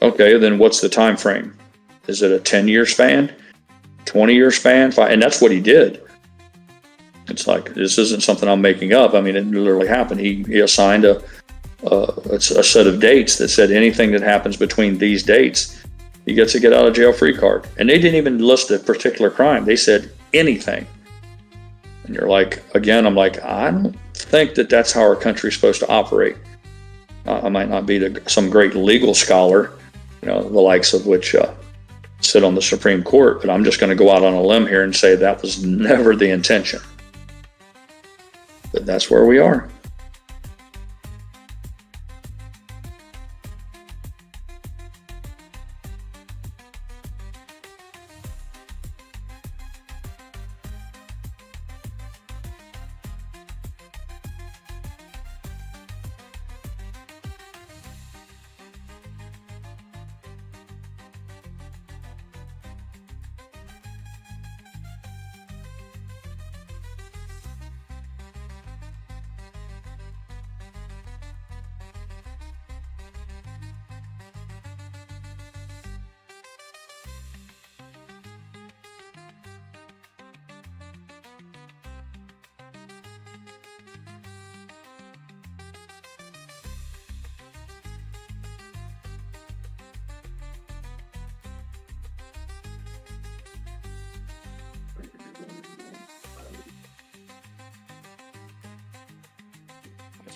okay, then what's the time frame? Is it a 10-year span? 20-year span? And that's what he did. It's like, this isn't something I'm making up. I mean, it literally happened. He assigned a set of dates that said anything that happens between these dates, he gets a get out of jail free card. And they didn't even list a particular crime. They said anything. And you're like, again, I'm like, I don't think that that's how our country's supposed to operate. I might not be some great legal scholar, you know, the likes of which sit on the Supreme Court, but I'm just going to go out on a limb here and say that was never the intention. But that's where we are.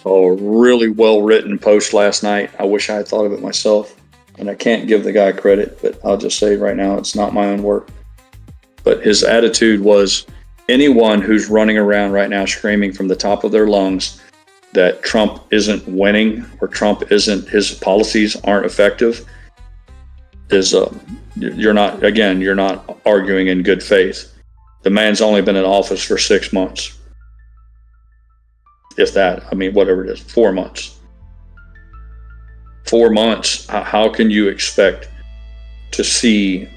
Saw a really well-written post last night. I wish I had thought of it myself. And I can't give the guy credit, but I'll just say right now, it's not my own work. But his attitude was, anyone who's running around right now screaming from the top of their lungs that Trump isn't winning or his policies aren't effective you're not arguing in good faith. The man's only been in office for 6 months. If that, I mean, whatever it is, 4 months. 4 months, how can you expect to see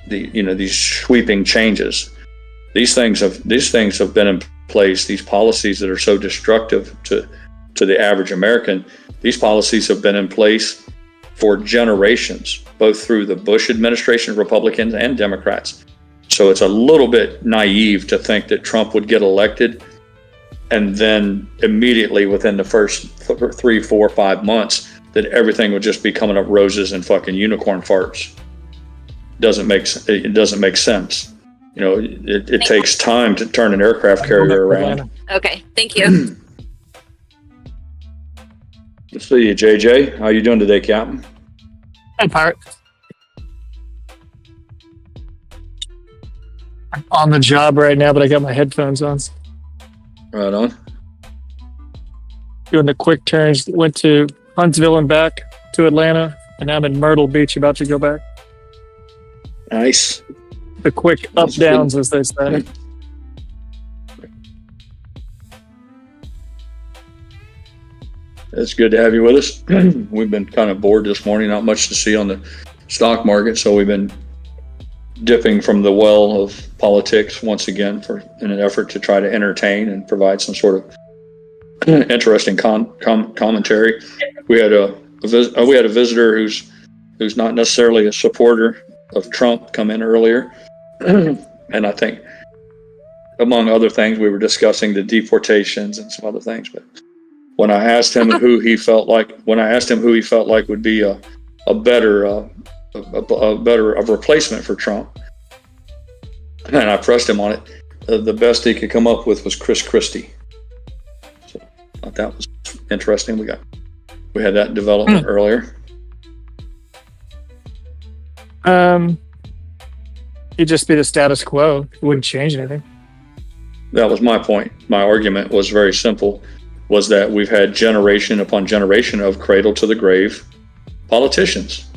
these sweeping changes? These things have been in place. These policies that are so destructive to the average American, these policies have been in place for generations, both through the Bush administration, Republicans and Democrats. So it's a little bit naive to think that Trump would get elected and then immediately within the first 3, 4, 5 months that everything would just be coming up roses and fucking unicorn farts. It doesn't make sense. It takes time to turn an aircraft carrier around. Okay, thank you. Let's see you, JJ. How you doing today, Captain? Hey, Pirate. I'm on the job right now, but I got my headphones on. Right on. Doing the quick turns. Went to Huntsville and back to Atlanta, and now I'm in Myrtle Beach, about to go back. Nice. The quick up-downs, as they say. It's good to have you with us. We've been kind of bored this morning, not much to see on the stock market, so we've been dipping from the well of politics once again in an effort to try to entertain and provide some sort of interesting commentary. We had a visitor who's not necessarily a supporter of Trump come in earlier, and I think among other things we were discussing the deportations and some other things. But when I asked him who he felt like would be a better replacement for Trump, and I pressed him on it, the best he could come up with was Chris Christie. So I thought that was interesting. We had that development earlier. He'd just be the status quo. It wouldn't change anything. That was my point. My argument was very simple, was that we've had generation upon generation of cradle to the grave politicians.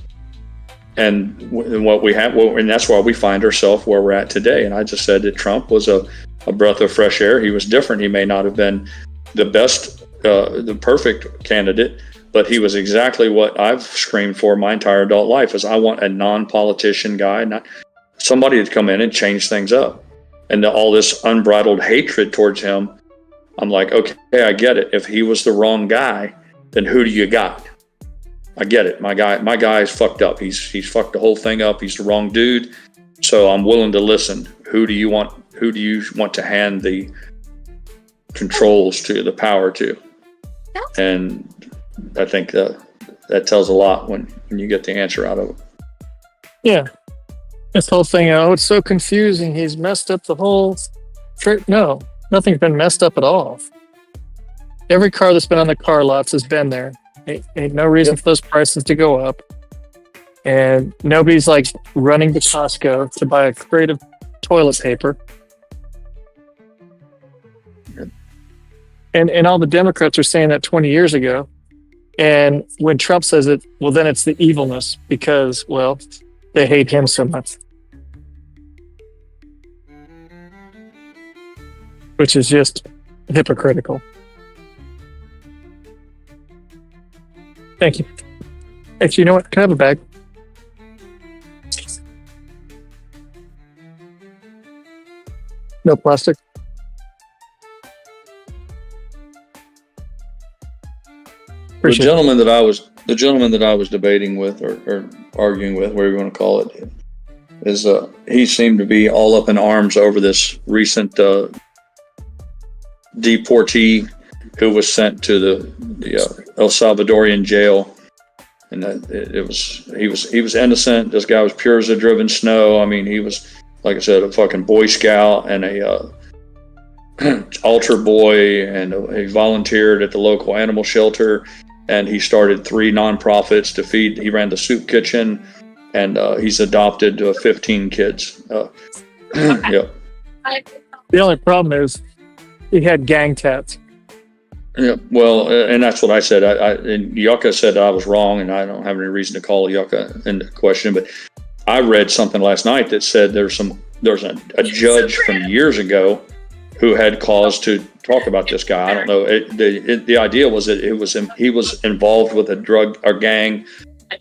And what we have, and that's why we find ourselves where we're at today. And I just said that Trump was a breath of fresh air. He was different. He may not have been the best, the perfect candidate, but he was exactly what I've screamed for my entire adult life, is I want a non-politician guy, not somebody to come in and change things up. And all this unbridled hatred towards him, I'm like, okay, I get it. If he was the wrong guy, then who do you got? I get it. My guy is fucked up. He's fucked the whole thing up. He's the wrong dude. So I'm willing to listen. Who do you want to hand the controls to, the power to? And I think that tells a lot when you get the answer out of it. Yeah. This whole thing, it's so confusing. He's messed up the whole trip. No, nothing's been messed up at all. Every car that's been on the car lots has been there. Ain't no reason for those prices to go up. And nobody's like running to Costco to buy a crate of toilet paper. And all the Democrats are saying that 20 years ago. And when Trump says it, well, then it's the evilness because, well, they hate him so much. Which is just hypocritical. Thank you. Actually, you know what? Can I have a bag? No plastic. The gentleman that I was debating with or arguing with, whatever you want to call it, is he seemed to be all up in arms over this recent deportee who was sent to the El Salvadorian jail, and he was innocent. This guy was pure as a driven snow. I mean, he was, like I said, a fucking Boy Scout and a altar boy, and he volunteered at the local animal shelter, and he started 3 nonprofits to feed. He ran the soup kitchen, and he's adopted 15 kids. Yeah. The only problem is he had gang tats. Yeah, well, and that's what I said. And Yucca said I was wrong, and I don't have any reason to call Yucca into question. But I read something last night that said there's a judge from years ago who had cause to talk about this guy. I don't know. The idea was that he was involved with a drug or gang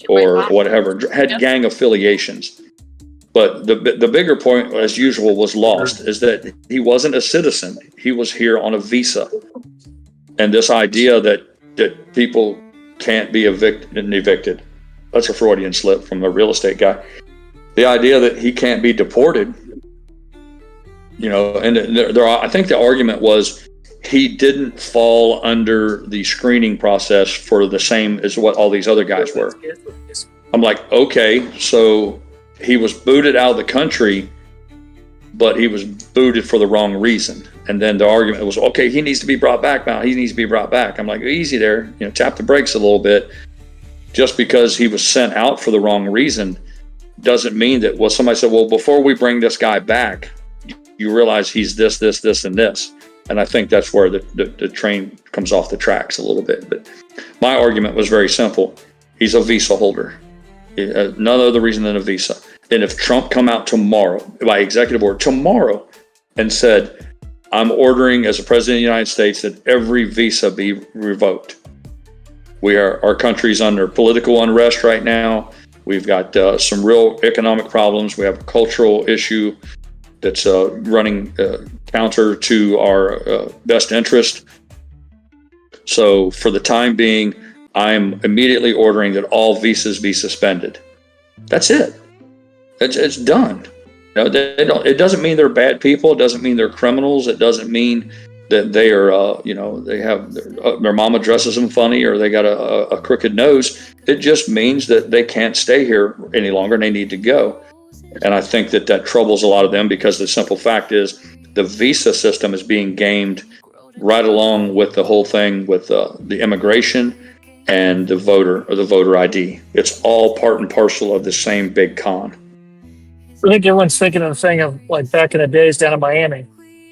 or whatever, had gang affiliations. But the bigger point, as usual, was lost, is that he wasn't a citizen. He was here on a visa. And this idea that people can't be evicted, that's a Freudian slip from a real estate guy. The idea that he can't be deported, and I think the argument was he didn't fall under the screening process for the same as what all these other guys were. I'm like, okay, so he was booted out of the country, but he was booted for the wrong reason. And then the argument was, okay, he needs to be brought back now. He needs to be brought back. I'm like, easy there, tap the brakes a little bit. Just because he was sent out for the wrong reason doesn't mean that, somebody said, well, before we bring this guy back, you realize he's this, and this. And I think that's where the train comes off the tracks a little bit. But my argument was very simple. He's a visa holder. None other reason than a visa. And if Trump come out tomorrow, by executive order, tomorrow, and said, I'm ordering as a president of the United States that every visa be revoked. Our country's under political unrest right now. We've got some real economic problems. We have a cultural issue that's running counter to our best interest. So for the time being, I'm immediately ordering that all visas be suspended. That's it. It's done. It doesn't mean they're bad people. It doesn't mean they're criminals. It doesn't mean that they are, they have their mama dresses them funny or they got a crooked nose. It just means that they can't stay here any longer and they need to go. And I think that troubles a lot of them because the simple fact is the visa system is being gamed right along with the whole thing with the immigration and the voter ID. It's all part and parcel of the same big con. I think everyone's thinking of the thing of like back in the days down in Miami.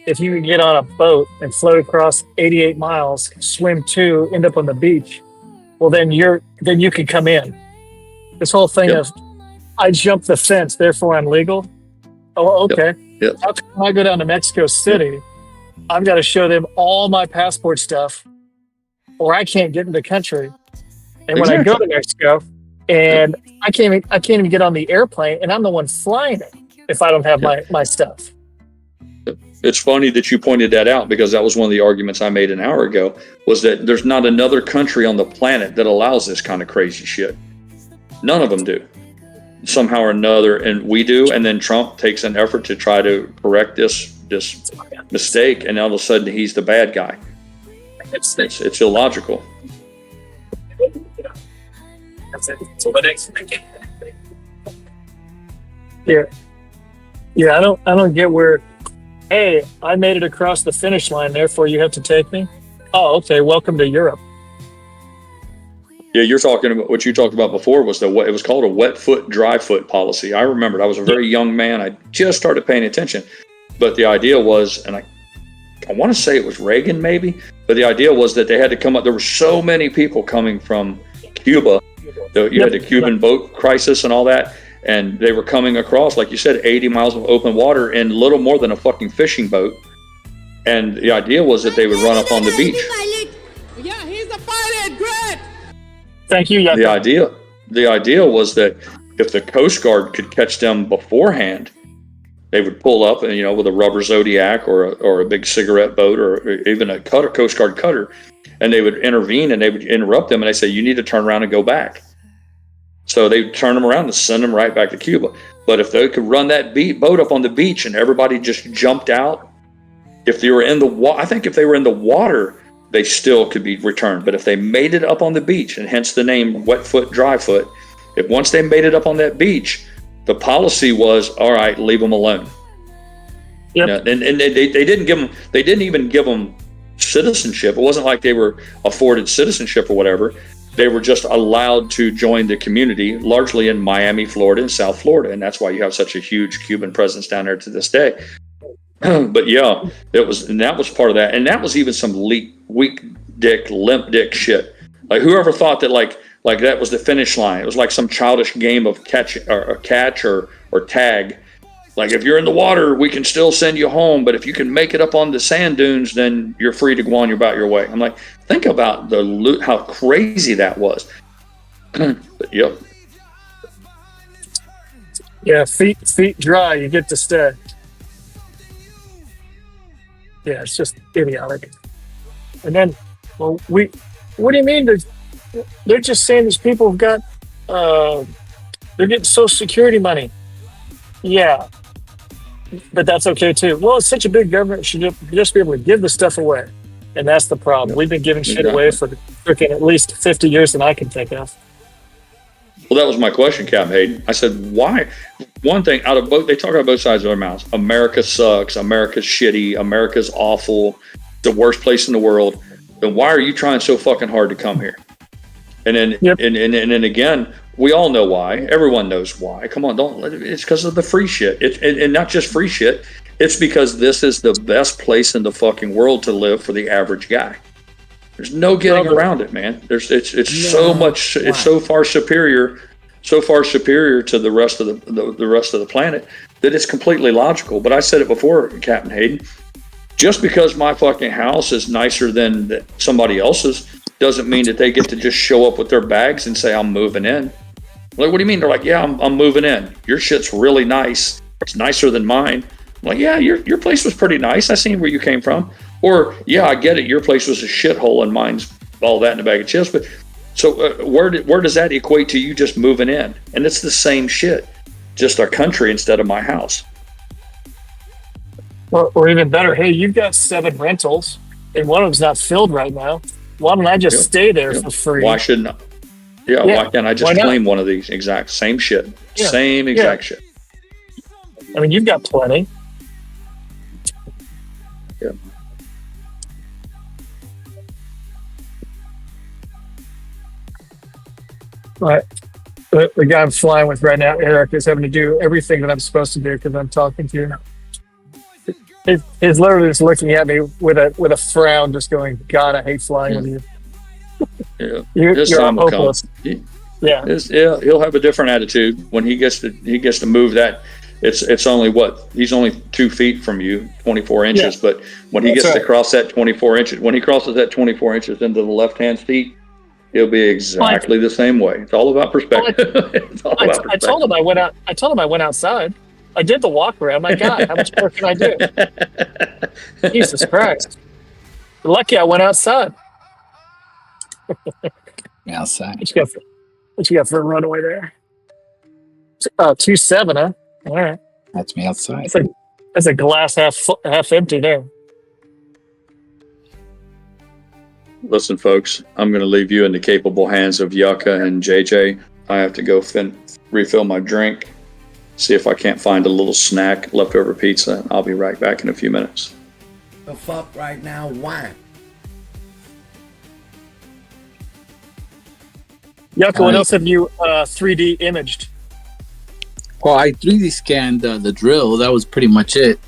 If you could get on a boat and float across 88 miles, swim 2, end up on the beach, well, then you can come in. This whole thing of I jumped the fence, therefore I'm legal. Oh, okay. Yep. How come I go down to Mexico City? I've got to show them all my passport stuff, or I can't get in the country. And when I go to Mexico, and I can't even get on the airplane, and I'm the one flying it if I don't have my stuff. It's funny that you pointed that out because that was one of the arguments I made an hour ago, was that there's not another country on the planet that allows this kind of crazy shit. None of them do. Somehow or another, and we do, and then Trump takes an effort to try to correct this mistake, and all of a sudden he's the bad guy. It's illogical. Yeah, I don't get where, hey, I made it across the finish line, therefore you have to take me. Oh, okay, welcome to Europe. Yeah, you're talking about what you talked about before was it was called a wet foot, dry foot policy. I remembered. I was a very young man. I just started paying attention. But the idea was, and I want to say it was Reagan maybe, but the idea was that they had to come up. There were so many people coming from Cuba. You had the Cuban boat crisis and all that. And they were coming across, like you said, 80 miles of open water in little more than a fucking fishing boat. And the idea was that they would run up on the beach. Yeah, he's a pilot. Great. Thank you. The idea was that if the Coast Guard could catch them beforehand, they would pull up and with a rubber Zodiac or a big cigarette boat or even a Coast Guard cutter, and they would intervene and they would interrupt them and they say, you need to turn around and go back. So they would turn them around and send them right back to Cuba. But if they could run that boat up on the beach and everybody just jumped out, if they were in the water, I think if they were in the water, they still could be returned. But if they made it up on the beach, and hence the name wet foot, dry foot, if once they made it up on that beach, the policy was, all right, leave them alone. Yep. And they didn't even give them citizenship. It wasn't like they were afforded citizenship or whatever. They were just allowed to join the community, largely in Miami, Florida, and South Florida. And that's why you have such a huge Cuban presence down there to this day. But yeah, that was part of that. And that was even some weak dick, limp dick shit. Like whoever thought that like that was the finish line. It was like some childish game of catch or tag. Like if you're in the water, we can still send you home, but if you can make it up on the sand dunes, then you're free to go on about your way. I'm like, think about how crazy that was. But, yep. Yeah, feet dry, you get to stay. Yeah, it's just idiotic. And then, well, what do you mean? They're just saying these people have got, they're getting Social Security money. Yeah, but that's okay too. Well, it's such a big government, it should just be able to give the stuff away. And that's the problem. We've been giving shit away for freaking at least 50 years than I can think of. Well, that was my question, Captain Hayden. I said, why? One thing out of both, they talk out both sides of their mouths. America sucks. America's shitty. America's awful. The worst place in the world. Then why are you trying so fucking hard to come here? And then, and then again, we all know why. Everyone knows why. Come on, don't. It's because of the free shit. And not just free shit. It's because this is the best place in the fucking world to live for the average guy. There's no getting around it, man. It's so much. It's so far superior to the rest of the rest of the planet that it's completely logical. But I said it before, Captain Hayden. Just because my fucking house is nicer than somebody else's doesn't mean that they get to just show up with their bags and say, I'm moving in. Like, what do you mean? They're like, yeah, I'm moving in. Your shit's really nice. It's nicer than mine. I'm like, yeah, your place was pretty nice. I seen where you came from. Or, yeah, I get it. Your place was a shithole and mine's all that in a bag of chips. But so where does that equate to you just moving in? And it's the same shit, just our country instead of my house. Or even better, hey, you've got 7 rentals and one of them's not filled right now. Why don't I just stay there for free? Why shouldn't I? Yeah, why can't I just claim one of these exact same shit? Yeah. Same exact shit. I mean, you've got plenty. Yeah. All right. The guy I'm flying with right now, Eric, is having to do everything that I'm supposed to do because I'm talking to you. He's literally just looking at me with a frown, just going, God, I hate flying with you. Yeah. You're hopeless. He'll have a different attitude when he gets to move that. It's only he's only 2 feet from you, 24 inches. But when he gets to cross that 24 inches, when he crosses that 24 inches into the left-hand seat, it'll be exactly the same way. It's all about perspective. I told him I went out. I told him I went outside. I did the walk around. My God, how much more can I do? Jesus Christ! Lucky I went outside. Outside. What you got for a runaway there? 2.7, huh? All right. That's me outside. That's a glass half empty there. Listen, folks, I'm going to leave you in the capable hands of Yucca and JJ. I have to go refill my drink, see if I can't find a little snack, leftover pizza. I'll be right back in a few minutes. The fuck right now? Why? Yucca, what else have you 3D imaged? Well, I 3D scanned the drill. That was pretty much it.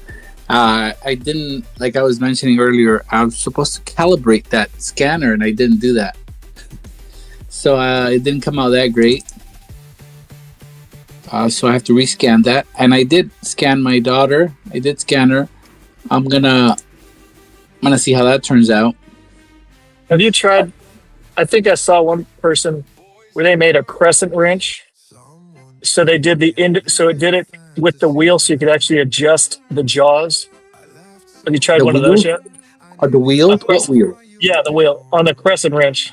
I didn't, like I was mentioning earlier, I was supposed to calibrate that scanner and I didn't do that. So it didn't come out that great. So I have to rescan that. And I did scan my daughter. I did scan her. I'm gonna see how that turns out. Have you tried? I think I saw one person where they made a crescent wrench. So they did so it did it with the wheel, so you could actually adjust the jaws. Have you tried one of those yet? Or the wheel? What wheel? Yeah, the wheel on the crescent wrench.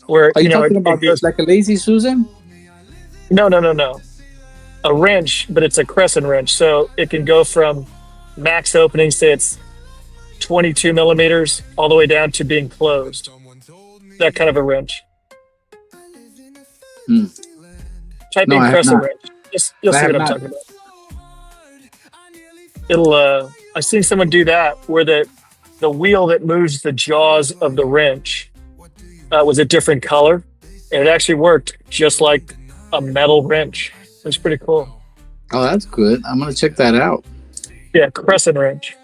Where are you talking about this like a Lazy Susan? No. A wrench, but it's a crescent wrench, so it can go from max opening, say it's 22 millimeters, all the way down to being closed. That kind of a wrench. Type in crescent wrench. You'll see what I'm talking about. I've seen someone do that where the wheel that moves the jaws of the wrench was a different color, and it actually worked just like a metal wrench. It was pretty cool. Oh, that's good. I'm gonna check that out. Yeah, crescent wrench.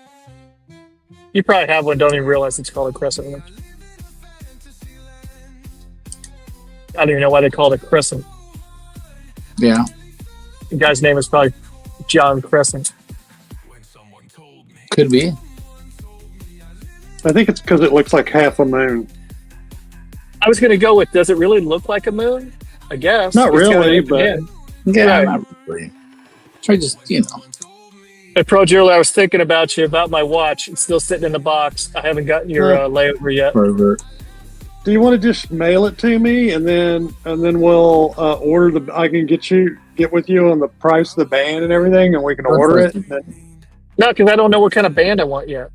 You probably have one, don't even realize it's called a crescent wrench. I don't even know why they call it a crescent. Yeah. The guy's name is probably John Crescent. Could be. I think it's because it looks like half a moon. I was going to go with, does it really look like a moon? I guess. Not It's got really, an but end. Yeah, Right. not really. Try just, you know. Hey, Pro Julie, I was thinking about you, about my watch. It's still sitting in the box. I haven't gotten your layover yet. Pervert. do you want to just mail it to me and then we'll order the? I can get with you on the price of the band and everything, and we can order it. No, because I don't know what kind of band I want yet.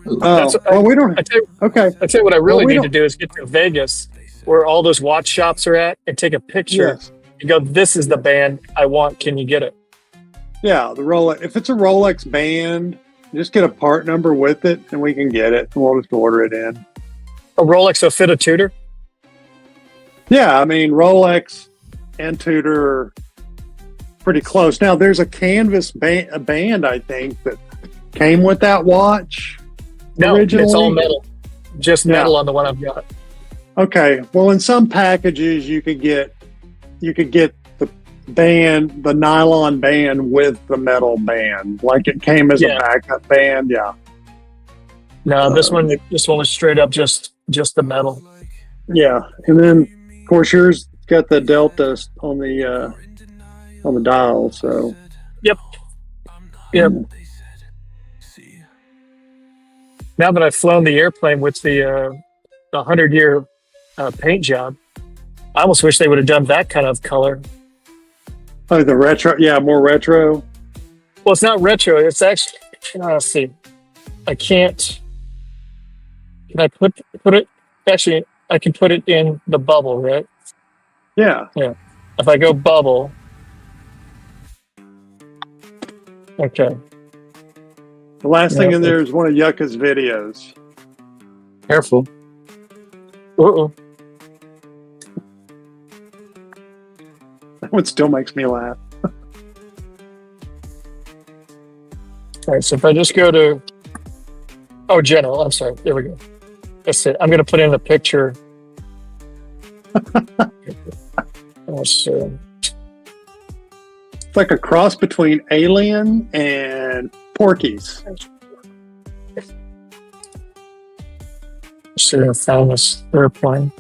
Oh, well, we don't. Okay. I tell you what I really Well, we need to don't- do is get to Vegas, where all those watch shops are at, and take a picture Yes. and go, "This is the band I want. Can you get it?" Yeah, the Rolex. If it's a Rolex band, just get a part number with it, and we can get it. And we'll just order it in. A Rolex will fit a Tudor. Yeah, I mean Rolex and Tudor are pretty close. Now there's a canvas a band I think that came with that watch. No, originally. it's all metal. Just Yeah. metal on the one I've got. Okay. Well, in some packages you could get the band, the nylon band with the metal band, like it came as a backup band. Yeah. No, this one was straight up just the metal. Yeah, and then of course yours got the delta on the dial. So. Yep. Now that I've flown the airplane with the 100-year paint job, I almost wish they would have done that kind of color. Oh, the retro. Yeah, more retro. Well, it's not retro. It's actually. Let's see. I can't. Can I put it? Actually, I can put it in the bubble, right? Yeah. Yeah. If I go bubble. Okay. The last thing in there is one of Yucca's videos. Careful. Uh-oh. That one still makes me laugh. All right. So if I just go to. Oh, general. I'm sorry. There we go. That's it. I'm going to put in a picture. Let's see. It's like a cross between Alien and Porky's. Let's see if I found this airplane.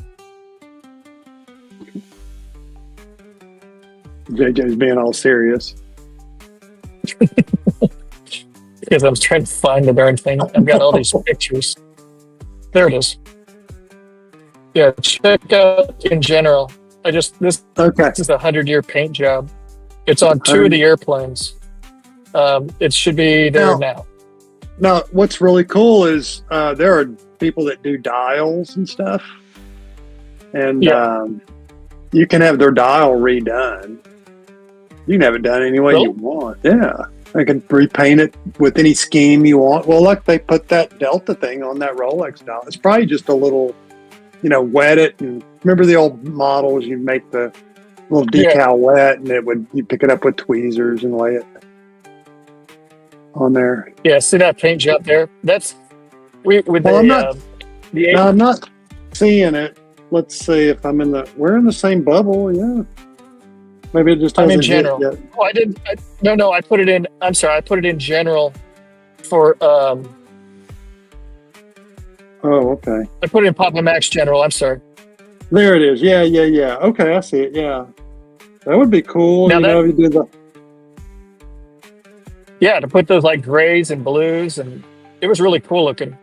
JJ's being all serious. Because I was trying to find the darn thing. I've got all these pictures. There it is. Yeah, check out in general. This is a 100-year paint job. It's on 2 of the airplanes. It should be there now. Now, what's really cool is there are people that do dials and stuff, and you can have their dial redone. You can have it done any way you want. Yeah. I can repaint it with any scheme you want. Well, look, they put that Delta thing on that Rolex dial. It's probably just a little, wet it. And remember the old models? You make the little decal wet, and you pick it up with tweezers and lay it on there. Yeah, see that paint job there? That's I'm not seeing it. Let's see if we're in the same bubble. Yeah. Maybe it just I'm hasn't in general. hit yet. Oh, I didn't. No, I put it in. I'm sorry. I put it in general for. Oh, okay. I put it in Papa Max General. I'm sorry. There it is. Yeah. Okay, I see it. Yeah, that would be cool. Now If you did the. Yeah, to put those like grays and blues, and it was really cool looking.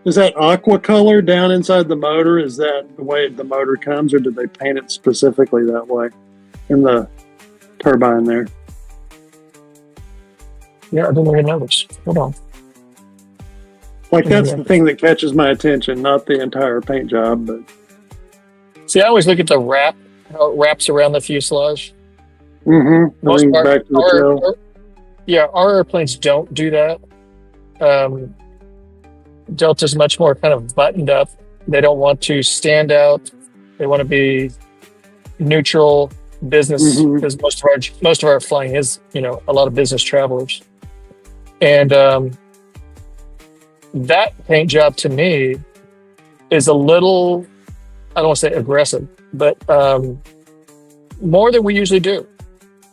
Is that aqua color down inside the motor? Is that the way the motor comes, or did they paint it specifically that way in the turbine there? Yeah, I didn't even notice. Hold on. Like that's the thing that catches my attention, not the entire paint job, but. See, I always look at the wrap, how it wraps around the fuselage. Mm-hmm. Most part, Back to the tail. our airplanes don't do that. Delta's much more kind of buttoned up. They don't want to stand out. They want to be neutral business because most of our flying is, a lot of business travelers. And that paint job to me is a little, I don't want to say aggressive, but more than we usually do.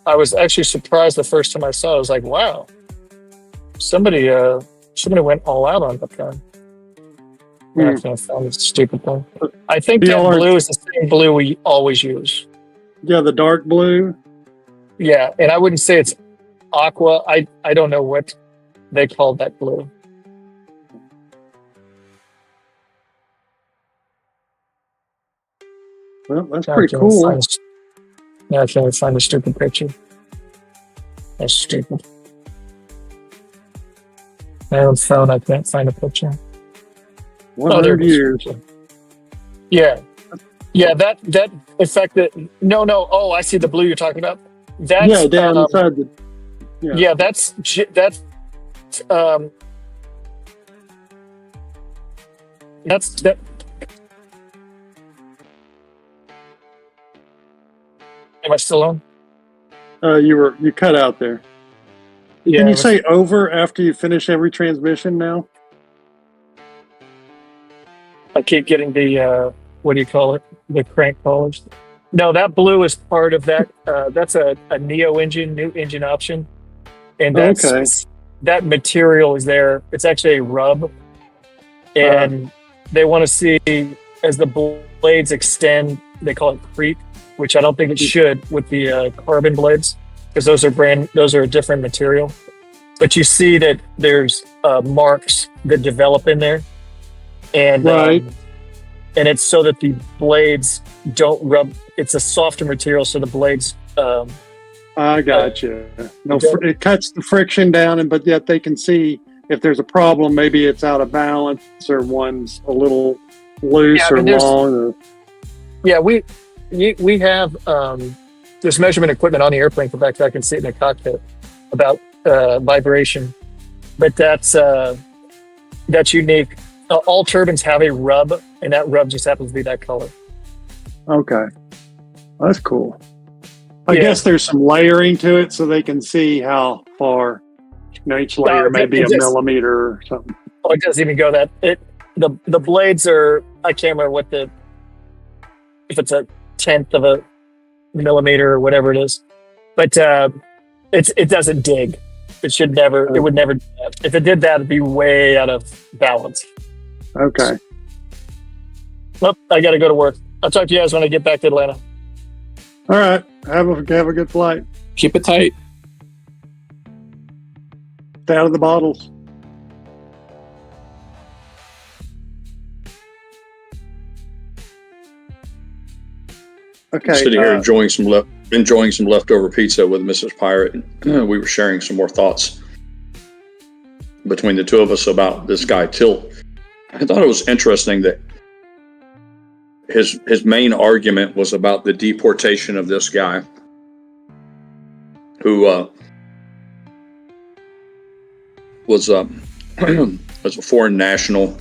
I was actually surprised the first time I saw it. I was like, wow, somebody went all out on that guy. Yeah, I found this stupid thing. I think that blue is the same blue we always use. Yeah, the dark blue. Yeah, and I wouldn't say it's aqua. I don't know what they called that blue. Well, that's pretty cool. I can't find a stupid picture. That's stupid. I have a phone. I can't find a picture. 100 years. Yeah. Yeah, that affected. No. Oh, I see the blue you're talking about. That's, down inside the. Yeah, that's that. Am I still on? You cut out there. Yeah, Can you say over after you finish every transmission now? I keep getting the what do you call it? The crank collars. No, that blue is part of that. That's a Neo engine, new engine option, and that's that material is there. It's actually a rub, and they want to see as the blades extend. They call it creep, which I don't think it should with the carbon blades, because those are a different material. But you see that there's marks that develop in there, and and it's so that the blades don't rub. It's a softer material, so the blades. I got you. No, it cuts the friction down, but yet they can see if there's a problem. Maybe it's out of balance, or one's a little loose or long. Or... Yeah, we have there's measurement equipment on the airplane for back. I can see it in the cockpit about vibration, but that's unique. All turbines have a rub, and that rub just happens to be that color. Okay, that's cool. I guess there's some layering to it, so they can see how far. Each layer may be a millimeter or something. Oh, it doesn't even go that. The blades are. I can't remember if it's a 1/10 of a millimeter or whatever it is, but it doesn't dig. It should never. It would never do that. If it did that, it'd be way out of balance. Okay. Well, I got to go to work. I'll talk to you guys when I get back to Atlanta. All right. Have a good flight. Keep it tight. Stay out of the bottles. Okay. Sitting here enjoying some leftover pizza with Mrs. Pirate. We were sharing some more thoughts between the two of us about this guy Tilt. I thought it was interesting that his main argument was about the deportation of this guy who was a foreign national,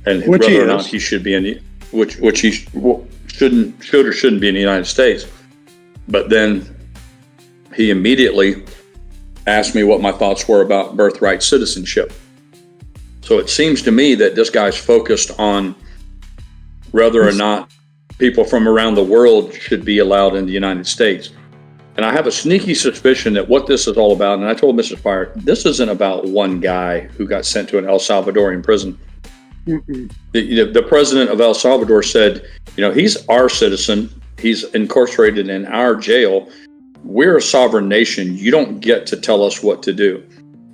and whether or not he should be in the which he should or shouldn't be in the United States. But then he immediately asked me what my thoughts were about birthright citizenship. So it seems to me that this guy's focused on whether or not people from around the world should be allowed in the United States. And I have a sneaky suspicion that what this is all about, and I told Mrs. Fire, this isn't about one guy who got sent to an El Salvadorian prison. The president of El Salvador said, he's our citizen. He's incarcerated in our jail. We're a sovereign nation. You don't get to tell us what to do.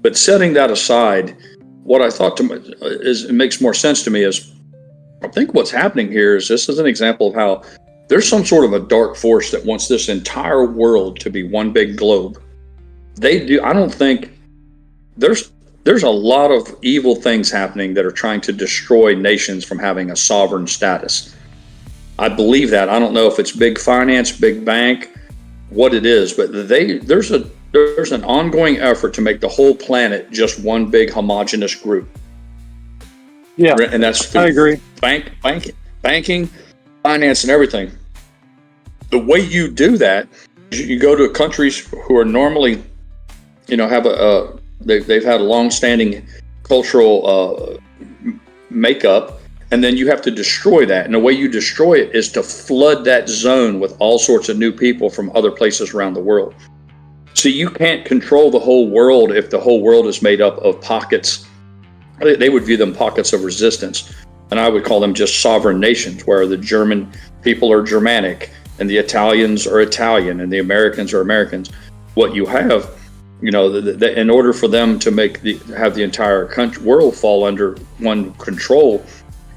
But setting that aside, what I thought it makes more sense to me is, I think what's happening here is this is an example of how there's some sort of a dark force that wants this entire world to be one big globe. They do. I don't think there's a lot of evil things happening that are trying to destroy nations from having a sovereign status. I believe that. I don't know if it's big finance, big bank, what it is, but there's an ongoing effort to make the whole planet just one big homogenous group. Yeah, and that's I agree. Banking, finance, and everything. The way you do that, you go to countries who are normally, have they've had a long-standing cultural makeup, and then you have to destroy that. And the way you destroy it is to flood that zone with all sorts of new people from other places around the world. So you can't control the whole world if the whole world is made up of pockets. They would view them pockets of resistance. And I would call them just sovereign nations, where the German people are Germanic and the Italians are Italian and the Americans are Americans. What you have, in order for them to have the entire world fall under one control,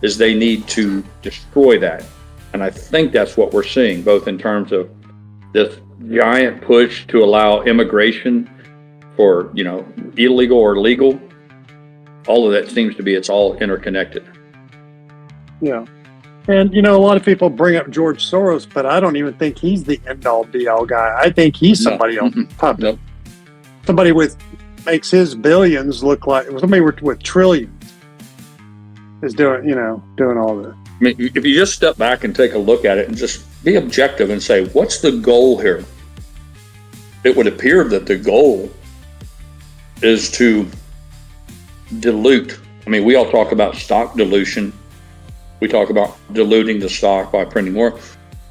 is they need to destroy that. And I think that's what we're seeing, both in terms of this giant push to allow immigration for, illegal or legal. All of that seems to be, it's all interconnected. Yeah. And, a lot of people bring up George Soros, but I don't even think he's the end-all, be-all guy. I think he's somebody else. Nope. Somebody makes his billions look like somebody with trillions is doing all this. I mean, if you just step back and take a look at it and just be objective and say, what's the goal here? It would appear that the goal is to dilute. I mean, we all talk about stock dilution. We talk about diluting the stock by printing more.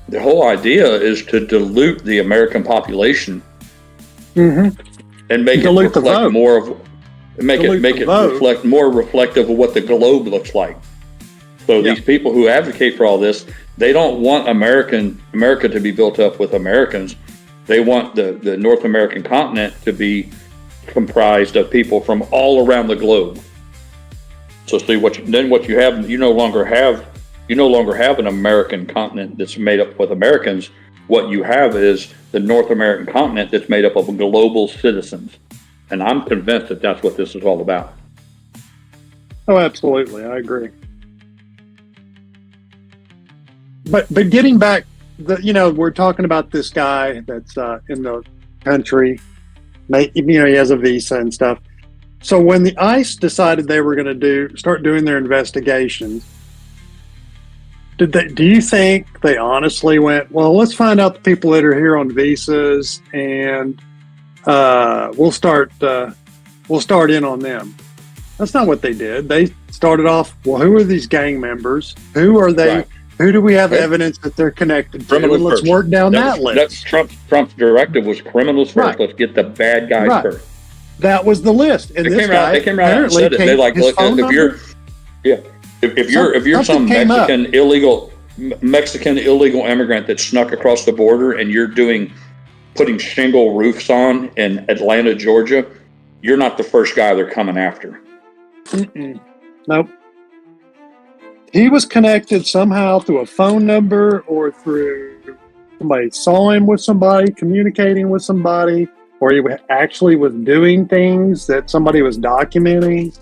The whole idea is to dilute the American population and make it reflect more of, reflect more reflective of what the globe looks like. So these people who advocate for all this, they don't want America to be built up with Americans. They want the North American continent to be comprised of people from all around the globe. So see what you have, you no longer have an American continent that's made up with Americans. What you have is the North American continent that's made up of global citizens. And I'm convinced that that's what this is all about. Oh, absolutely. I agree. But getting back, we're talking about this guy that's in the country. He has a visa and stuff. So when the ICE decided they were going to start doing their investigations, do you think they honestly went, well, let's find out the people that are here on visas and we'll start in on them? That's not what they did. They started off, well, who are these gang members? Who are they? Right. Who do we have evidence that they're connected to? And let's work down that list. That's Trump's directive was criminals first. Right. Let's get the bad guys first. That was the list. And they came out and said it. They look, if you're some Mexican illegal immigrant that snuck across the border and you're putting shingle roofs on in Atlanta, Georgia, you're not the first guy they're coming after. Nope. He was connected somehow through a phone number or through somebody saw him with somebody, communicating with somebody, or he actually was doing things that somebody was documenting,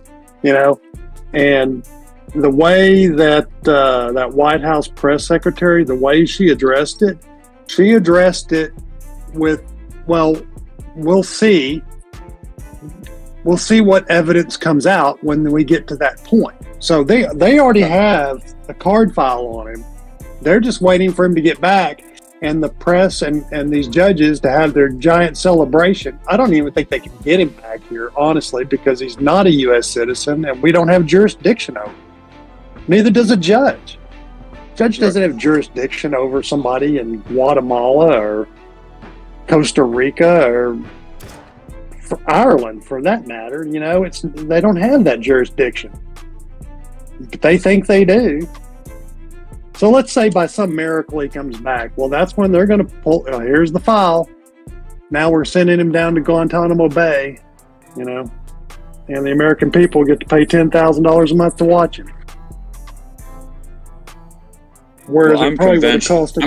and the way that that White House press secretary, the way she addressed it with, well, we'll see what evidence comes out when we get to that point. So they already have a card file on him. They're just waiting for him to get back, and the press and these judges to have their giant celebration. I don't even think they can get him back here, honestly, because he's not a U.S. citizen, and we don't have jurisdiction over him. Neither does a judge. Judge doesn't have jurisdiction over somebody in Guatemala or Costa Rica or Ireland, for that matter. They don't have that jurisdiction. But they think they do. So let's say by some miracle he comes back. Well, that's when they're going to pull, here's the file. Now we're sending him down to Guantanamo Bay, and the American people get to pay $10,000 a month to watch him. Whereas I'm convinced that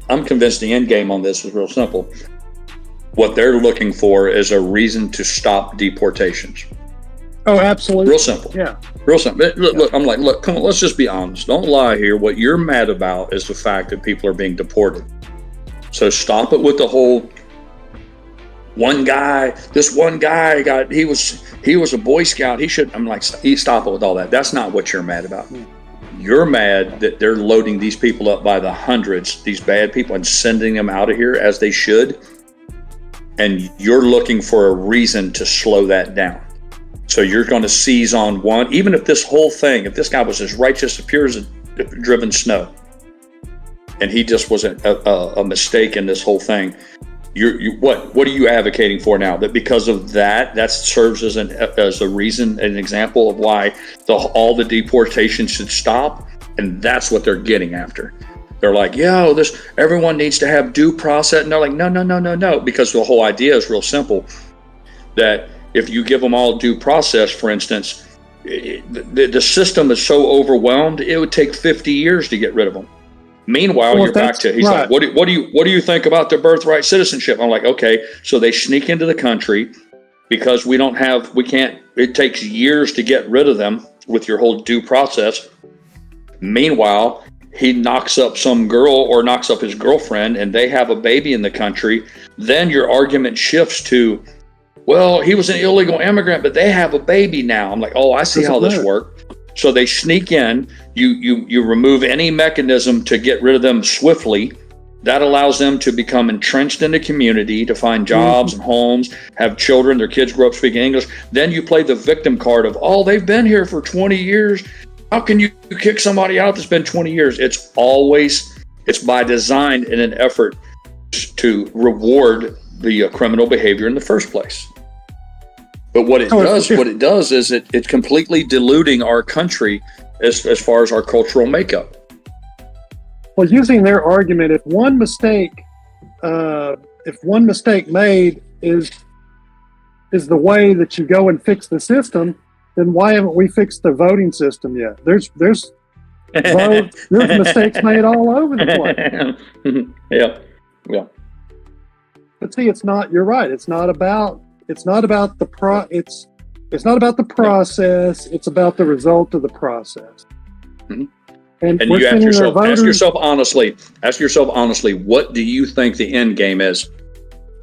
I'm convinced the end game on this is real simple. What they're looking for is a reason to stop deportations. Oh, absolutely. Real simple. Yeah. Real simple. Look, I'm like, look, come on, let's just be honest. Don't lie here. What you're mad about is the fact that people are being deported. So stop it with the whole this one guy he was a Boy Scout. I'm like, stop it with all that. That's not what you're mad about. You're mad that they're loading these people up by the hundreds, these bad people, and sending them out of here as they should. And you're looking for a reason to slow that down. So you're going to seize on one, even if this whole thing, if this guy was as righteous as pure as driven snow, and he just was a mistake in this whole thing. What are you advocating for now? That because of that serves as a reason, an example of why all the deportation should stop, and that's what they're getting after. They're like, everyone needs to have due process, and they're like, no, because the whole idea is real simple. That if you give them all due process, for instance, the system is so overwhelmed, it would take 50 years to get rid of them. Meanwhile, you're back to, he's like, what do you think about the birthright citizenship? I'm like, okay, so they sneak into the country because it takes years to get rid of them with your whole due process. Meanwhile, he knocks up some girl or knocks up his girlfriend and they have a baby in the country. Then your argument shifts to, well, he was an illegal immigrant, but they have a baby now. I'm like, oh, I see how this works. So they sneak in, you remove any mechanism to get rid of them swiftly. That allows them to become entrenched in the community, to find jobs and homes, have children, their kids grow up speaking English. Then you play the victim card of, oh, they've been here for 20 years. How can you kick somebody out that's been 20 years? It's by design in an effort to reward the criminal behavior in the first place. But what it does is it's completely diluting our country as far as our cultural makeup. Well, using their argument, if one mistake made is the way that you go and fix the system, then why haven't we fixed the voting system yet? There's mistakes made all over the place. Yeah. But see, it's not. You're right. It's not about the process. It's about the result of the process. Mm-hmm. And you ask yourself honestly, what do you think the end game is?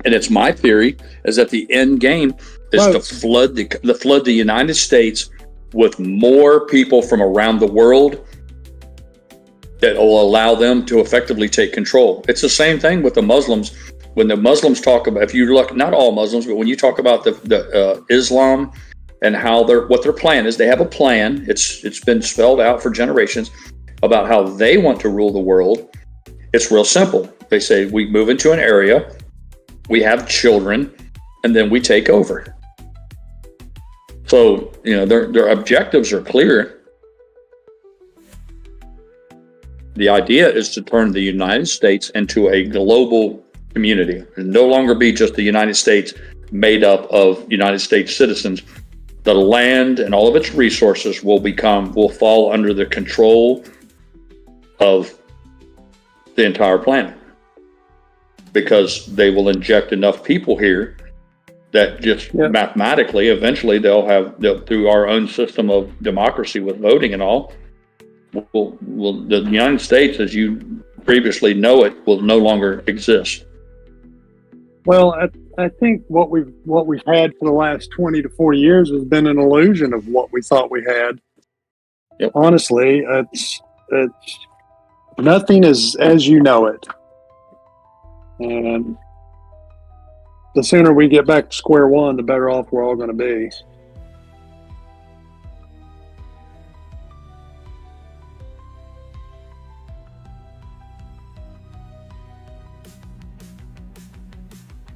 And it's my theory is that the end game is to flood the United States with more people from around the world that will allow them to effectively take control. It's the same thing with the Muslims. When the Muslims talk about, if you look, not all Muslims, but when you talk about the Islam and how what their plan is, they have a plan. It's been spelled out for generations about how they want to rule the world. It's real simple. They say we move into an area, we have children, and then we take over. So their objectives are clear. The idea is to turn the United States into a global community and no longer be just the United States made up of United States citizens. The land and all of its resources will fall under the control of the entire planet, because they will inject enough people here that just mathematically, eventually they'll through our own system of democracy with voting and all, the United States, as you previously know it, will no longer exist. Well, I think what we've had for the last 20 to 40 years has been an illusion of what we thought we had. Yep. Honestly, it's nothing is as you know it, and the sooner we get back to square one, the better off we're all going to be.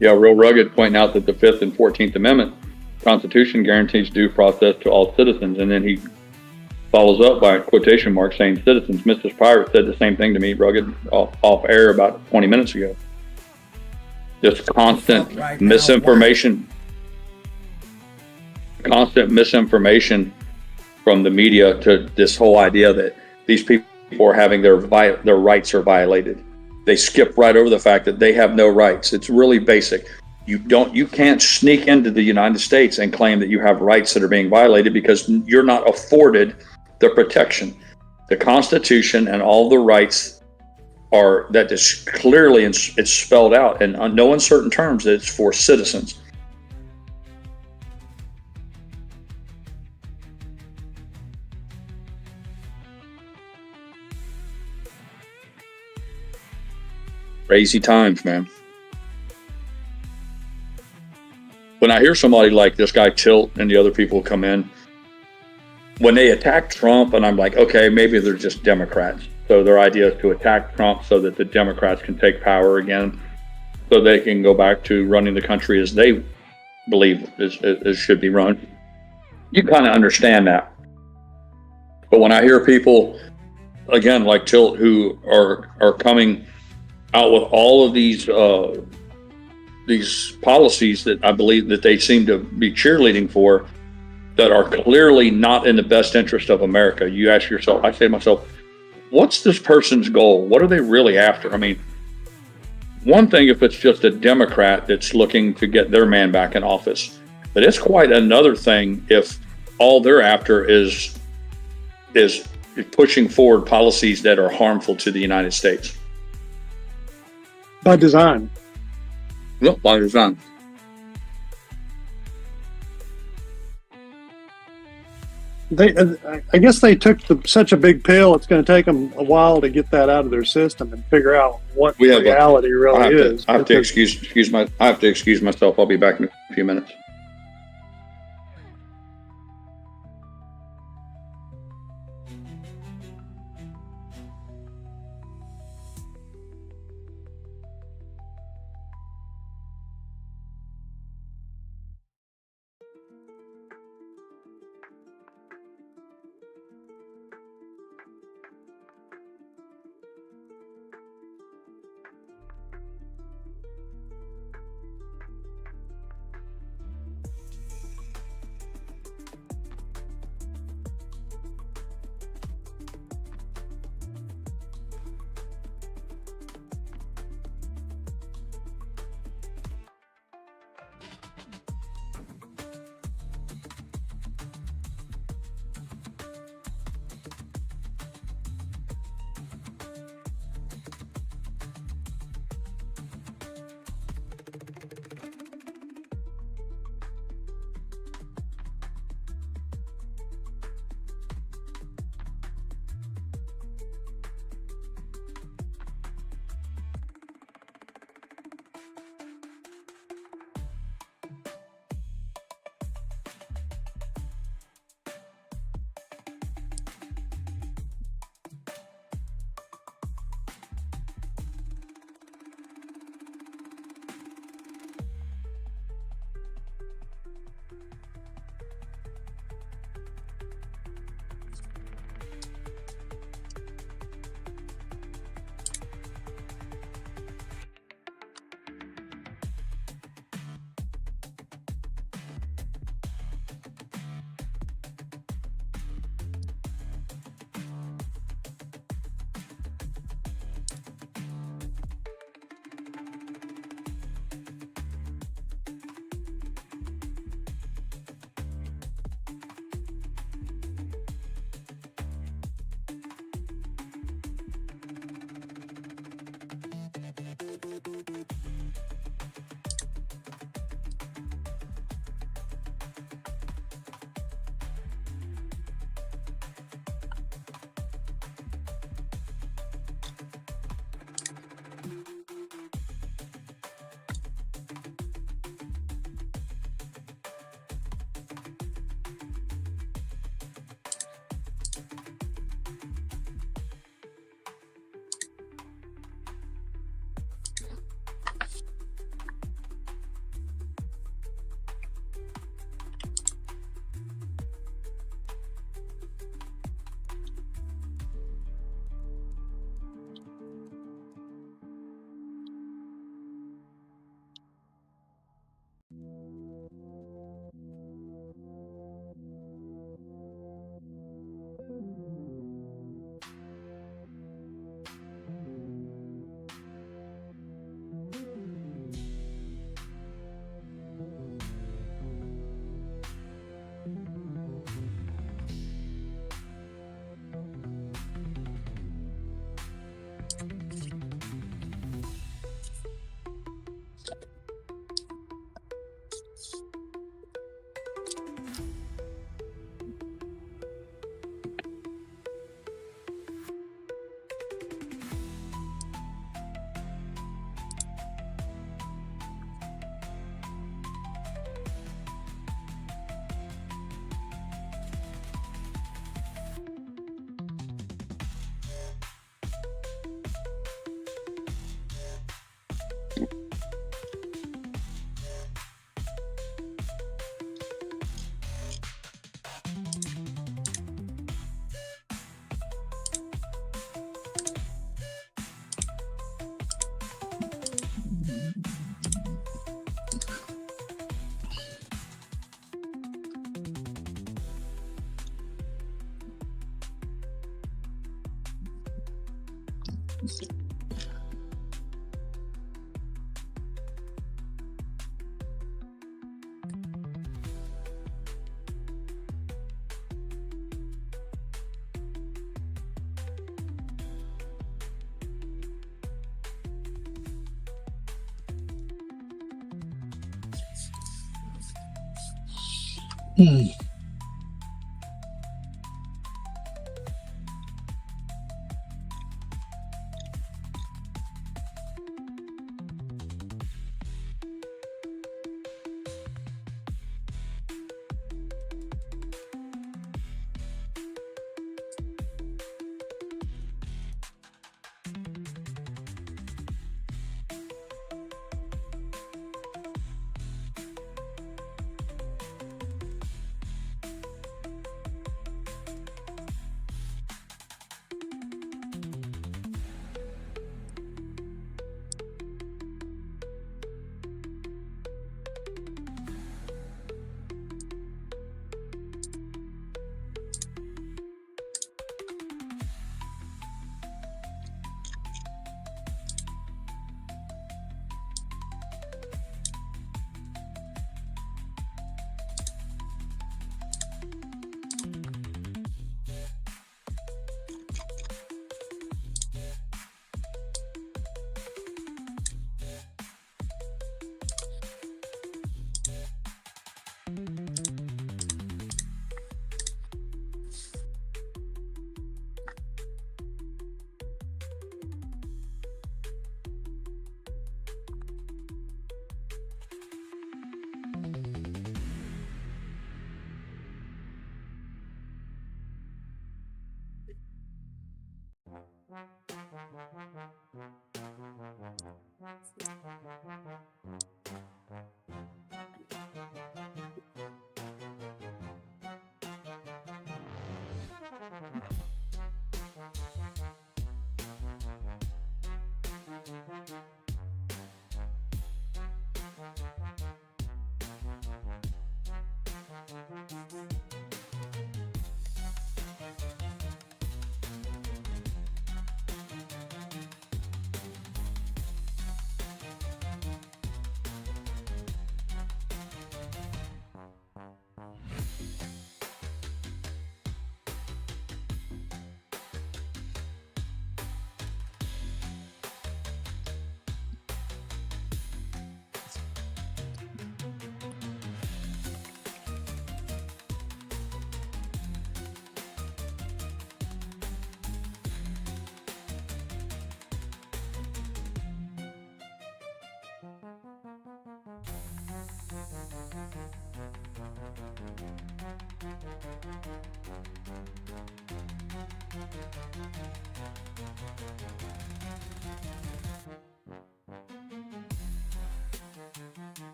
Yeah, Real Rugged pointing out that the 5th and 14th Amendment Constitution guarantees due process to all citizens, and then he follows up by a quotation mark saying citizens. Mrs. Pirate said the same thing to me, Rugged, off air about 20 minutes ago. Just constant misinformation from the media to this whole idea that these people are having their rights are violated. They skip right over the fact that they have no rights. It's really basic. You can't sneak into the United States and claim that you have rights that are being violated because you're not afforded the protection. The Constitution and all the rights that is clearly it's spelled out in no uncertain terms that it's for citizens. Crazy times, man. when I hear somebody like this guy Tilt and the other people come in, when they attack Trump, and I'm like, okay, maybe they're just Democrats. So their idea is to attack Trump so that the Democrats can take power again, so they can go back to running the country as they believe it should be run. You kind of understand that. But when I hear people, again, like Tilt, who are coming out with all of these policies that I believe that they seem to be cheerleading for, that are clearly not in the best interest of America, you ask yourself, I say to myself, what's this person's goal? What are they really after? I mean, one thing if it's just a Democrat that's looking to get their man back in office, but it's quite another thing if all they're after is pushing forward policies that are harmful to the United States. By design. Yep, by design. I guess they took such a big pill. It's going to take them a while to get that out of their system and figure out what reality really is. I have to excuse myself. I'll be back in a few minutes.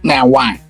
Now why?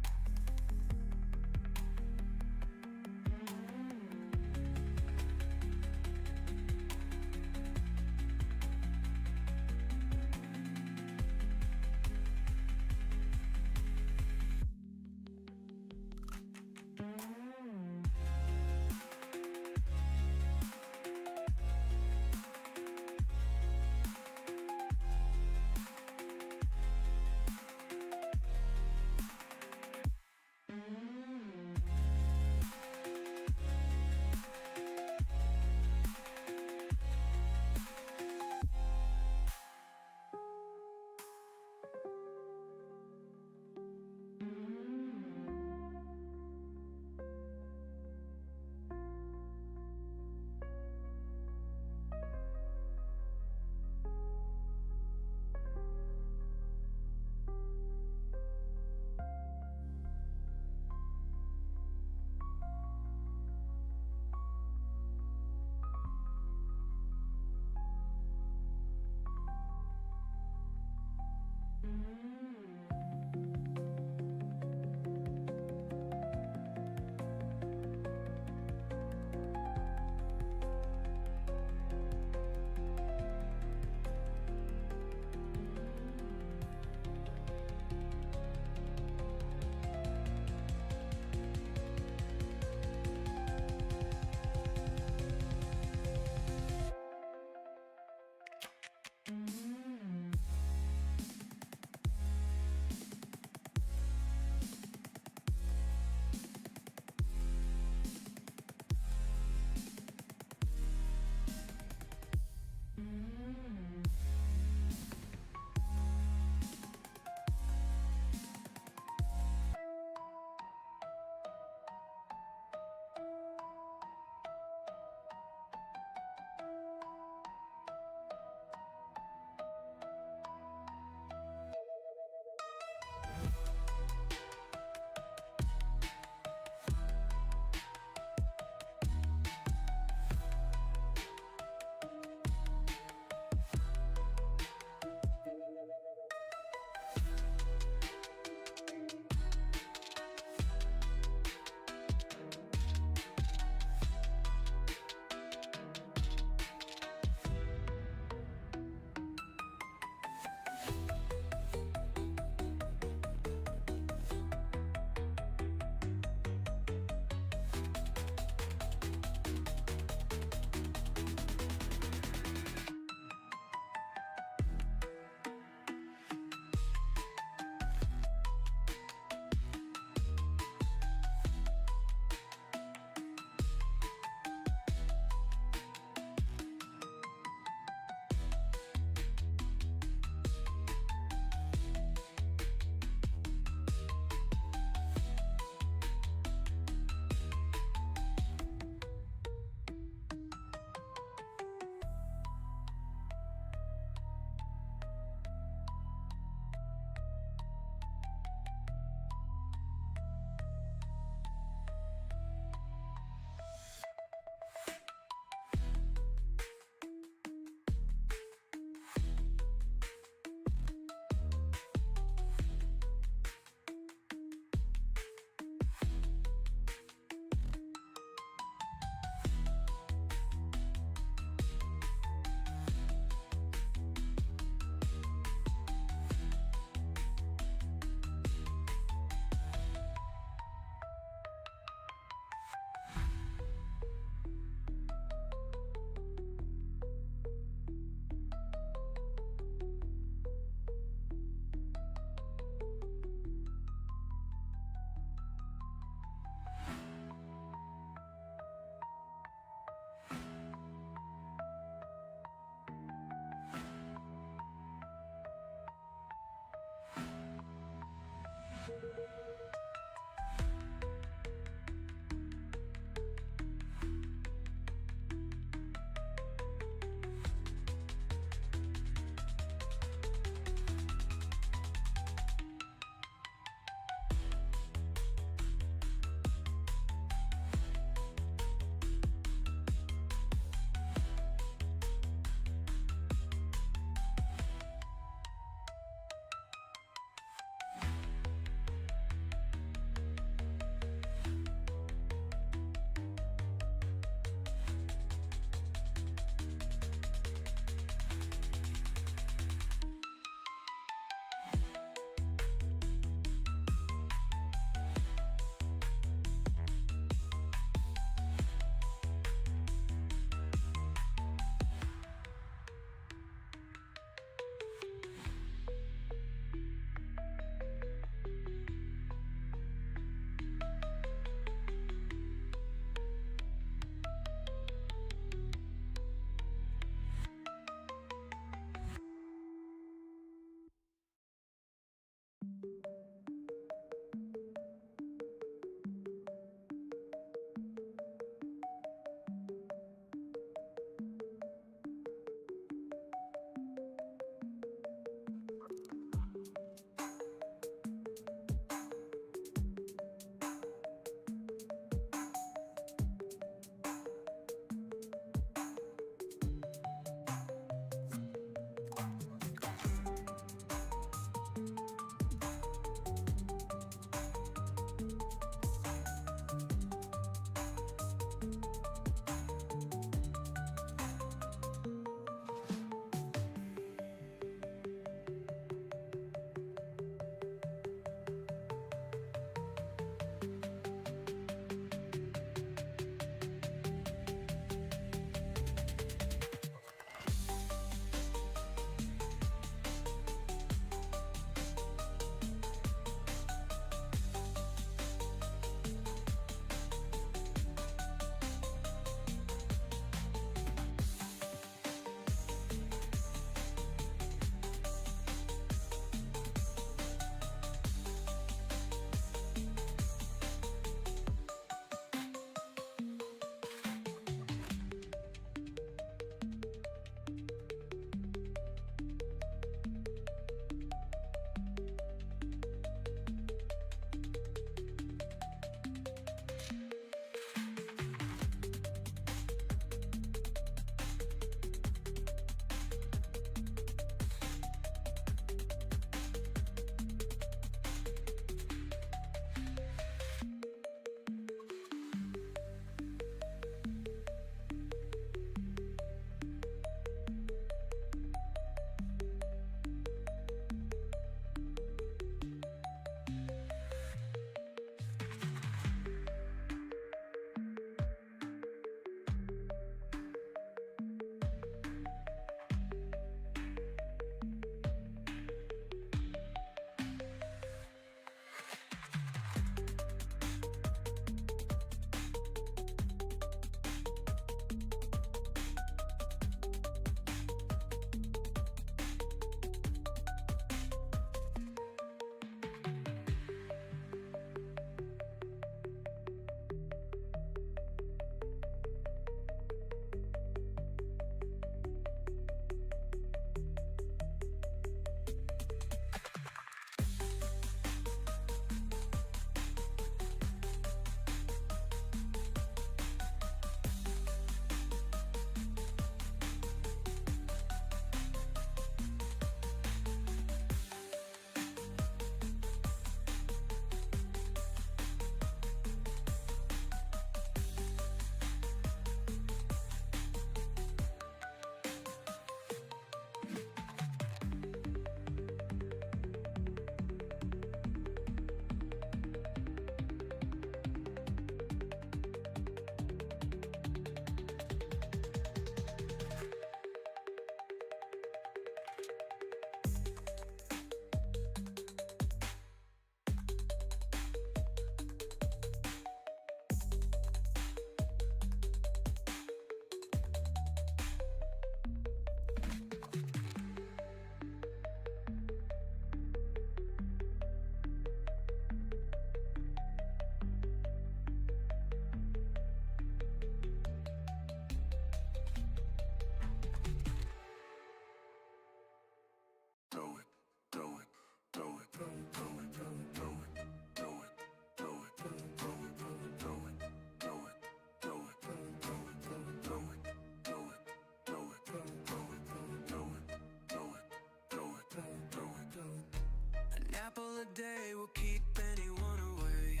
An apple a day will keep anyone away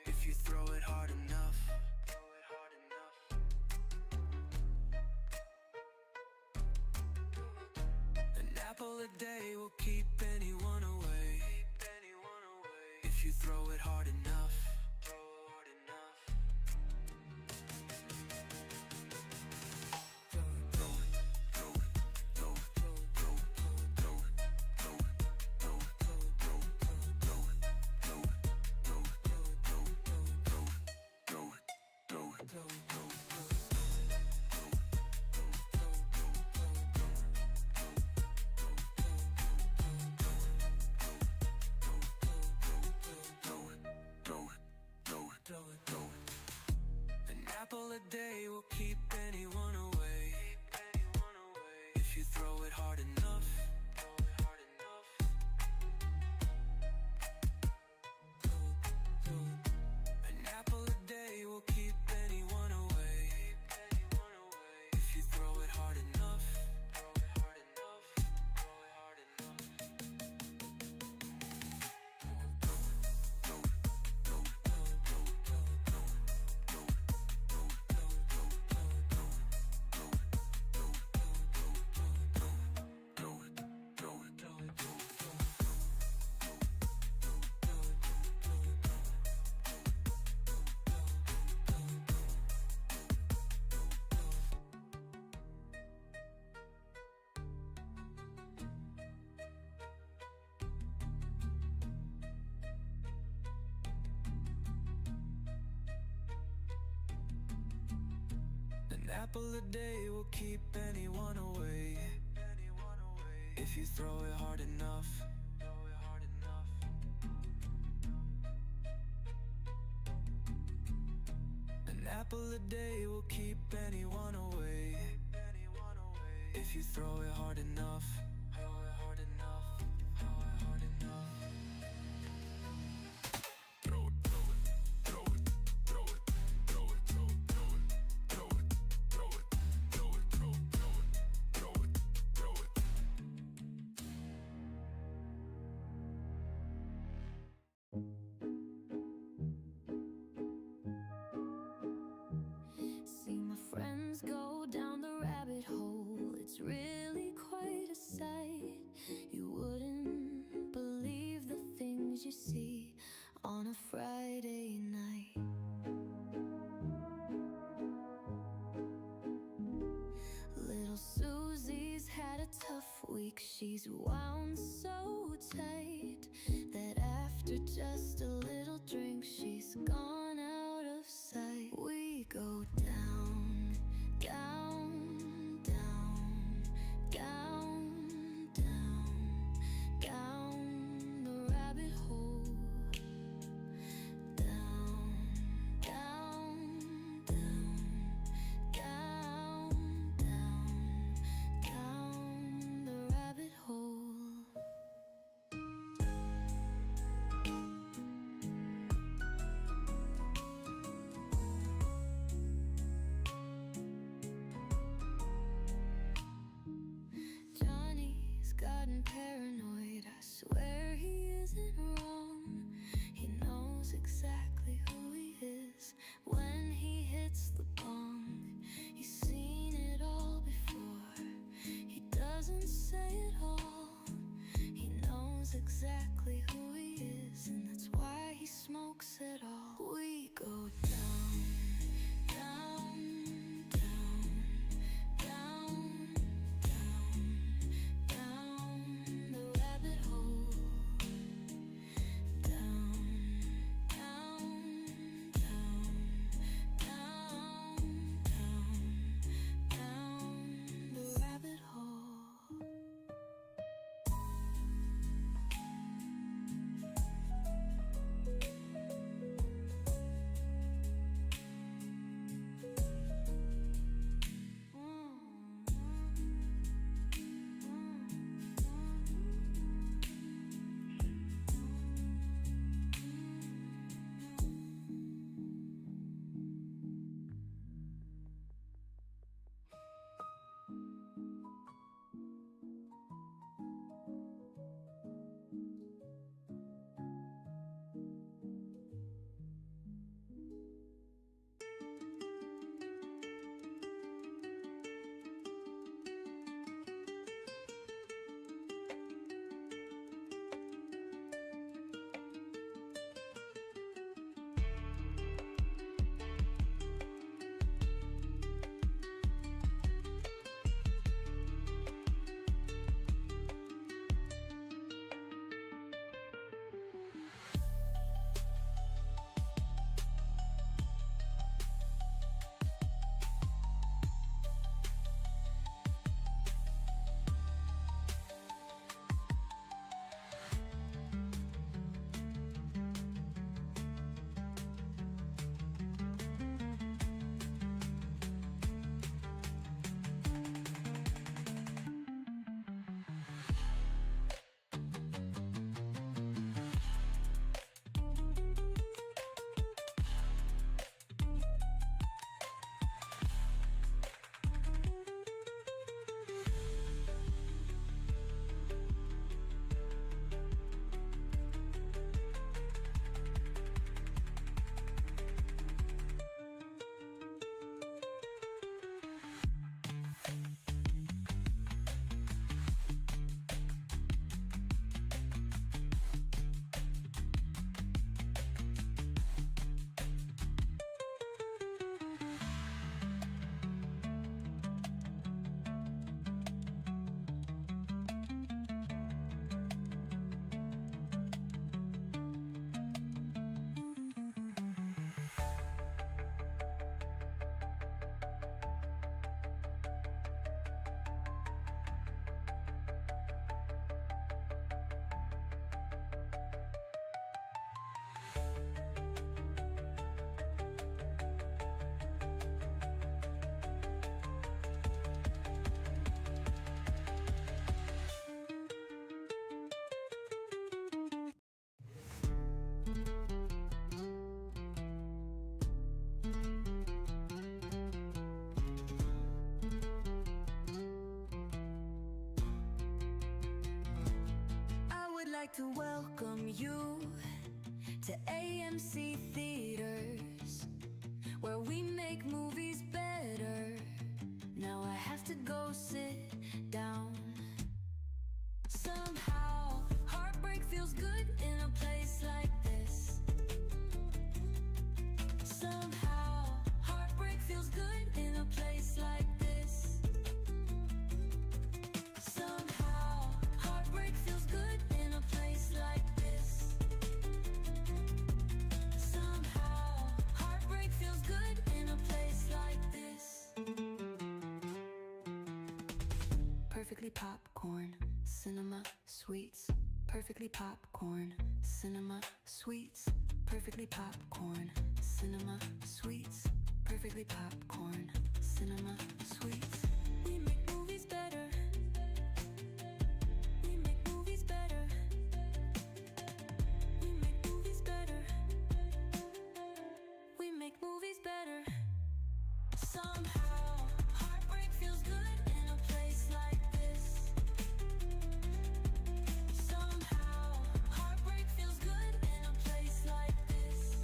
if you throw it hard enough. An apple a day will keep anyone away if you throw it hard enough. An apple a day will keep anyone away if you throw it hard enough. An apple a day will keep anyone away if you throw it hard enough. An apple a day will keep anyone away if you throw it hard enough. An apple a day will keep anyone away if you throw it hard enough. See my friends go down the rabbit hole. It's really quite a sight. You wouldn't believe the things you see on a Friday night. Little Susie's had a tough week. She's wound so tight that after just a little drink, she's gone out of sight. We go down, down, down, down, down, down the rabbit hole. Down, down, down, down, down, down the rabbit hole. Johnny's gotten paranoid. I swear he isn't wrong. He knows exactly who he is when he hits the bong. He's seen it all before. He doesn't say it all. He knows exactly who he is, and that's why he smokes it all. We go down, down, down, down, down, down the rabbit hole. Down, down, down, down, down, down the rabbit hole. welcome you to AMC theaters, where we make movies better. Now I have to go sit down. Somehow heartbreak feels good in a place like this. Somehow heartbreak feels good in a place like this. Somehow heartbreak feels good in a place like this. Somehow heartbreak feels good in a place like this. Perfectly popcorn, cinema sweets. Perfectly popcorn, cinema sweets. Perfectly popcorn, cinema sweets. Perfectly popcorn, cinema sweets. We make movies better. We make movies better. We make movies better. We make movies better. Somehow heartbreak feels good in a place like this. Somehow heartbreak feels good in a place like this.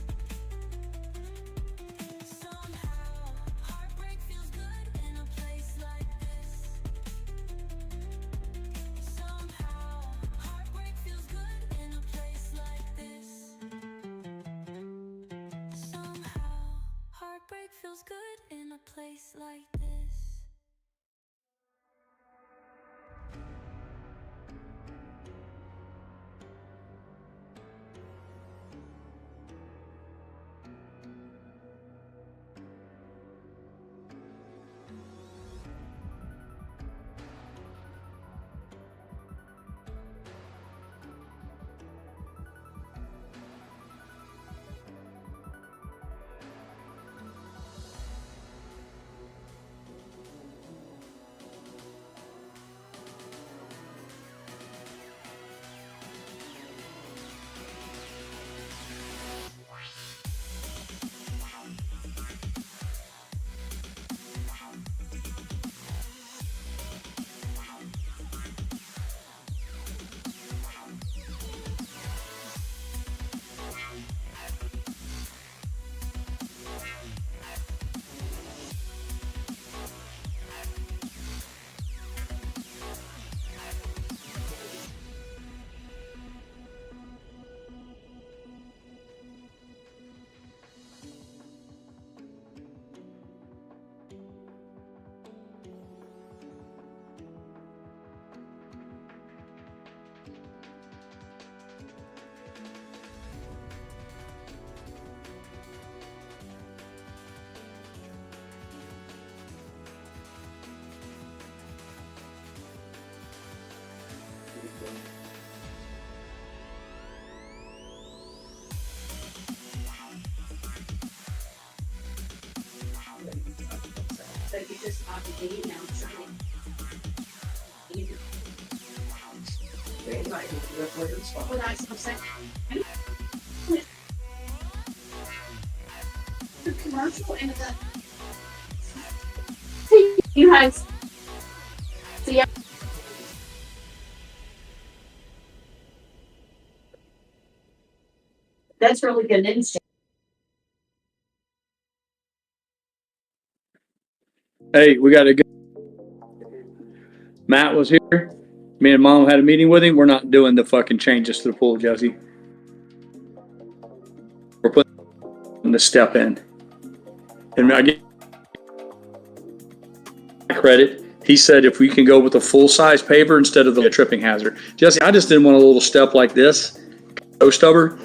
Somehow heartbreak feels good in a place like this. Somehow heartbreak feels good in a place like this. Somehow heartbreak feels good in a place like this. So you just copy the now trying. Well, that's what I'm saying. The commercial and the. You guys. See, that's really good instinct. Hey, we got to go. Matt was here. Me and Mom had a meeting with him. We're not doing the fucking changes to the pool, Jesse. We're putting the step in. And I get credit. He said if we can go with a full-size paver instead of the tripping hazard. Jesse, I just didn't want a little step like this, no stubber.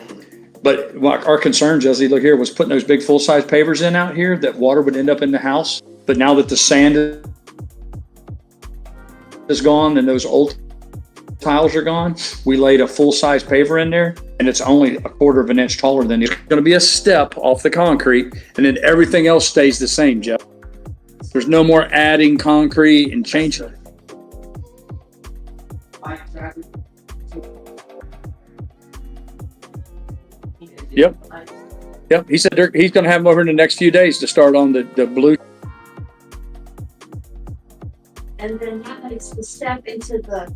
But our concern, Jesse, look here, was putting those big full-size pavers in out here that water would end up in the house. But now that the sand is gone and those old tiles are gone, we laid a full-size paver in there, and it's only a 1/4 inch taller than it. It's going to be a step off the concrete, and then everything else stays the same, Jeff. There's no more adding concrete and changing. Yep. He said he's going to have them over in the next few days to start on the blue. And then that makes the step into the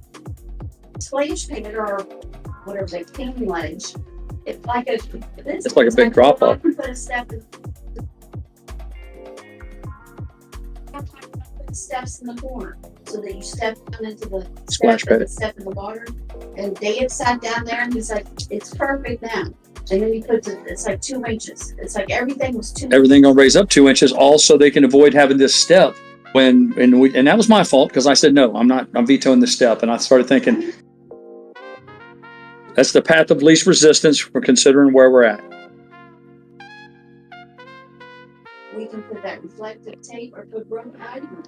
splash pad or whatever they clean ledge. It's like a, It's like a big drop off. Put a step in, put steps in the corner so that you step down into the Splash pad. step in the water. And Dave sat down there and he's like, it's perfect now. And then he puts it, it's like 2 inches. It's like everything was 2 Everything gonna raise up 2 inches, also they can avoid having this step and that was my fault because I said no, I'm vetoing this step, and I started thinking that's the path of least resistance for considering where we're at. We can put that reflective tape or put rubber item.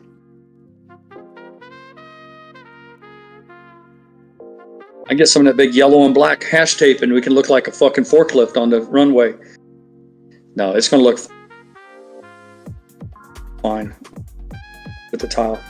I get some of that big yellow and black hash tape and we can look like a fucking forklift on the runway. No, it's gonna look fine with the tile.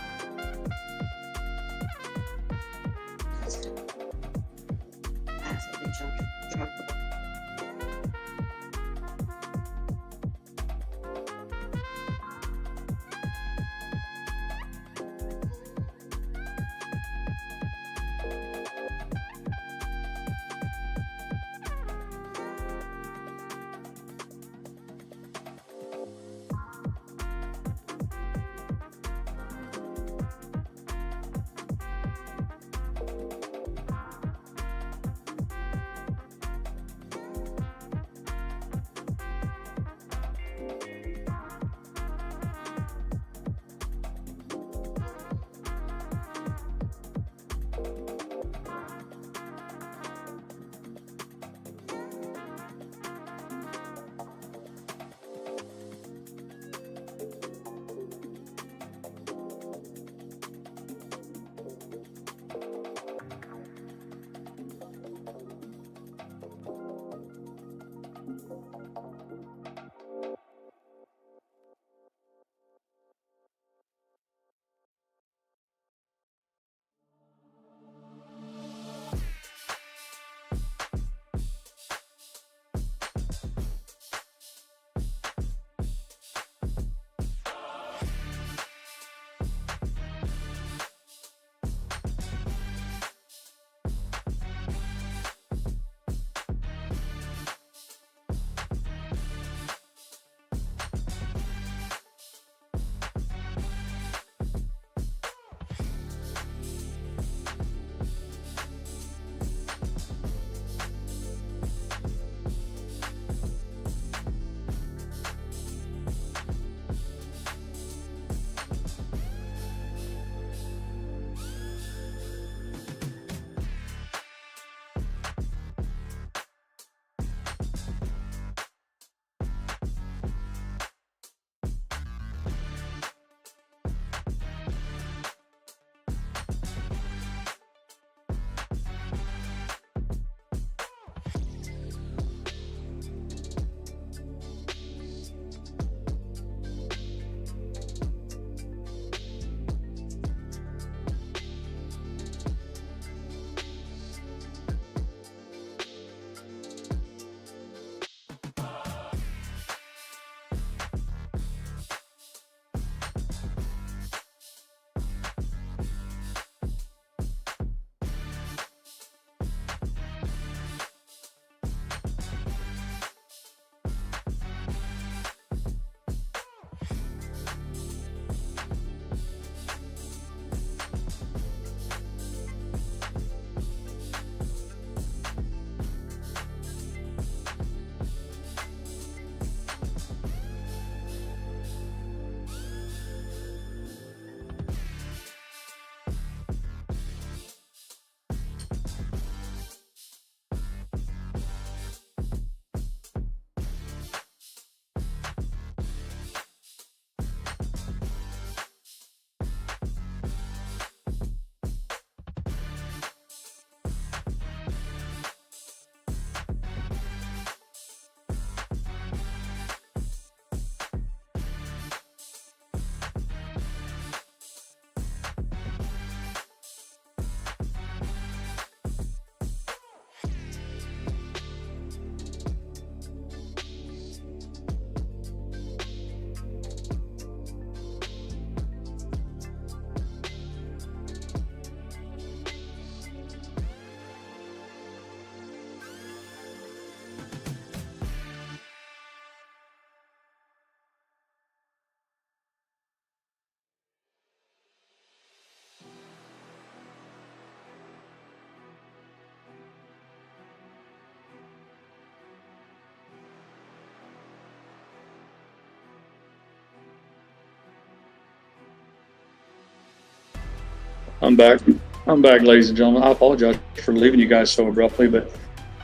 I'm back. I'm back, ladies and gentlemen. I apologize for leaving you guys so abruptly, but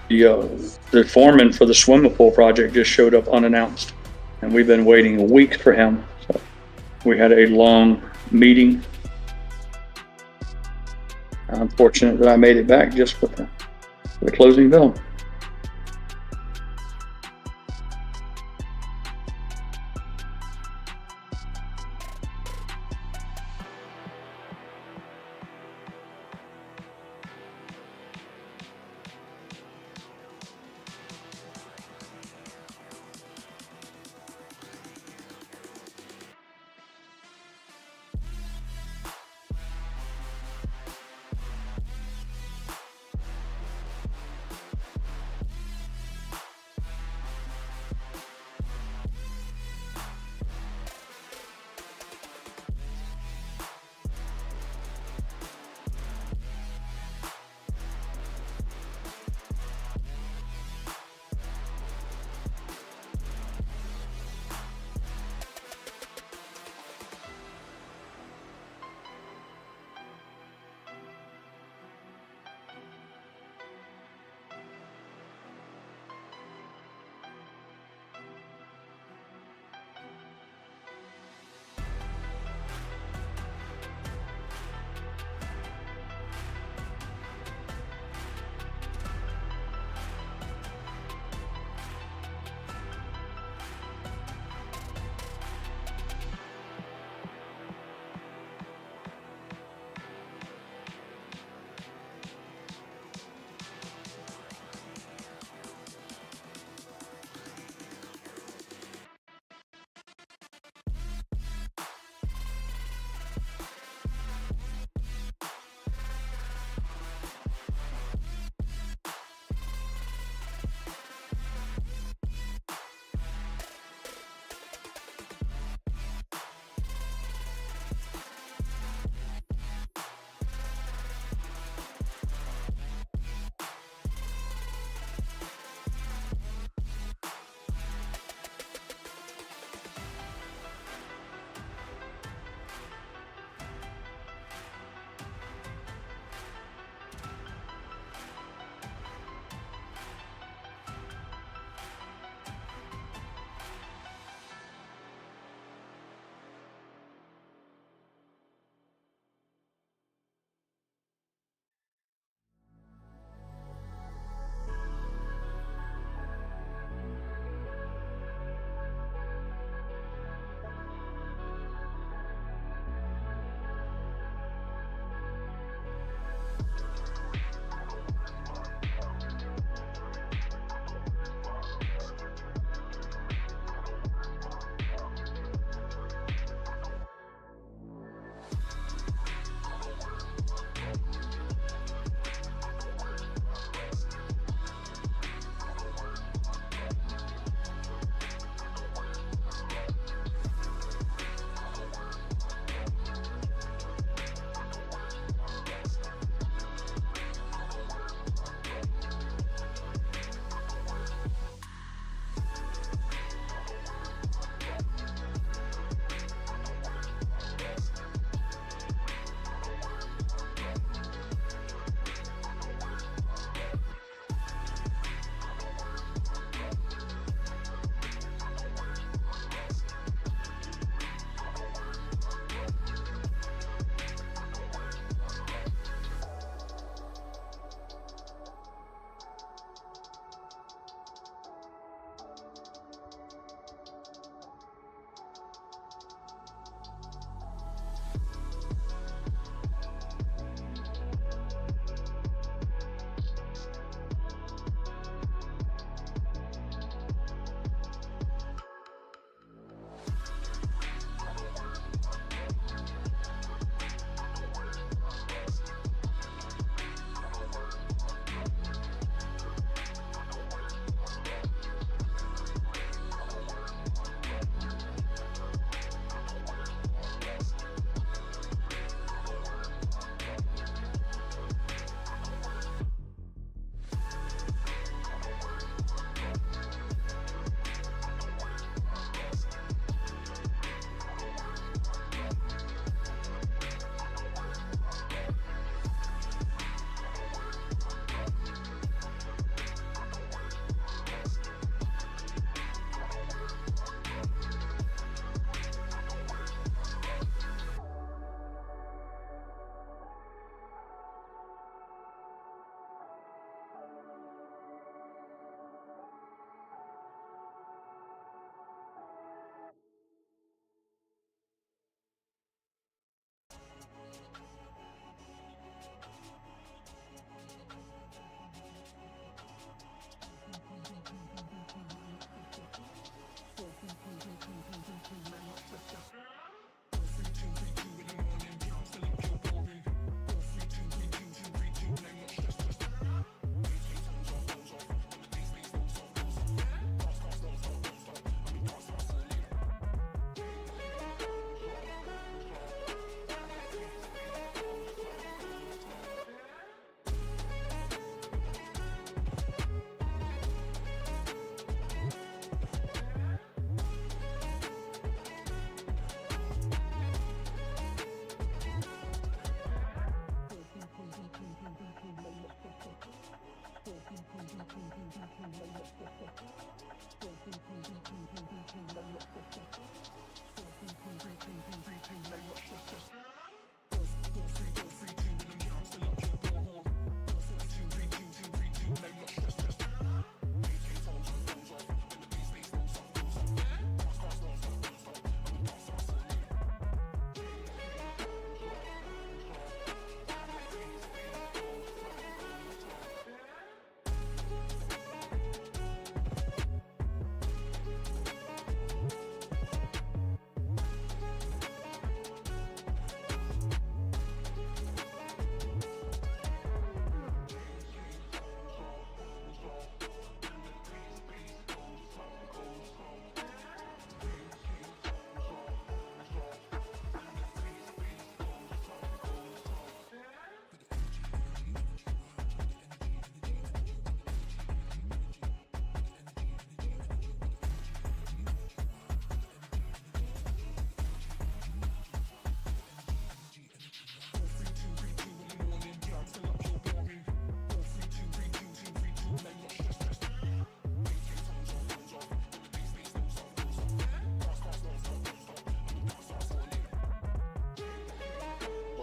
the foreman for the swimming pool project just showed up unannounced, and we've been waiting a week for him. So we had a long meeting. I'm fortunate that I made it back just with the closing bell.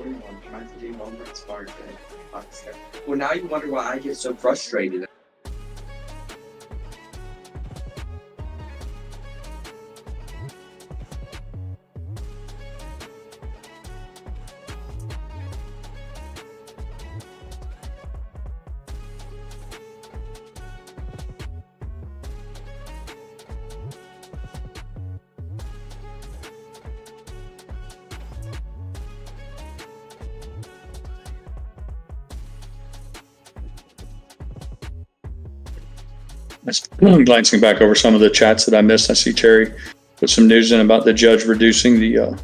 everyone trying to do homework smart. Well, now you wonder why I get so frustrated. Glancing back over some of the chats that I missed, I see Terry put some news in about the judge reducing the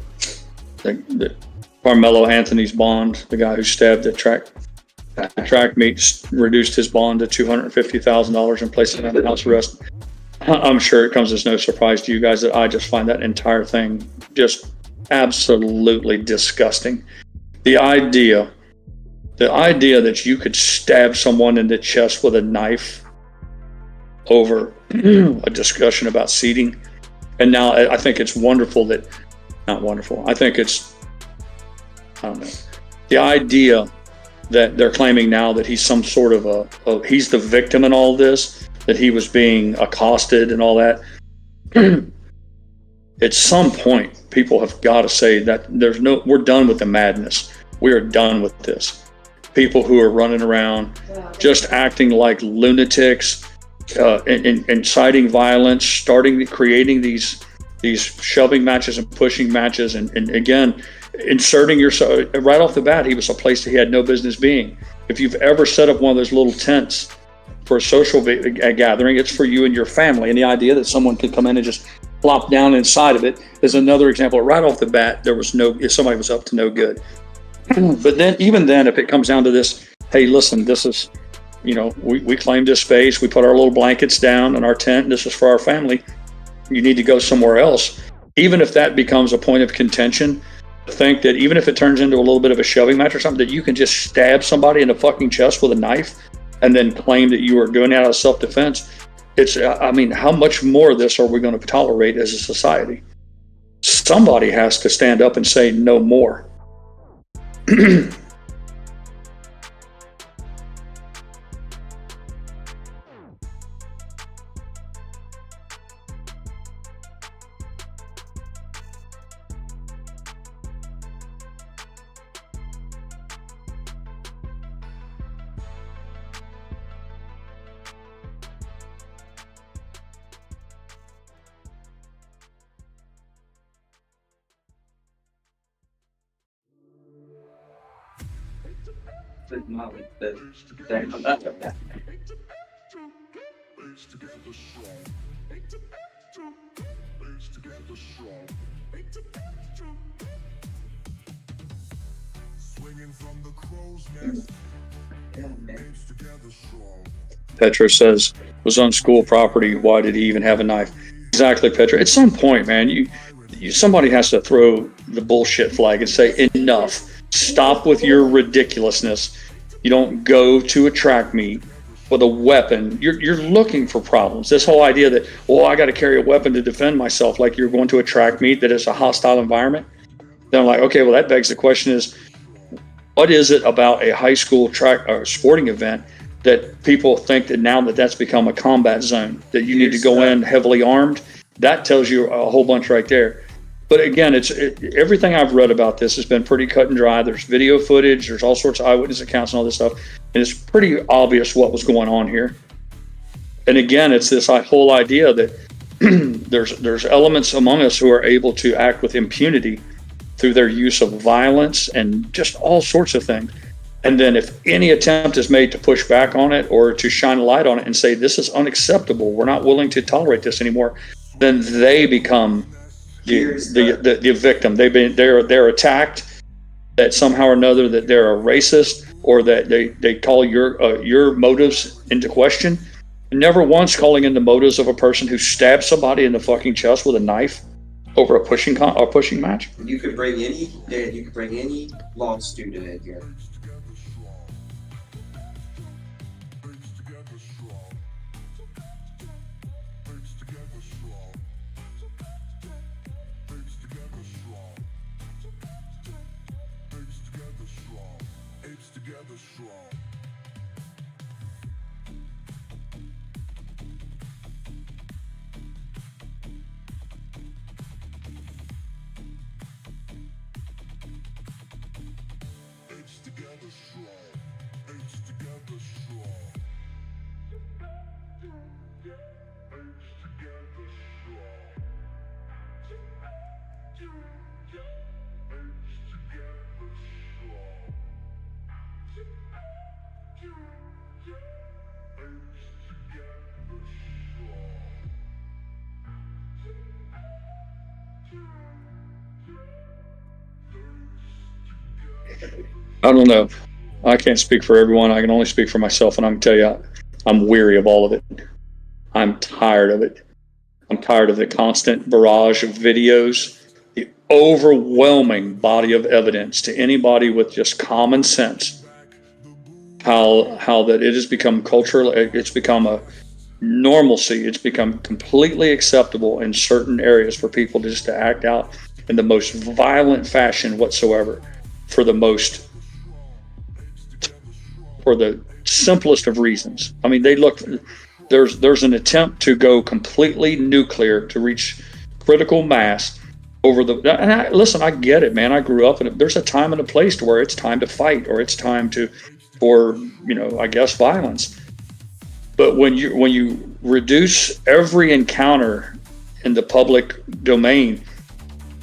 Carmelo Anthony's bond. The guy who stabbed the track meet reduced his bond to $250,000 and placed him under house arrest. I'm sure it comes as no surprise to you guys that I just find that entire thing just absolutely disgusting. The idea that you could stab someone in the chest with a knife over a discussion about seating. And now I think it's wonderful that, not wonderful, I think it's, I don't know, the idea that they're claiming now that he's some sort of he's the victim in all this, that he was being accosted and all that. At some point, people have got to say that we're done with the madness. We are done with this. People who are running around just acting like lunatics, inciting violence, creating these shoving matches and pushing matches, and again, inserting yourself right off the bat. He was a place that he had no business being. If you've ever set up one of those little tents for a social gathering, it's for you and your family. And the idea that someone could come in and just plop down inside of it is another example. Right off the bat, if somebody was up to no good. But then, even then, if it comes down to this, hey, listen, this is, we claimed this space, we put our little blankets down in our tent, this is for our family, you need to go somewhere else. Even if that becomes a point of contention, think that even if it turns into a little bit of a shoving match or something, that you can just stab somebody in the fucking chest with a knife and then claim that you are doing it out of self-defense. How much more of this are we going to tolerate as a society? Somebody has to stand up and say no more. Petro says, was on school property, why did he even have a knife? Exactly, Petro. At some point, man, somebody has to throw the bullshit flag and say, enough. Stop with your ridiculousness. You don't go to a track meet with a weapon. You're looking for problems. This whole idea that, I got to carry a weapon to defend myself, like you're going to a track meet that is a hostile environment. Then I'm like, okay, well, that begs the question is, what is it about a high school track or sporting event that people think that now that that's become a combat zone, that you need to go in heavily armed? That tells you a whole bunch right there. But again, everything I've read about this has been pretty cut and dry. There's video footage, there's all sorts of eyewitness accounts and all this stuff, and it's pretty obvious what was going on here. And again, it's this whole idea that there's elements among us who are able to act with impunity through their use of violence and just all sorts of things. And then if any attempt is made to push back on it or to shine a light on it and say, this is unacceptable, we're not willing to tolerate this anymore, then they become the victim. They're attacked, that somehow or another that they're a racist, or that they call your motives into question. Never once calling into motives of a person who stabbed somebody in the fucking chest with a knife over a pushing match. You could bring any law student in here. I don't know. I can't speak for everyone. I can only speak for myself, and I can tell you, I'm weary of all of it. I'm tired of it. I'm tired of the constant barrage of videos, the overwhelming body of evidence to anybody with just common sense. How that it has become cultural. It's become a normalcy. It's become completely acceptable in certain areas for people just to act out in the most violent fashion whatsoever, for the simplest of reasons. I mean, there's an attempt to go completely nuclear to reach critical mass over listen, I get it, man. I grew up in it. There's a time and a place to where it's time to fight, or it's time for I guess violence. But when you reduce every encounter in the public domain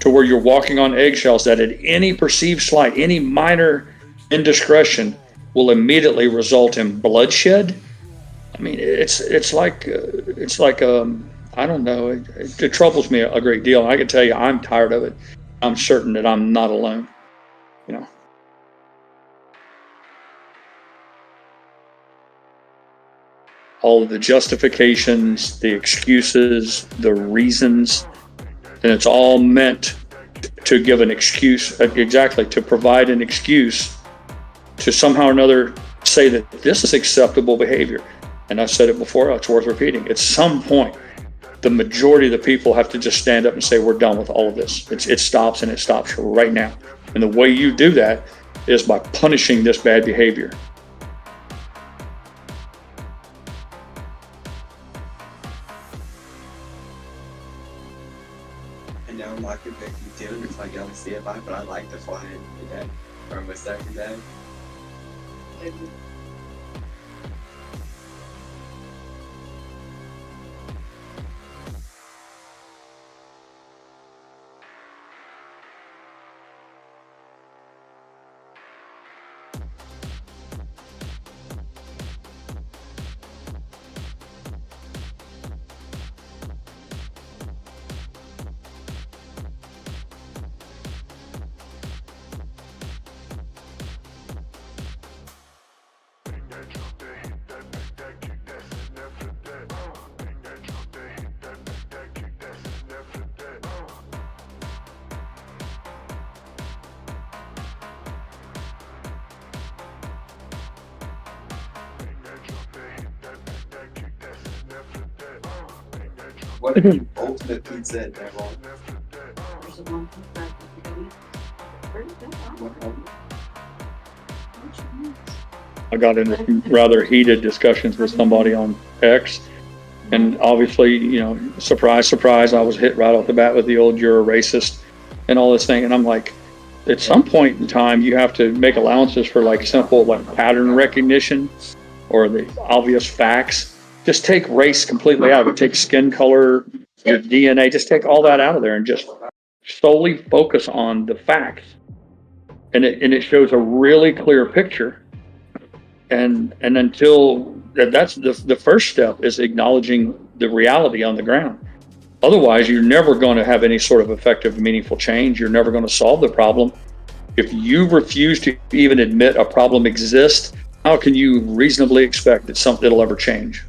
to where you're walking on eggshells, that at any perceived slight, any minor indiscretion will immediately result in bloodshed. I mean, it's like I don't know. It troubles me a great deal. I can tell you, I'm tired of it. I'm certain that I'm not alone. All of the justifications, the excuses, the reasons, and it's all meant to give an excuse, exactly, to provide an excuse to somehow or another say that this is acceptable behavior. And I've said it before, it's worth repeating. At some point, the majority of the people have to just stand up and say, we're done with all of this. It stops, and it stops right now. And the way you do that is by punishing this bad behavior. And now I'm not convicted too. It's like I see it by, but I like to fly in today or my second day. What if you ultimate pizza at that wrong? I got into rather heated discussions with somebody on X, and obviously, surprise, surprise, I was hit right off the bat with the old "you're a racist" and all this thing, and I'm like, at some point in time, you have to make allowances for simple pattern recognition or the obvious facts. Just take race completely out of it. Take skin color, your DNA, just take all that out of there and just solely focus on the facts. And it shows a really clear picture. And until that's the first step is acknowledging the reality on the ground. Otherwise, you're never going to have any sort of effective, meaningful change. You're never going to solve the problem. If you refuse to even admit a problem exists, how can you reasonably expect that something will ever change?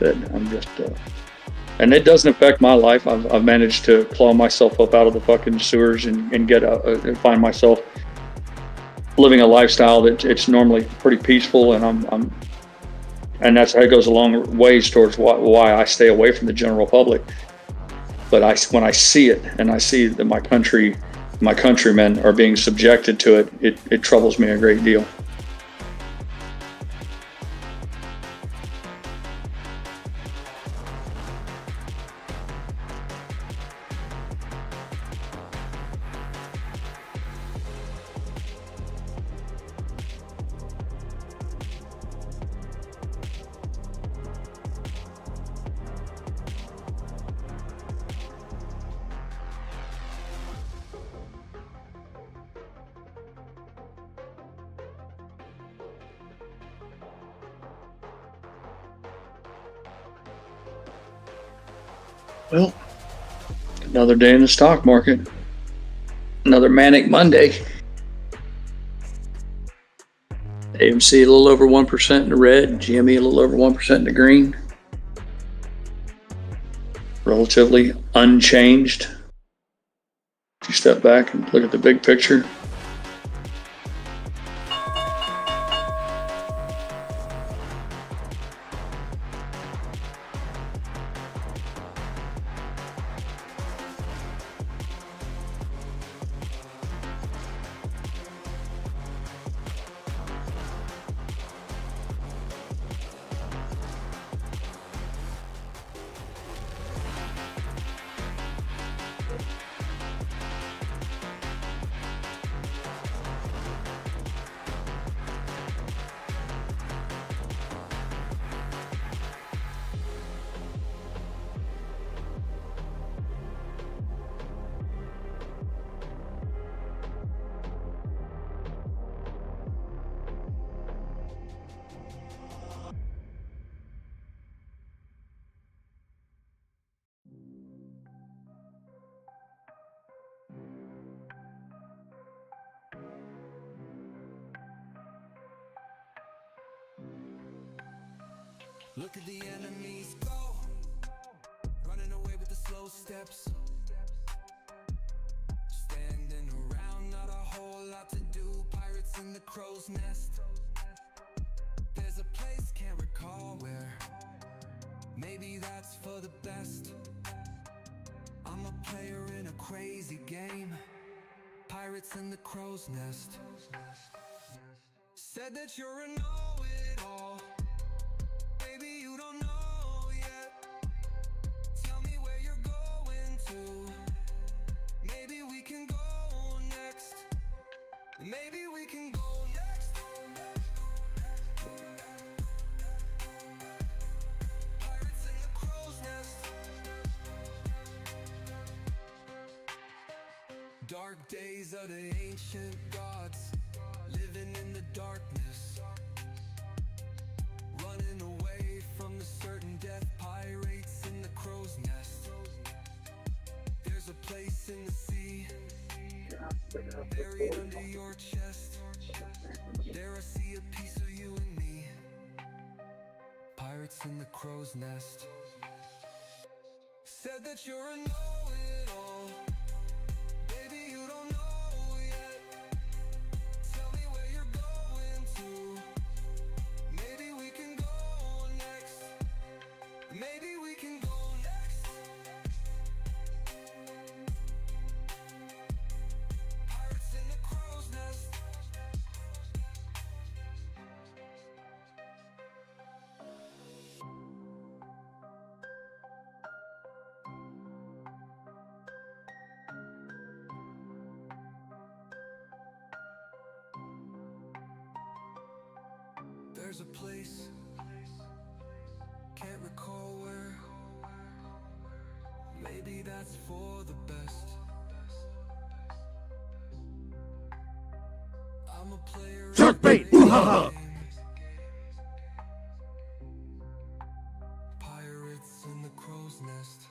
I'm just, and it doesn't affect my life. I've managed to claw myself up out of the fucking sewers and find myself living a lifestyle that it's normally pretty peaceful, and and that's how it goes a long ways towards why I stay away from the general public. But when I see it, and I see that my country my countrymen are being subjected to it, it troubles me a great deal. Well, another day in the stock market. Another manic Monday. AMC a little over 1% in the red. GME a little over 1% in the green. Relatively unchanged. If you step back and look at the big picture. Look at the enemies go, running away with the slow steps. Standing around, not a whole lot to do, pirates in the crow's nest. There's a place, can't recall where, maybe that's for the best. I'm a player in a crazy game, pirates in the crow's nest. Said that you're a know-it-all, baby, you don't know yet. Tell me where you're going to, maybe we can go next. Maybe we can go next. Pirates in the crow's nest. Dark days of the ancient gods, living in the darkness, running away from the certain death, pirates in the crow's nest. There's a place in the sea, buried under your chest. There I see a piece of you and me, pirates in the crow's nest. Said that you're a know-it-all, baby, you don't know yet. Tell me where you're going to, maybe we can go next. Maybe we can go next. Pirates in the crow's nest. There's a place, can't recall where, maybe that's for the best. I'm a player. Shark bait! Pirates in the crow's nest.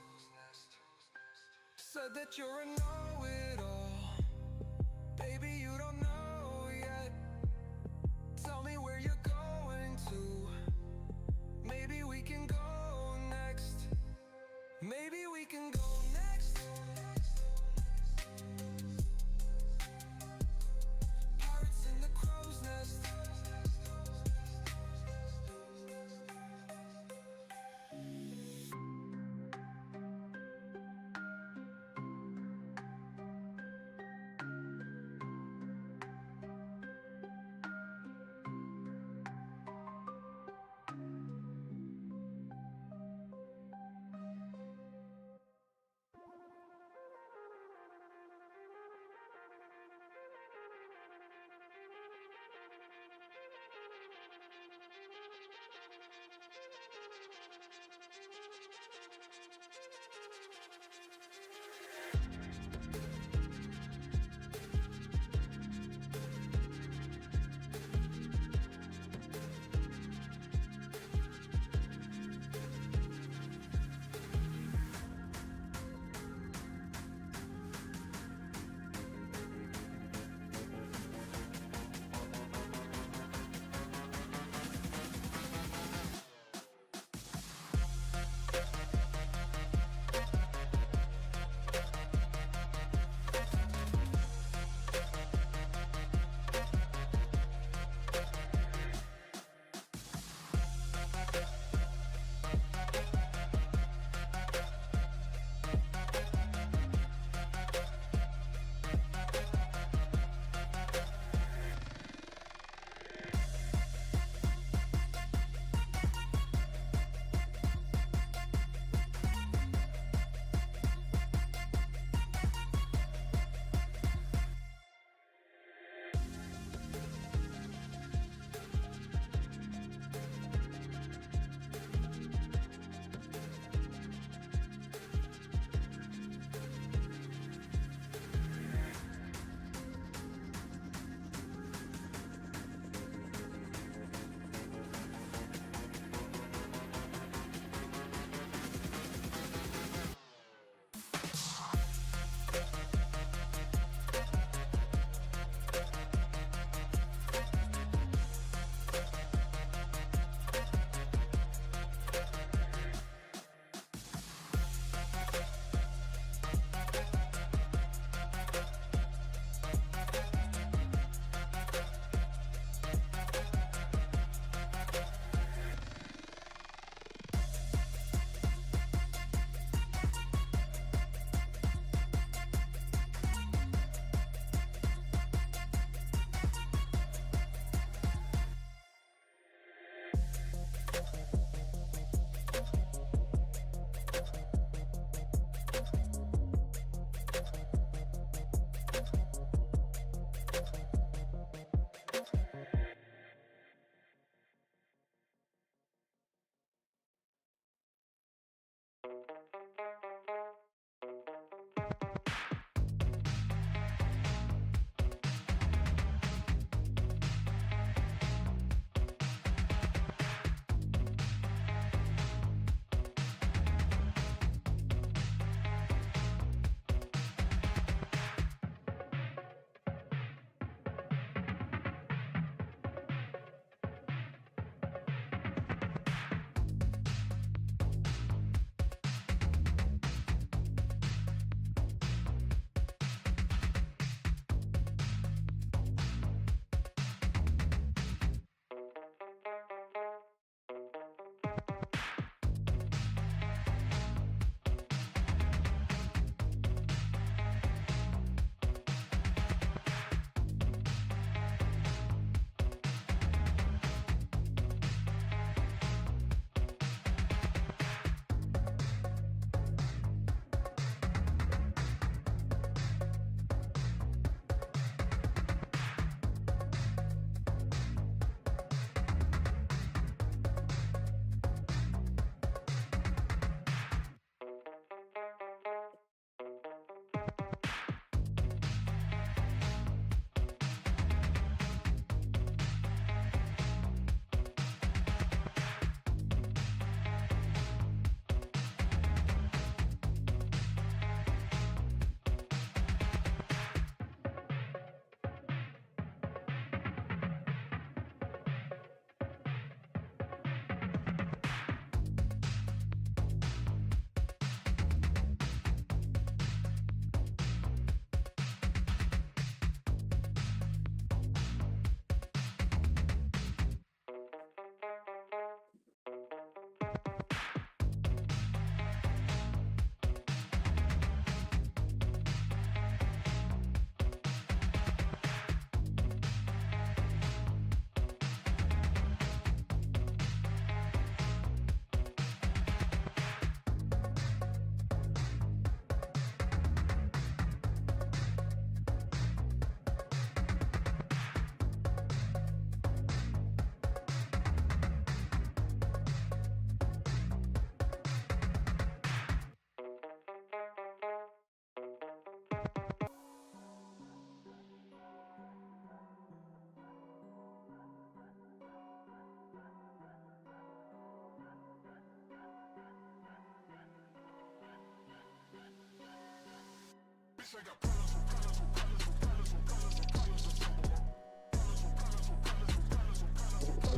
Said that you're a know-it-all, baby, you don't know yet. Tell me where you're going to, maybe we can go next. Maybe we can go next. Pirates in the crow's nest.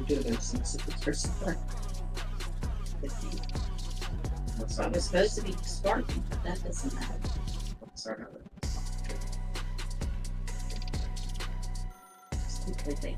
do those things at the first time. So I was supposed to be sparking, but that doesn't matter. Start over. Just completely.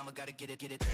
I'ma gotta get it, get it.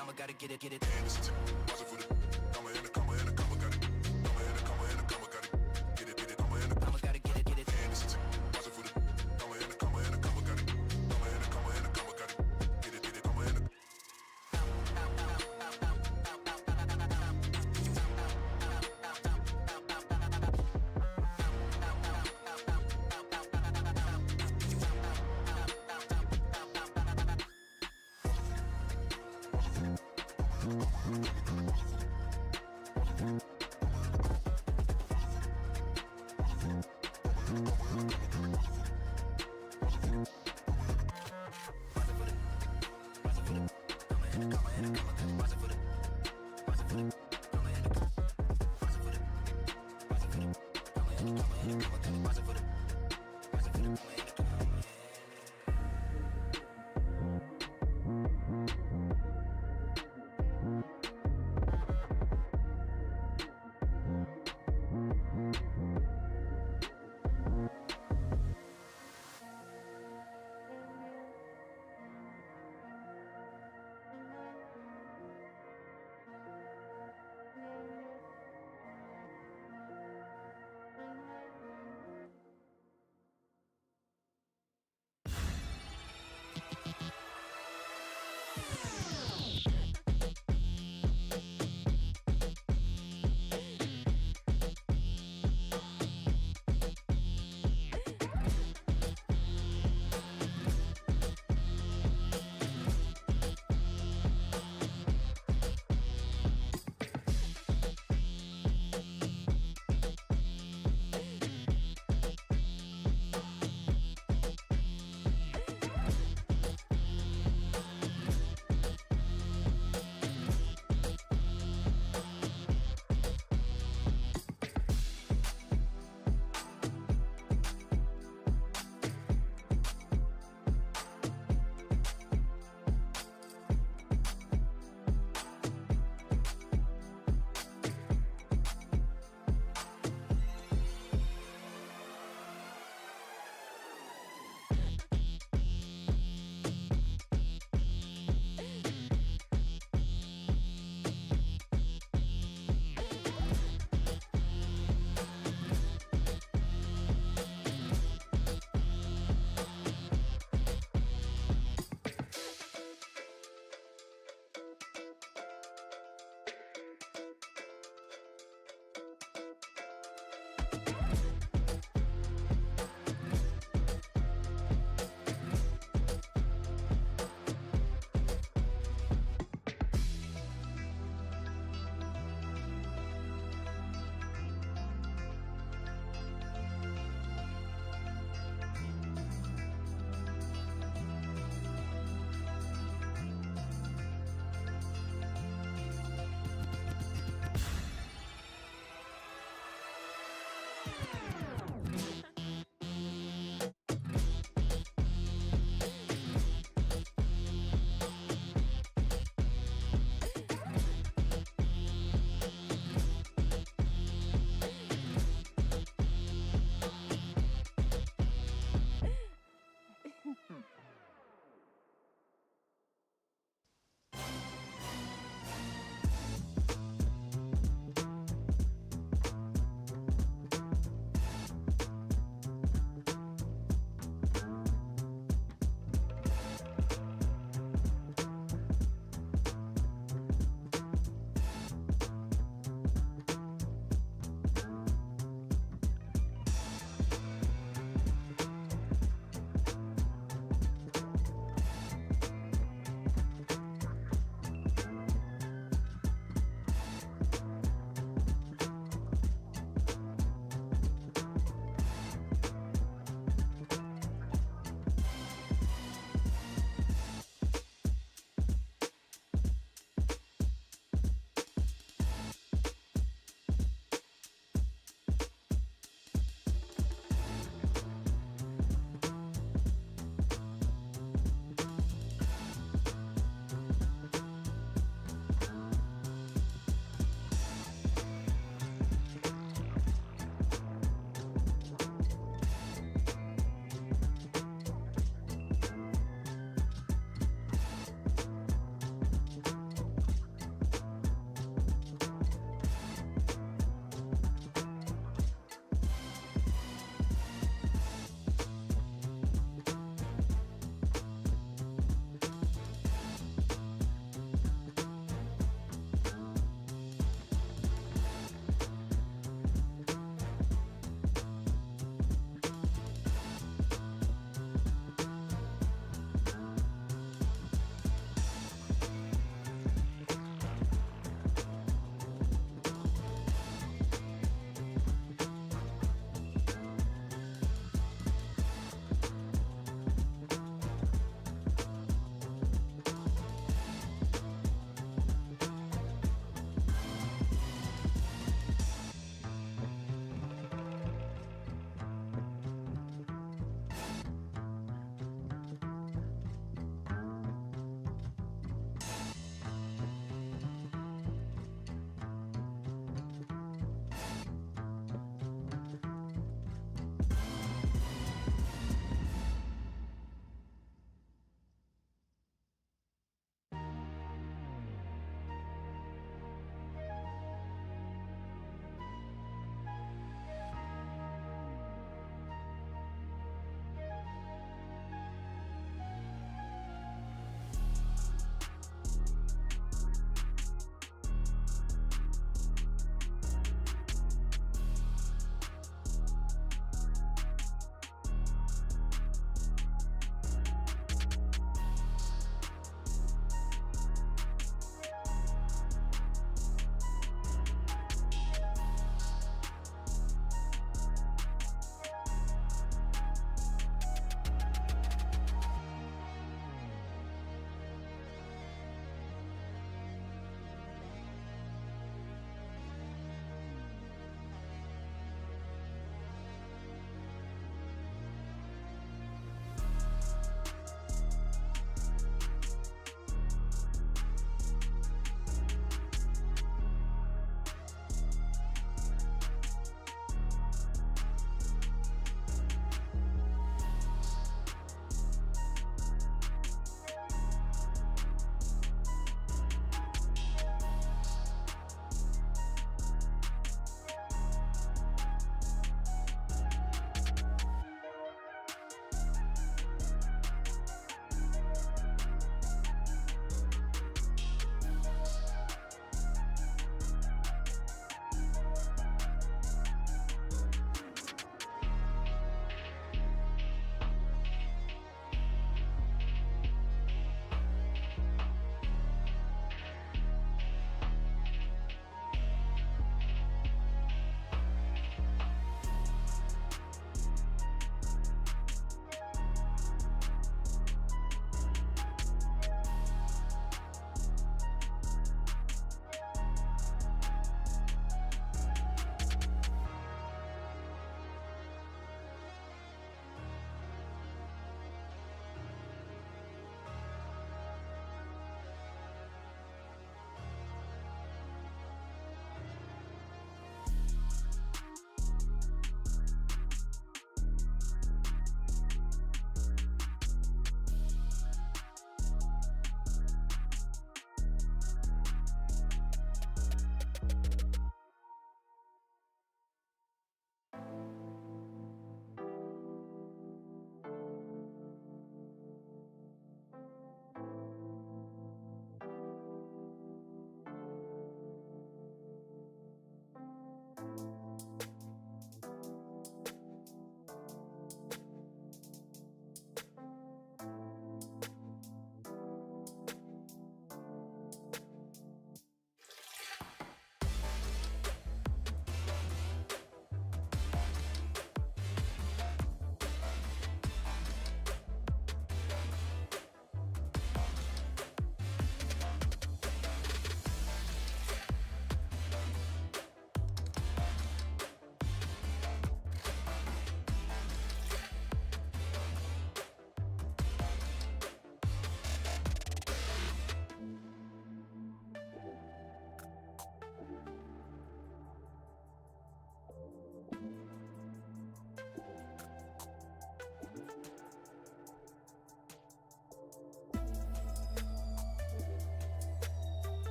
I'ma gotta get it, get it. I'ma gotta get it, get it. I'ma gotta get it, get it.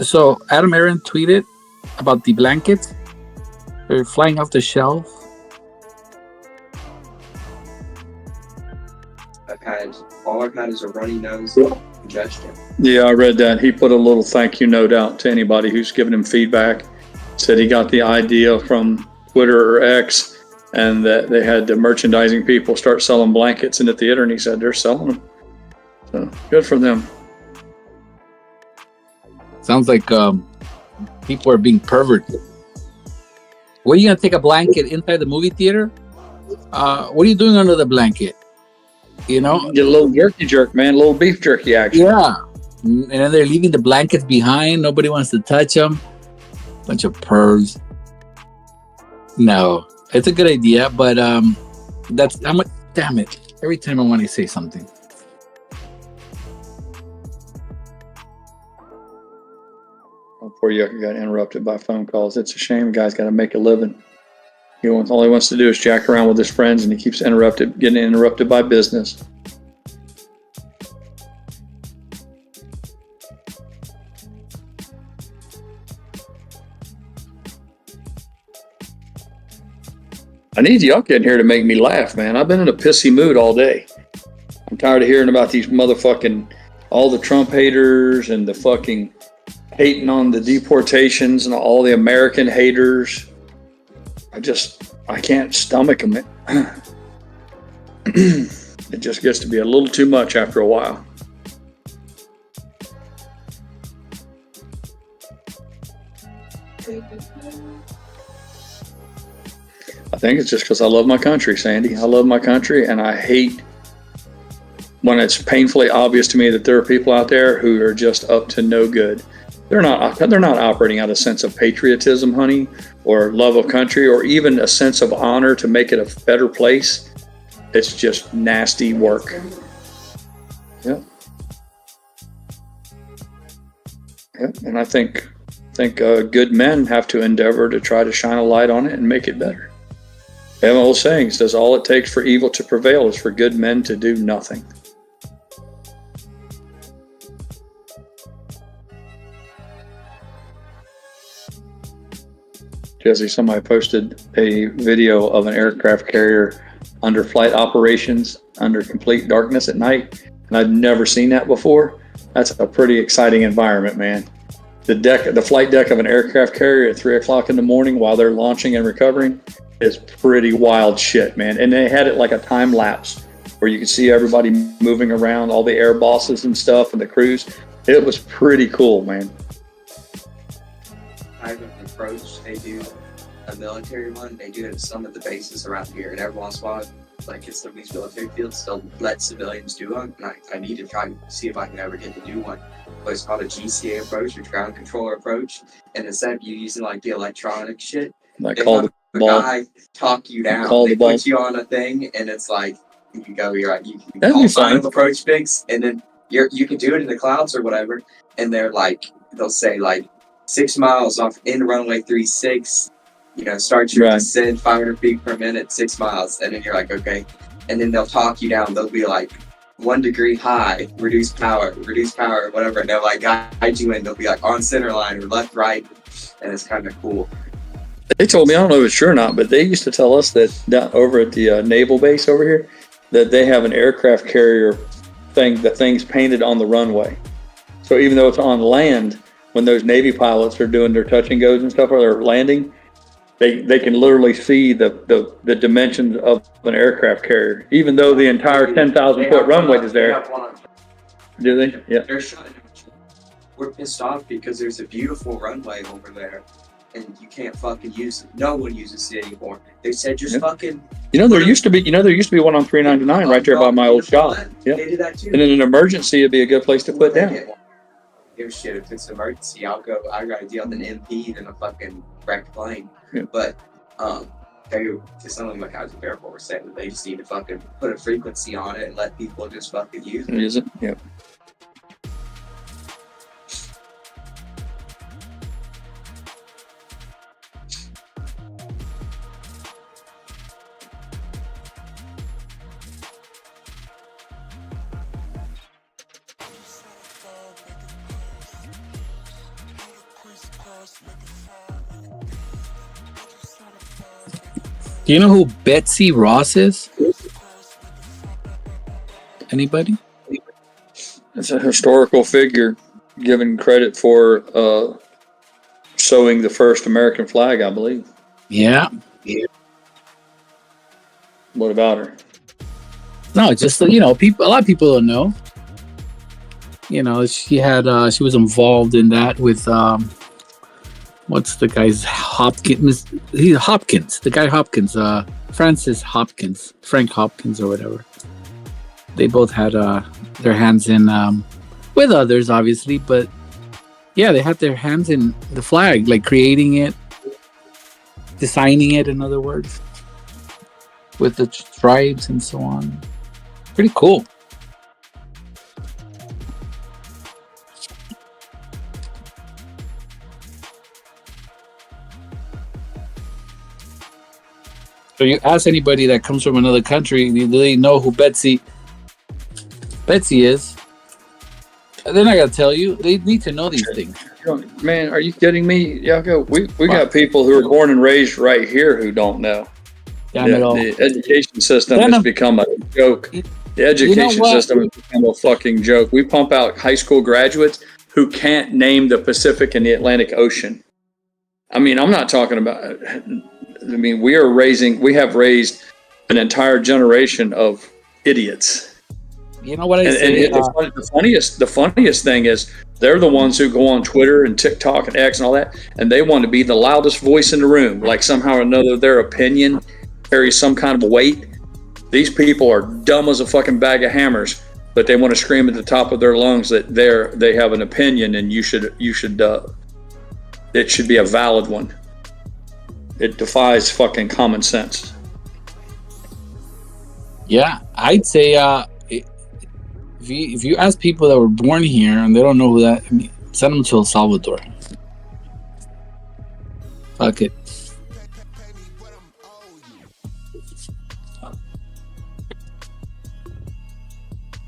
So Adam Aaron tweeted about the blankets. They're flying off the shelf. All I've had is a runny nose, congestion. Yeah, I read that. He put a little thank you note out to anybody who's given him feedback. Said he got the idea from Twitter or X, and that they had the merchandising people start selling blankets in the theater, and he said they're selling them. So good for them. Sounds like people are being perverted. What, are you gonna take a blanket inside the movie theater? What are you doing under the blanket? You know, get a little jerky jerk, man, a little beef jerky action. Yeah, and then they're leaving the blankets behind. Nobody wants to touch them. Bunch of pervs. No, it's a good idea, but that's I'm like, damn it! Every time I want to say something. Before you got interrupted by phone calls, it's a shame. Guy's got to make a living. All he wants to do is jack around with his friends, and he keeps getting interrupted by business. I need y'all getting here to make me laugh, man. I've been in a pissy mood all day. I'm tired of hearing about these motherfucking, all the Trump haters and the fucking hating on the deportations and all the American haters. I can't stomach them. It just gets to be a little too much after a while. I think it's just because I love my country, Sandy. I love my country, and I hate when it's painfully obvious to me that there are people out there who are just up to no good. They're not operating out of a sense of patriotism, honey, or love of country, or even a sense of honor to make it a better place. It's just nasty work. Yep. Yep. And I think good men have to endeavor to try to shine a light on it and make it better. They have an old saying, says all it takes for evil to prevail is for good men to do nothing. Jesse, somebody posted a video of an aircraft carrier under flight operations under complete darkness at night, and I'd never seen that before. That's a pretty exciting environment, man. The flight deck of an aircraft carrier at 3 o'clock in the morning while they're launching and recovering is pretty wild shit, man. And they had it like a time lapse where you could see everybody moving around, all the air bosses and stuff, and the crews. It was pretty cool, man. Private approach, they do a military one. They do it at some of the bases around here, and every once in a while, like at some of these military fields, they'll let civilians do one. And I need to try and see if I can ever get to do one. But it's called a GCA approach, or ground controller approach. And instead of you using like the electronic shit, like call the ball, guy talk you down. Call they the ball. put you on a thing, and it's like you can That'd call be fine. final approach fix, and then you can do it in the clouds or whatever. And they're like, they'll say like 6 miles off in runway 36. Start your descent 500 feet per minute, 6 miles, and then you're like, okay. And then they'll talk you down. They'll be like 1 degree high, reduce power, whatever. And they'll like guide you in. They'll be like on center line or left, right, and it's kind of cool. They told me, I don't know if it's true or not, but they used to tell us that down over at the naval base over here, that they have an aircraft carrier thing, the thing's painted on the runway. So even though it's on land, when those Navy pilots are doing their touch and goes and stuff, or they're landing, they can literally see the dimensions of an aircraft carrier, even though the entire 10,000 foot runway is there. Do they? Yeah. They're shutting it. We're pissed off because there's a beautiful runway over there, and you can't fucking use it. No one uses it anymore. They said just fucking. There used to be one on 399 right there by my old shop. Yeah. They did that too. And in an emergency, it'd be a good place to put down. Give a shit if it's an emergency. I gotta deal with an MP than a fucking wrecked plane. Yeah. But some of my guys at the airport were saying that they just need to fucking put a frequency on it and let people just fucking use it. Use it? Yep. Do you know who Betsy Ross is? Anybody? It's a historical figure given credit for sewing the first American flag, I believe. Yeah. What about her? No, just people. A lot of people don't know. She was involved in that with what's the guy's Hopkins? He's Hopkins. The guy Hopkins. Francis Hopkins, Frank Hopkins, or whatever. They both had their hands in with others, obviously, but yeah, they had their hands in the flag, like creating it, designing it. In other words, with the stripes and so on. Pretty cool. So you ask anybody that comes from another country, do they know who Betsy is? They're not gonna tell you. They need to know these things. Man, are you kidding me, Yako? We got people who are born and raised right here who don't know. The education system has become a joke. The education system has become a fucking joke. We pump out high school graduates who can't name the Pacific and the Atlantic Ocean. I mean, I'm not talking about. I mean, we have raised an entire generation of idiots. You know what I say? And the funniest thing is they're the ones who go on Twitter and TikTok and X and all that, and they want to be the loudest voice in the room. Like somehow or another, their opinion carries some kind of weight. These people are dumb as a fucking bag of hammers, but they want to scream at the top of their lungs that they have an opinion, and it should be a valid one. It defies fucking common sense. Yeah, I'd say if you ask people that were born here and they don't know who that, send them to El Salvador. Fuck it.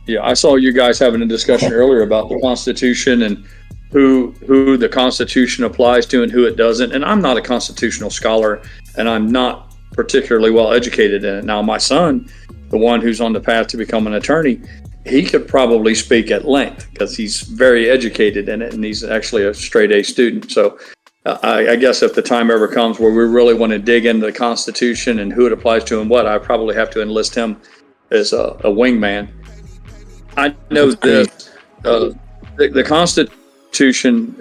Yeah, I saw you guys having a discussion earlier about the Constitution and who the Constitution applies to and who it doesn't. And I'm not a constitutional scholar, and I'm not particularly well educated in it. Now, my son, the one who's on the path to become an attorney, he could probably speak at length because he's very educated in it, and he's actually a straight A student. So I guess if the time ever comes where we really want to dig into the Constitution and who it applies to and what, I probably have to enlist him as a wingman. I know this. The Constitution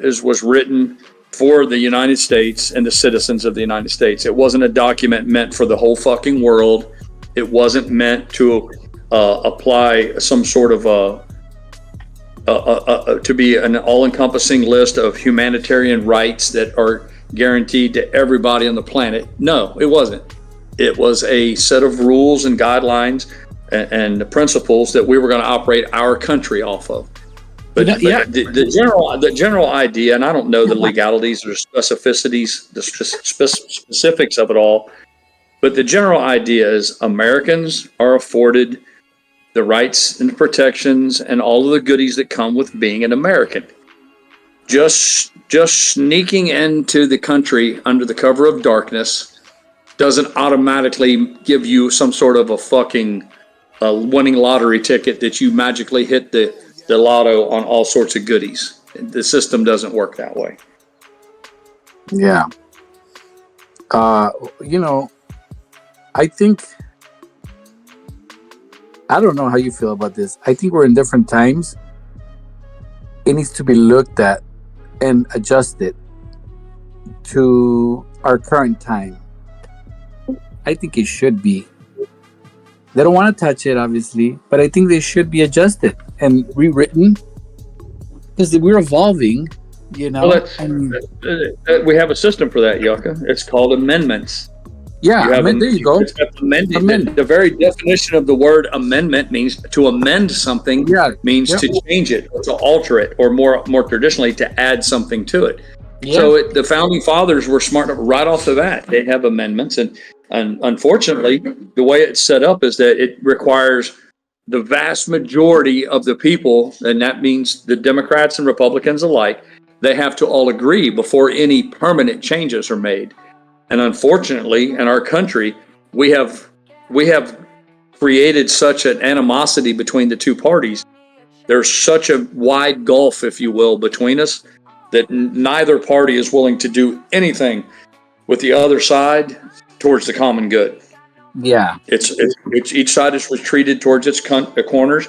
was written for the United States and the citizens of the United States. It wasn't a document meant for the whole fucking world. It wasn't meant to apply some sort of to be an all-encompassing list of humanitarian rights that are guaranteed to everybody on the planet. No, it wasn't. It was a set of rules and guidelines and the principles that we were going to operate our country off of. But the general idea, and I don't know the legalities or specificities, the specifics of it all, but the general idea is Americans are afforded the rights and protections and all of the goodies that come with being an American. Just sneaking into the country under the cover of darkness doesn't automatically give you some sort of a fucking winning lottery ticket that you magically hit the lotto on all sorts of goodies. The system doesn't work that way. Yeah. I think, I don't know how you feel about this. I think we're in different times. It needs to be looked at and adjusted to our current time. I think it should be. They don't want to touch it, obviously, but I think they should be adjusted and rewritten because we're evolving, Well, we have a system for that, Yucca. It's called amendments. Yeah, there you go. The very definition of the word amendment means to amend something. Means to change it, or to alter it, or more traditionally, to add something to it. Yeah. So the founding fathers were smart right off the bat. They have amendments, and unfortunately, the way it's set up is that it requires the vast majority of the people, and that means the Democrats and Republicans alike, they have to all agree before any permanent changes are made. And unfortunately, in our country, we have created such an animosity between the two parties. There's such a wide gulf, if you will, between us that neither party is willing to do anything with the other side towards the common good. Yeah. It's each side is retreated towards its corners,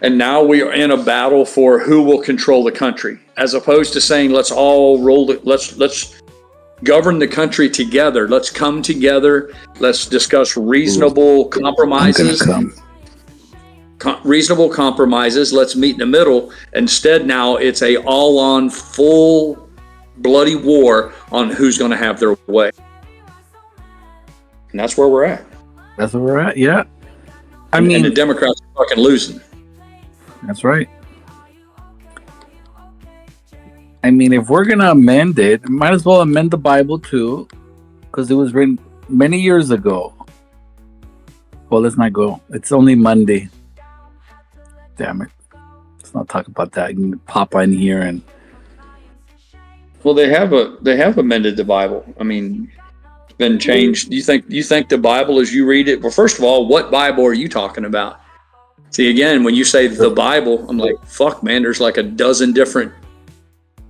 and now we are in a battle for who will control the country, as opposed to saying let's all roll it. Let's govern the country together. Let's come together. Let's discuss reasonable compromises. Reasonable compromises. Let's meet in the middle. Instead, now it's a all-on full bloody war on who's going to have their way, and that's where we're at. That's where we're at. Yeah. I and mean, the Democrats are fucking losing. That's right. I mean, if we're gonna amend it, might as well amend the Bible too, because it was written many years ago. Well, let's not go. It's only Monday. Damn it. Let's not talk about that. You can pop in here and. Well, they have amended the Bible. I mean, it's been changed. You think the Bible as you read it? Well, first of all, what Bible are you talking about? See, again, when you say the Bible, I'm like, fuck, man. There's like a dozen different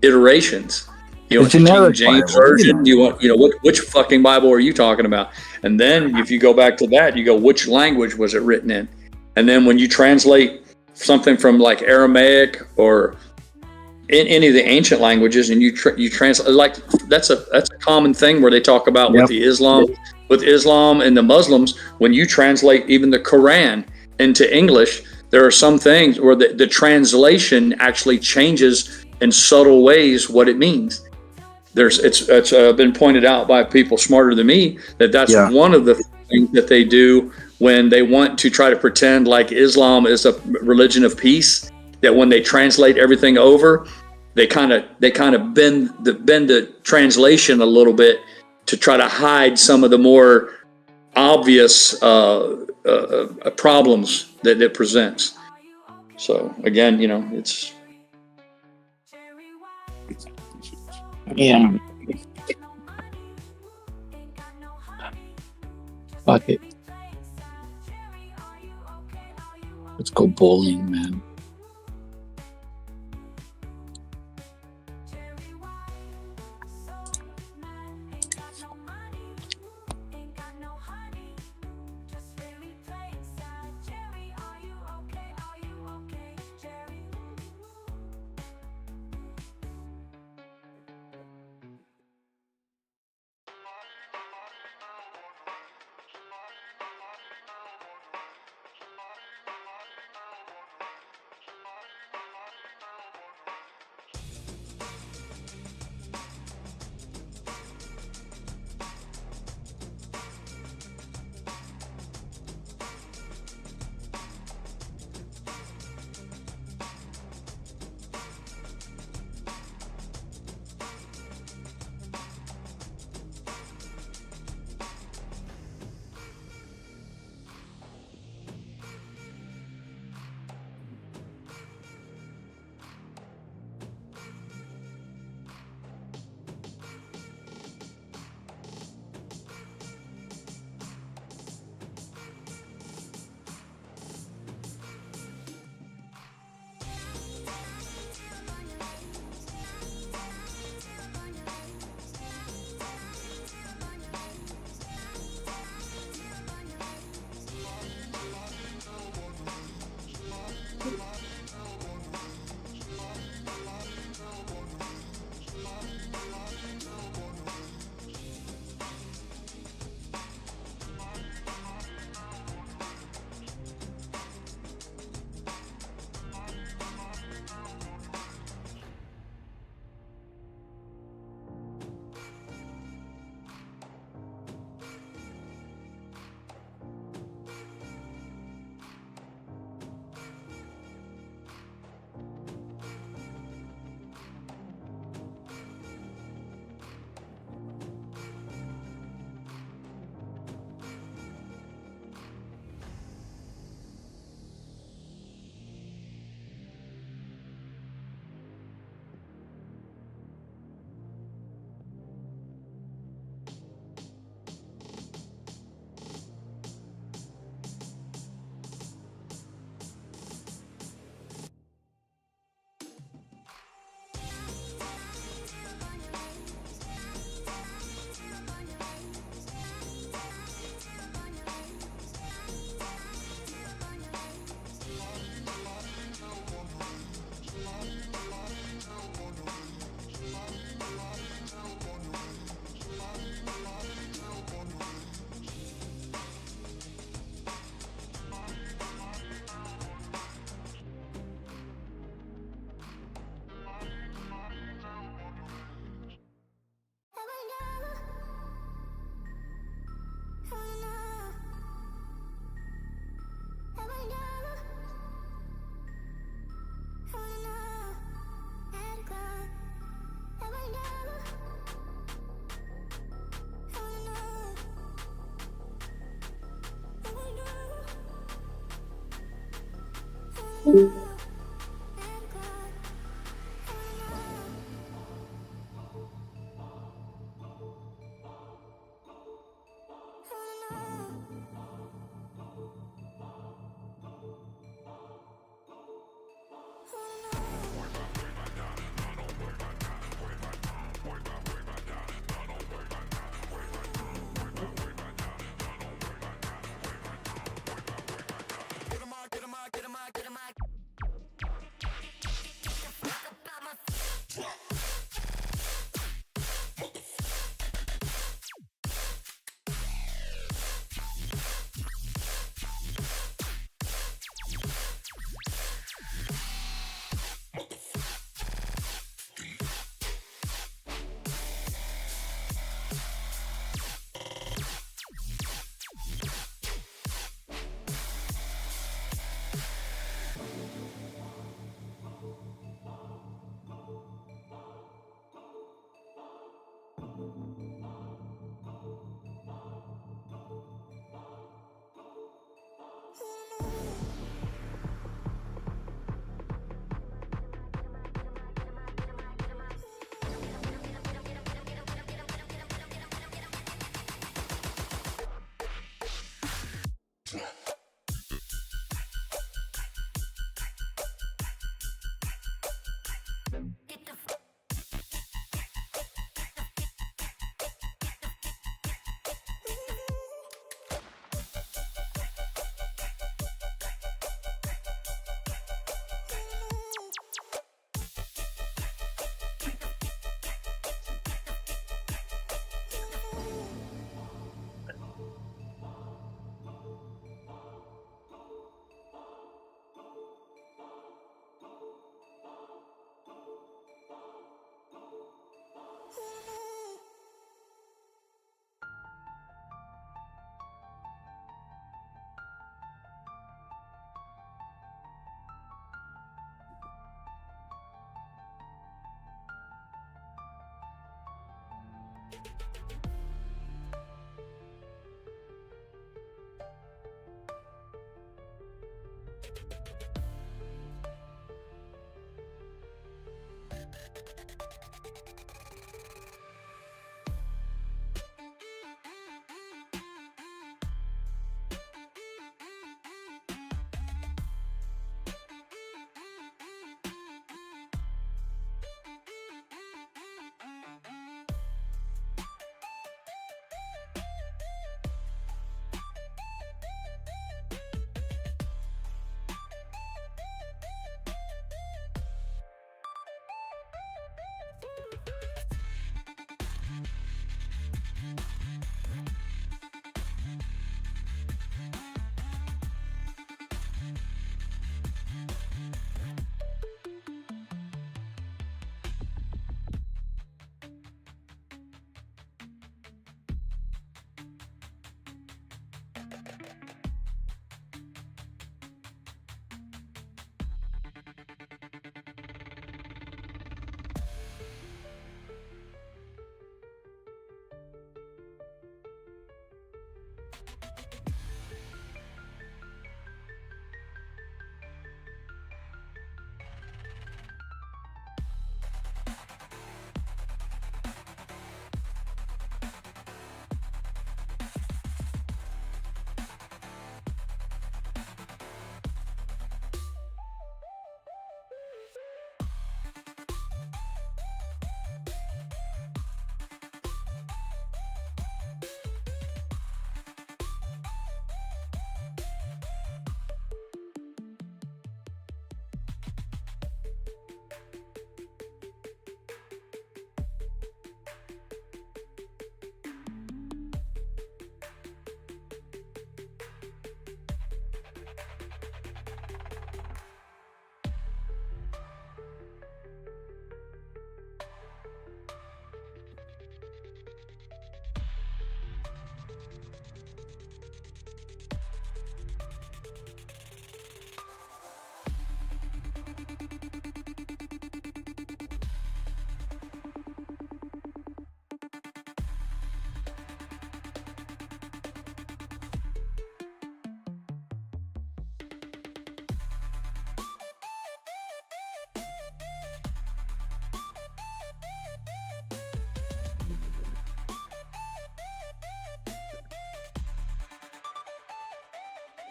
iterations. You want the King James version? You want which fucking Bible are you talking about? And then if you go back to that, you go, which language was it written in? And then when you translate something from like Aramaic or in any of the ancient languages, and you translate, like that's a common thing where they talk about with Islam and the Muslims. When you translate even the Quran into English, there are some things where the translation actually changes in subtle ways what it means. It's been pointed out by people smarter than me that's one of the things that they do when they want to try to pretend like Islam is a religion of peace. That when they translate everything over, they kind of bend the translation a little bit to try to hide some of the more obvious problems that it presents. So again, it's Fuck it. Let's go bowling, man.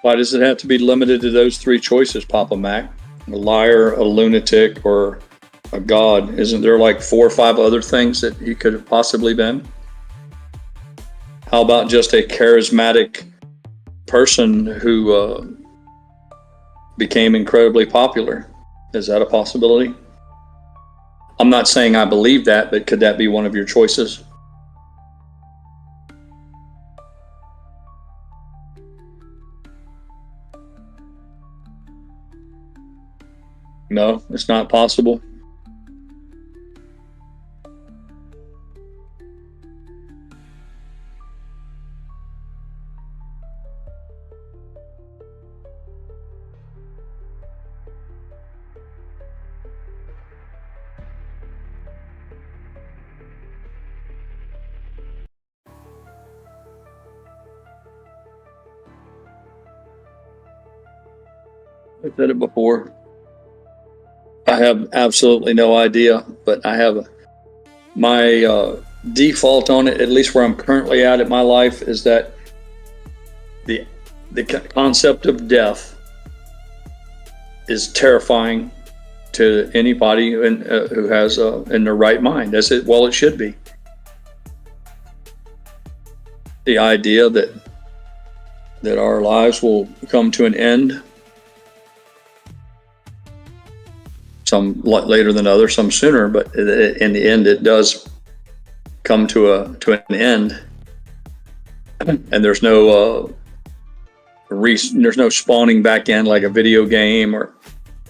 Why does it have to be limited to those three choices, Papa Mac? A liar, a lunatic, or a god? Isn't there like 4 or 5 other things that he could have possibly been? How about just a charismatic person who became incredibly popular? Is that a possibility? I'm not saying I believe that, but could that be one of your choices? No, it's not possible. I said it before. I have absolutely no idea, but I have my default on it, at least where I'm currently at my life, is that the concept of death is terrifying to anybody who has in their right mind, as it should be. The idea that our lives will come to an end, some later than others, some sooner, but in the end it does come to an end, and there's no spawning back in like a video game or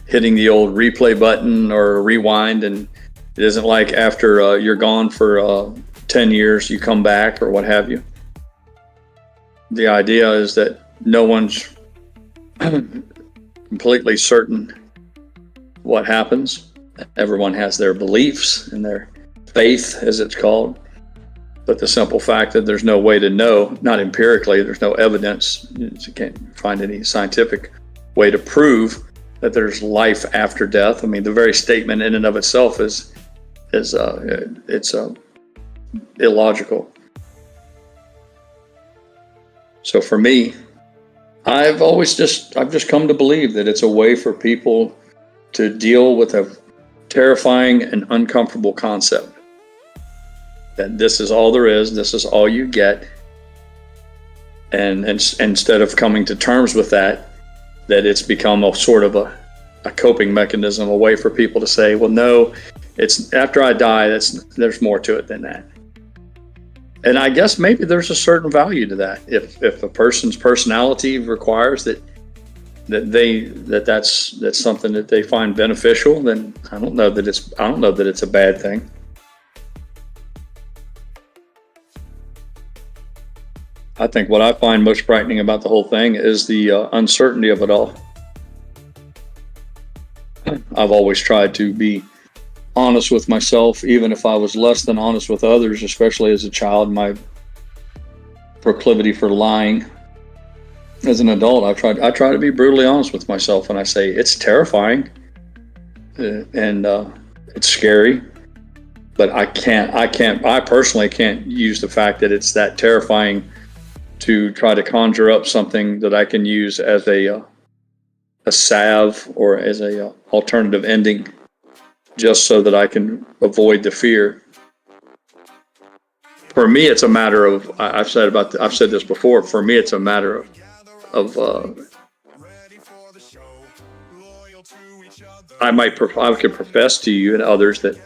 hitting the old replay button or rewind, and it isn't like after you're gone for 10 years you come back or what have you. The idea is that no one's completely certain what happens. Everyone has their beliefs and their faith, as it's called, but the simple fact that there's no way to know, not empirically, there's no evidence, you can't find any scientific way to prove that there's life after death. I mean, the very statement in and of itself is illogical. So for me, I've just come to believe that it's a way for people to deal with a terrifying and uncomfortable concept. That this is all there is, this is all you get. And instead of coming to terms with that it's become a sort of a coping mechanism, a way for people to say, well, no, it's after I die, there's more to it than that. And I guess maybe there's a certain value to that. If a person's personality requires that's something that they find beneficial, then I don't know that it's a bad thing. I think what I find most frightening about the whole thing is the uncertainty of it all. I've always tried to be honest with myself, even if I was less than honest with others, especially as a child. My proclivity for lying. As an adult, I try to be brutally honest with myself, and I say it's terrifying and it's scary, but I personally can't use the fact that it's that terrifying to try to conjure up something that I can use as a salve or as a alternative ending, just so that I can avoid the fear. For me, it's a matter of, I've said this before, for me it's a matter of I could profess to you and others that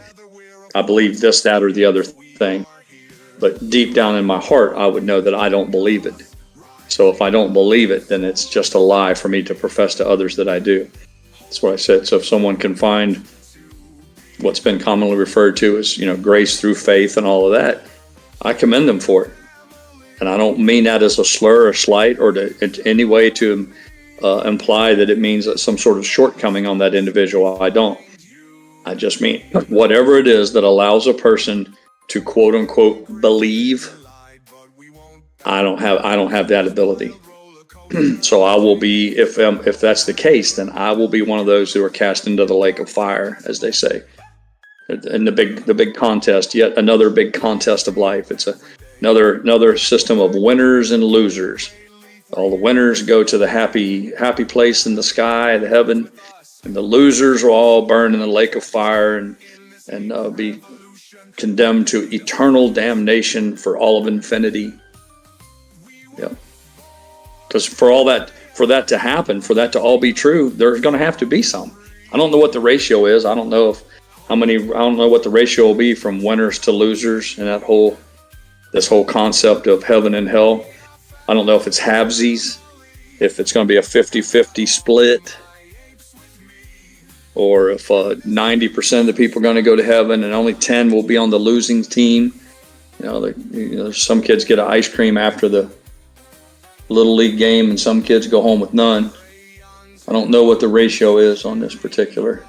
I believe this, that, or the other thing, but deep down in my heart, I would know that I don't believe it. So if I don't believe it, then it's just a lie for me to profess to others that I do. That's what I said. So if someone can find what's been commonly referred to as, grace through faith and all of that, I commend them for it. And I don't mean that as a slur or slight or in any way to imply that it means that some sort of shortcoming on that individual. I don't. I just mean whatever it is that allows a person to quote unquote believe, I don't have that ability. So I will be, if that's the case, then I will be one of those who are cast into the lake of fire, as they say. And the big contest, yet another big contest of life. It's another system of winners and losers. All the winners go to the happy place in the sky, the heaven, and the losers will all burn in the lake of fire and be condemned to eternal damnation for all of infinity. Yeah. Because for that to happen, for that to all be true, there's going to have to be some. I don't know what the ratio is. I don't know what the ratio will be from winners to losers and this whole concept of heaven and hell. I don't know if it's halvesies, if it's going to be a 50-50 split, or if 90% of the people are going to go to heaven and only 10 will be on the losing team. Some kids get an ice cream after the Little League game and some kids go home with none. I don't know what the ratio is on this particular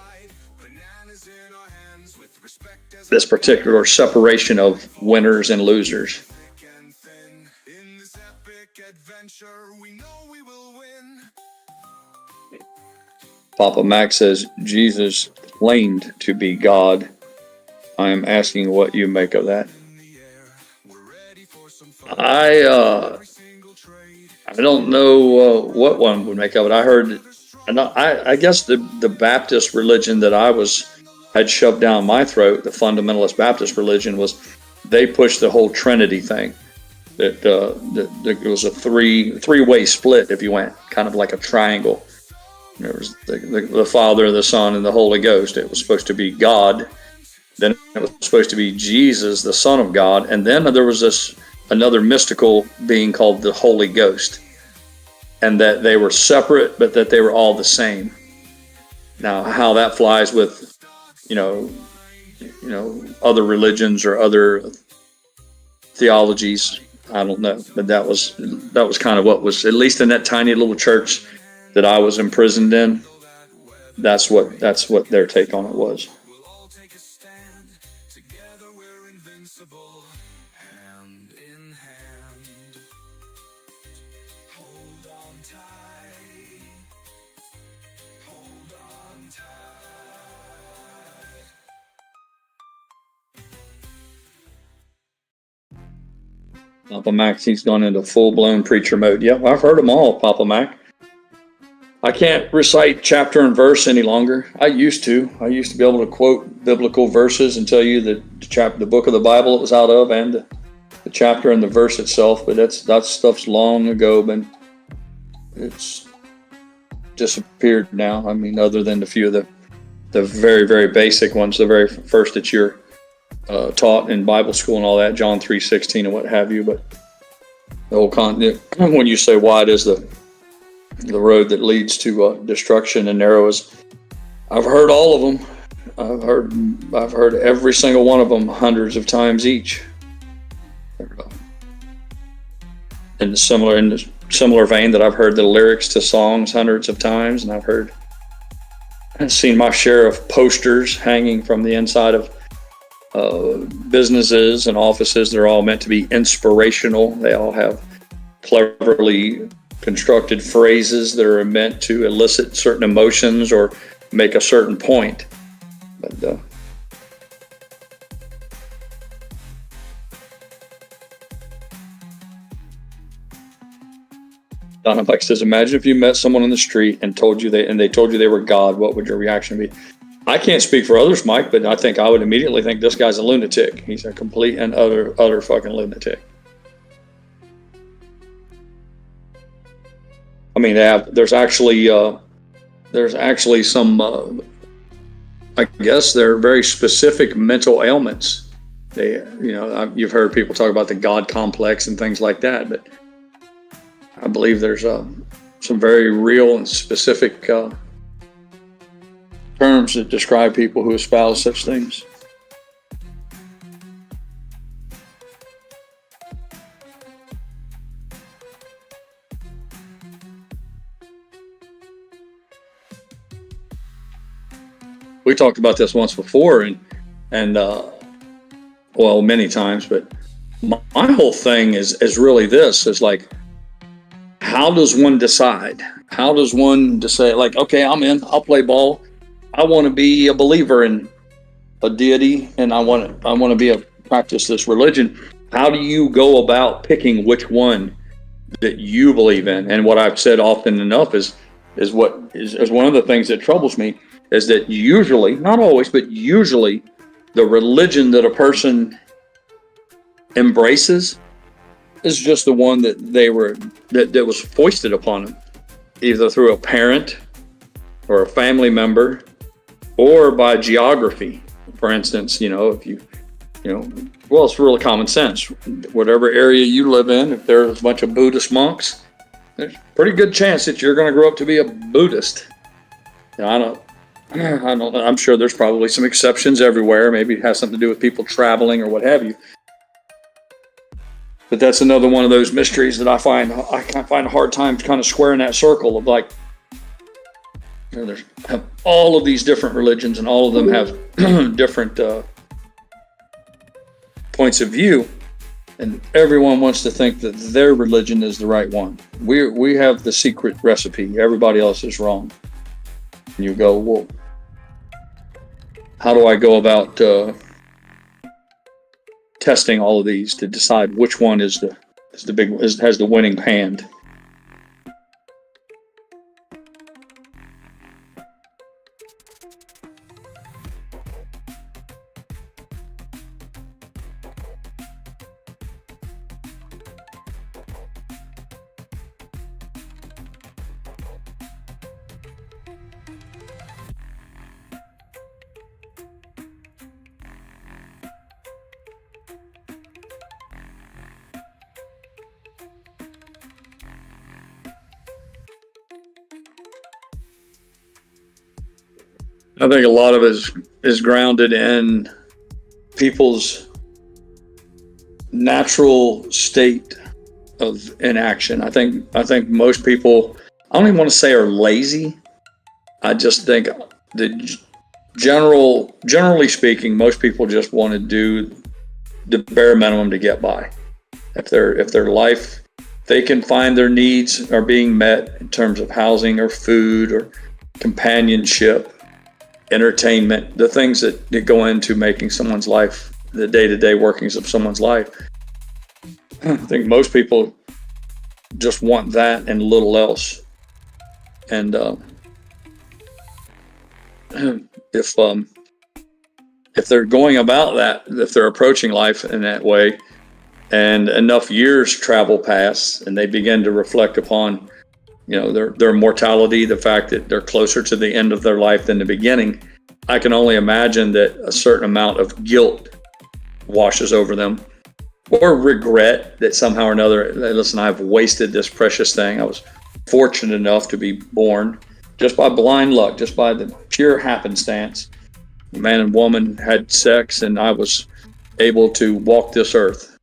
separation of winners and losers. Papa Mac says, Jesus claimed to be God. I am asking what you make of that. I don't know what one would make of it. I heard, I guess the Baptist religion that I had shoved down my throat, the fundamentalist Baptist religion, was they pushed the whole Trinity thing. That it was a three-way split if you went, kind of like a triangle. There was the Father, the Son, and the Holy Ghost. It was supposed to be God. Then it was supposed to be Jesus, the Son of God. And then there was another mystical being called the Holy Ghost. And that they were separate, but that they were all the same. Now, how that flies with, other religions or other theologies, I don't know. But that was kind of what was, at least in that tiny little church that I was imprisoned in, that's what their take on it was. Papa Mac, he's gone into full-blown preacher mode. Yep, I've heard them all, Papa Mac. I can't recite chapter and verse any longer. I used to be able to quote biblical verses and tell you the book of the Bible it was out of and the chapter and the verse itself, but that stuff's long ago it's disappeared now. I mean, other than a few of the very, very basic ones, the very first that you're taught in Bible school and all that, John 3:16 and what have you. But the whole when you say wide is the road that leads to destruction and narrow is, I've heard all of them. I've heard every single one of them hundreds of times each. In the similar vein that I've heard the lyrics to songs hundreds of times, and I've seen my share of posters hanging from the inside of businesses and offices. They're all meant to be inspirational. They all have cleverly constructed phrases that are meant to elicit certain emotions or make a certain point. But Donna Buck says, imagine if you met someone on the street and they told you they were God, what would your reaction be? I can't speak for others, Mike, but I think I would immediately think this guy's a lunatic. He's a complete and utter fucking lunatic. I mean, there's actually some, I guess they're very specific mental ailments. You've heard people talk about the God complex and things like that, but I believe there's some very real and specific terms that describe people who espouse such things. We talked about this once before, and many times. But my whole thing is really this: is like, how does one decide? How does one decide? Like, okay, I'm in. I'll play ball. I want to be a believer in a deity, and I want to practice this religion. How do you go about picking which one that you believe in. And what I've said often enough is one of the things that troubles me is that usually, not always, but usually the religion that a person embraces is just the one that that was foisted upon them, either through a parent or a family member or by geography. For instance, if well, it's really common sense. Whatever area you live in, if there's a bunch of Buddhist monks, there's a pretty good chance that you're going to grow up to be a Buddhist. I'm sure there's probably some exceptions everywhere. Maybe it has something to do with people traveling or what have you. But that's another one of those mysteries that I find a hard time kind of squaring that circle of like, there's all of these different religions and all of them have different points of view, and everyone wants to think that their religion is the right one. We have the secret recipe. Everybody else is wrong. And you go, well, how do I go about testing all of these to decide which one has the winning hand? I think a lot of it is grounded in people's natural state of inaction. I think most people, I don't even want to say are lazy. I just think that generally speaking, most people just want to do the bare minimum to get by. If their life, they can find their needs are being met in terms of housing or food or companionship, entertainment, the things that go into making someone's life, the day-to-day workings of someone's life. I think most people just want that and little else. And if they're going about that, if they're approaching life in that way, and enough years travel past, and they begin to reflect upon their mortality, the fact that they're closer to the end of their life than the beginning, I can only imagine that a certain amount of guilt washes over them, or regret that somehow or another, listen, I've wasted this precious thing. I was fortunate enough to be born just by blind luck, just by the pure happenstance. Man and woman had sex, and I was able to walk this earth.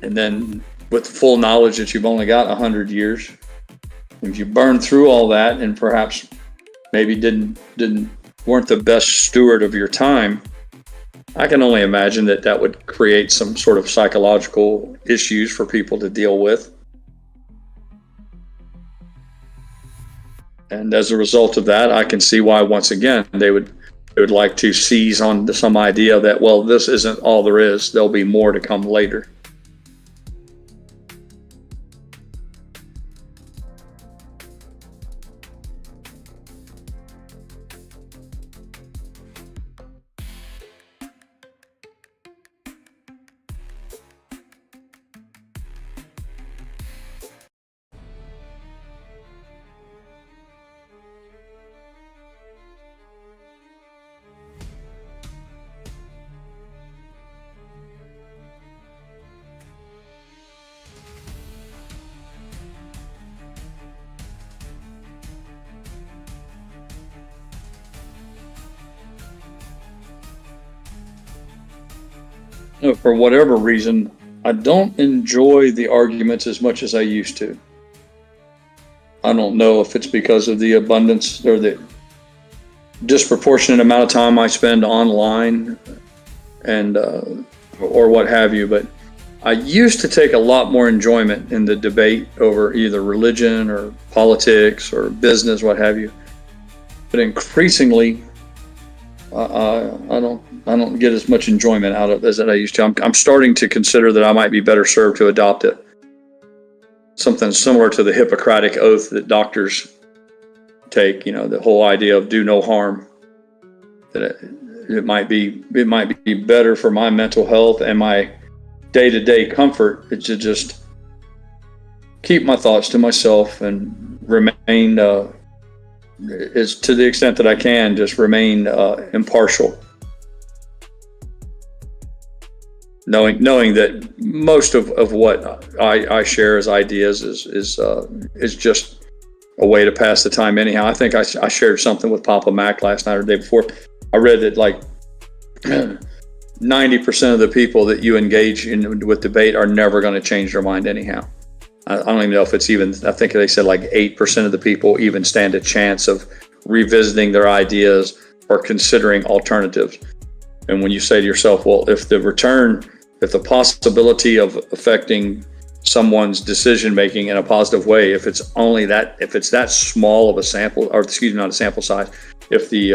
And then with full knowledge that you've only got 100 years, if you burn through all that and perhaps maybe weren't the best steward of your time, I can only imagine that would create some sort of psychological issues for people to deal with. And as a result of that, I can see why, once again, they would like to seize on some idea that, well, this isn't all there is. There'll be more to come later. For whatever reason, I don't enjoy the arguments as much as I used to. I don't know if it's because of the abundance or the disproportionate amount of time I spend online and or what have you, but I used to take a lot more enjoyment in the debate over either religion or politics or business, what have you. But increasingly, I don't get as much enjoyment out of it as I used to. I'm starting to consider that I might be better served to adopt it. Something similar to the Hippocratic oath that doctors take, you know, the whole idea of do no harm. That it might be better for my mental health and my day-to-day comfort to just keep my thoughts to myself and remain is to the extent that I can just remain impartial, knowing that most of what I share as ideas is just a way to pass the time anyhow. I think I shared something with Papa Mac last night or the day before. I read that like 90% of the people that you engage in with debate are never going to change their mind anyhow. I don't even know if it's even, I think they said like 8% of the people even stand a chance of revisiting their ideas or considering alternatives. And when you say to yourself, well, if the possibility of affecting someone's decision making in a positive way, if it's that small of a sample, or excuse me, not a sample size, if the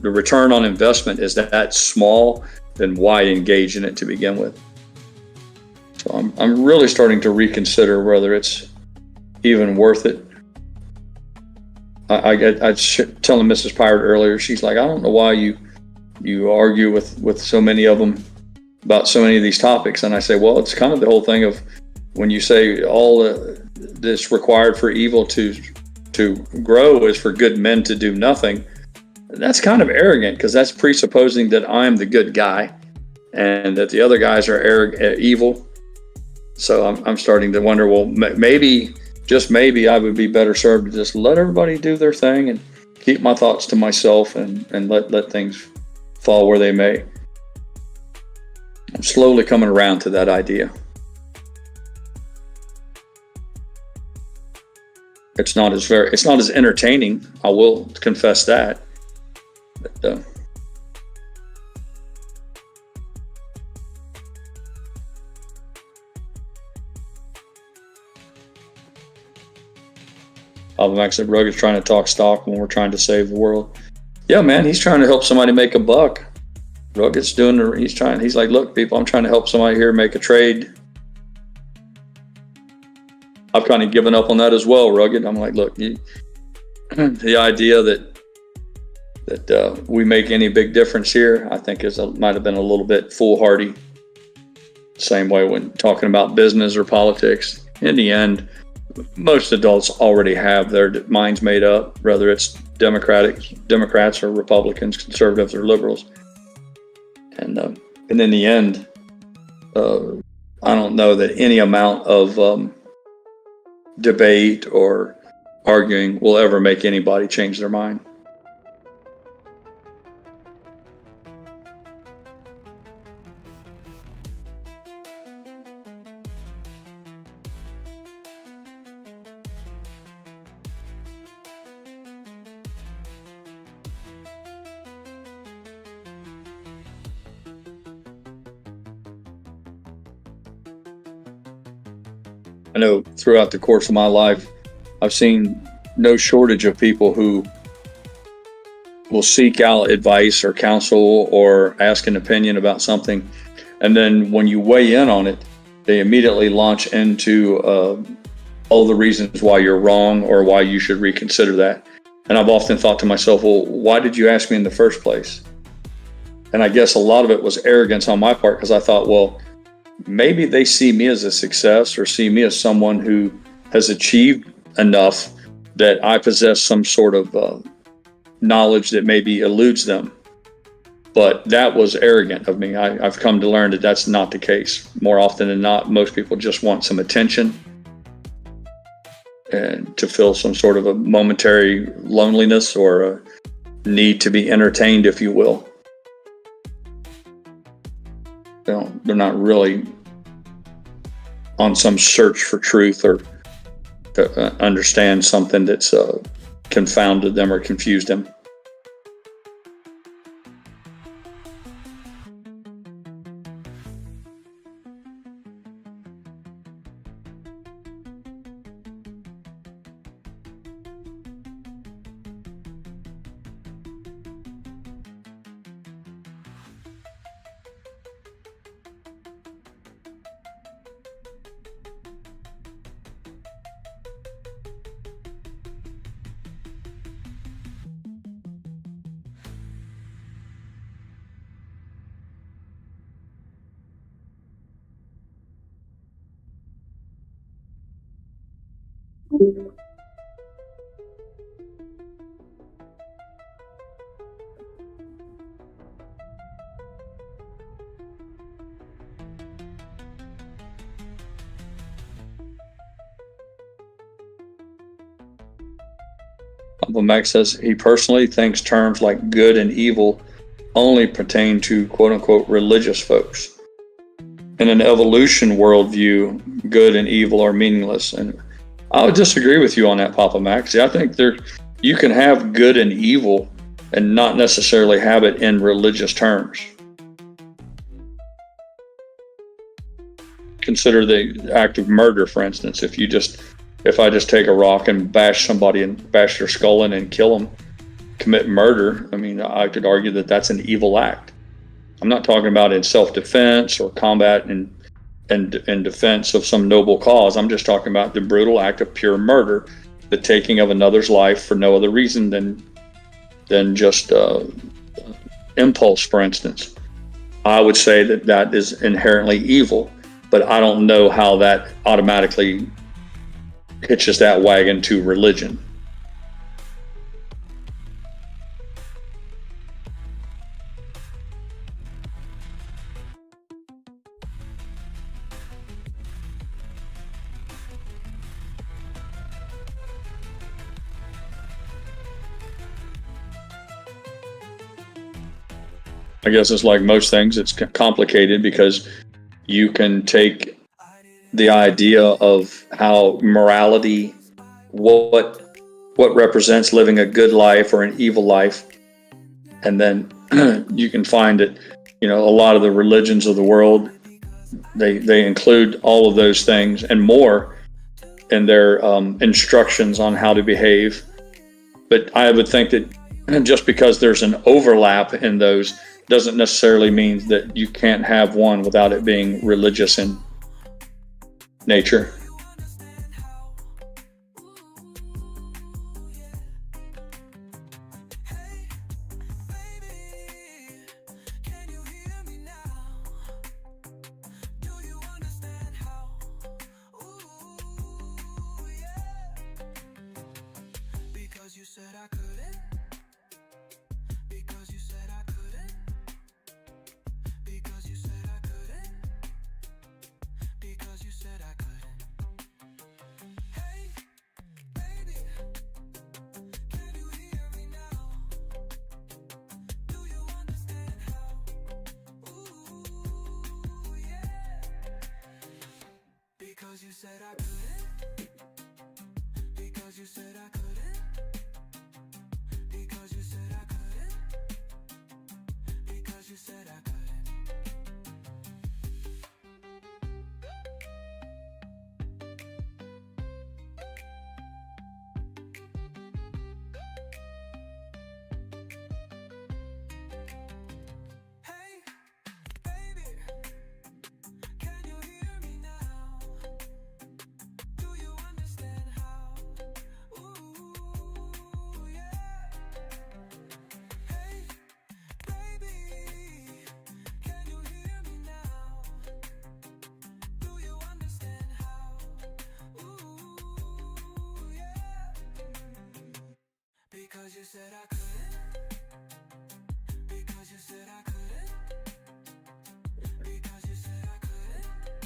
return on investment is that small, then why engage in it to begin with? So I'm really starting to reconsider whether it's even worth it. I telling Mrs. Pirate earlier, she's like, I don't know why you argue with so many of them about so many of these topics. And I say, well, it's kind of the whole thing of when you say all this required for evil to grow is for good men to do nothing. That's kind of arrogant, because that's presupposing that I'm the good guy and that the other guys are evil. So I'm starting to wonder, well, maybe, just maybe, I would be better served to just let everybody do their thing and keep my thoughts to myself and let things fall where they may. I'm slowly coming around to that idea. It's not as entertaining, I will confess that. But, Max said Rugged's trying to talk stock when we're trying to save the world. Yeah, man, he's trying to help somebody make a buck. Rugged's he's like, look, people, I'm trying to help somebody here make a trade. I've kind of given up on that as well, Rugged. I'm like, look, the idea that we make any big difference here, I think might have been a little bit foolhardy. Same way when talking about business or politics. In the end, most adults already have their minds made up, whether it's Democrats or Republicans, conservatives or liberals. And in the end, I don't know that any amount of debate or arguing will ever make anybody change their mind. I know throughout the course of my life, I've seen no shortage of people who will seek out advice or counsel or ask an opinion about something. And then when you weigh in on it, they immediately launch into all the reasons why you're wrong or why you should reconsider that. And I've often thought to myself, well, why did you ask me in the first place? And I guess a lot of it was arrogance on my part, because I thought, well, maybe they see me as a success or see me as someone who has achieved enough that I possess some sort of knowledge that maybe eludes them. But that was arrogant of me. I've come to learn that that's not the case. More often than not, most people just want some attention and to feel some sort of a momentary loneliness or a need to be entertained, if you will. They're not really on some search for truth or to understand something that's confounded them or confused them. Uncle Max says he personally thinks terms like good and evil only pertain to quote unquote religious folks. In an evolution worldview, good and evil are meaningless. And I would disagree with you on that, Papa Max. I think you can have good and evil and not necessarily have it in religious terms. Consider the act of murder, for instance. If I just take a rock and bash somebody and bash their skull in and kill them, commit murder, I mean, I could argue that that's an evil act. I'm not talking about in self-defense or combat and defense of some noble cause. I'm just talking about the brutal act of pure murder, the taking of another's life for no other reason than just impulse, for instance. I would say that is inherently evil, but I don't know how that automatically hitches that wagon to religion. I guess it's like most things, it's complicated because you can take the idea of how morality, what represents living a good life or an evil life, and then you can find that, a lot of the religions of the world, they include all of those things and more in their instructions on how to behave. But I would think that just because there's an overlap in those doesn't necessarily mean that you can't have one without it being religious in nature.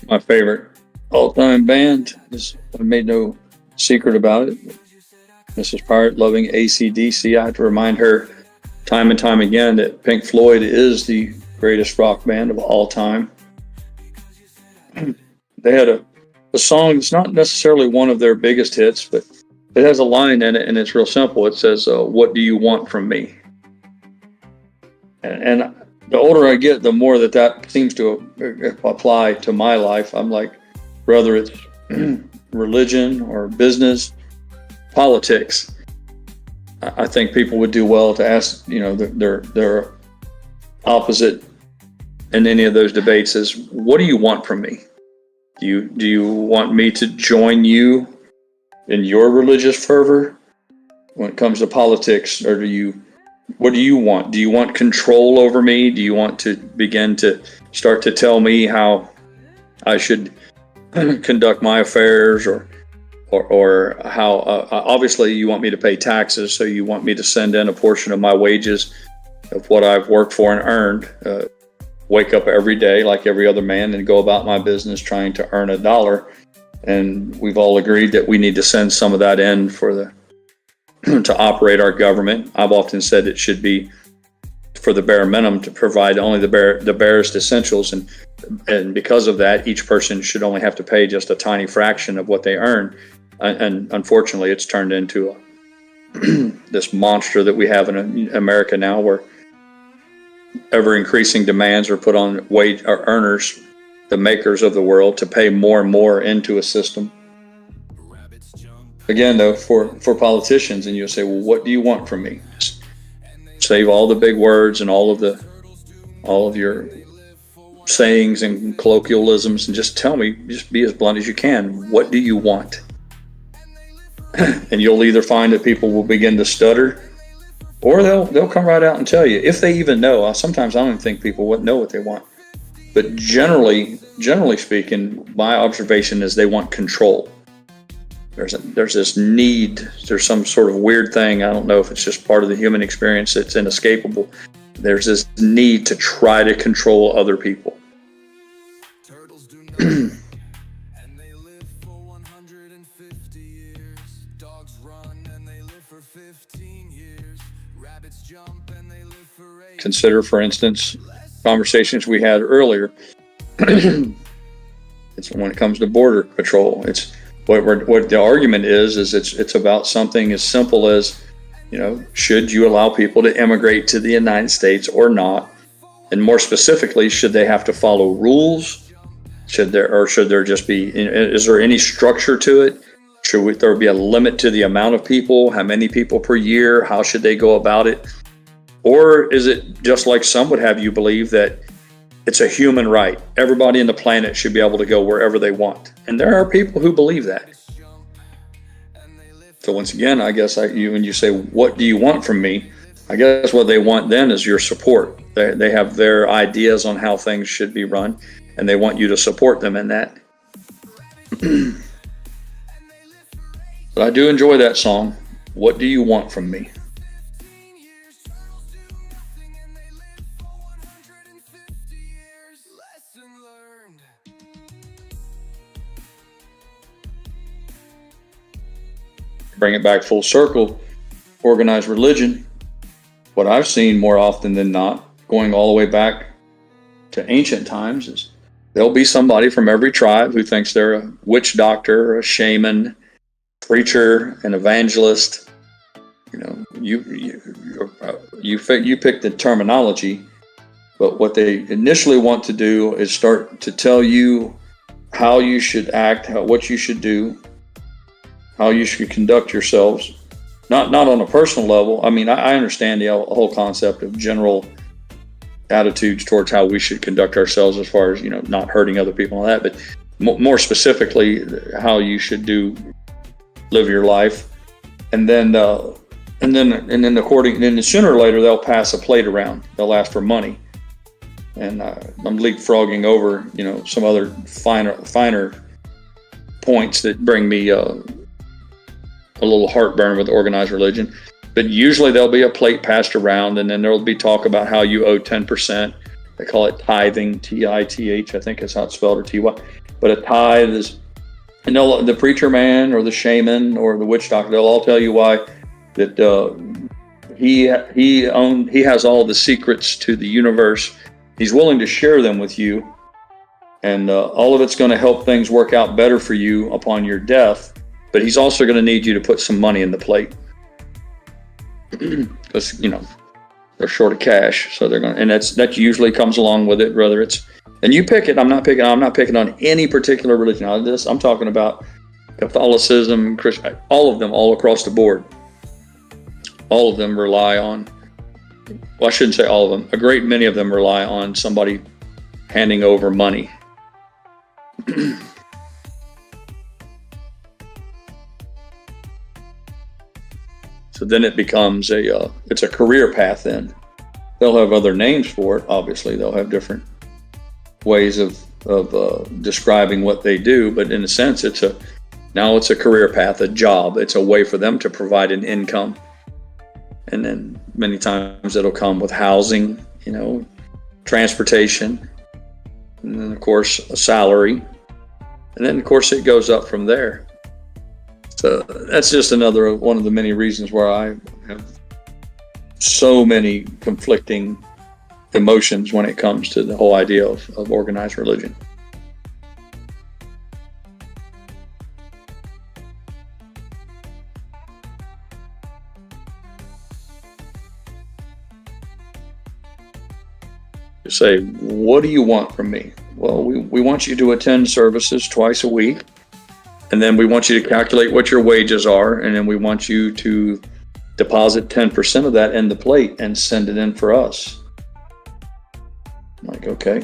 My favorite all-time band is, I made no secret about it. Mrs. Pirate loving AC/DC. I have to remind her time and time again that Pink Floyd is the greatest rock band of all time. They had a song that's not necessarily one of their biggest hits, but it has a line in it, and it's real simple. It says, "What do you want from me?" And the older I get, the more that seems to apply to my life. I'm like, whether it's religion or business, politics, I think people would do well to ask, their opposite in any of those debates is, what do you want from me? Do you want me to join you in your religious fervor when it comes to politics, or what do you want? Do you want control over me? Do you want to begin to start to tell me how I should conduct my affairs, or or how obviously you want me to pay taxes, so you want me to send in a portion of my wages of what I've worked for and earned, wake up every day like every other man and go about my business trying to earn $1. And we've all agreed that we need to send some of that in for the to operate our government. I've often said it should be for the bare minimum, to provide only the barest essentials, and because of that, each person should only have to pay just a tiny fraction of what they earn. And unfortunately, it's turned into this monster that we have in America now, where ever increasing demands are put on wage or earners, the makers of the world, to pay more and more into a system. Again, though, for politicians, and you'll say, well, what do you want from me? Just save all the big words and all of your sayings and colloquialisms, and just tell me, just be as blunt as you can. What do you want? And you'll either find that people will begin to stutter, or they'll come right out and tell you, if they even know. Sometimes I don't even think people would know what they want. But generally speaking, my observation is they want control. There's this need, there's some sort of weird thing, I don't know if it's just part of the human experience that's inescapable. There's this need to try to control other people. Consider, for instance, conversations we had earlier. It's when it comes to border patrol. It's what the argument is it's about something as simple as, should you allow people to immigrate to the United States or not? And more specifically, should they have to follow rules? Should there just be, is there any structure to it? Should there be a limit to the amount of people? How many people per year? How should they go about it? Or is it just like some would have you believe, that it's a human right? Everybody on the planet should be able to go wherever they want. And there are people who believe that. So once again, I guess when you say, what do you want from me? I guess what they want then is your support. They have their ideas on how things should be run, and they want you to support them in that. But I do enjoy that song, What Do You Want From Me? Bring it back full circle, organized religion. What I've seen more often than not, going all the way back to ancient times, is there'll be somebody from every tribe who thinks they're a witch doctor, a shaman, preacher, an evangelist. You pick the terminology, but what they initially want to do is start to tell you how you should act, what you should do, how you should conduct yourselves, not on a personal level. I mean, I understand the whole concept of general attitudes towards how we should conduct ourselves, as far as, not hurting other people and that, but more specifically, how you should live your life. And then sooner or later, they'll pass a plate around. They'll ask for money. And I'm leapfrogging over, some other finer points that bring me a little heartburn with organized religion. But usually there'll be a plate passed around, and then there'll be talk about how you owe 10%. They call it tithing, T-I-T-H, I think is how it's spelled, or T-Y. But a tithe is, and the preacher man or the shaman or the witch doctor, they'll all tell you why that he has all the secrets to the universe. He's willing to share them with you, and all of it's going to help things work out better for you upon your death. But he's also going to need you to put some money in the plate, because they're short of cash, so they're going to, and that usually comes along with it. Whether it's, and you pick it. I'm not picking on any particular religion. I'm talking about Catholicism, Christian, all of them, all across the board. All of them rely on. Well, I shouldn't say all of them. A great many of them rely on somebody handing over money. So then it becomes it's a career path. Then they'll have other names for it. Obviously, they'll have different ways of describing what they do. But in a sense, it's Now it's a career path, a job. It's a way for them to provide an income. And then many times it'll come with housing, you know, transportation, and then of course a salary. And then of course it goes up from there. So that's just another one of the many reasons where I have so many conflicting emotions when it comes to the whole idea of organized religion. You say, what do you want from me? Well, we want you to attend services twice a week, and then we want you to calculate what your wages are, and then we want you to deposit 10% of that in the plate and send it in for us. I'm like, okay,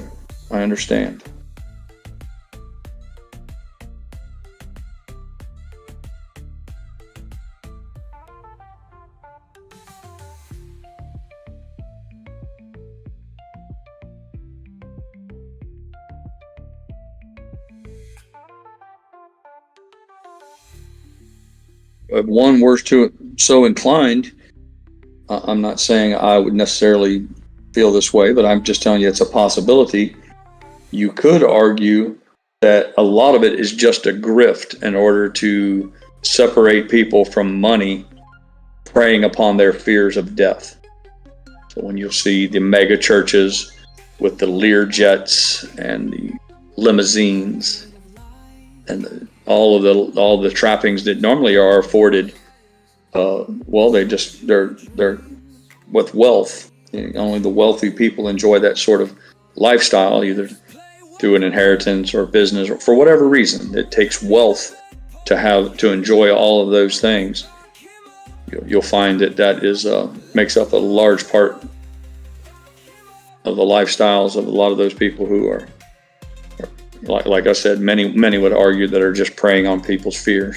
I understand. If one were to so inclined, I'm not saying I would necessarily feel this way, but I'm just telling you it's a possibility. You could argue that a lot of it is just a grift in order to separate people from money, preying upon their fears of death. So when you'll see the mega churches with the Lear jets and the limousines and all the trappings that normally are afforded, well, they're with wealth. Only the wealthy people enjoy that sort of lifestyle, either through an inheritance or business or for whatever reason. It takes wealth to enjoy all of those things. You'll find that is makes up a large part of the lifestyles of a lot of those people who are like I said, many would argue that are just preying on people's fears.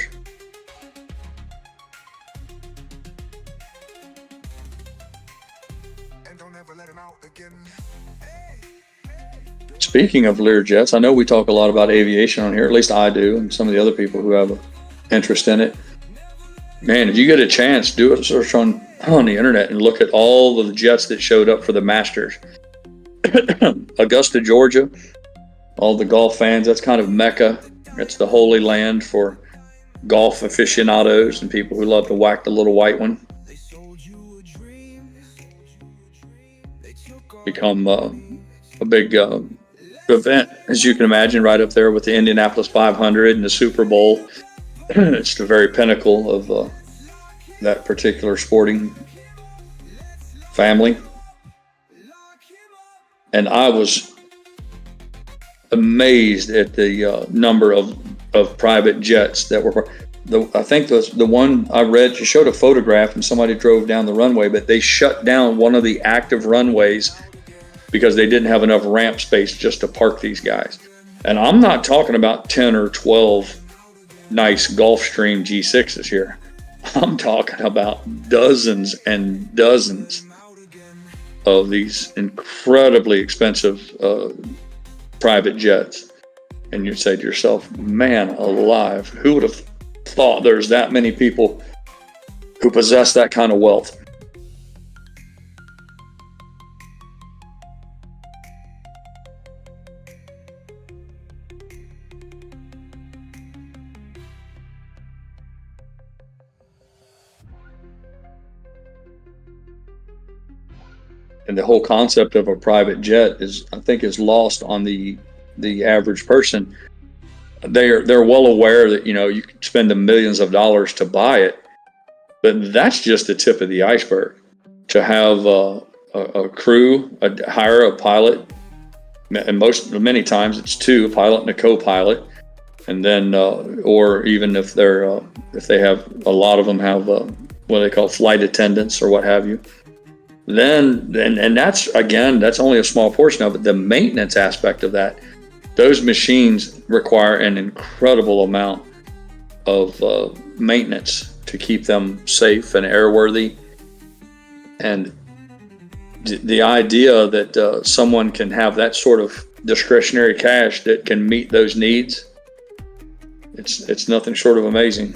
Speaking of Lear jets, I know we talk a lot about aviation on here, at least I do, and some of the other people who have an interest in it. Man, if you get a chance, do a search on the internet and look at all of the jets that showed up for the Masters. Augusta, Georgia, all the golf fans, that's kind of Mecca. It's the holy land for golf aficionados and people who love to whack the little white one. Become a big event, as you can imagine, right up there with the Indianapolis 500 and the Super Bowl. It's the very pinnacle of that particular sporting family. And I was amazed at the number of private jets that were. I think the one I read, you showed a photograph and somebody drove down the runway, but they shut down one of the active runways because they didn't have enough ramp space just to park these guys. And I'm not talking about 10 or 12 nice Gulfstream G6s here. I'm talking about dozens and dozens of these incredibly expensive private jets. And you'd say to yourself, man alive, who would have thought there's that many people who possess that kind of wealth? And the whole concept of a private jet is lost on the average person. They're well aware that, you can spend the millions of dollars to buy it, but that's just the tip of the iceberg. To have a crew, hire a pilot, and many times it's two, a pilot and a co-pilot, and then or even if they have, a lot of them have what they call flight attendants or what have you. Then and that's only a small portion of it. The maintenance aspect of that, those machines require an incredible amount of maintenance to keep them safe and airworthy. And the idea that someone can have that sort of discretionary cash that can meet those needs, It's nothing short of amazing.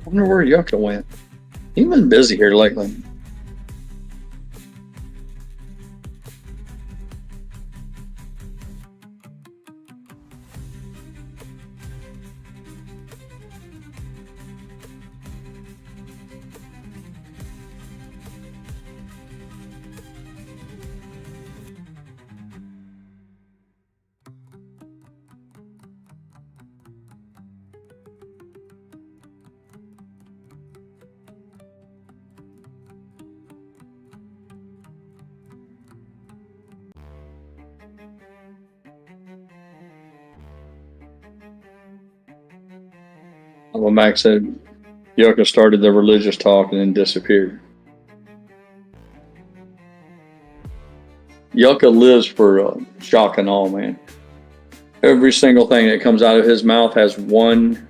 I wonder where Yucca went. He's been busy here lately. Well, Max said Yucca started the religious talk and then disappeared. Yucca lives for shock and awe, man. Every single thing that comes out of his mouth has one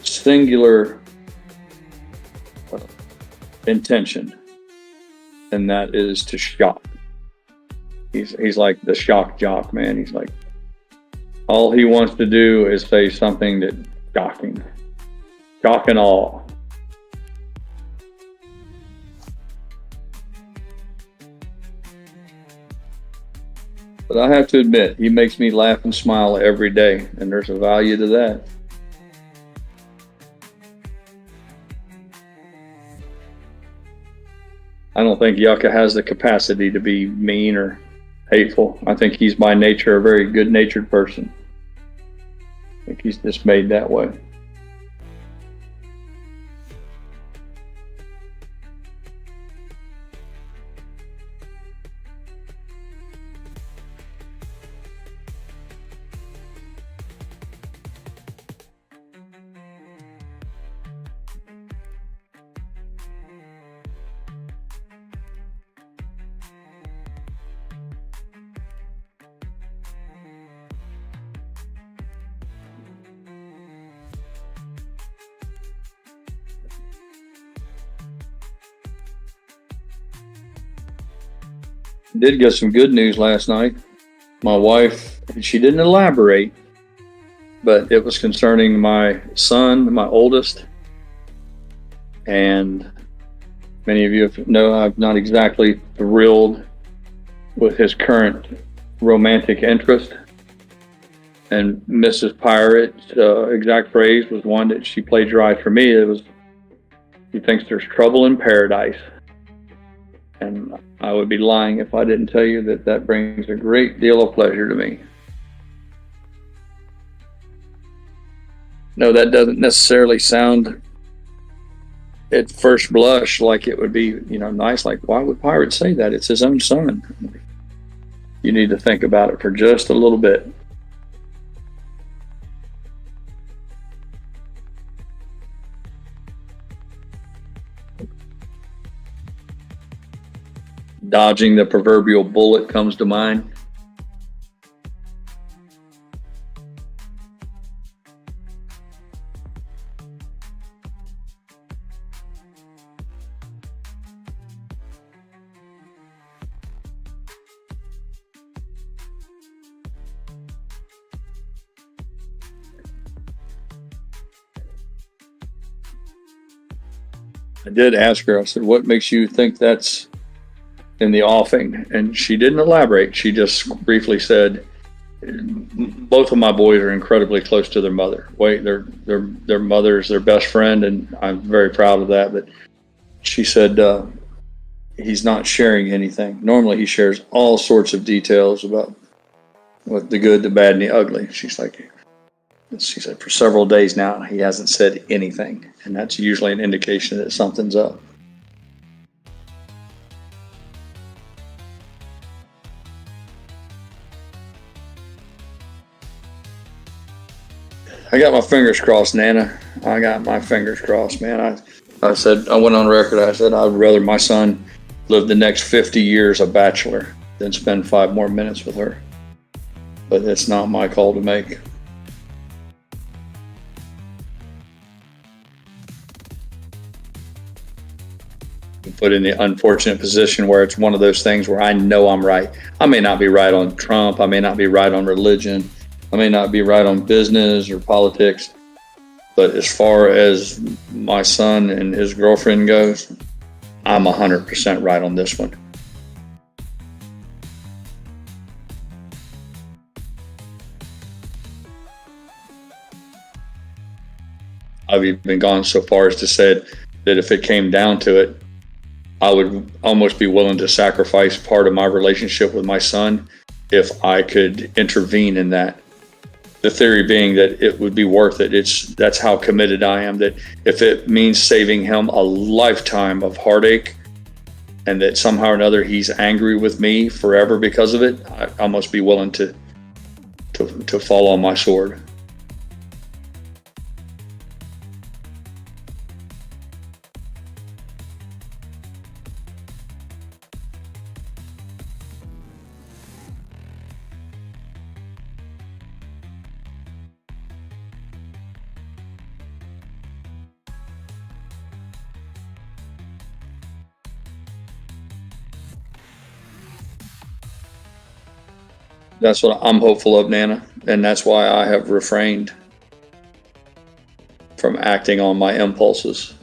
singular intention, and that is to shock. He's like the shock jock, man. He's like, all he wants to do is say something that's shocking. Shock and awe. But I have to admit, he makes me laugh and smile every day, and there's a value to that. I don't think Yucca has the capacity to be mean or hateful. I think he's by nature a very good-natured person. I think he's just made that way. Did get some good news last night. My wife, she didn't elaborate, but it was concerning my son, my oldest. And many of you know I'm not exactly thrilled with his current romantic interest. And Mrs. Pirate's exact phrase was one that she plagiarized for me. It was, she thinks there's trouble in paradise. And I would be lying if I didn't tell you that that brings a great deal of pleasure to me. No, that doesn't necessarily sound at first blush like it would be, you know, nice. Like, why would Pirate say that? It's his own son. You need to think about it for just a little bit. Dodging the proverbial bullet comes to mind. I did ask her, I said, what makes you think that's in the offing? And she didn't elaborate. She just briefly said, both of my boys are incredibly close to their mother. Their mother is their best friend, and I'm very proud of that. But she said he's not sharing anything. Normally he shares all sorts of details about what the good, the bad, and the ugly. She said for several days now he hasn't said anything, and that's usually an indication that something's up. I got my fingers crossed, Nana. I got my fingers crossed, man. I said, I went on record, I said I'd rather my son live the next 50 years a bachelor than spend 5 more minutes with her. But it's not my call to make. Put in the unfortunate position where it's one of those things where I know I'm right. I may not be right on Trump. I may not be right on religion. I may not be right on business or politics. But as far as my son and his girlfriend goes, I'm 100% right on this one. I've even gone so far as to say that if it came down to it, I would almost be willing to sacrifice part of my relationship with my son if I could intervene in that. The theory being that it would be worth it. That's how committed I am, that if it means saving him a lifetime of heartache and that somehow or another he's angry with me forever because of it, I almost be willing to fall on my sword. That's what I'm hopeful of, Nana, and that's why I have refrained from acting on my impulses.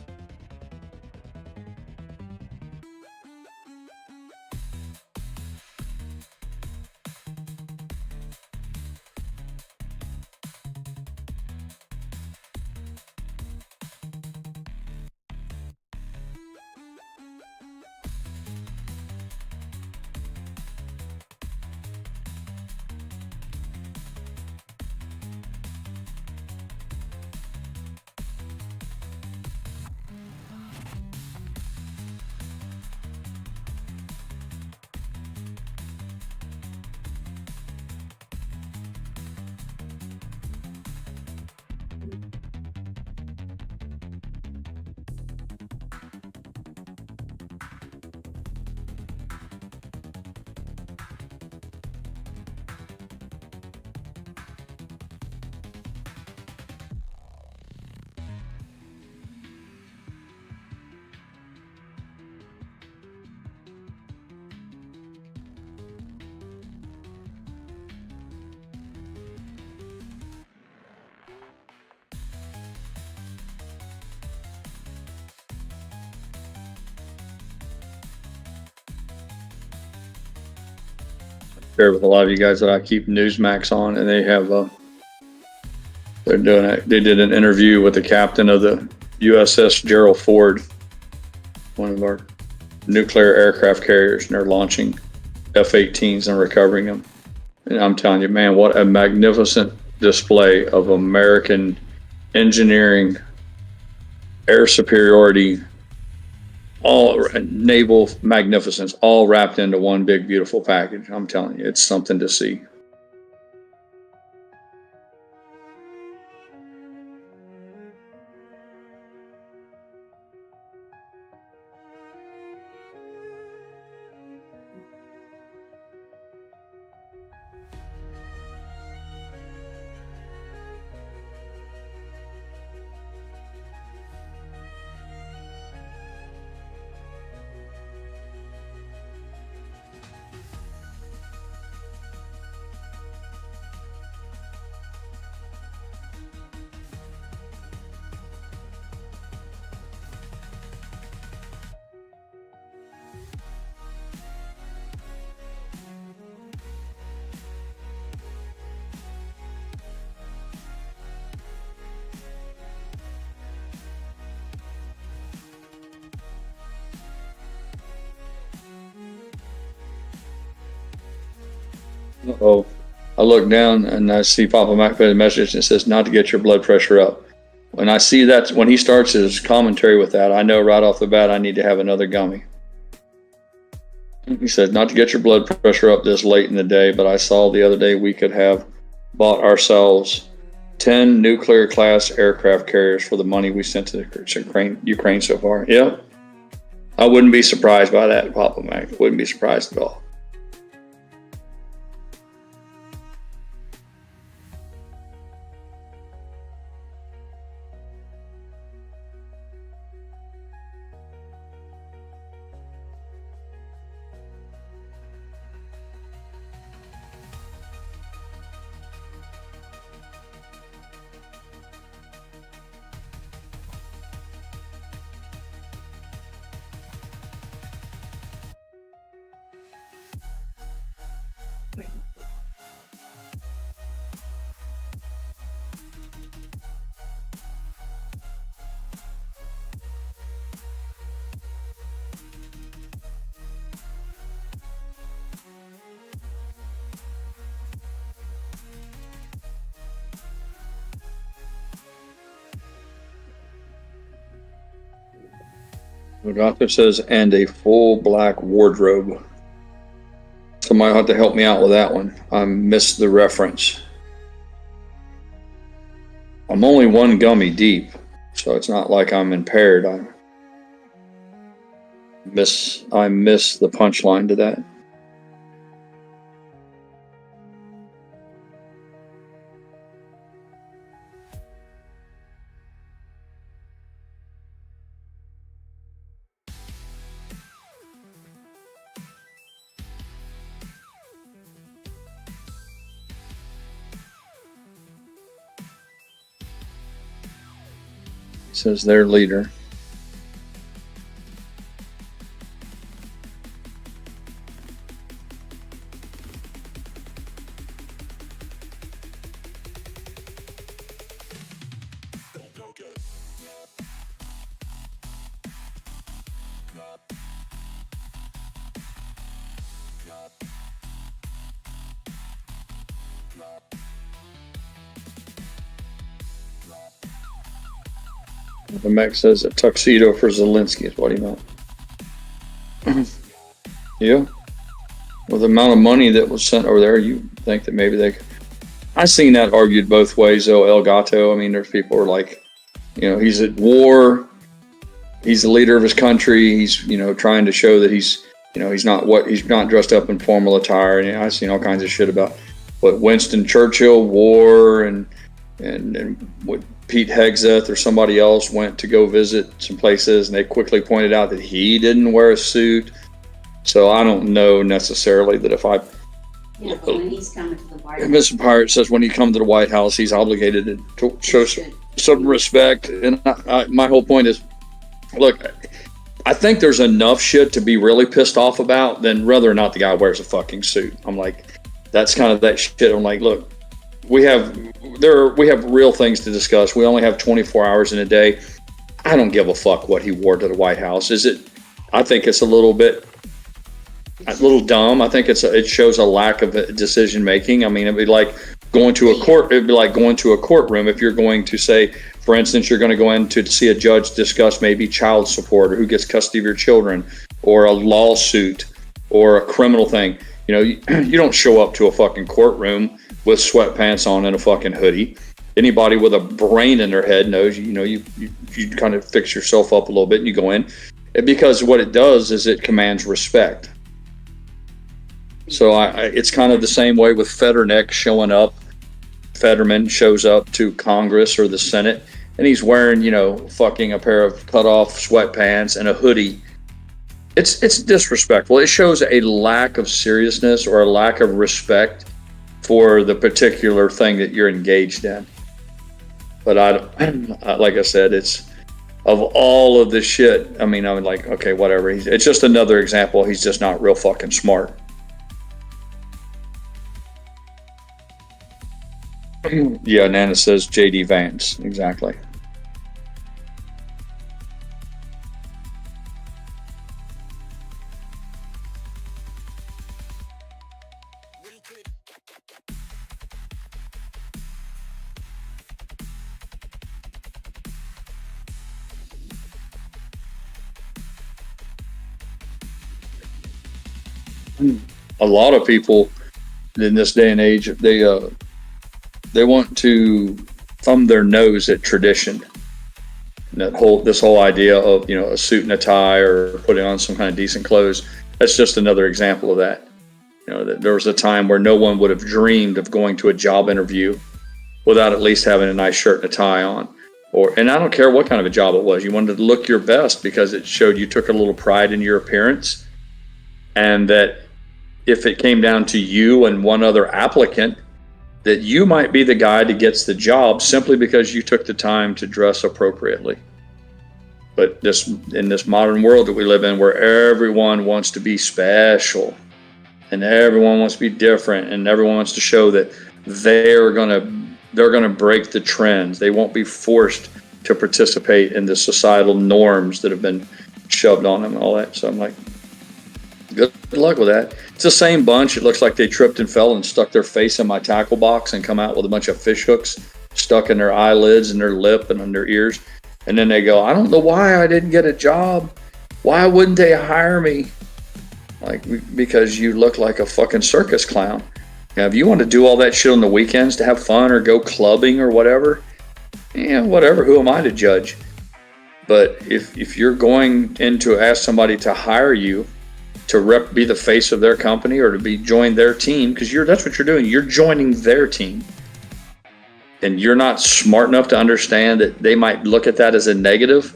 shared with a lot of you guys that I keep Newsmax on, and they have they did an interview with the captain of the USS Gerald Ford, one of our nuclear aircraft carriers, and they're launching F-18s and recovering them. And I'm telling you, man, what a magnificent display of American engineering, air superiority, all naval magnificence, all wrapped into one big, beautiful package. I'm telling you, it's something to see. Uh-oh. I look down and I see Papa Mac put a message and it says not to get your blood pressure up. When I see that, when he starts his commentary with that, I know right off the bat I need to have another gummy. He said not to get your blood pressure up this late in the day, but I saw the other day we could have bought ourselves 10 nuclear class aircraft carriers for the money we sent to the Ukraine so far. Yeah. I wouldn't be surprised by that, Papa Mac. Wouldn't be surprised at all. The doctor says, and a full black wardrobe. Somebody have to help me out with that one. I missed the reference. I'm only one gummy deep, so it's not like I'm impaired. I miss the punchline to that. Says their leader. The Mac says a tuxedo for Zelensky is what he meant. Yeah. With the amount of money that was sent over there, you think that maybe they could. I've seen that argued both ways, though. El Gato, I mean, there's people who are like, he's at war. He's the leader of his country. He's, trying to show that he's not dressed up in formal attire. And I've seen all kinds of shit about what Winston Churchill wore and what Pete Hegseth or somebody else went to go visit some places, and they quickly pointed out that he didn't wear a suit. So I don't know necessarily that if I. Yeah, but when he's coming to the White House. Mr. Pirate says when he comes to the White House, he's obligated to show some respect. And my whole point is, look, I think there's enough shit to be really pissed off about than whether or not the guy wears a fucking suit. I'm like, That's kind of that shit. I'm like, look, we have real things to discuss. We only have 24 hours in a day. I don't give a fuck what he wore to the White House. I think it's a little dumb. I think it shows a lack of decision making. I mean, it'd be like going to a court. It'd be like going to a courtroom if you're going to say, for instance, you're going to go in to see a judge discuss maybe child support or who gets custody of your children or a lawsuit or a criminal thing. You know, you don't show up to a fucking courtroom with sweatpants on and a fucking hoodie. Anybody with a brain in their head knows, you kind of fix yourself up a little bit and you go in. Because what it does is it commands respect. So it's kind of the same way with Fetterneck showing up. Fetterman shows up to Congress or the Senate and he's wearing, fucking a pair of cut off sweatpants and a hoodie. It's disrespectful. It shows a lack of seriousness or a lack of respect for the particular thing that you're engaged in. But like I said, it's of all of the shit. I mean, I'm like, okay, whatever. It's just another example. He's just not real fucking smart. Yeah, Nana says JD Vance. Exactly. A lot of people in this day and age, they want to thumb their nose at tradition. And this whole idea of a suit and a tie or putting on some kind of decent clothes. That's just another example of that. That there was a time where no one would have dreamed of going to a job interview without at least having a nice shirt and a tie on. And I don't care what kind of a job it was. You wanted to look your best because it showed you took a little pride in your appearance, and that if it came down to you and one other applicant, that you might be the guy that gets the job simply because you took the time to dress appropriately. But in this modern world that we live in, where everyone wants to be special and everyone wants to be different and everyone wants to show that they're gonna break the trends. They won't be forced to participate in the societal norms that have been shoved on them and all that. So I'm like, good luck with that. It's the same bunch. It looks like they tripped and fell and stuck their face in my tackle box and come out with a bunch of fish hooks stuck in their eyelids and their lip and on their ears. And then they go, I don't know why I didn't get a job. Why wouldn't they hire me? Like, because you look like a fucking circus clown. Now, if you want to do all that shit on the weekends to have fun or go clubbing or whatever, whatever. Who am I to judge? But if you're going in to ask somebody to hire you to be the face of their company or to join their team, because that's what you're doing. You're joining their team. And you're not smart enough to understand that they might look at that as a negative,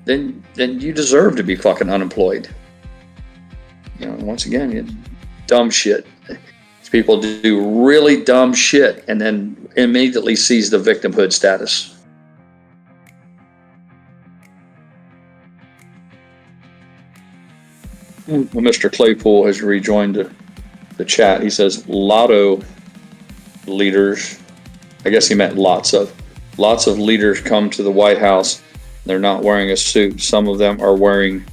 then you deserve to be fucking unemployed. Once again, dumb shit. People do really dumb shit and then immediately seize the victimhood status. Well, Mr. Claypool has rejoined the chat. He says lotto leaders, I guess he meant lots of leaders come to the White House. They're not wearing a suit. Some of them are wearing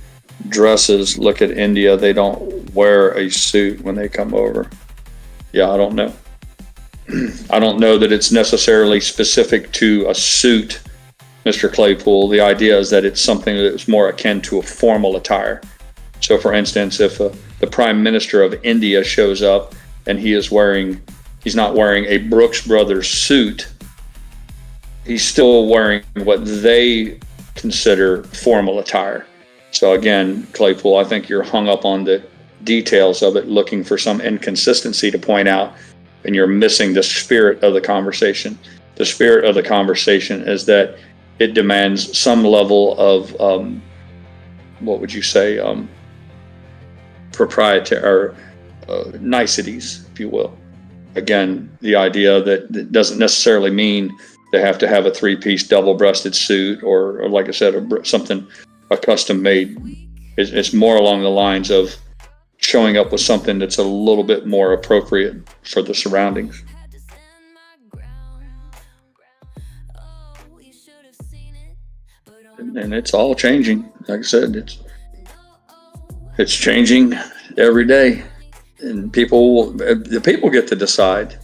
dresses. Look at India. They don't wear a suit when they come over. Yeah, I don't know. I don't know that it's necessarily specific to a suit, Mr. Claypool. The idea is that it's something that's more akin to a formal attire. So, for instance, if the Prime Minister of India shows up and he's not wearing a Brooks Brothers suit, he's still wearing what they consider formal attire. So again, Claypool, I think you're hung up on the details of it, looking for some inconsistency to point out, and you're missing the spirit of the conversation. The spirit of the conversation is that it demands some level of, what would you say, proprietary or niceties, if you will. Again, the idea that it doesn't necessarily mean they have to have a three-piece double-breasted suit or like I said, a custom-made. It's more along the lines of showing up with something that's a little bit more appropriate for the surroundings. And it's all changing. Like I said, it's changing every day, and the people get to decide.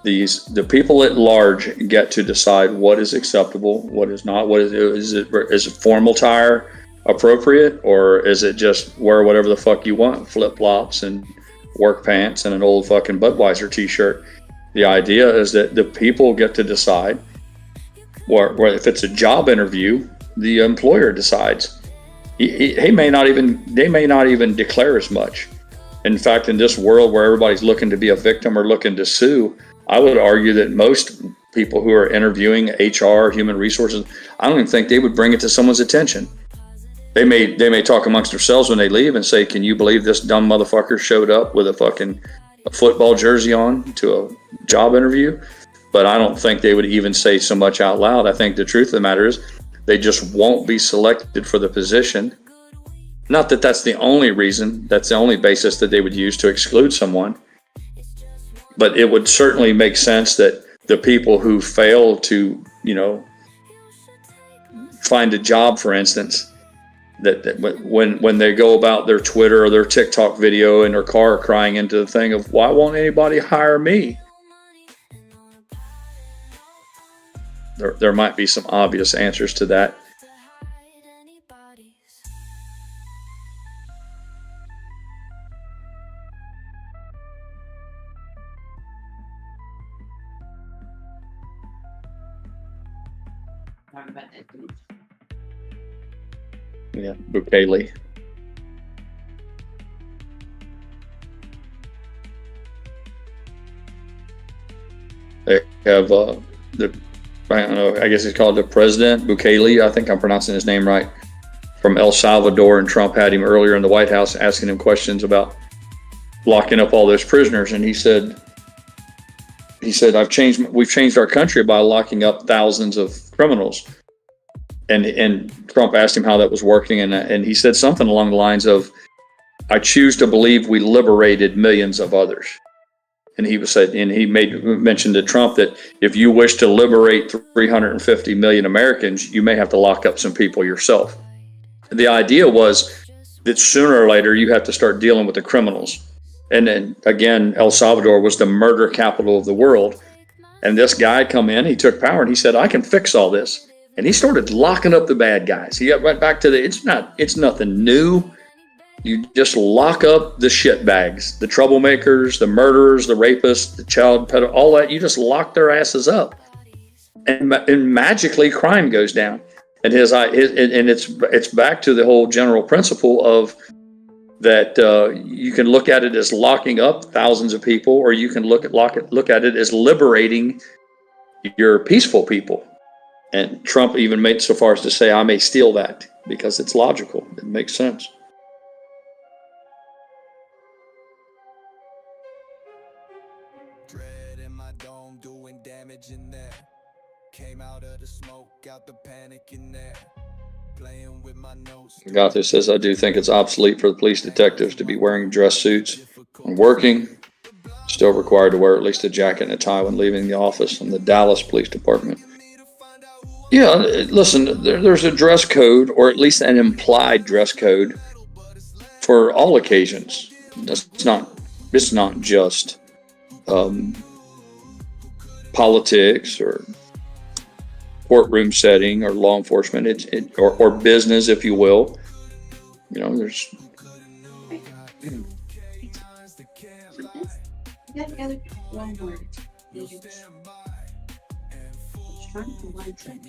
The people at large get to decide what is acceptable, what is not. Is it formal attire appropriate, or is it just wear whatever the fuck you want, flip flops and work pants and an old fucking Budweiser t-shirt? The idea is that the people get to decide. Or if it's a job interview, the employer decides. They may not even declare as much. In fact, in this world where everybody's looking to be a victim or looking to sue, I would argue that most people who are interviewing HR, human resources, I don't even think they would bring it to someone's attention. They may talk amongst themselves when they leave and say, "Can you believe this dumb motherfucker showed up with a football jersey on to a job interview?" But I don't think they would even say so much out loud. I think the truth of the matter is they just won't be selected for the position. Not that that's the only reason, that's the only basis that they would use to exclude someone. But it would certainly make sense that the people who fail to, find a job, for instance, that when they go about their Twitter or their TikTok video in their car crying into the thing of, "Why won't anybody hire me?" There might be some obvious answers to that. Yeah, Bukele. They have I don't know, I guess he's called the President Bukele. I think I'm pronouncing his name right. From El Salvador, and Trump had him earlier in the White House asking him questions about locking up all those prisoners, and he said, we've changed our country by locking up thousands of criminals. And Trump asked him how that was working, and he said something along the lines of, "I choose to believe we liberated millions of others." And he mentioned to Trump that if you wish to liberate 350 million Americans, you may have to lock up some people yourself. The idea was that sooner or later you have to start dealing with the criminals. And then again, El Salvador was the murder capital of the world. And this guy come in, he took power, and he said, "I can fix all this." And he started locking up the bad guys. He got right back to it's nothing new. You just lock up the shitbags, the troublemakers, the murderers, the rapists, the child pedo, all that. You just lock their asses up, and magically crime goes down. And it's back to the whole general principle of that you can look at it as locking up thousands of people, or you can look at it as liberating your peaceful people. And Trump even made so far as to say, "I may steal that," because it's logical. It makes sense. Dread in my dome, doing damage in there. Came out of the smoke, got the panic in there. Playing with my notes. Gato says, "I do think it's obsolete for the police detectives to be wearing dress suits when working. Still required to wear at least a jacket and a tie when leaving the office." From the Dallas Police Department. Yeah, listen, there's a dress code, or at least an implied dress code, for all occasions. It's not just politics or courtroom setting or law enforcement, or business, if you will. There's. One more. Trying to one thing.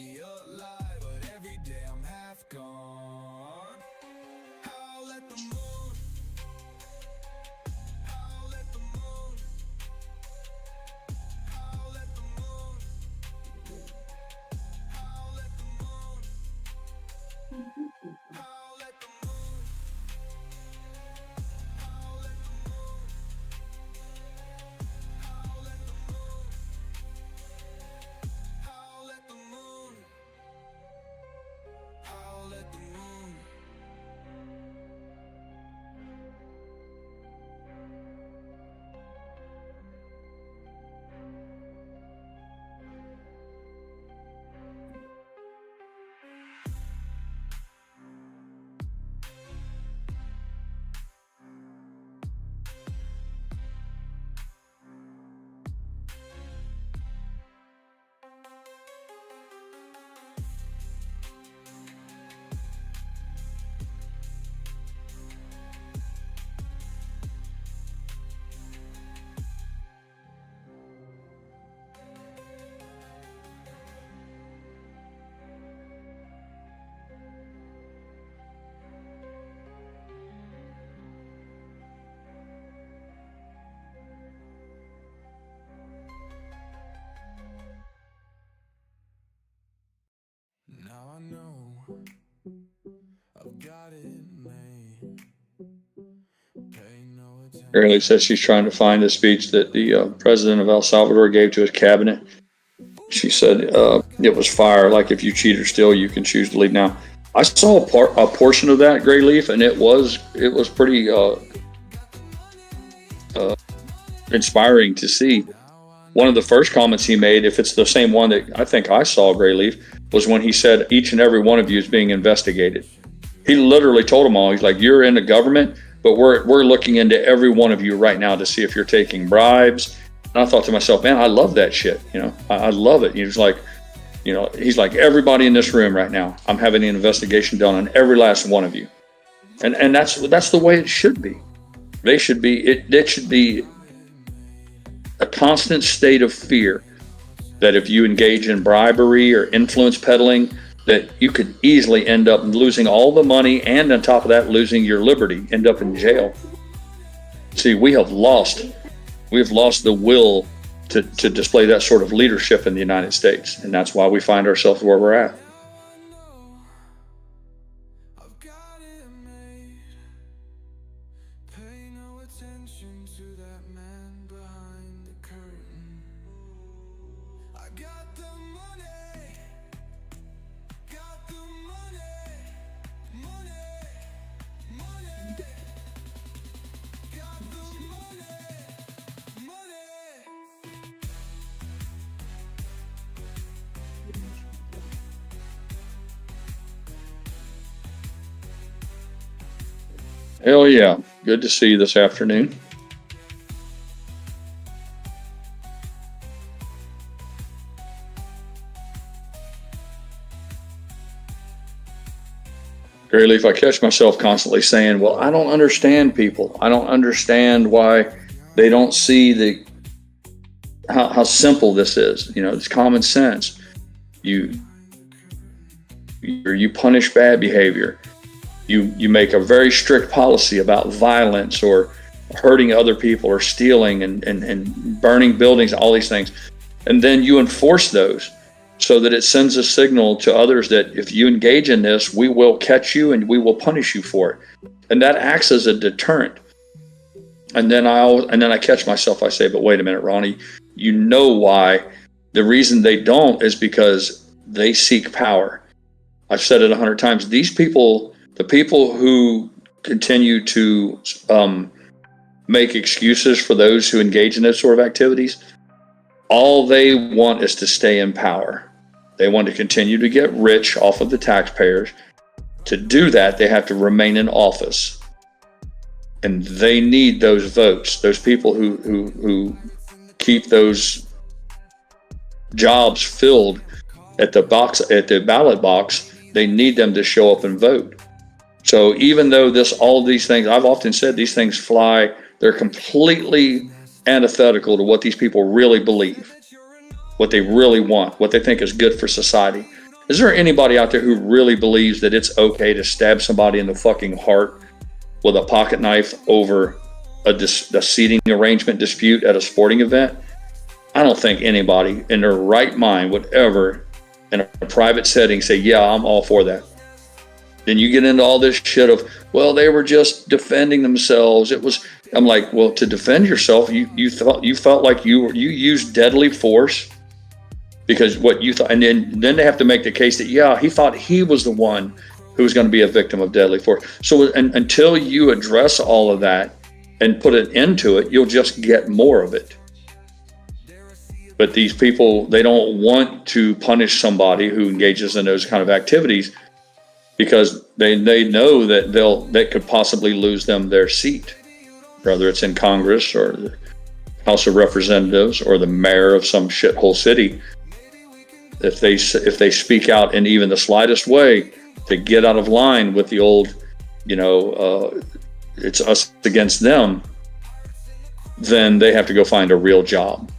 GrayLeaf says she's trying to find the speech that the president of El Salvador gave to his cabinet. She said it was fire. Like, if you cheat or steal, you can choose to leave. Now, I saw a portion of that, GrayLeaf, and it was pretty inspiring to see. One of the first comments he made, if it's the same one that I think I saw, GrayLeaf, was when he said each and every one of you is being investigated. He literally told them all, he's like, you're in the government, but we're looking into every one of you right now to see if you're taking bribes. And I thought to myself, man, I love that shit. You know, I love it. He was like, you know, he's like, everybody in this room right now, I'm having an investigation done on every last one of you. And that's the way it should be. It should be a constant state of fear that if you engage in bribery or influence peddling, that you could easily end up losing all the money, and on top of that, losing your liberty, end up in jail. See, we have lost the will to display that sort of leadership in the United States, and that's why we find ourselves where we're at. Hell yeah. Good to see you this afternoon. GrayLeaf, I catch myself constantly saying, well, I don't understand people. I don't understand why they don't see how simple this is. You know, it's common sense. You punish bad behavior. You make a very strict policy about violence or hurting other people or stealing and burning buildings, all these things. And then you enforce those so that it sends a signal to others that if you engage in this, we will catch you and we will punish you for it. And that acts as a deterrent. And then I catch myself, I say, but wait a minute, Ronnie, you know why. The reason they don't is because they seek power. I've said it 100 times. These people, the people who continue to make excuses for those who engage in those sort of activities, all they want is to stay in power. They want to continue to get rich off of the taxpayers. To do that, they have to remain in office. And they need those votes, those people who keep those jobs filled at the ballot box. They need them to show up and vote. So even though all of these things, I've often said these things fly, they're completely antithetical to what these people really believe, what they really want, what they think is good for society. Is there anybody out there who really believes that it's okay to stab somebody in the fucking heart with a pocket knife over a seating arrangement dispute at a sporting event? I don't think anybody in their right mind would ever, in a private setting, say, yeah, I'm all for that. Then you get into all this shit of, well, they were just defending themselves. I'm like, well, to defend yourself, you felt like you used deadly force because what you thought, and then they have to make the case that, yeah, he thought he was the one who was going to be a victim of deadly force. So until you address all of that and put an end to it, you'll just get more of it. But these people, they don't want to punish somebody who engages in those kind of activities because they know that they could possibly lose them their seat, whether it's in Congress or the House of Representatives or the mayor of some shithole city. If they speak out in even the slightest way to get out of line with the old, it's us against them, then they have to go find a real job.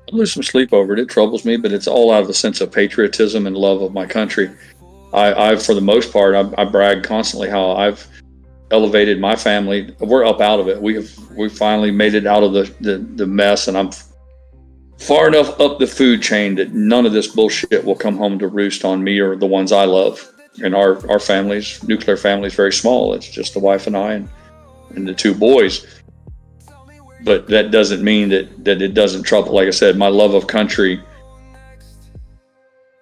I lose some sleep over it. It troubles me, but it's all out of a sense of patriotism and love of my country. I for the most part, I brag constantly how I've elevated my family. We're up out of it. We finally made it out of the mess, and I'm far enough up the food chain that none of this bullshit will come home to roost on me or the ones I love. And our family's nuclear family is very small. It's just the wife and I and the 2 boys. But that doesn't mean that it doesn't trouble. Like I said, my love of country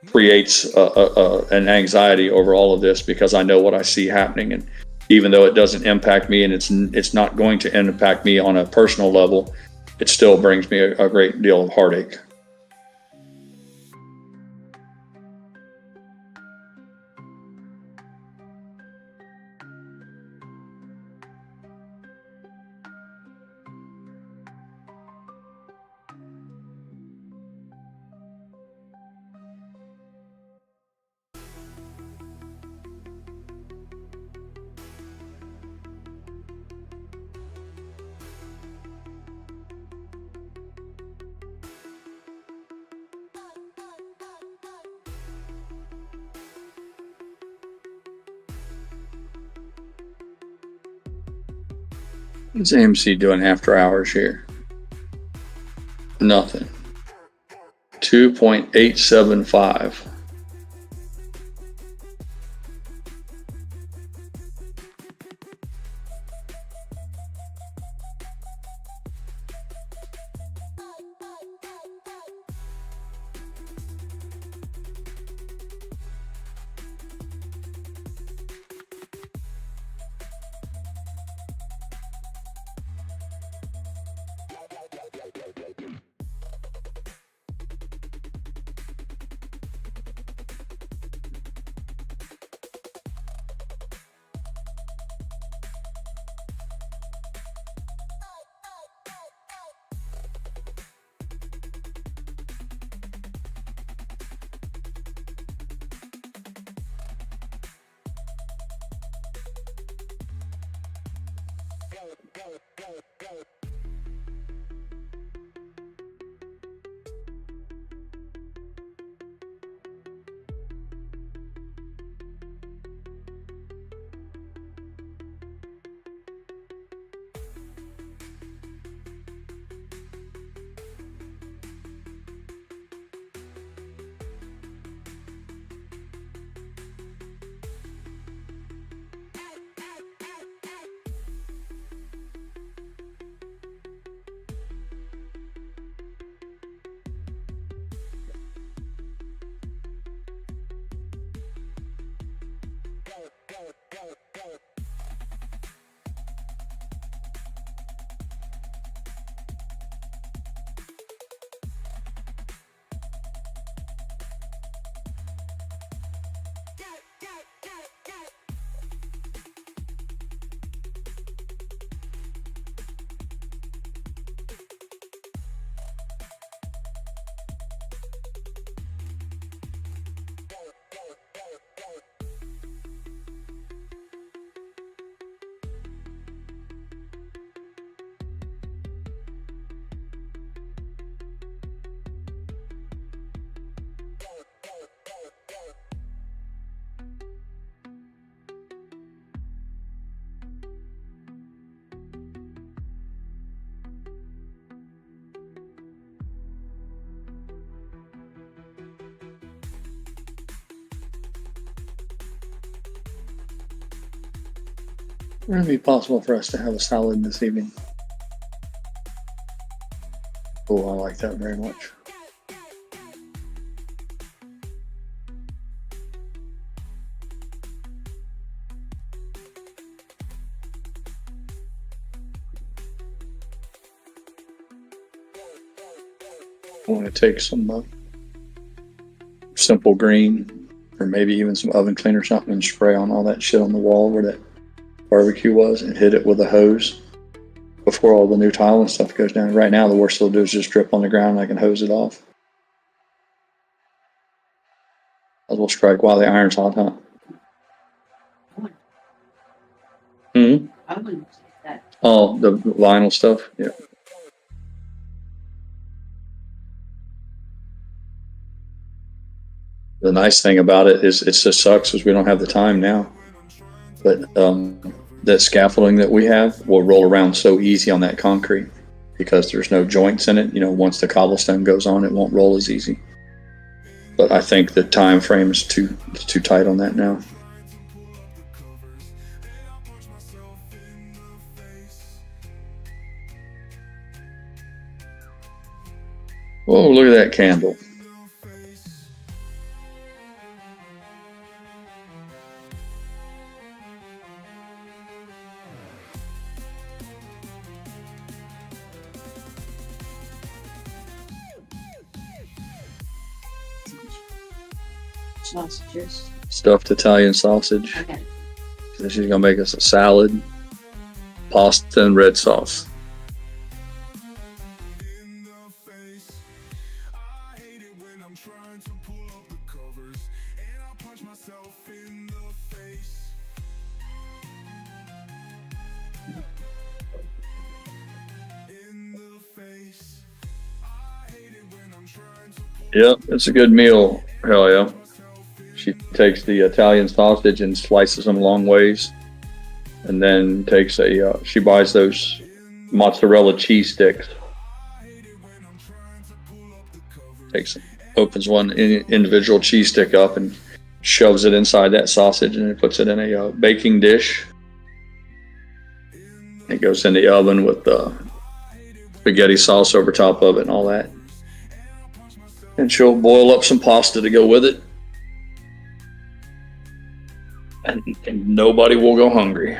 creates an anxiety over all of this because I know what I see happening. And even though it doesn't impact me, and it's not going to impact me on a personal level, it still brings me a great deal of heartache. What's AMC doing after hours here? Nothing. 2.875. Would it be possible for us to have a salad this evening? Oh, I like that very much. I want to take some simple green, or maybe even some oven cleaner or something, and spray on all that shit on the wall where that barbecue was, and hit it with a hose before all the new tile and stuff goes down. Right now, the worst they'll do is just drip on the ground and I can hose it off. Might as well strike while the iron's hot, huh? Hmm? I wouldn't take that. Oh, the vinyl stuff? Yeah. The nice thing about it is it just sucks because we don't have the time now. But that scaffolding that we have will roll around so easy on that concrete because there's no joints in it. You know, once the cobblestone goes on, it won't roll as easy. But I think the time frame is too tight on that now. Whoa, look at that candle. Sausages. Stuffed Italian sausage. Okay. So she's gonna make us a salad, pasta, and red sauce. Yep, it's a good meal. Hell yeah. She takes the Italian sausage and slices them long ways, and then takes she buys those mozzarella cheese sticks. Opens one individual cheese stick up and shoves it inside that sausage, and then puts it in a baking dish. It goes in the oven with spaghetti sauce over top of it and all that. And she'll boil up some pasta to go with it. And nobody will go hungry.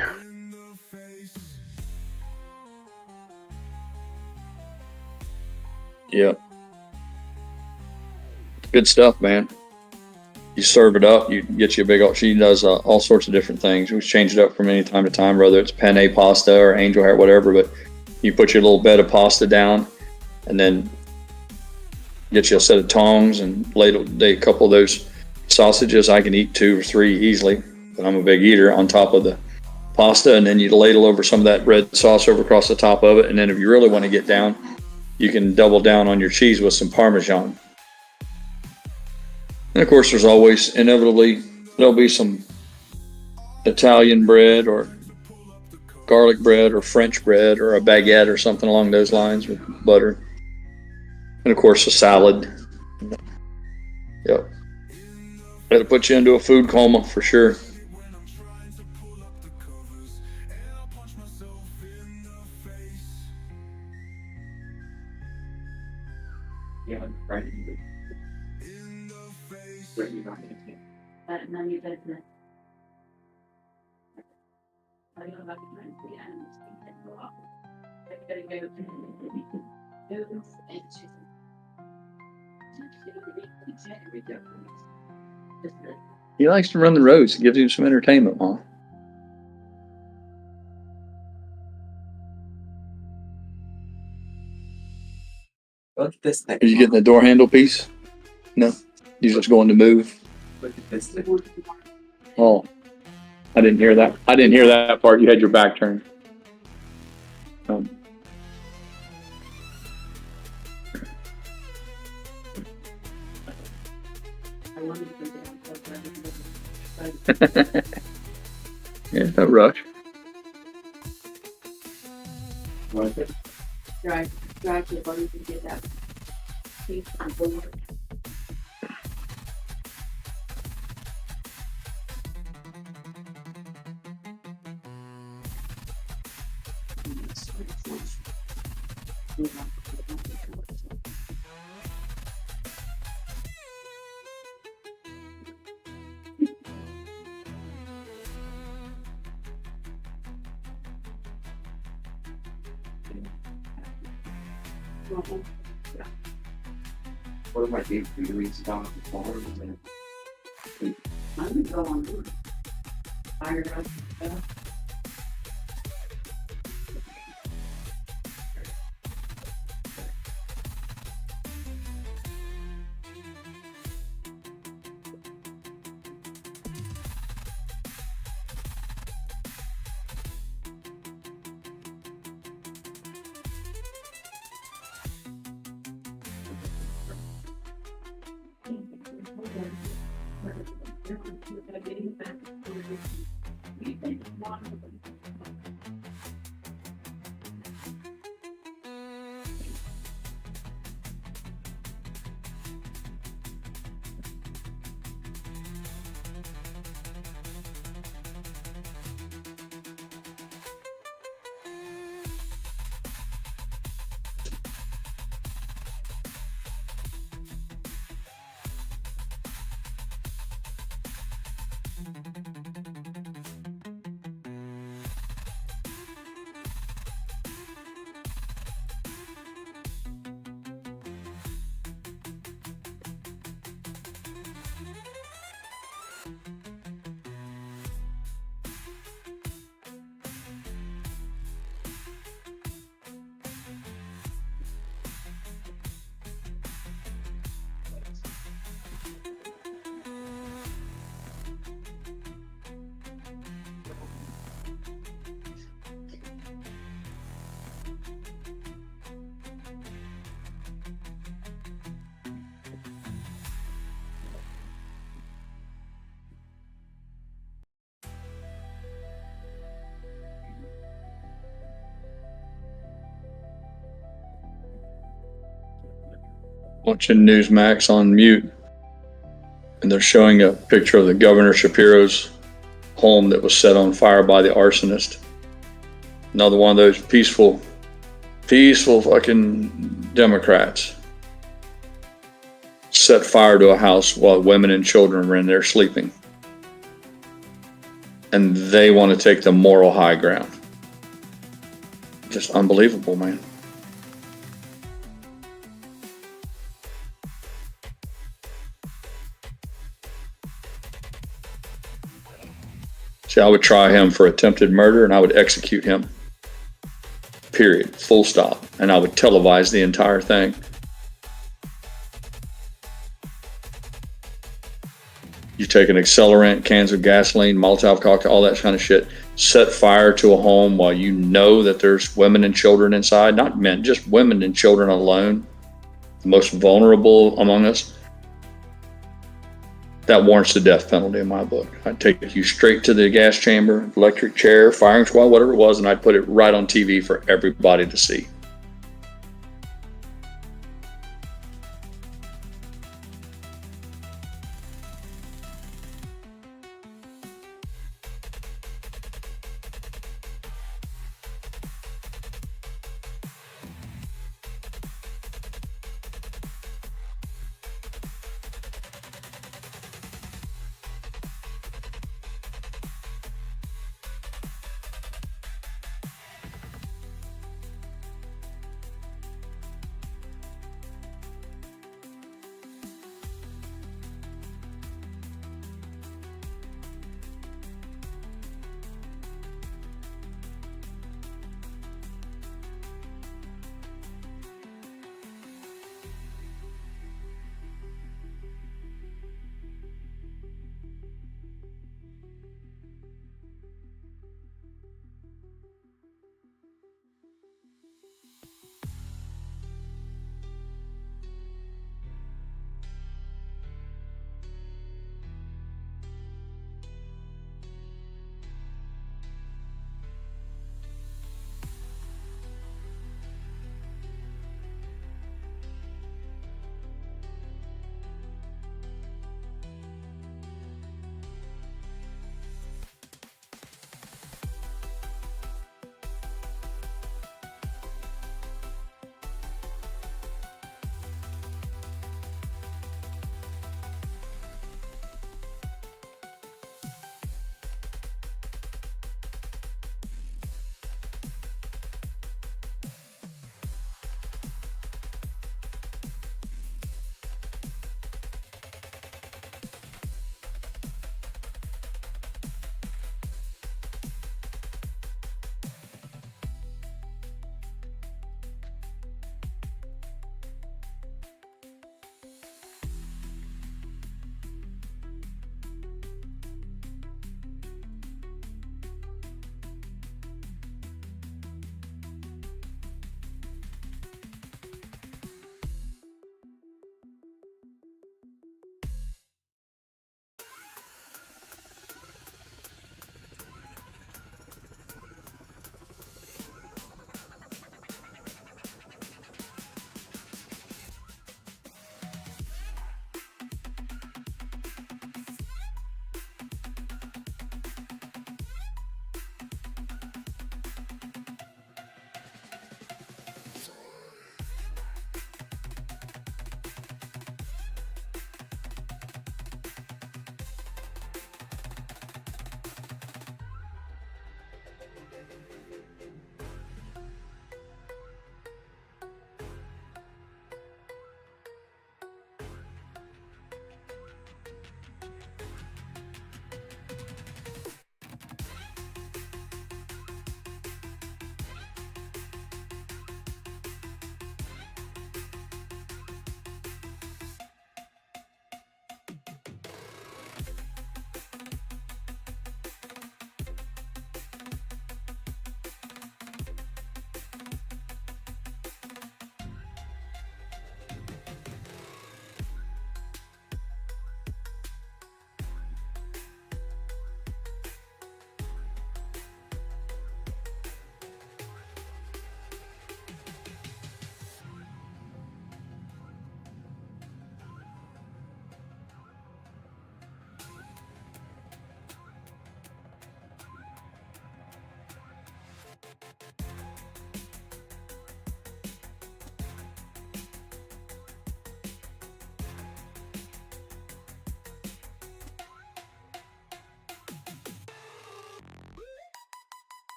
Yep. Good stuff, man. You serve it up, you get you a big, she does all sorts of different things. We change it up from any time to time, whether it's penne pasta or angel hair, whatever, but you put your little bed of pasta down and then get you a set of tongs and ladle a couple of those sausages. I can eat 2 or 3 easily, but I'm a big eater, on top of the pasta, and then you ladle over some of that red sauce over across the top of it. And then if you really want to get down, you can double down on your cheese with some Parmesan. And of course, there's always, inevitably, there'll be some Italian bread or garlic bread or French bread or a baguette or something along those lines with butter. And of course, a salad. Yep. That'll put you into a food coma for sure. Yeah, right. But none of your business. I don't know about the animals. I gotta go to foods and He likes to run the roads. It gives him some entertainment, Mom. Look at this thing. Are you getting the door handle piece? No? You just going to move? Look at this thing. Oh, I didn't hear that. I didn't hear that part. You had your back turned. Yeah, no rush. Drive to the bottom to get that piece on board. What am I doing? Do we stop the car? I'm gonna go on fire up stuff. watching Newsmax on mute, and they're showing a picture of the Governor Shapiro's home that was set on fire by the arsonist. Another one of those peaceful fucking Democrats set fire to a house while women and children were in there sleeping. And they want to take the moral high ground. Just unbelievable, man. See, I would try him for attempted murder and I would execute him. Period. Full stop. And I would televise the entire thing. You take an accelerant, cans of gasoline, Molotov cocktail, all that kind of shit, set fire to a home while you know that there's women and children inside, not men, just women and children alone, the most vulnerable among us. That warrants the death penalty in my book. I'd take you straight to the gas chamber, electric chair, firing squad, whatever it was, and I'd put it right on TV for everybody to see.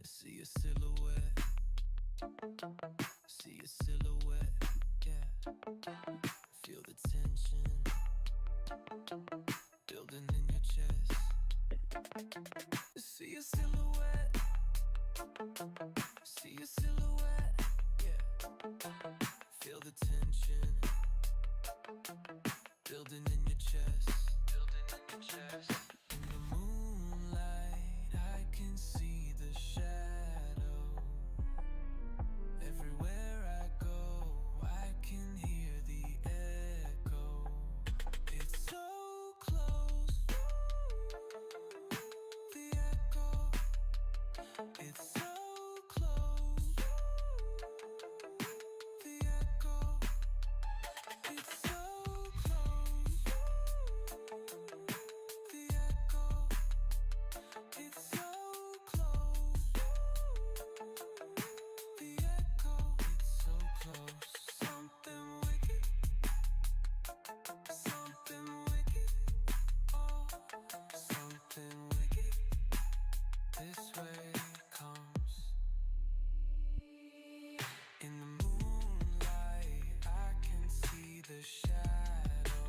See a silhouette. See a silhouette. Yeah. Feel the tension building in your chest. See a silhouette. See a silhouette. Yeah. Feel the tension building in your chest. Building in your chest. In the moonlight, I can see the shadow. Everywhere I go, I can hear the echo. It's so close, the echo. It's so close, the echo. It's so close, the echo. It's so close, the echo. It's so close. Something wicked, something wicked, oh, something wicked. This way comes. In the moonlight, I can see the shadow.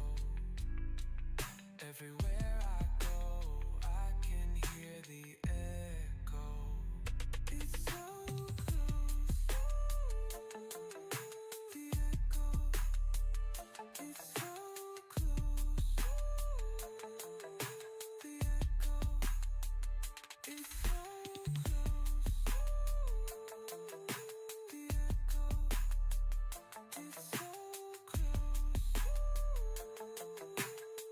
Everywhere I go, I can hear the echo. It's so close, the echo. It's so close, the echo. It's so close, the echo. It's so close,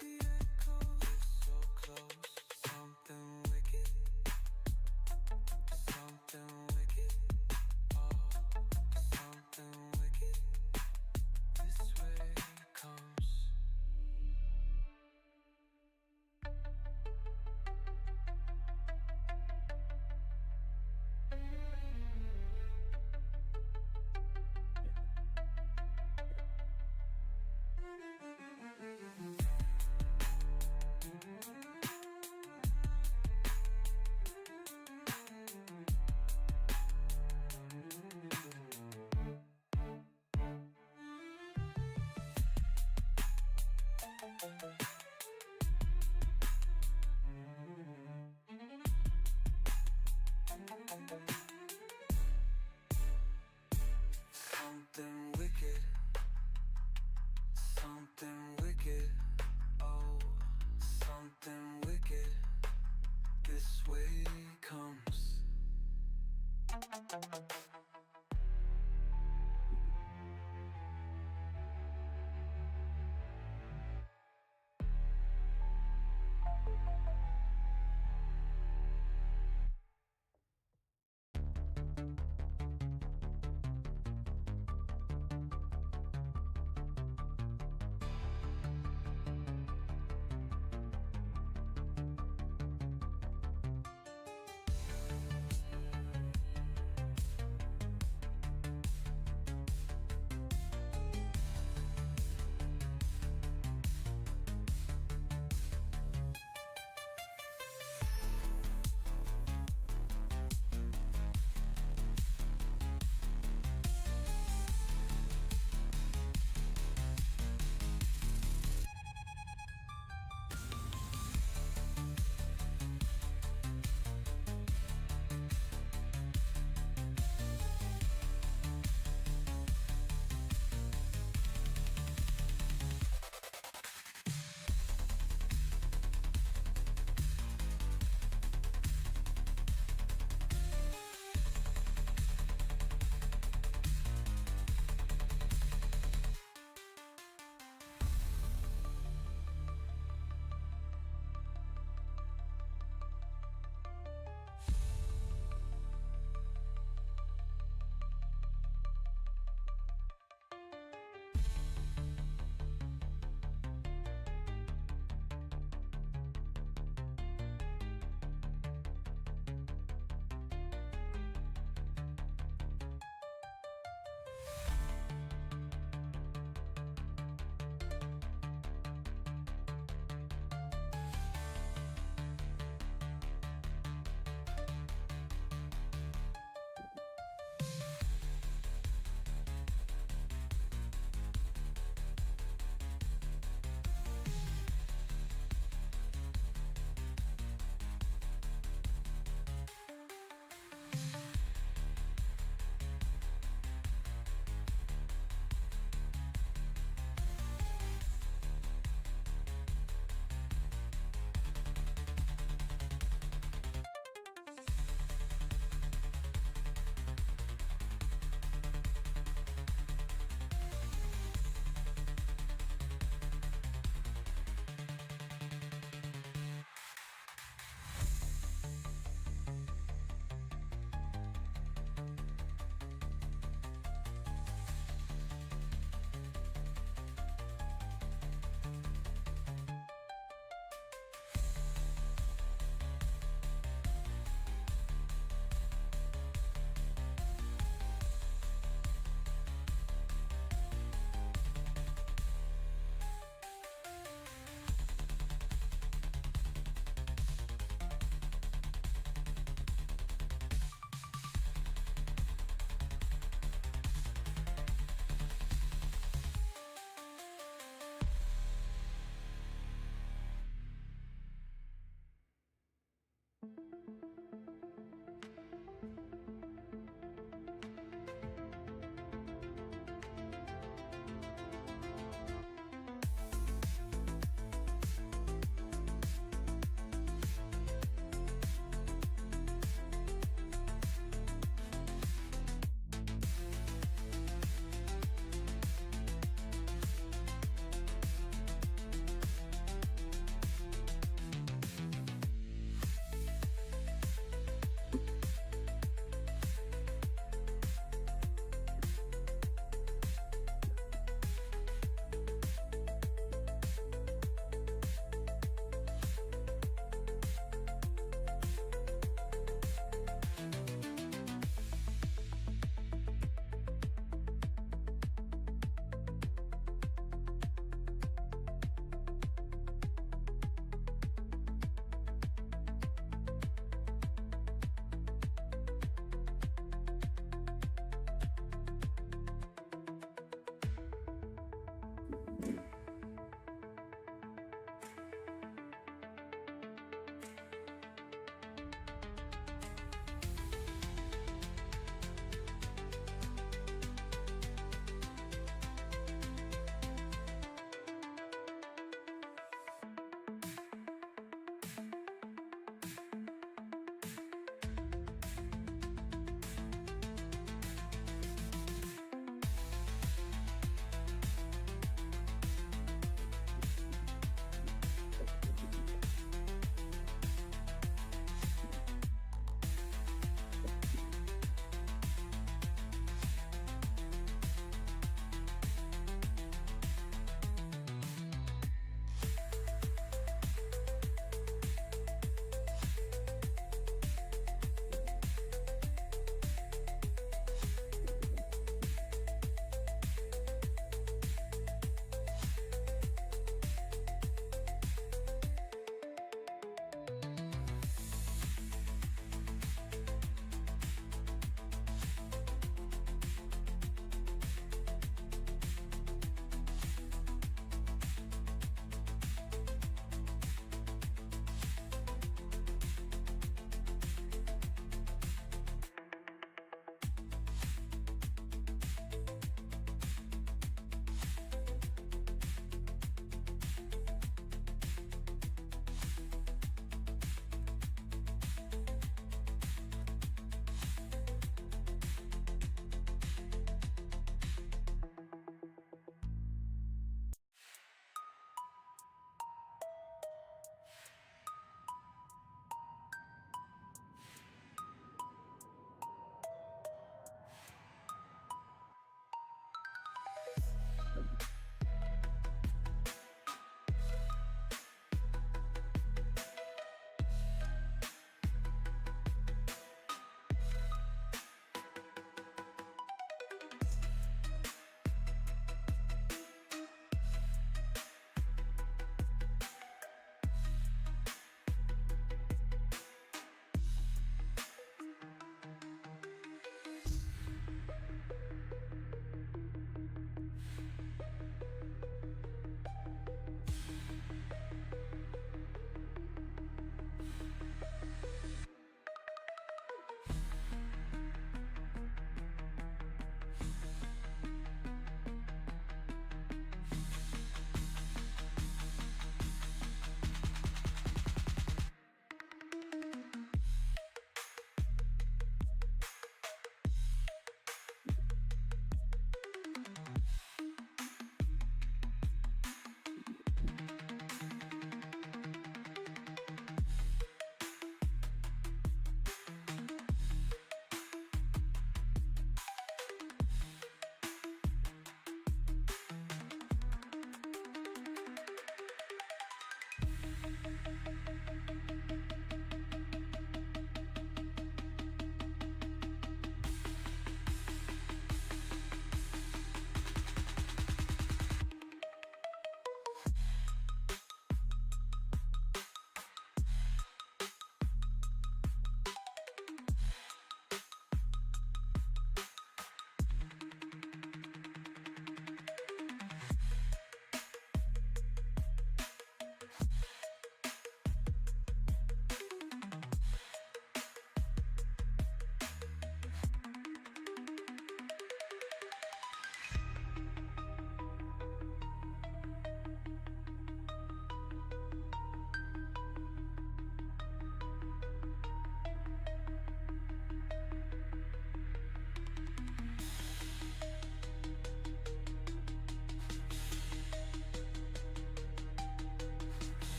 the echo. It's so close. Something wicked, something wicked, oh, something wicked. This way comes. Something wicked, something wicked, oh, something wicked. This way comes.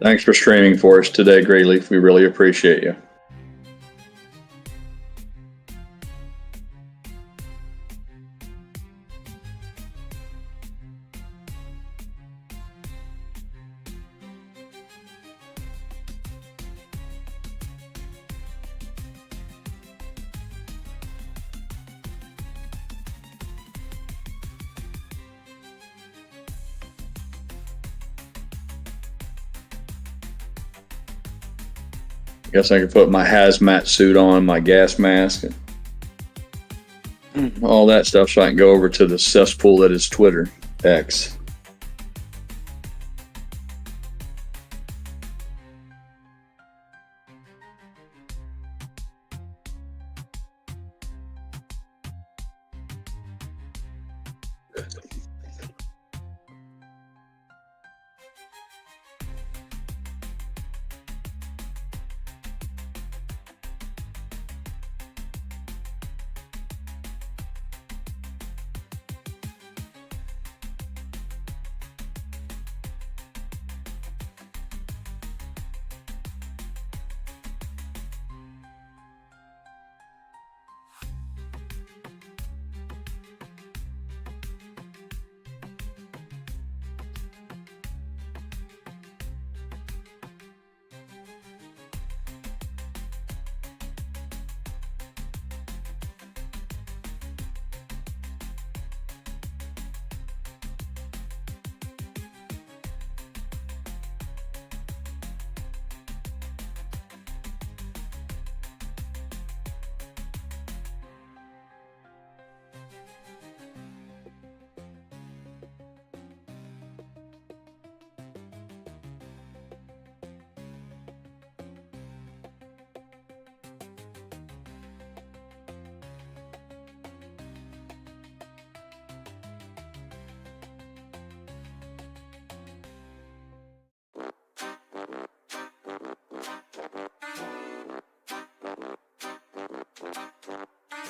Thanks for streaming for us today, Grayleaf. We really appreciate you. Guess I could put my hazmat suit on, my gas mask, and all that stuff so I can go over to the cesspool that is Twitter, X.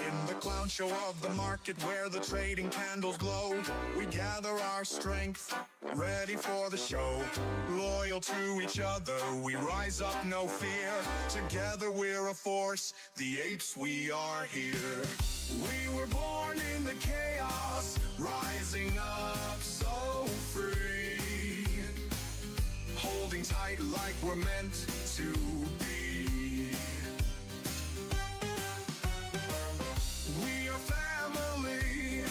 In the clown show of the market where the trading candles glow, we gather our strength, ready for the show. Loyal to each other, we rise up, no fear. Together we're a force, the apes, we are here. We were born in the chaos, rising up so free. Holding tight like we're meant to be. We are family,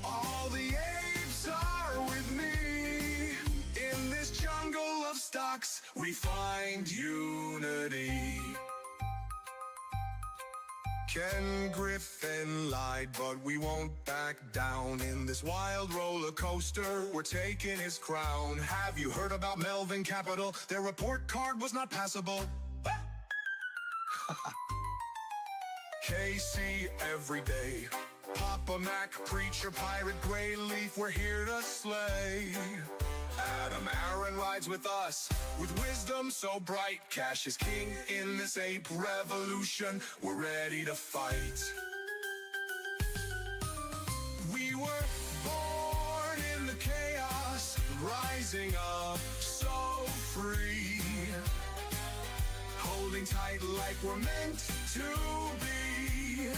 all the apes are with me. In this jungle of stocks, we find unity. Ken Griffin lied, but we won't back down. In this wild roller coaster, we're taking his crown. Have you heard about Melvin Capital? Their report card was not passable. KC every day. Papa Mac, Preacher, Pirate, GrayLeaf, we're here to slay. Adam Aaron rides with us, with wisdom so bright. Cash is king in this ape revolution, we're ready to fight. We were born in the chaos, rising up so free. Holding tight like we're meant to be.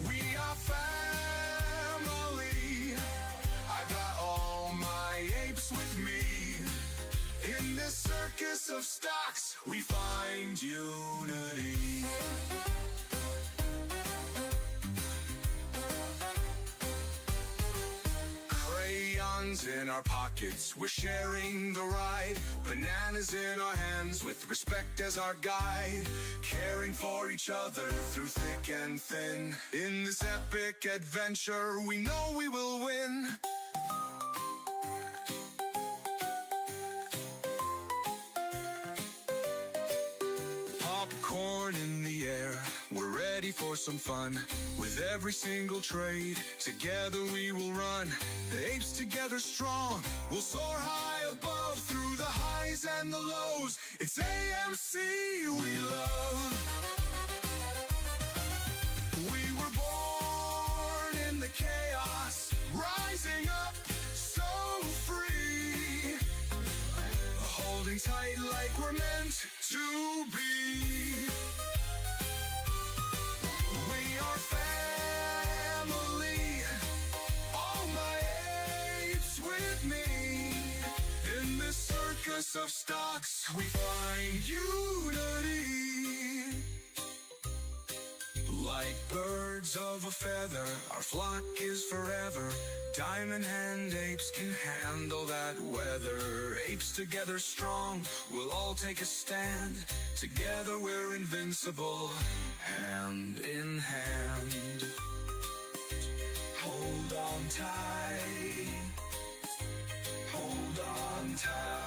We are family. I got all my apes with me. In this circus of stocks, we find unity. Crayons in our pockets, we're sharing the ride. Bananas in our hands, with respect as our guide. Caring for each other through thick and thin. In this epic adventure, we know we will win. Popcorn in the air, we're ready for some fun. With every single trade, together we will run. The apes together strong, we'll soar high above. Through the highs and the lows, it's AMC we love. We holding tight like we're meant to be. We are family, all my apes with me. In this circus of stocks, we find unity. Like birds of a feather, our flock is forever. Diamond Hand Apes can handle that weather. Apes together strong, we'll all take a stand. Together we're invincible, hand in hand. Hold on tight, hold on tight.